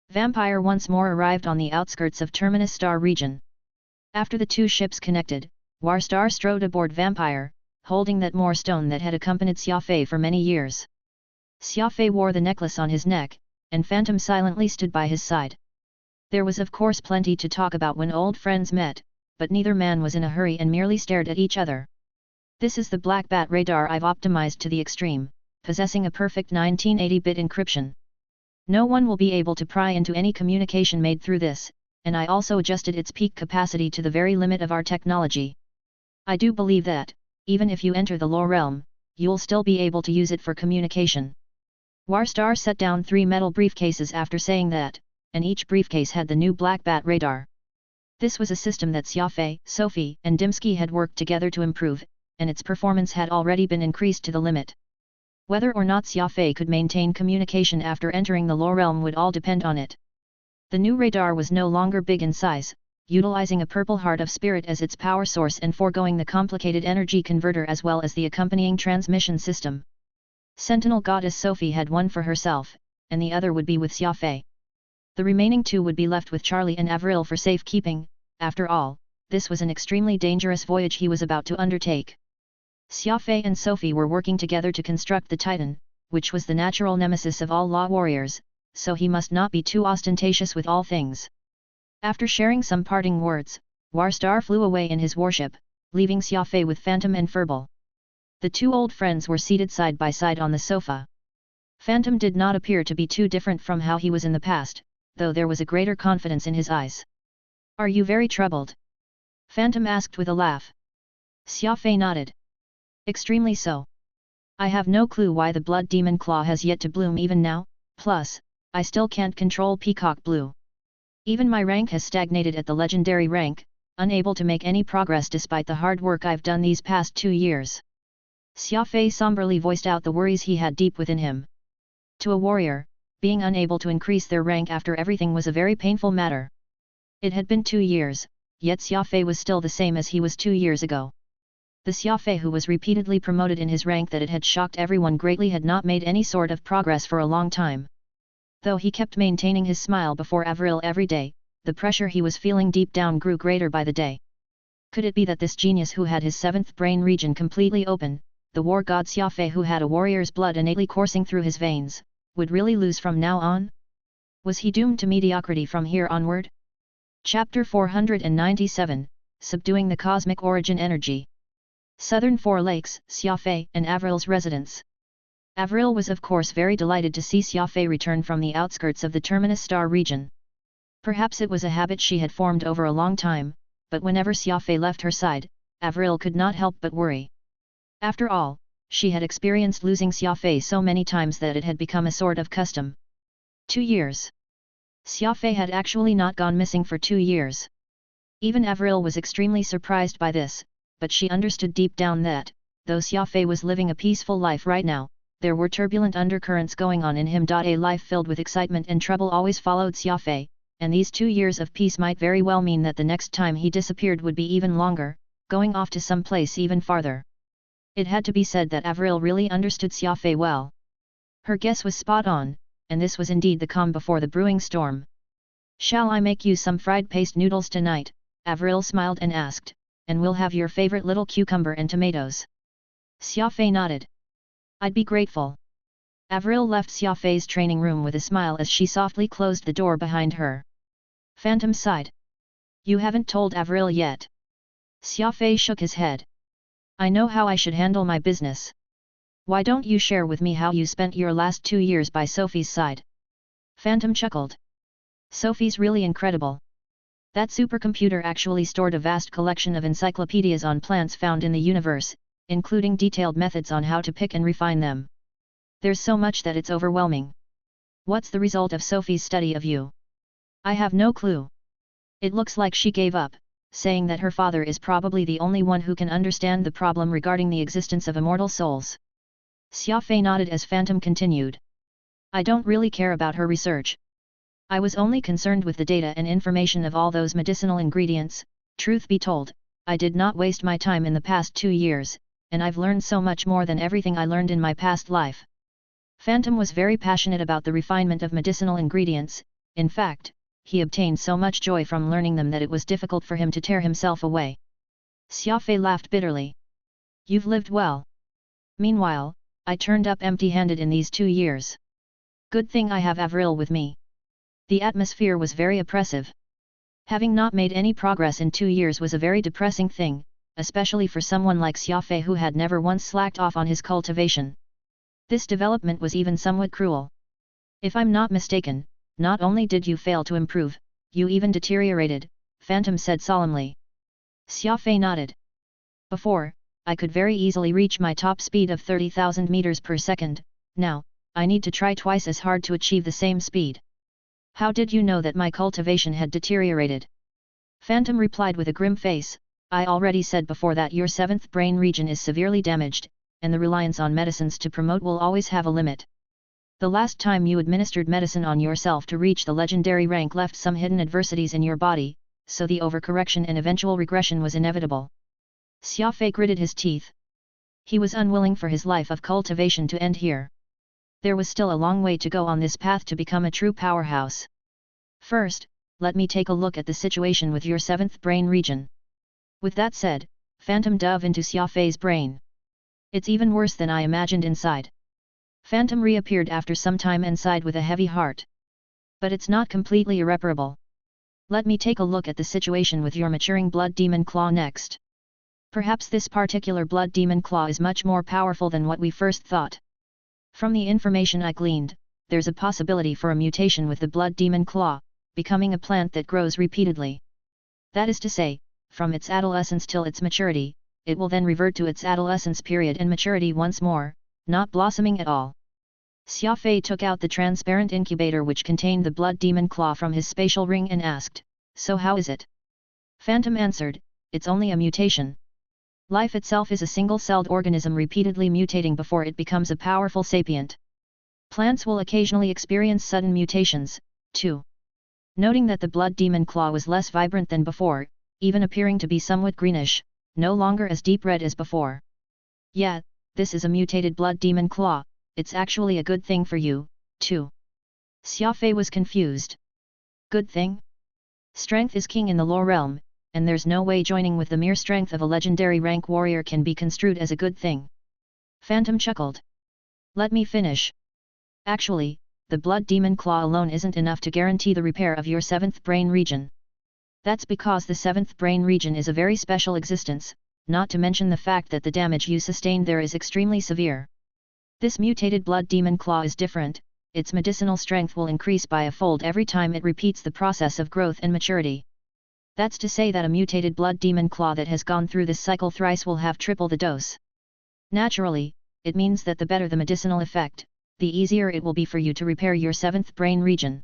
Vampire once more arrived on the outskirts of Terminus Star region. After the two ships connected, Warstar strode aboard Vampire, holding that Moor stone that had accompanied Xia Fei for many years. Xia Fei wore the necklace on his neck, and Phantom silently stood by his side. There was of course plenty to talk about when old friends met, but neither man was in a hurry and merely stared at each other. This is the Black Bat radar I've optimized to the extreme, possessing a perfect 1980-bit encryption. No one will be able to pry into any communication made through this, and I also adjusted its peak capacity to the very limit of our technology. I do believe that, even if you enter the Lower Realm, you'll still be able to use it for communication. Warstar set down 3 metal briefcases after saying that, and each briefcase had the new Black Bat radar. This was a system that Xia Fei, Sophie, and Dimsky had worked together to improve, and its performance had already been increased to the limit. Whether or not Xia Fei could maintain communication after entering the Lower Realm would all depend on it. The new radar was no longer big in size, utilizing a purple heart of spirit as its power source and foregoing the complicated energy converter as well as the accompanying transmission system. Sentinel Goddess Sophie had one for herself, and the other would be with Xia Fei. The remaining 2 would be left with Charlie and Avril for safekeeping. After all, this was an extremely dangerous voyage he was about to undertake. Xia Fei and Sophie were working together to construct the Titan, which was the natural nemesis of all law warriors, so he must not be too ostentatious with all things. After sharing some parting words, Warstar flew away in his warship, leaving Xia Fei with Phantom and Furball. The 2 old friends were seated side by side on the sofa. Phantom did not appear to be too different from how he was in the past, though there was a greater confidence in his eyes. "Are you very troubled?" Phantom asked with a laugh. Xia Fei nodded. "Extremely so. I have no clue why the blood demon claw has yet to bloom even now, plus, I still can't control Peacock Blue. Even my rank has stagnated at the legendary rank, unable to make any progress despite the hard work I've done these past 2 years." Xia Fei somberly voiced out the worries he had deep within him. To a warrior, being unable to increase their rank after everything was a very painful matter. It had been 2 years, yet Xia Fei was still the same as he was 2 years ago. The Xia Fei who was repeatedly promoted in his rank that it had shocked everyone greatly had not made any sort of progress for a long time. Though he kept maintaining his smile before Avril every day, the pressure he was feeling deep down grew greater by the day. Could it be that this genius who had his 7th brain region completely open, the war god Xia Fei who had a warrior's blood innately coursing through his veins, would really lose from now on? Was he doomed to mediocrity from here onward? Chapter 497, Subduing the Cosmic Origin Energy. Southern Four Lakes, Xia Fei and Avril's residence. Avril was of course very delighted to see Xia Fei return from the outskirts of the Terminus Star region. Perhaps it was a habit she had formed over a long time, but whenever Xia Fei left her side, Avril could not help but worry. After all, she had experienced losing Xia Fei so many times that it had become a sort of custom. 2 years. Xia Fei had actually not gone missing for 2 years. Even Avril was extremely surprised by this, but she understood deep down that, though Xia Fei was living a peaceful life right now, there were turbulent undercurrents going on in him. A life filled with excitement and trouble always followed Xia Fei, and these 2 years of peace might very well mean that the next time he disappeared would be even longer, going off to some place even farther. It had to be said that Avril really understood Xia Fei well. Her guess was spot on, and this was indeed the calm before the brewing storm. "Shall I make you some fried paste noodles tonight?" Avril smiled and asked, "and we'll have your favorite little cucumber and tomatoes." Xia Fei nodded. "I'd be grateful." Avril left Xia Fei's training room with a smile as she softly closed the door behind her. Phantom sighed. "You haven't told Avril yet." Xia Fei shook his head. "I know how I should handle my business. Why don't you share with me how you spent your last 2 years by Sophie's side?" Phantom chuckled. "Sophie's really incredible. That supercomputer actually stored a vast collection of encyclopedias on plants found in the universe, including detailed methods on how to pick and refine them. There's so much that it's overwhelming." "What's the result of Sophie's study of you?" "I have no clue. It looks like she gave up, saying that her father is probably the only one who can understand the problem regarding the existence of immortal souls." Xia Fei nodded as Phantom continued. "I don't really care about her research. I was only concerned with the data and information of all those medicinal ingredients. Truth be told, I did not waste my time in the past 2 years, and I've learned so much more than everything I learned in my past life." Phantom was very passionate about the refinement of medicinal ingredients. In fact, he obtained so much joy from learning them that it was difficult for him to tear himself away. Xia Fei laughed bitterly. "You've lived well. Meanwhile, I turned up empty-handed in these 2 years. Good thing I have Avril with me." The atmosphere was very oppressive. Having not made any progress in 2 years was a very depressing thing, especially for someone like Xia Fei who had never once slacked off on his cultivation. This development was even somewhat cruel. "If I'm not mistaken, not only did you fail to improve, you even deteriorated," Phantom said solemnly. Xia Fei nodded. "Before, I could very easily reach my top speed of 30,000 meters per second, now, I need to try twice as hard to achieve the same speed." "How did you know that my cultivation had deteriorated?" Phantom replied with a grim face. "I already said before that your 7th brain region is severely damaged, and the reliance on medicines to promote will always have a limit. The last time you administered medicine on yourself to reach the legendary rank left some hidden adversities in your body, so the overcorrection and eventual regression was inevitable." Xia Fei gritted his teeth. He was unwilling for his life of cultivation to end here. There was still a long way to go on this path to become a true powerhouse. "First, let me take a look at the situation with your 7th brain region." With that said, Phantom dove into Xia Fei's brain. "It's even worse than I imagined inside." Phantom reappeared after some time and sighed with a heavy heart. "But it's not completely irreparable. Let me take a look at the situation with your maturing blood demon claw next. Perhaps this particular blood demon claw is much more powerful than what we first thought. From the information I gleaned, there's a possibility for a mutation with the blood demon claw, becoming a plant that grows repeatedly. That is to say, from its adolescence till its maturity, it will then revert to its adolescence period and maturity once more, not blossoming at all." Xia Fei took out the transparent incubator which contained the blood demon claw from his spatial ring and asked, "So how is it?" Phantom answered, "It's only a mutation. Life itself is a single-celled organism repeatedly mutating before it becomes a powerful sapient. Plants will occasionally experience sudden mutations, too." Noting that the blood demon claw was less vibrant than before, even appearing to be somewhat greenish, no longer as deep red as before. "Yeah, this is a mutated blood demon claw, it's actually a good thing for you, too." Xia Fei was confused. "Good thing? Strength is king in the lore realm, and there's no way joining with the mere strength of a legendary rank warrior can be construed as a good thing." Phantom chuckled. "Let me finish. Actually, the blood demon claw alone isn't enough to guarantee the repair of your 7th brain region. That's because the 7th brain region is a very special existence, not to mention the fact that the damage you sustained there is extremely severe. This mutated blood demon claw is different, its medicinal strength will increase by a fold every time it repeats the process of growth and maturity. That's to say that a mutated blood demon claw that has gone through this cycle thrice will have triple the dose. Naturally, it means that the better the medicinal effect, the easier it will be for you to repair your 7th brain region."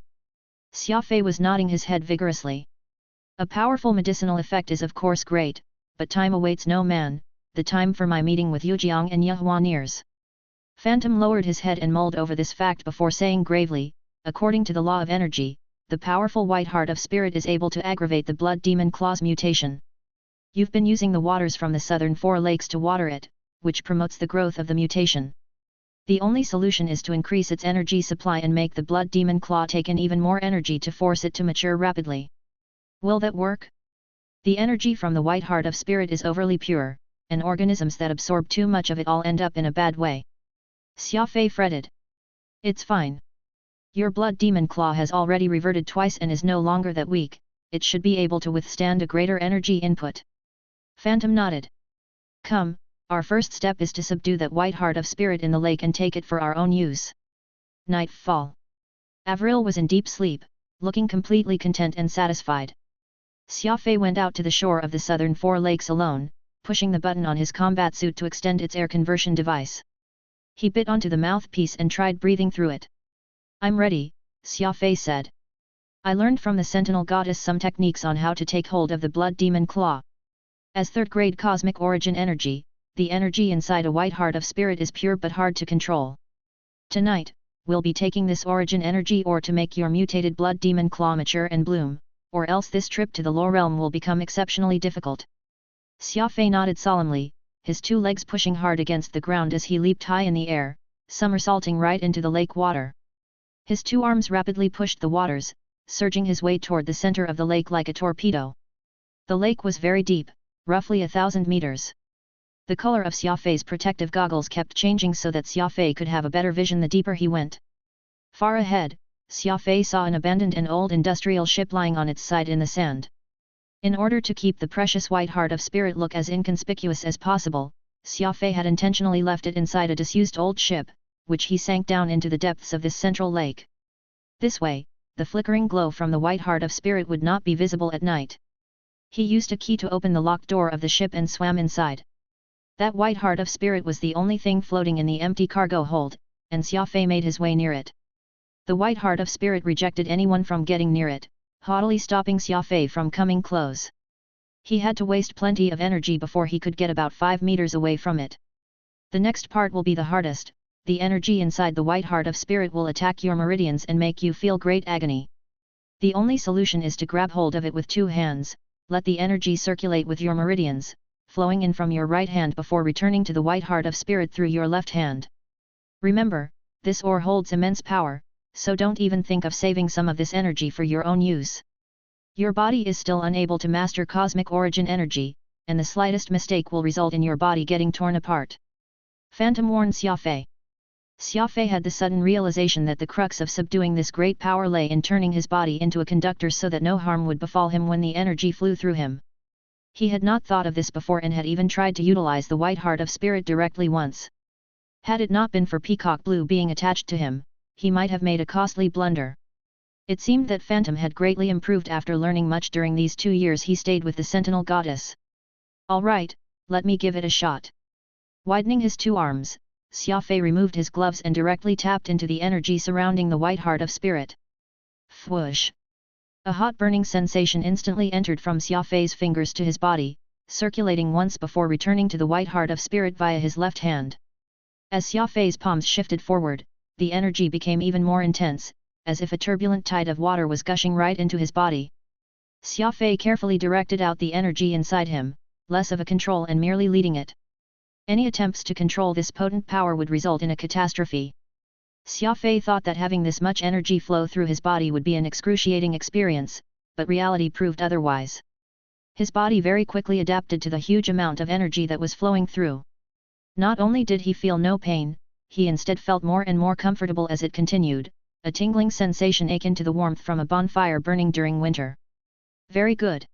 Xia Fei was nodding his head vigorously. "A powerful medicinal effect is of course great, but time awaits no man, the time for my meeting with Yujiang and Yehua nears. Phantom lowered his head and mulled over this fact before saying gravely, according to the law of energy, the powerful white heart of spirit is able to aggravate the blood demon claw's mutation. You've been using the waters from the southern 4 lakes to water it, which promotes the growth of the mutation. The only solution is to increase its energy supply and make the blood demon claw take in even more energy to force it to mature rapidly. Will that work? The energy from the white heart of spirit is overly pure, and organisms that absorb too much of it all end up in a bad way. Xia Fei fretted. It's fine. Your blood demon claw has already reverted twice and is no longer that weak, it should be able to withstand a greater energy input. Phantom nodded. Come, our first step is to subdue that white heart of spirit in the lake and take it for our own use. Nightfall. Avril was in deep sleep, looking completely content and satisfied. Xia Fei went out to the shore of the southern 4 lakes alone, pushing the button on his combat suit to extend its air conversion device. He bit onto the mouthpiece and tried breathing through it. I'm ready, Xia Fei said. I learned from the Sentinel Goddess some techniques on how to take hold of the blood demon claw. As third-grade cosmic origin energy, the energy inside a white heart of spirit is pure but hard to control. Tonight, we'll be taking this origin energy ore to make your mutated blood demon claw mature and bloom, or else this trip to the lower realm will become exceptionally difficult. Xia Fei nodded solemnly, his 2 legs pushing hard against the ground as he leaped high in the air, somersaulting right into the lake water. His 2 arms rapidly pushed the waters, surging his way toward the center of the lake like a torpedo. The lake was very deep, roughly 1,000 meters. The color of Xia Fei's protective goggles kept changing so that Xia Fei could have a better vision the deeper he went. Far ahead, Xia Fei saw an abandoned and old industrial ship lying on its side in the sand. In order to keep the precious white heart of spirit look as inconspicuous as possible, Xia Fei had intentionally left it inside a disused old ship, which he sank down into the depths of this central lake. This way, the flickering glow from the white heart of spirit would not be visible at night. He used a key to open the locked door of the ship and swam inside. That white heart of spirit was the only thing floating in the empty cargo hold, and Xia Fei made his way near it. The white heart of spirit rejected anyone from getting near it, haughtily stopping Xia Fei from coming close. He had to waste plenty of energy before he could get about 5 meters away from it. The next part will be the hardest. The energy inside the white heart of spirit will attack your meridians and make you feel great agony. The only solution is to grab hold of it with 2 hands, let the energy circulate with your meridians, flowing in from your right hand before returning to the white heart of spirit through your left hand. Remember, this ore holds immense power, so don't even think of saving some of this energy for your own use. Your body is still unable to master cosmic origin energy, and the slightest mistake will result in your body getting torn apart. Phantom warned Xia Fei. Xia Fei had the sudden realization that the crux of subduing this great power lay in turning his body into a conductor so that no harm would befall him when the energy flew through him. He had not thought of this before and had even tried to utilize the white heart of spirit directly once. Had it not been for Peacock Blue being attached to him, he might have made a costly blunder. It seemed that Phantom had greatly improved after learning much during these 2 years he stayed with the Sentinel Goddess. All right, let me give it a shot. Widening his 2 arms, Xia Fei removed his gloves and directly tapped into the energy surrounding the white heart of spirit. Whoosh! A hot burning sensation instantly entered from Xia Fei's fingers to his body, circulating once before returning to the white heart of spirit via his left hand. As Xia Fei's palms shifted forward, the energy became even more intense, as if a turbulent tide of water was gushing right into his body. Xia Fei carefully directed out the energy inside him, less of a control and merely leading it. Any attempts to control this potent power would result in a catastrophe. Xia Fei thought that having this much energy flow through his body would be an excruciating experience, but reality proved otherwise. His body very quickly adapted to the huge amount of energy that was flowing through. Not only did he feel no pain, he instead felt more and more comfortable as it continued, a tingling sensation akin to the warmth from a bonfire burning during winter. Very good.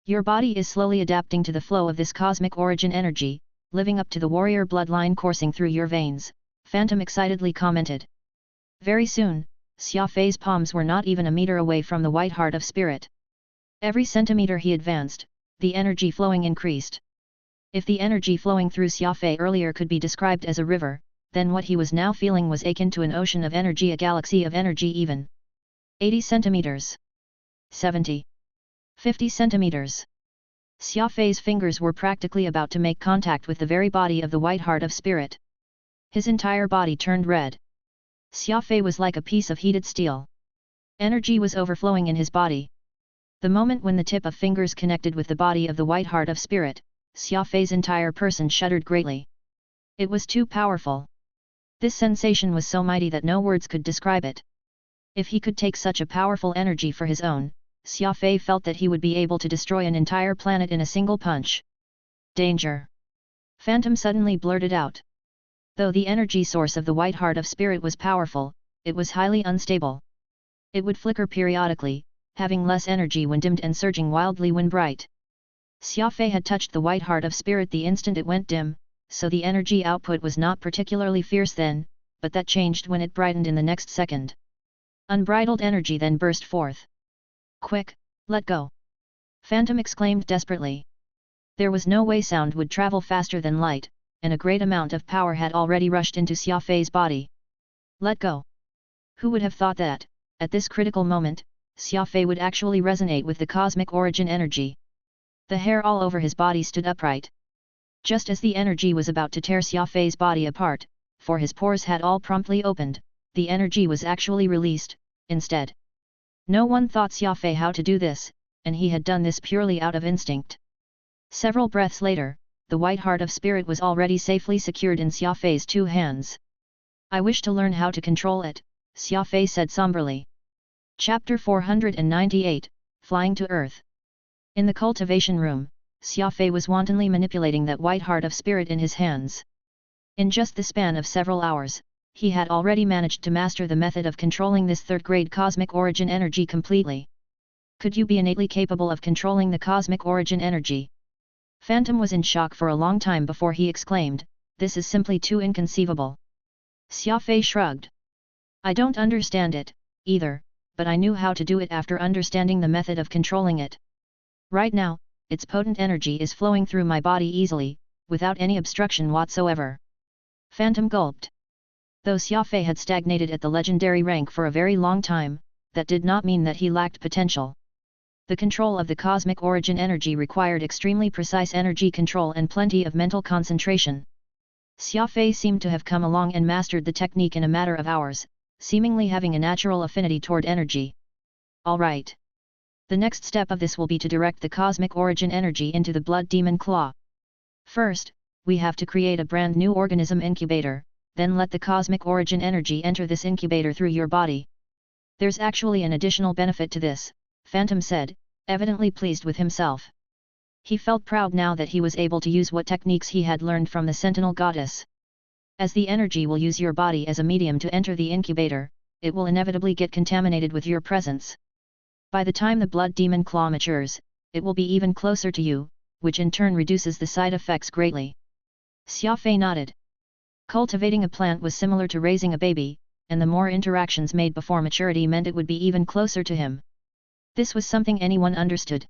Your body is slowly adapting to the flow of this cosmic origin energy, living up to the warrior bloodline coursing through your veins, Phantom excitedly commented. Very soon, Xia Fei's palms were not even a meter away from the white heart of spirit. Every centimeter he advanced, the energy flowing increased. If the energy flowing through Xia Fei earlier could be described as a river, then what he was now feeling was akin to an ocean of energy, a galaxy of energy even. 80 centimeters. 70. 50 centimeters. Xia Fei's fingers were practically about to make contact with the very body of the White Heart of Spirit. His entire body turned red. Xia Fei was like a piece of heated steel. Energy was overflowing in his body. The moment when the tip of fingers connected with the body of the White Heart of Spirit, Xia Fei's entire person shuddered greatly. It was too powerful. This sensation was so mighty that no words could describe it. If he could take such a powerful energy for his own, Xia Fei felt that he would be able to destroy an entire planet in a single punch. Danger! Phantom suddenly blurted out. Though the energy source of the White Heart of Spirit was powerful, it was highly unstable. It would flicker periodically, having less energy when dimmed and surging wildly when bright. Xia Fei had touched the White Heart of Spirit the instant it went dim, so the energy output was not particularly fierce then, but that changed when it brightened in the next second. Unbridled energy then burst forth. Quick, let go! Phantom exclaimed desperately. There was no way sound would travel faster than light, and a great amount of power had already rushed into Xia Fei's body. Let go! Who would have thought that, at this critical moment, Xia Fei would actually resonate with the cosmic origin energy? The hair all over his body stood upright. Just as the energy was about to tear Xia Fei's body apart, for his pores had all promptly opened, the energy was actually released, instead. No one taught Xia Fei how to do this, and he had done this purely out of instinct. Several breaths later, the White Heart of Spirit was already safely secured in Xia Fei's 2 hands. I wish to learn how to control it, Xia Fei said somberly. Chapter 498, Flying to Earth. In the cultivation room, Xia Fei was wantonly manipulating that White Heart of Spirit in his hands. In just the span of several hours, he had already managed to master the method of controlling this third-grade cosmic origin energy completely. Could you be innately capable of controlling the cosmic origin energy? Phantom was in shock for a long time before he exclaimed, this is simply too inconceivable. Xia Fei shrugged. I don't understand it, either, but I knew how to do it after understanding the method of controlling it. Right now, its potent energy is flowing through my body easily, without any obstruction whatsoever. Phantom gulped. Though Xia Fei had stagnated at the legendary rank for a very long time, that did not mean that he lacked potential. The control of the cosmic origin energy required extremely precise energy control and plenty of mental concentration. Xia Fei seemed to have come along and mastered the technique in a matter of hours, seemingly having a natural affinity toward energy. All right. The next step of this will be to direct the cosmic origin energy into the blood demon claw. First, we have to create a brand new organism incubator, then let the cosmic origin energy enter this incubator through your body. There's actually an additional benefit to this, Phantom said, evidently pleased with himself. He felt proud now that he was able to use what techniques he had learned from the Sentinel Goddess. As the energy will use your body as a medium to enter the incubator, it will inevitably get contaminated with your presence. By the time the blood demon claw matures, it will be even closer to you, which in turn reduces the side effects greatly. Xia Fei nodded. Cultivating a plant was similar to raising a baby, and the more interactions made before maturity meant it would be even closer to him. This was something anyone understood.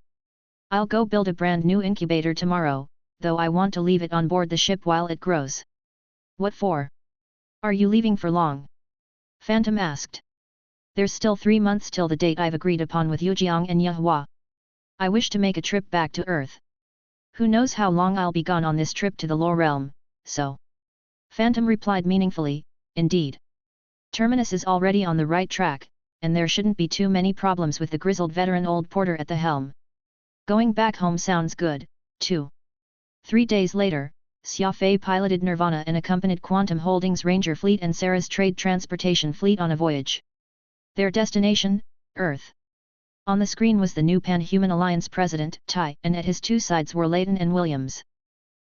I'll go build a brand new incubator tomorrow, though I want to leave it on board the ship while it grows. What for? Are you leaving for long? Phantom asked. There's still 3 months till the date I've agreed upon with Yujiang and Yahua. I wish to make a trip back to Earth. Who knows how long I'll be gone on this trip to the Lore Realm, so. Phantom replied meaningfully, indeed. Terminus is already on the right track, and there shouldn't be too many problems with the grizzled veteran old porter at the helm. Going back home sounds good, too. 3 days later, Xia Fei piloted Nirvana and accompanied Quantum Holdings Ranger Fleet and Sarah's Trade Transportation Fleet on a voyage. Their destination, Earth. On the screen was the new Pan-Human Alliance President, Tai, and at his 2 sides were Layton and Williams.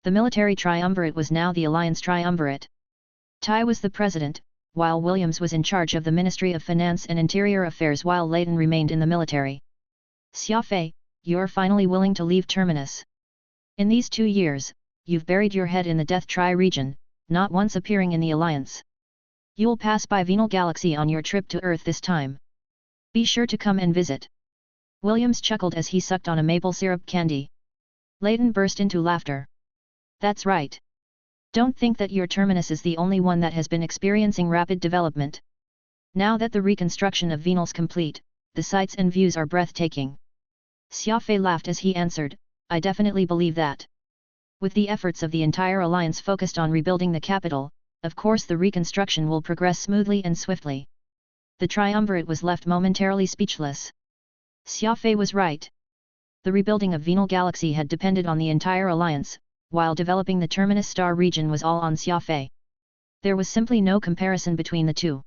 The military triumvirate was now the Alliance Triumvirate. Tai was the president, while Williams was in charge of the Ministry of Finance and Interior Affairs while Layton remained in the military. Xia Fei, you're finally willing to leave Terminus. In these 2 years, you've buried your head in the Death Tri-region, not once appearing in the Alliance. You'll pass by Venal Galaxy on your trip to Earth this time. Be sure to come and visit. Williams chuckled as he sucked on a maple syrup candy. Layton burst into laughter. That's right. Don't think that your Terminus is the only one that has been experiencing rapid development. Now that the reconstruction of Venal's complete, the sights and views are breathtaking. Xia Fei laughed as he answered, I definitely believe that. With the efforts of the entire alliance focused on rebuilding the capital, of course the reconstruction will progress smoothly and swiftly. The triumvirate was left momentarily speechless. Xia Fei was right. The rebuilding of Venal Galaxy had depended on the entire alliance, while developing the Terminus Star region was all on Xia Fei. There was simply no comparison between the two.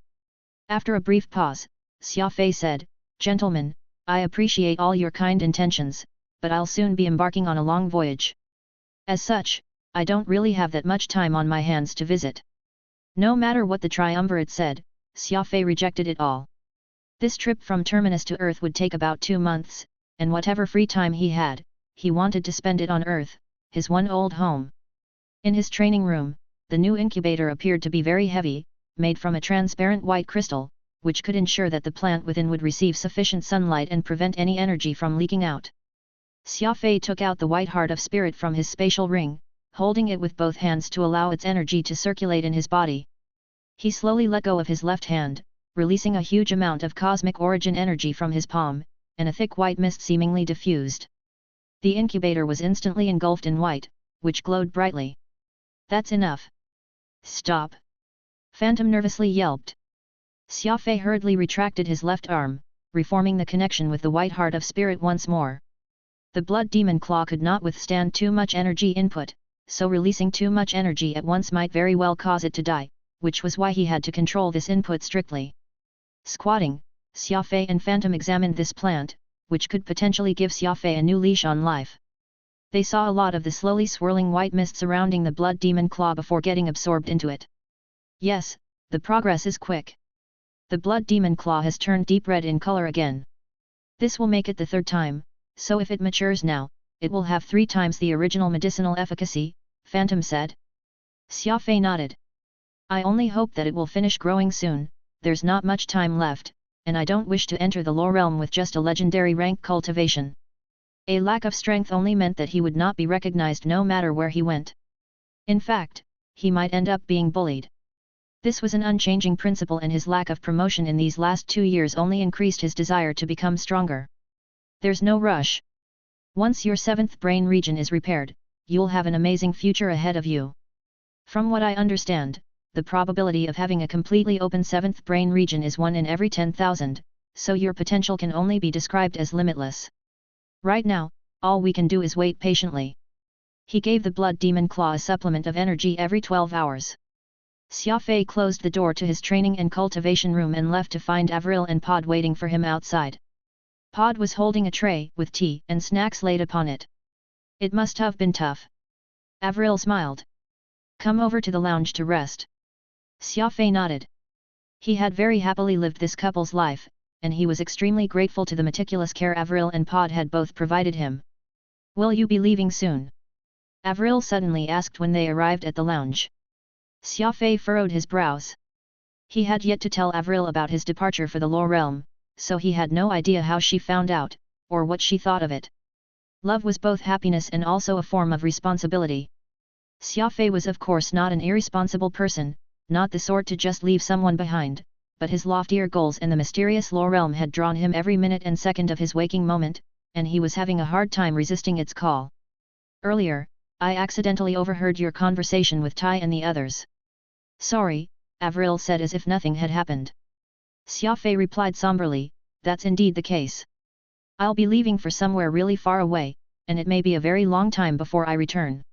After a brief pause, Xia Fei said, "Gentlemen, I appreciate all your kind intentions, but I'll soon be embarking on a long voyage. As such, I don't really have that much time on my hands to visit." No matter what the triumvirate said, Xia Fei rejected it all. This trip from Terminus to Earth would take about 2 months, and whatever free time he had, he wanted to spend it on Earth, his one old home. In his training room, the new incubator appeared to be very heavy, made from a transparent white crystal, which could ensure that the plant within would receive sufficient sunlight and prevent any energy from leaking out. Xia Fei took out the white heart of spirit from his spatial ring, holding it with both hands to allow its energy to circulate in his body. He slowly let go of his left hand, releasing a huge amount of cosmic origin energy from his palm, and a thick white mist seemingly diffused. The incubator was instantly engulfed in white, which glowed brightly. "That's enough. Stop!" Phantom nervously yelped. Xia Fei hurriedly retracted his left arm, reforming the connection with the white heart of spirit once more. The blood demon claw could not withstand too much energy input, so releasing too much energy at once might very well cause it to die, which was why he had to control this input strictly. Squatting, Xia Fei and Phantom examined this plant, which could potentially give Xia Fei a new leash on life. They saw a lot of the slowly swirling white mist surrounding the blood demon claw before getting absorbed into it. Yes, the progress is quick. The blood demon claw has turned deep red in color again. This will make it the 3rd time, so if it matures now, it will have 3 times the original medicinal efficacy, Phantom said. Xia Fei nodded. "I only hope that it will finish growing soon, there's not much time left, and I don't wish to enter the lower realm with just a legendary rank cultivation." A lack of strength only meant that he would not be recognized no matter where he went. In fact, he might end up being bullied. This was an unchanging principle, and his lack of promotion in these last 2 years only increased his desire to become stronger. There's no rush. Once your 7th brain region is repaired, you'll have an amazing future ahead of you. From what I understand, the probability of having a completely open 7th brain region is 1 in every 10,000, so your potential can only be described as limitless. Right now, all we can do is wait patiently. He gave the blood demon claw a supplement of energy every 12 hours. Xia Fei closed the door to his training and cultivation room and left to find Avril and Pod waiting for him outside. Pod was holding a tray with tea and snacks laid upon it. "It must have been tough." Avril smiled. "Come over to the lounge to rest." Xia Fei nodded. He had very happily lived this couple's life, and he was extremely grateful to the meticulous care Avril and Pod had both provided him. "Will you be leaving soon?" Avril suddenly asked when they arrived at the lounge. Xia Fei furrowed his brows. He had yet to tell Avril about his departure for the lower realm, so he had no idea how she found out, or what she thought of it. Love was both happiness and also a form of responsibility. Xia Fei was of course not an irresponsible person, not the sort to just leave someone behind, but his loftier goals and the mysterious lower realm had drawn him every minute and second of his waking moment, and he was having a hard time resisting its call. "Earlier, I accidentally overheard your conversation with Tai and the others." "Sorry," Avril said as if nothing had happened. Xia Fei replied somberly, "That's indeed the case. I'll be leaving for somewhere really far away, and it may be a very long time before I return."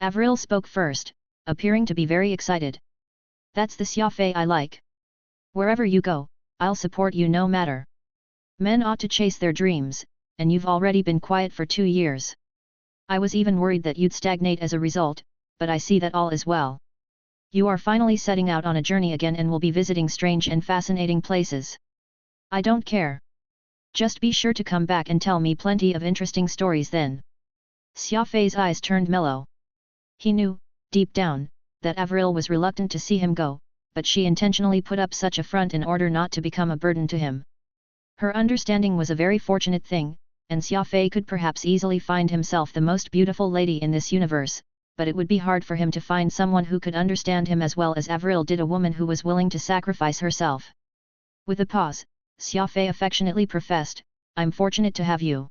Avril spoke first, appearing to be very excited. "That's the Xia Fei I like. Wherever you go, I'll support you no matter. Men ought to chase their dreams, and you've already been quiet for 2 years. I was even worried that you'd stagnate as a result, but I see that all is well. You are finally setting out on a journey again and will be visiting strange and fascinating places. I don't care. Just be sure to come back and tell me plenty of interesting stories then." Xia Fei's eyes turned mellow. He knew, deep down, that Avril was reluctant to see him go, but she intentionally put up such a front in order not to become a burden to him. Her understanding was a very fortunate thing, and Xia Fei could perhaps easily find himself the most beautiful lady in this universe, but it would be hard for him to find someone who could understand him as well as Avril did, a woman who was willing to sacrifice herself. With a pause, Xia Fei affectionately professed, "I'm fortunate to have you."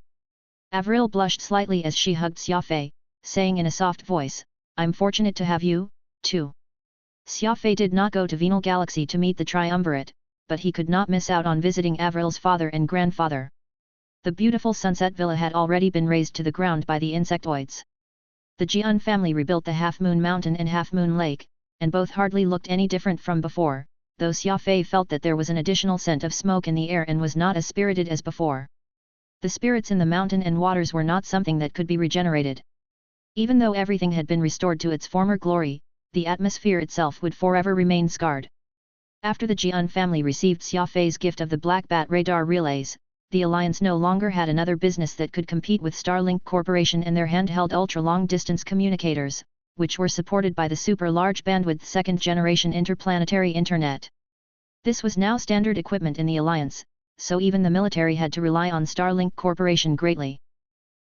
Avril blushed slightly as she hugged Xia Fei, saying in a soft voice, "I'm fortunate to have you, too." Xia Fei did not go to Venal Galaxy to meet the Triumvirate, but he could not miss out on visiting Avril's father and grandfather. The beautiful Sunset Villa had already been razed to the ground by the insectoids. The Jian family rebuilt the Half Moon Mountain and Half Moon Lake, and both hardly looked any different from before, though Xia Fei felt that there was an additional scent of smoke in the air and was not as spirited as before. The spirits in the mountain and waters were not something that could be regenerated. Even though everything had been restored to its former glory, the atmosphere itself would forever remain scarred. After the Jian family received Xia Fei's gift of the Black Bat radar relays, the Alliance no longer had another business that could compete with Starlink Corporation and their handheld ultra-long-distance communicators, which were supported by the super-large bandwidth second-generation interplanetary internet. This was now standard equipment in the Alliance, so even the military had to rely on Starlink Corporation greatly.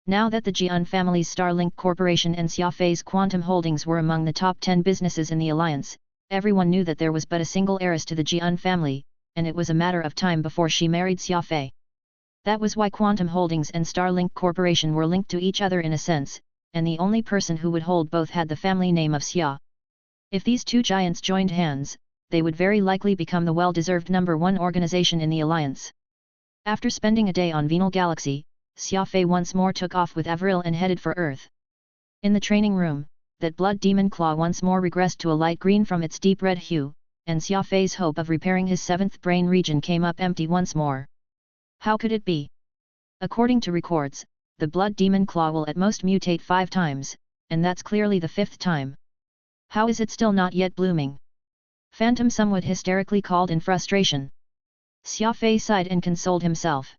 Now that the Jian family's Starlink Corporation and Xia Fei's Quantum Holdings were among the top 10 businesses in the Alliance, everyone knew that there was but a single heiress to the Jian family, and it was a matter of time before she married Xia Fei. That was why Quantum Holdings and Starlink Corporation were linked to each other in a sense, and the only person who would hold both had the family name of Xia. If these two giants joined hands, they would very likely become the well-deserved #1 organization in the Alliance. After spending a day on Venal Galaxy, Xia Fei once more took off with Avril and headed for Earth. In the training room, that blood demon claw once more regressed to a light green from its deep red hue, and Xia Fei's hope of repairing his 7th brain region came up empty once more. How could it be? According to records, the blood demon claw will at most mutate 5 times, and that's clearly the 5th time. How is it still not yet blooming? Phantom somewhat hysterically called in frustration. Xia Fei sighed and consoled himself.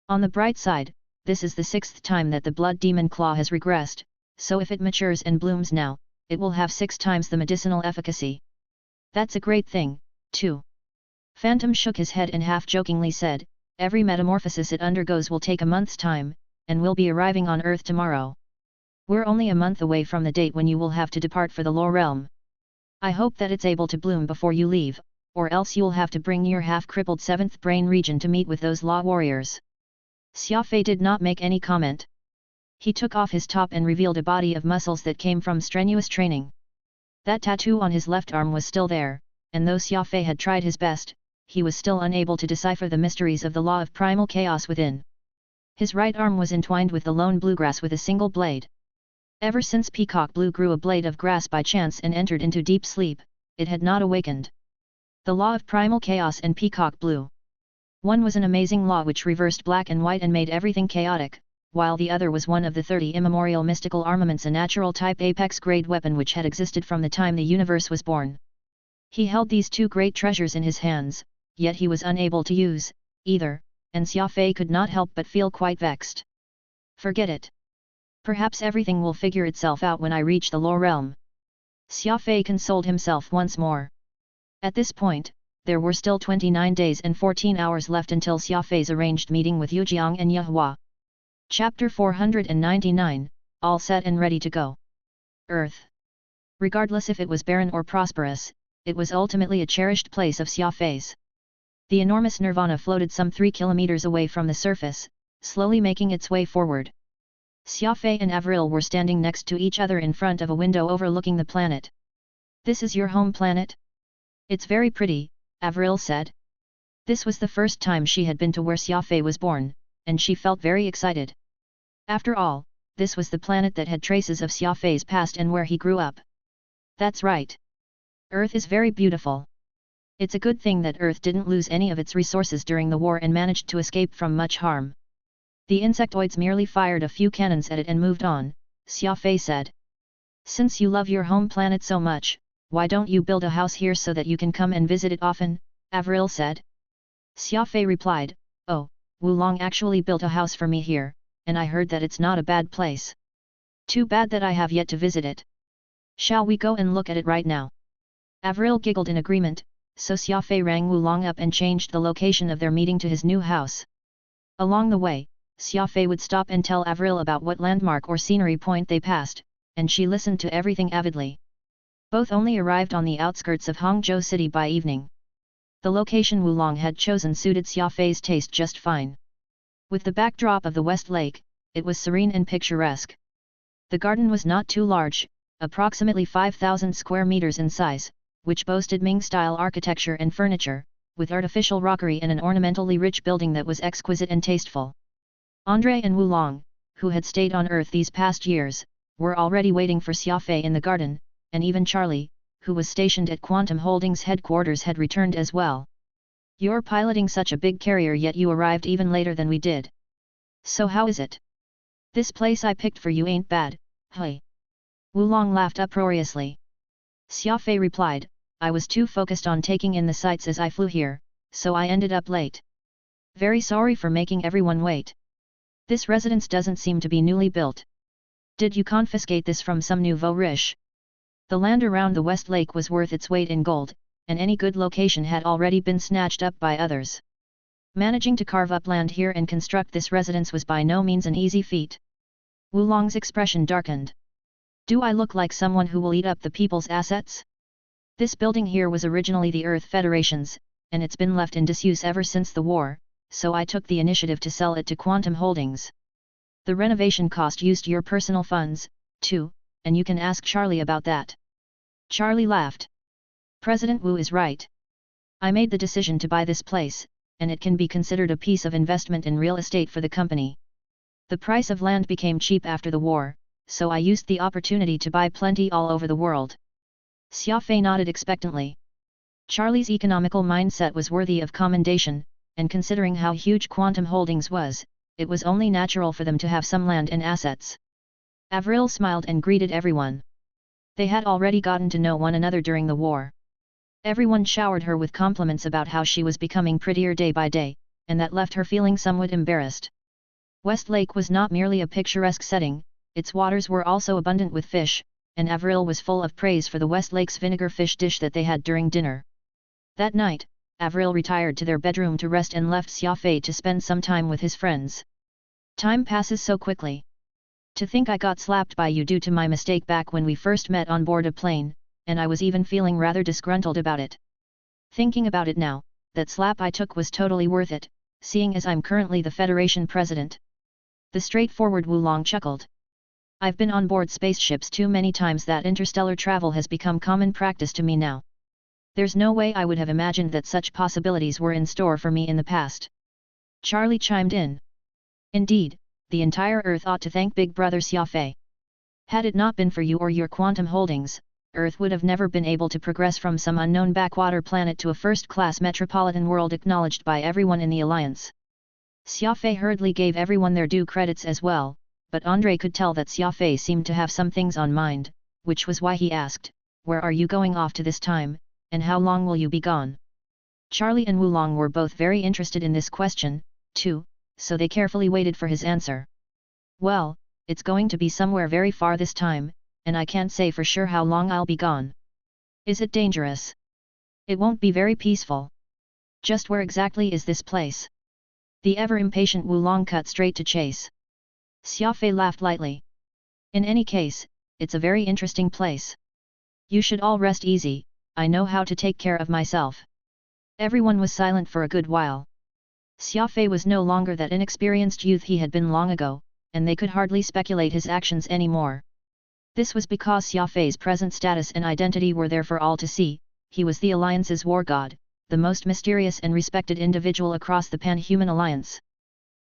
On the bright side, this is the 6th time that the blood demon claw has regressed, so if it matures and blooms now, it will have 6 times the medicinal efficacy. That's a great thing, too. Phantom shook his head and half-jokingly said, "Every metamorphosis it undergoes will take a month's time, and we'll be arriving on Earth tomorrow. We're only a month away from the date when you will have to depart for the Law Realm. I hope that it's able to bloom before you leave, or else you'll have to bring your half-crippled 7th brain region to meet with those Law Warriors." Xia Fei did not make any comment. He took off his top and revealed a body of muscles that came from strenuous training. That tattoo on his left arm was still there, and though Xia Fei had tried his best, he was still unable to decipher the mysteries of the law of primal chaos within. His right arm was entwined with the lone bluegrass with a single blade. Ever since Peacock Blue grew a blade of grass by chance and entered into deep sleep, it had not awakened. The law of primal chaos and Peacock Blue. One was an amazing law which reversed black and white and made everything chaotic, while the other was one of the 30 immemorial mystical armaments, a natural type apex-grade weapon which had existed from the time the universe was born. He held these two great treasures in his hands, yet he was unable to use either, and Xia Fei could not help but feel quite vexed. Forget it. Perhaps everything will figure itself out when I reach the Law Realm. Xia Fei consoled himself once more. At this point, there were still 29 days and 14 hours left until Xia Fei's arranged meeting with Yujiang and Yehua. Chapter 499, all set and ready to go. Earth. Regardless if it was barren or prosperous, it was ultimately a cherished place of Xia Fei's. The enormous nirvana floated some 3 kilometers away from the surface, slowly making its way forward. Xia Fei and Avril were standing next to each other in front of a window overlooking the planet. "This is your home planet? It's very pretty," Avril said. This was the first time she had been to where Xia Fei was born, and she felt very excited. After all, this was the planet that had traces of Xia Fei's past and where he grew up. "That's right. Earth is very beautiful. It's a good thing that Earth didn't lose any of its resources during the war and managed to escape from much harm. The insectoids merely fired a few cannons at it and moved on," Xia Fei said. "Since you love your home planet so much, why don't you build a house here so that you can come and visit it often?" Avril said. Xia Fei replied, "Oh, Wulong actually built a house for me here, and I heard that it's not a bad place. Too bad that I have yet to visit it. Shall we go and look at it right now?" Avril giggled in agreement, so Xia Fei rang Wulong up and changed the location of their meeting to his new house. Along the way, Xia Fei would stop and tell Avril about what landmark or scenery point they passed, and she listened to everything avidly. Both only arrived on the outskirts of Hangzhou City by evening. The location Wulong had chosen suited Xia Fei's taste just fine. With the backdrop of the West Lake, it was serene and picturesque. The garden was not too large, approximately 5,000 square meters in size, which boasted Ming-style architecture and furniture, with artificial rockery and an ornamentally rich building that was exquisite and tasteful. Andre and Wulong, who had stayed on Earth these past years, were already waiting for Xia Fei in the garden, and even Charlie, who was stationed at Quantum Holdings headquarters, had returned as well. "You're piloting such a big carrier, yet you arrived even later than we did. So how is it? This place I picked for you ain't bad, hey?" Wulong laughed uproariously. Xia Fei replied, "I was too focused on taking in the sights as I flew here, so I ended up late. Very sorry for making everyone wait. This residence doesn't seem to be newly built. Did you confiscate this from some nouveau riche?" The land around the West Lake was worth its weight in gold, and any good location had already been snatched up by others. Managing to carve up land here and construct this residence was by no means an easy feat. Wulong's expression darkened. "Do I look like someone who will eat up the people's assets? This building here was originally the Earth Federation's, and it's been left in disuse ever since the war, so I took the initiative to sell it to Quantum Holdings. The renovation cost used your personal funds, too, and you can ask Charlie about that." Charlie laughed. "President Wu is right. I made the decision to buy this place, and it can be considered a piece of investment in real estate for the company. The price of land became cheap after the war, so I used the opportunity to buy plenty all over the world." Xia Fei nodded expectantly. Charlie's economical mindset was worthy of commendation, and considering how huge Quantum Holdings was, it was only natural for them to have some land and assets. Avril smiled and greeted everyone. They had already gotten to know one another during the war. Everyone showered her with compliments about how she was becoming prettier day by day, and that left her feeling somewhat embarrassed. West Lake was not merely a picturesque setting, its waters were also abundant with fish, and Avril was full of praise for the West Lake's vinegar fish dish that they had during dinner. That night, Avril retired to their bedroom to rest and left Xia Fei to spend some time with his friends. "Time passes so quickly. To think I got slapped by you due to my mistake back when we first met on board a plane, and I was even feeling rather disgruntled about it. Thinking about it now, that slap I took was totally worth it, seeing as I'm currently the Federation president." The straightforward Wulong chuckled. "I've been on board spaceships too many times that interstellar travel has become common practice to me now. There's no way I would have imagined that such possibilities were in store for me in the past." Charlie chimed in. "Indeed, the entire Earth ought to thank Big Brother Xia Fei. Had it not been for you or your Quantum Holdings, Earth would have never been able to progress from some unknown backwater planet to a first-class metropolitan world acknowledged by everyone in the Alliance." Xia Fei hurriedly gave everyone their due credits as well, but Andre could tell that Xia Fei seemed to have some things on mind, which was why he asked, "Where are you going off to this time, and how long will you be gone?" Charlie and Wulong were both very interested in this question, too, so they carefully waited for his answer. "Well, it's going to be somewhere very far this time, and I can't say for sure how long I'll be gone." "Is it dangerous?" "It won't be very peaceful." "Just where exactly is this place?" The ever-impatient Wulong cut straight to chase. Xia Fei laughed lightly. "In any case, it's a very interesting place. You should all rest easy, I know how to take care of myself." Everyone was silent for a good while. Xia Fei was no longer that inexperienced youth he had been long ago, and they could hardly speculate his actions anymore. This was because Xia Fei's present status and identity were there for all to see. He was the Alliance's war god, the most mysterious and respected individual across the Pan-Human Alliance.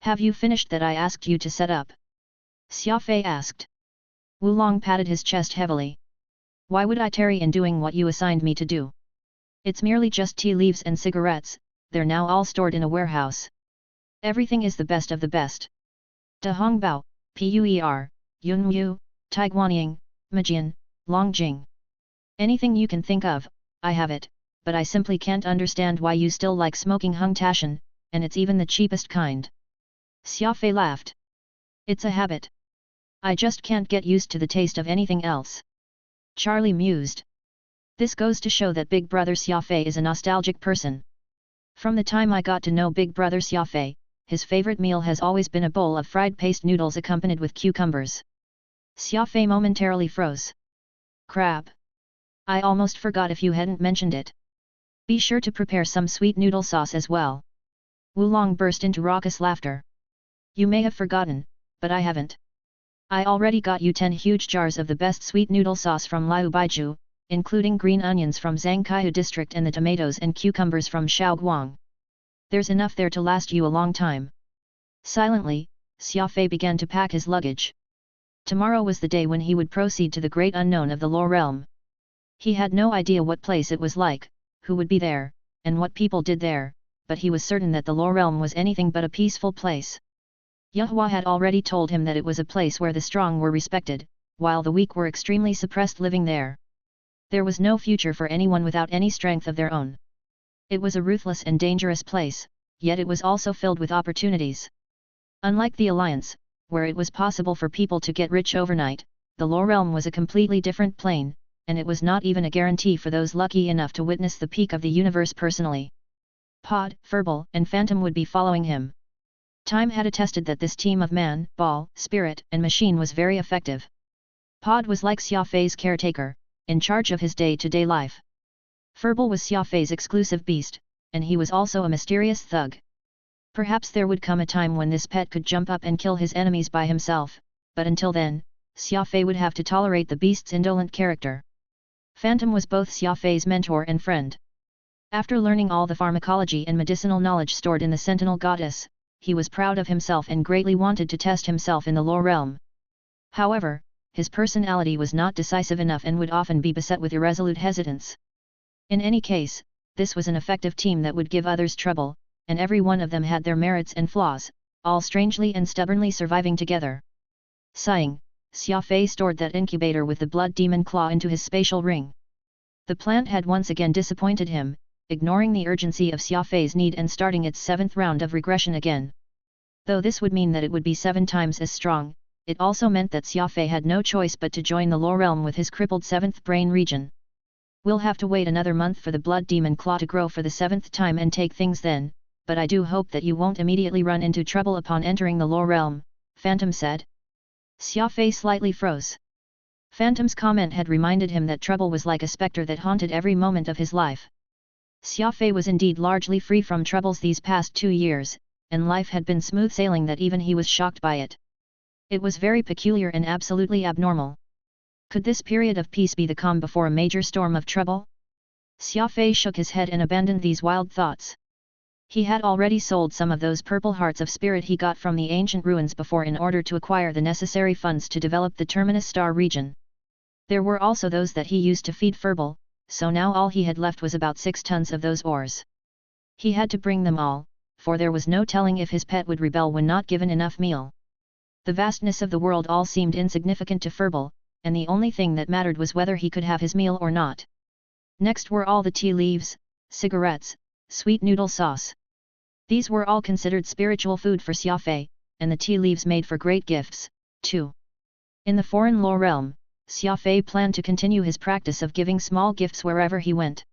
"Have you finished that I asked you to set up?" Xia Fei asked. Wulong patted his chest heavily. "Why would I tarry in doing what you assigned me to do? It's merely just tea leaves and cigarettes, they're now all stored in a warehouse. Everything is the best of the best. Da Hongbao, Puer, Yunmu, Taiguanying, Majian, Longjing. Anything you can think of, I have it, but I simply can't understand why you still like smoking Hung Tashan, and it's even the cheapest kind." Xia Fei laughed. "It's a habit. I just can't get used to the taste of anything else." Charlie mused. "This goes to show that Big Brother Xia Fei is a nostalgic person. From the time I got to know Big Brother Xia Fei, his favorite meal has always been a bowl of fried paste noodles accompanied with cucumbers." Xia Fei momentarily froze. "Crap! I almost forgot if you hadn't mentioned it. Be sure to prepare some sweet noodle sauce as well." Wulong burst into raucous laughter. "You may have forgotten, but I haven't. I already got you 10 huge jars of the best sweet noodle sauce from Liu Baiju, including green onions from Zhangkaihu district and the tomatoes and cucumbers from Shaoguang. There's enough there to last you a long time. Silently, Xia Fei began to pack his luggage. Tomorrow was the day when he would proceed to the great unknown of the lore realm. He had no idea what place it was like, who would be there, and what people did there, but he was certain that the lore realm was anything but a peaceful place. Yahua had already told him that it was a place where the strong were respected, while the weak were extremely suppressed living there. There was no future for anyone without any strength of their own. It was a ruthless and dangerous place, yet it was also filled with opportunities. Unlike the Alliance, where it was possible for people to get rich overnight, the lore realm was a completely different plane, and it was not even a guarantee for those lucky enough to witness the peak of the universe personally. Pod, Furball, and Phantom would be following him. Time had attested that this team of man, ball, spirit, and machine was very effective. Pod was like Xia Fei's caretaker, in charge of his day-to-day life. Furball was Xia Fei's exclusive beast, and he was also a mysterious thug. Perhaps there would come a time when this pet could jump up and kill his enemies by himself, but until then, Xia Fei would have to tolerate the beast's indolent character. Phantom was both Xia Fei's mentor and friend. After learning all the pharmacology and medicinal knowledge stored in the Sentinel Goddess, he was proud of himself and greatly wanted to test himself in the lore realm. However, his personality was not decisive enough and would often be beset with irresolute hesitance. In any case, this was an effective team that would give others trouble, and every one of them had their merits and flaws, all strangely and stubbornly surviving together. Sighing, Xia Fei stored that incubator with the blood demon claw into his spatial ring. The plant had once again disappointed him, ignoring the urgency of Xia Fei's need and starting its 7th round of regression again. Though this would mean that it would be 7 times as strong, it also meant that Xia Fei had no choice but to join the lore realm with his crippled 7th brain region. We'll have to wait another month for the blood demon claw to grow for the 7th time and take things then, but I do hope that you won't immediately run into trouble upon entering the lore realm, Phantom said. Xia Fei slightly froze. Phantom's comment had reminded him that trouble was like a specter that haunted every moment of his life. Xia Fei was indeed largely free from troubles these past 2 years, and life had been smooth sailing that even he was shocked by it. It was very peculiar and absolutely abnormal. Could this period of peace be the calm before a major storm of trouble? Xia Fei shook his head and abandoned these wild thoughts. He had already sold some of those purple hearts of spirit he got from the ancient ruins before in order to acquire the necessary funds to develop the Terminus Star region. There were also those that he used to feed Furball, so now all he had left was about 6 tons of those ores. He had to bring them all, for there was no telling if his pet would rebel when not given enough meal. The vastness of the world all seemed insignificant to Furball, and the only thing that mattered was whether he could have his meal or not. Next were all the tea leaves, cigarettes, sweet noodle sauce. These were all considered spiritual food for Xia Fei, and the tea leaves made for great gifts, too. In the foreign lore realm, Xia Fei planned to continue his practice of giving small gifts wherever he went.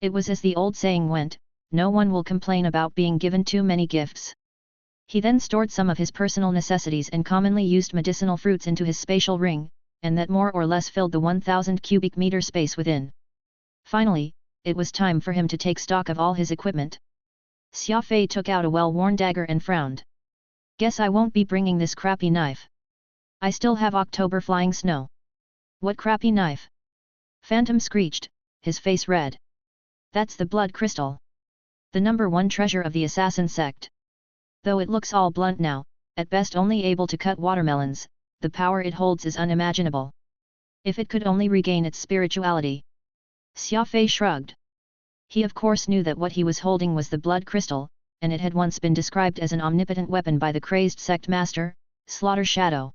It was as the old saying went, no one will complain about being given too many gifts. He then stored some of his personal necessities and commonly used medicinal fruits into his spatial ring, and that more or less filled the 1,000 cubic meter space within. Finally, it was time for him to take stock of all his equipment. Xia Fei took out a well-worn dagger and frowned. Guess I won't be bringing this crappy knife. I still have October flying snow. What crappy knife? Phantom screeched, his face red. That's the blood crystal. The #1 treasure of the assassin sect. Though it looks all blunt now, at best only able to cut watermelons, the power it holds is unimaginable. If it could only regain its spirituality. Xia Fei shrugged. He of course knew that what he was holding was the blood crystal, and it had once been described as an omnipotent weapon by the crazed sect master, Slaughter Shadow.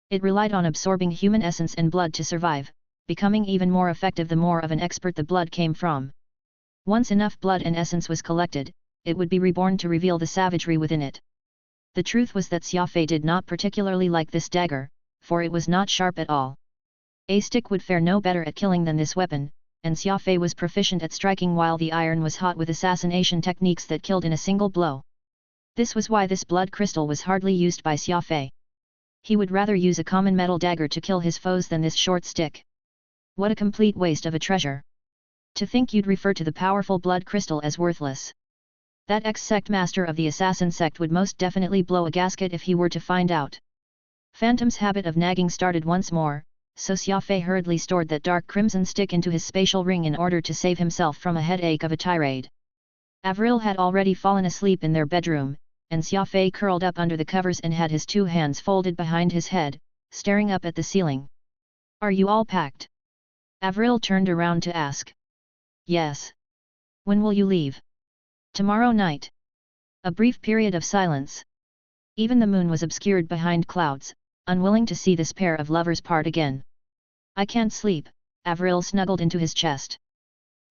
It relied on absorbing human essence and blood to survive, becoming even more effective the more of an expert the blood came from. Once enough blood and essence was collected, it would be reborn to reveal the savagery within it. The truth was that Xia Fei did not particularly like this dagger, for it was not sharp at all. A stick would fare no better at killing than this weapon, and Xia Fei was proficient at striking while the iron was hot with assassination techniques that killed in a single blow. This was why this blood crystal was hardly used by Xia Fei. He would rather use a common metal dagger to kill his foes than this short stick. What a complete waste of a treasure! To think you'd refer to the powerful blood crystal as worthless. That ex-sect master of the assassin sect would most definitely blow a gasket if he were to find out. Phantom's habit of nagging started once more, so Xia Fei hurriedly stored that dark crimson stick into his spatial ring in order to save himself from a headache of a tirade. Avril had already fallen asleep in their bedroom, and Xia Fei curled up under the covers and had his 2 hands folded behind his head, staring up at the ceiling. "Are you all packed?" Avril turned around to ask. "Yes. When will you leave?" "Tomorrow night." A brief period of silence. Even the moon was obscured behind clouds, unwilling to see this pair of lovers part again. "I can't sleep," Avril snuggled into his chest.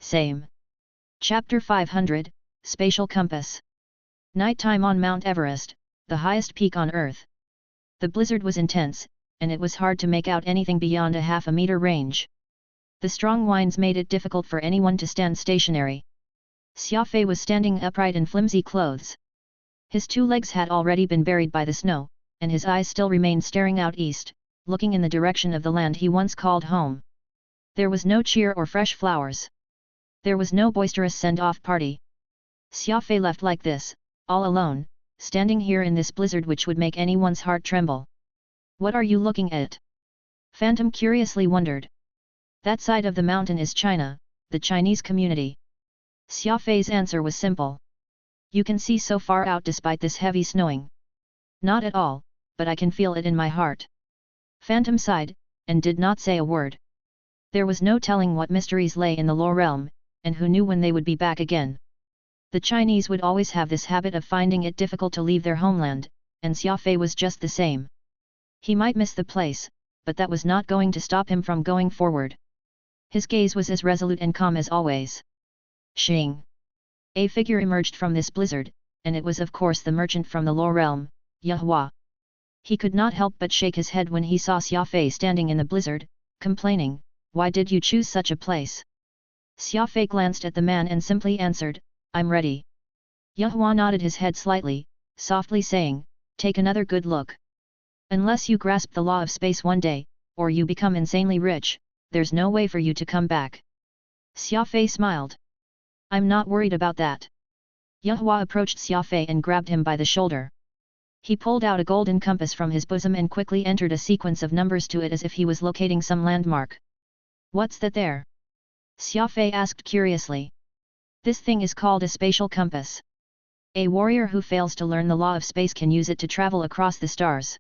"Same." Chapter 500, Spatial Compass. Nighttime on Mount Everest, the highest peak on Earth. The blizzard was intense, and it was hard to make out anything beyond a half-a-meter range. The strong winds made it difficult for anyone to stand stationary. Xia Fei was standing upright in flimsy clothes. His 2 legs had already been buried by the snow, and his eyes still remained staring out east, looking in the direction of the land he once called home. There was no cheer or fresh flowers. There was no boisterous send-off party. Xia Fei left like this, all alone, standing here in this blizzard which would make anyone's heart tremble. "What are you looking at?" Phantom curiously wondered. "That side of the mountain is China, the Chinese community." Xia Fei's answer was simple. "You can see so far out despite this heavy snowing." "Not at all, but I can feel it in my heart." Phantom sighed, and did not say a word. There was no telling what mysteries lay in the lower realm, and who knew when they would be back again. The Chinese would always have this habit of finding it difficult to leave their homeland, and Xia Fei was just the same. He might miss the place, but that was not going to stop him from going forward. His gaze was as resolute and calm as always. Xing! A figure emerged from this blizzard, and it was of course the merchant from the lower realm, Yahua. He could not help but shake his head when he saw Xia Fei standing in the blizzard, complaining, "Why did you choose such a place?" Xia Fei glanced at the man and simply answered, "I'm ready." Yahua nodded his head slightly, softly saying, "Take another good look. Unless you grasp the law of space one day, or you become insanely rich, there's no way for you to come back." Xia Fei smiled. "I'm not worried about that." Yahua approached Xia Fei and grabbed him by the shoulder. He pulled out a golden compass from his bosom and quickly entered a sequence of numbers to it as if he was locating some landmark. "What's that there?" Xia Fei asked curiously. "This thing is called a spatial compass. A warrior who fails to learn the law of space can use it to travel across the stars."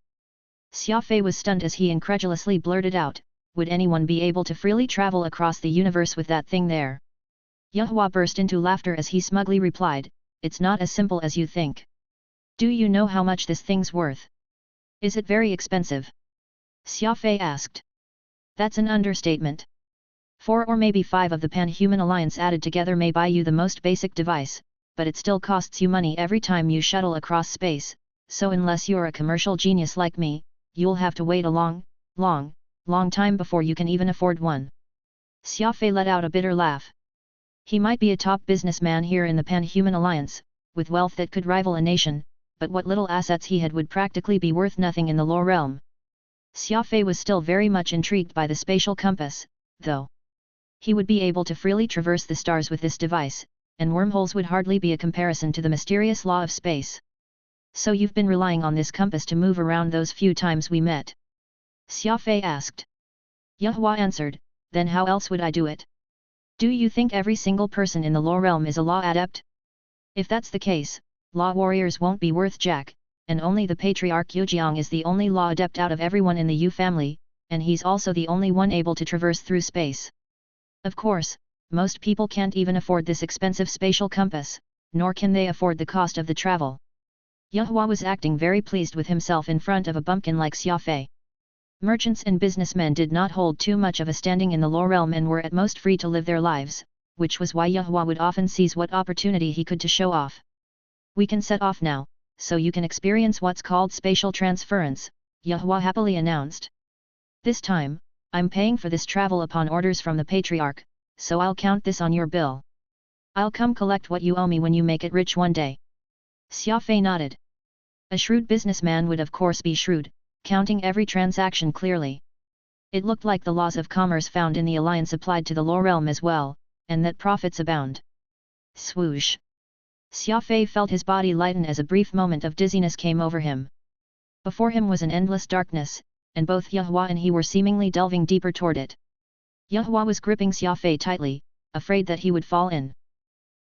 Xia Fei was stunned as he incredulously blurted out, "Would anyone be able to freely travel across the universe with that thing there?" Yahua burst into laughter as he smugly replied, "It's not as simple as you think. Do you know how much this thing's worth?" "Is it very expensive?" Xia Fei asked. "That's an understatement. 4 or maybe 5 of the Pan-Human Alliance added together may buy you the most basic device, but it still costs you money every time you shuttle across space, so unless you're a commercial genius like me, you'll have to wait a long time before you can even afford one." Xia Fei let out a bitter laugh. He might be a top businessman here in the Pan-Human Alliance, with wealth that could rival a nation, but what little assets he had would practically be worth nothing in the lower realm. Xia Fei was still very much intrigued by the spatial compass, though. He would be able to freely traverse the stars with this device, and wormholes would hardly be a comparison to the mysterious law of space. "So you've been relying on this compass to move around those few times we met?" Xia Fei asked. Yahua answered, "Then how else would I do it? Do you think every single person in the lower realm is a law adept? If that's the case, law warriors won't be worth jack, and only the patriarch Yujiang is the only law adept out of everyone in the Yu family, and he's also the only one able to traverse through space. Of course, most people can't even afford this expensive spatial compass, nor can they afford the cost of the travel." Yahua was acting very pleased with himself in front of a bumpkin like Xia Fei. Merchants and businessmen did not hold too much of a standing in the lower realm and were at most free to live their lives, which was why Yahua would often seize what opportunity he could to show off. "We can set off now, so you can experience what's called spatial transference," Yahua happily announced. "This time, I'm paying for this travel upon orders from the Patriarch, so I'll count this on your bill. I'll come collect what you owe me when you make it rich one day." Xia Fei nodded. A shrewd businessman would of course be shrewd, counting every transaction clearly. It looked like the laws of commerce found in the alliance applied to the lower realm as well, and that profits abound. Swoosh! Xia Fei felt his body lighten as a brief moment of dizziness came over him. Before him was an endless darkness, and both Yehua and he were seemingly delving deeper toward it. Yehua was gripping Xia Fei tightly, afraid that he would fall in.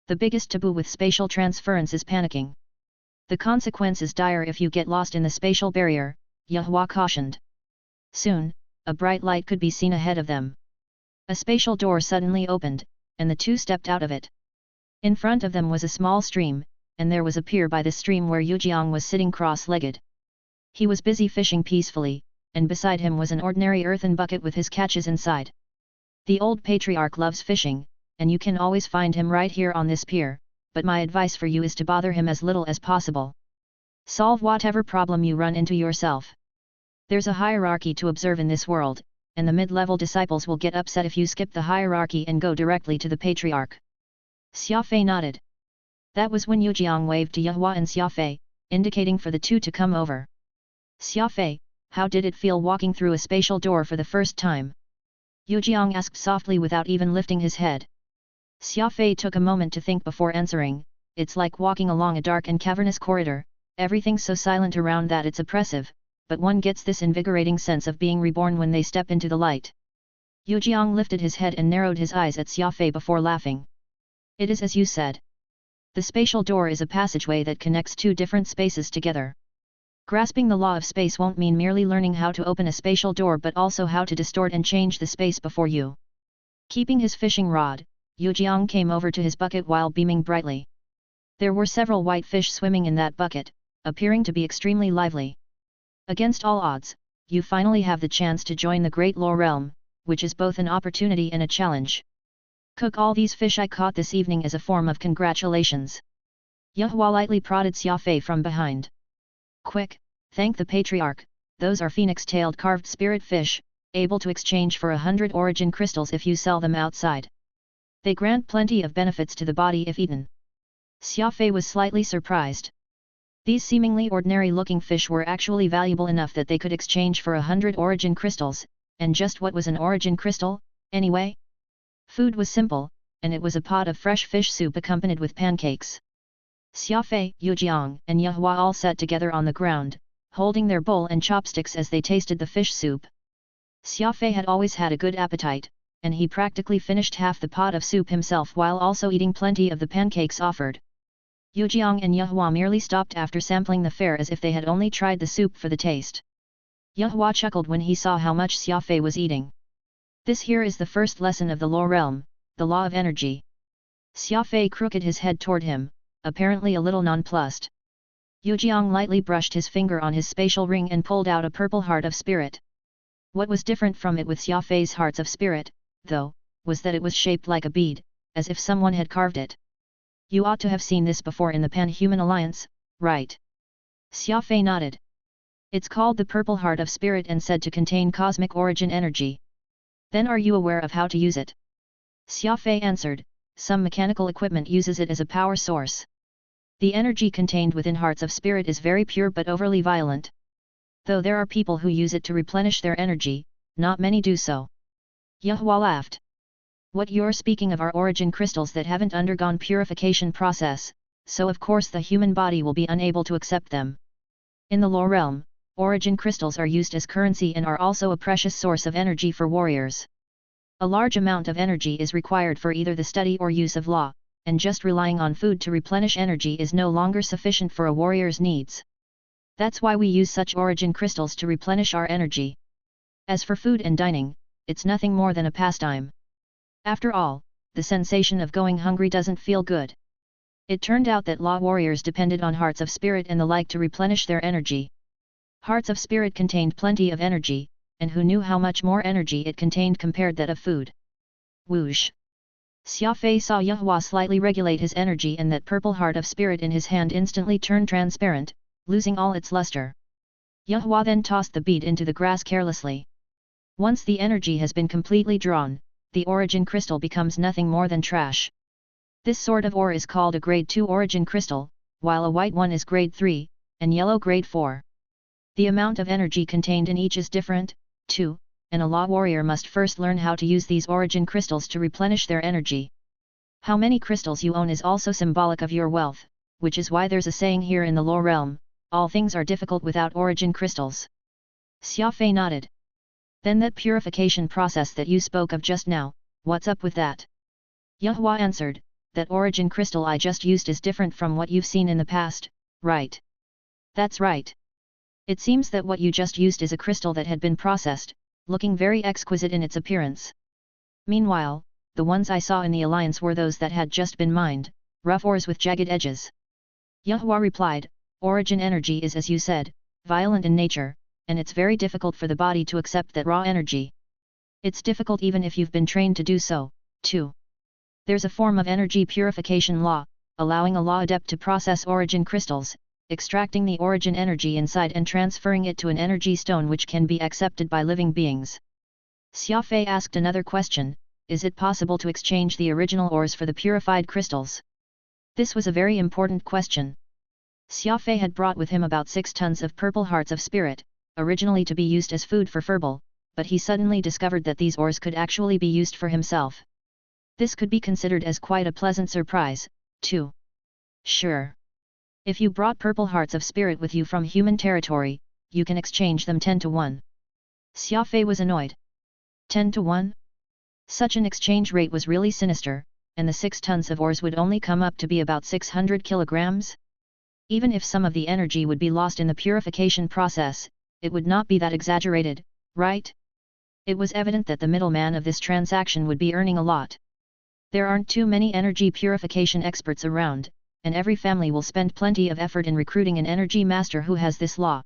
The biggest taboo with spatial transference is panicking. The consequence is dire if you get lost in the spatial barrier, Yehua cautioned. Soon, a bright light could be seen ahead of them. A spatial door suddenly opened, and the two stepped out of it. In front of them was a small stream, and there was a pier by the stream where Yujiang was sitting cross-legged. He was busy fishing peacefully, and beside him was an ordinary earthen bucket with his catches inside. The old patriarch loves fishing, and you can always find him right here on this pier, but my advice for you is to bother him as little as possible. Solve whatever problem you run into yourself. There's a hierarchy to observe in this world, and the mid-level disciples will get upset if you skip the hierarchy and go directly to the patriarch. Xia Fei nodded. That was when Yujiang waved to Yehua and Xia Fei, indicating for the two to come over. Xia Fei, how did it feel walking through a spatial door for the first time? Yujiang asked softly without even lifting his head. Xia Fei took a moment to think before answering, it's like walking along a dark and cavernous corridor, everything's so silent around that it's oppressive, but one gets this invigorating sense of being reborn when they step into the light. Yujiang lifted his head and narrowed his eyes at Xia Fei before laughing. It is as you said. The spatial door is a passageway that connects two different spaces together. Grasping the law of space won't mean merely learning how to open a spatial door but also how to distort and change the space before you. Keeping his fishing rod, Yujiang came over to his bucket while beaming brightly. There were several white fish swimming in that bucket, appearing to be extremely lively. Against all odds, you finally have the chance to join the Great Law Realm, which is both an opportunity and a challenge. Cook all these fish I caught this evening as a form of congratulations. Yehua lightly prodded Xia Fei from behind. Quick, thank the patriarch, those are phoenix-tailed carved spirit fish, able to exchange for 100 origin crystals if you sell them outside. They grant plenty of benefits to the body if eaten. Xia Fei was slightly surprised. These seemingly ordinary-looking fish were actually valuable enough that they could exchange for 100 origin crystals, and just what was an origin crystal, anyway? Food was simple, and it was a pot of fresh fish soup accompanied with pancakes. Xia Fei, Yujiang, and Yehua all sat together on the ground, holding their bowl and chopsticks as they tasted the fish soup. Xia Fei had always had a good appetite, and he practically finished half the pot of soup himself while also eating plenty of the pancakes offered. Yujiang and Yehua merely stopped after sampling the fare as if they had only tried the soup for the taste. Yehua chuckled when he saw how much Xia Fei was eating. This here is the first lesson of the law realm, the law of energy. Xia Fei crooked his head toward him, apparently a little nonplussed. Yujiang lightly brushed his finger on his spatial ring and pulled out a purple heart of spirit. What was different from it with Xia Fei's hearts of spirit, though, was that it was shaped like a bead, as if someone had carved it. You ought to have seen this before in the Pan-Human Alliance, right? Xia Fei nodded. It's called the Purple Heart of Spirit and said to contain cosmic origin energy. Then are you aware of how to use it? Xia Fei answered, some mechanical equipment uses it as a power source. The energy contained within Hearts of Spirit is very pure but overly violent. Though there are people who use it to replenish their energy, not many do so. Yehua laughed. What you're speaking of are origin crystals that haven't undergone purification process, so of course the human body will be unable to accept them. In the law realm, origin crystals are used as currency and are also a precious source of energy for warriors. A large amount of energy is required for either the study or use of law, and just relying on food to replenish energy is no longer sufficient for a warrior's needs. That's why we use such origin crystals to replenish our energy. As for food and dining, it's nothing more than a pastime. After all, the sensation of going hungry doesn't feel good. It turned out that law warriors depended on Hearts of Spirit and the like to replenish their energy. Hearts of Spirit contained plenty of energy, and who knew how much more energy it contained compared that of food. Whoosh! Xia Fei saw Yehua slightly regulate his energy and that purple heart of spirit in his hand instantly turned transparent, losing all its luster. Yehua then tossed the bead into the grass carelessly. Once the energy has been completely drawn, the origin crystal becomes nothing more than trash. This sort of ore is called a grade 2 origin crystal, while a white one is grade 3, and yellow grade 4. The amount of energy contained in each is different, too, and a law warrior must first learn how to use these origin crystals to replenish their energy. How many crystals you own is also symbolic of your wealth, which is why there's a saying here in the law realm, All things are difficult without origin crystals. Xia Fei nodded. Then that purification process that you spoke of just now, what's up with that? Yehua answered, that origin crystal I just used is different from what you've seen in the past, right? That's right. It seems that what you just used is a crystal that had been processed, looking very exquisite in its appearance. Meanwhile, the ones I saw in the alliance were those that had just been mined, rough ores with jagged edges. Yehua replied, origin energy is, as you said, violent in nature, and it's very difficult for the body to accept that raw energy. It's difficult even if you've been trained to do so, too. There's a form of energy purification law, allowing a law adept to process origin crystals, extracting the origin energy inside and transferring it to an energy stone which can be accepted by living beings. Xia Fei asked another question, is it possible to exchange the original ores for the purified crystals? This was a very important question. Xia Fei had brought with him about 6 tons of purple hearts of spirit, originally to be used as food for Furball, but he suddenly discovered that these ores could actually be used for himself. This could be considered as quite a pleasant surprise, too. Sure. If you brought purple hearts of spirit with you from human territory, you can exchange them 10 to 1. Xia Fei was annoyed. 10 to 1? Such an exchange rate was really sinister, and the 6 tons of ores would only come up to be about 600 kilograms? Even if some of the energy would be lost in the purification process, it would not be that exaggerated, right? It was evident that the middleman of this transaction would be earning a lot. There aren't too many energy purification experts around, and every family will spend plenty of effort in recruiting an energy master who has this law.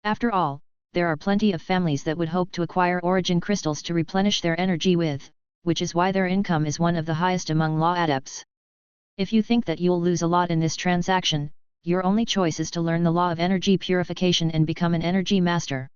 After all, there are plenty of families that would hope to acquire origin crystals to replenish their energy with, which is why their income is one of the highest among law adepts. If you think that you'll lose a lot in this transaction, your only choice is to learn the law of energy purification and become an energy master.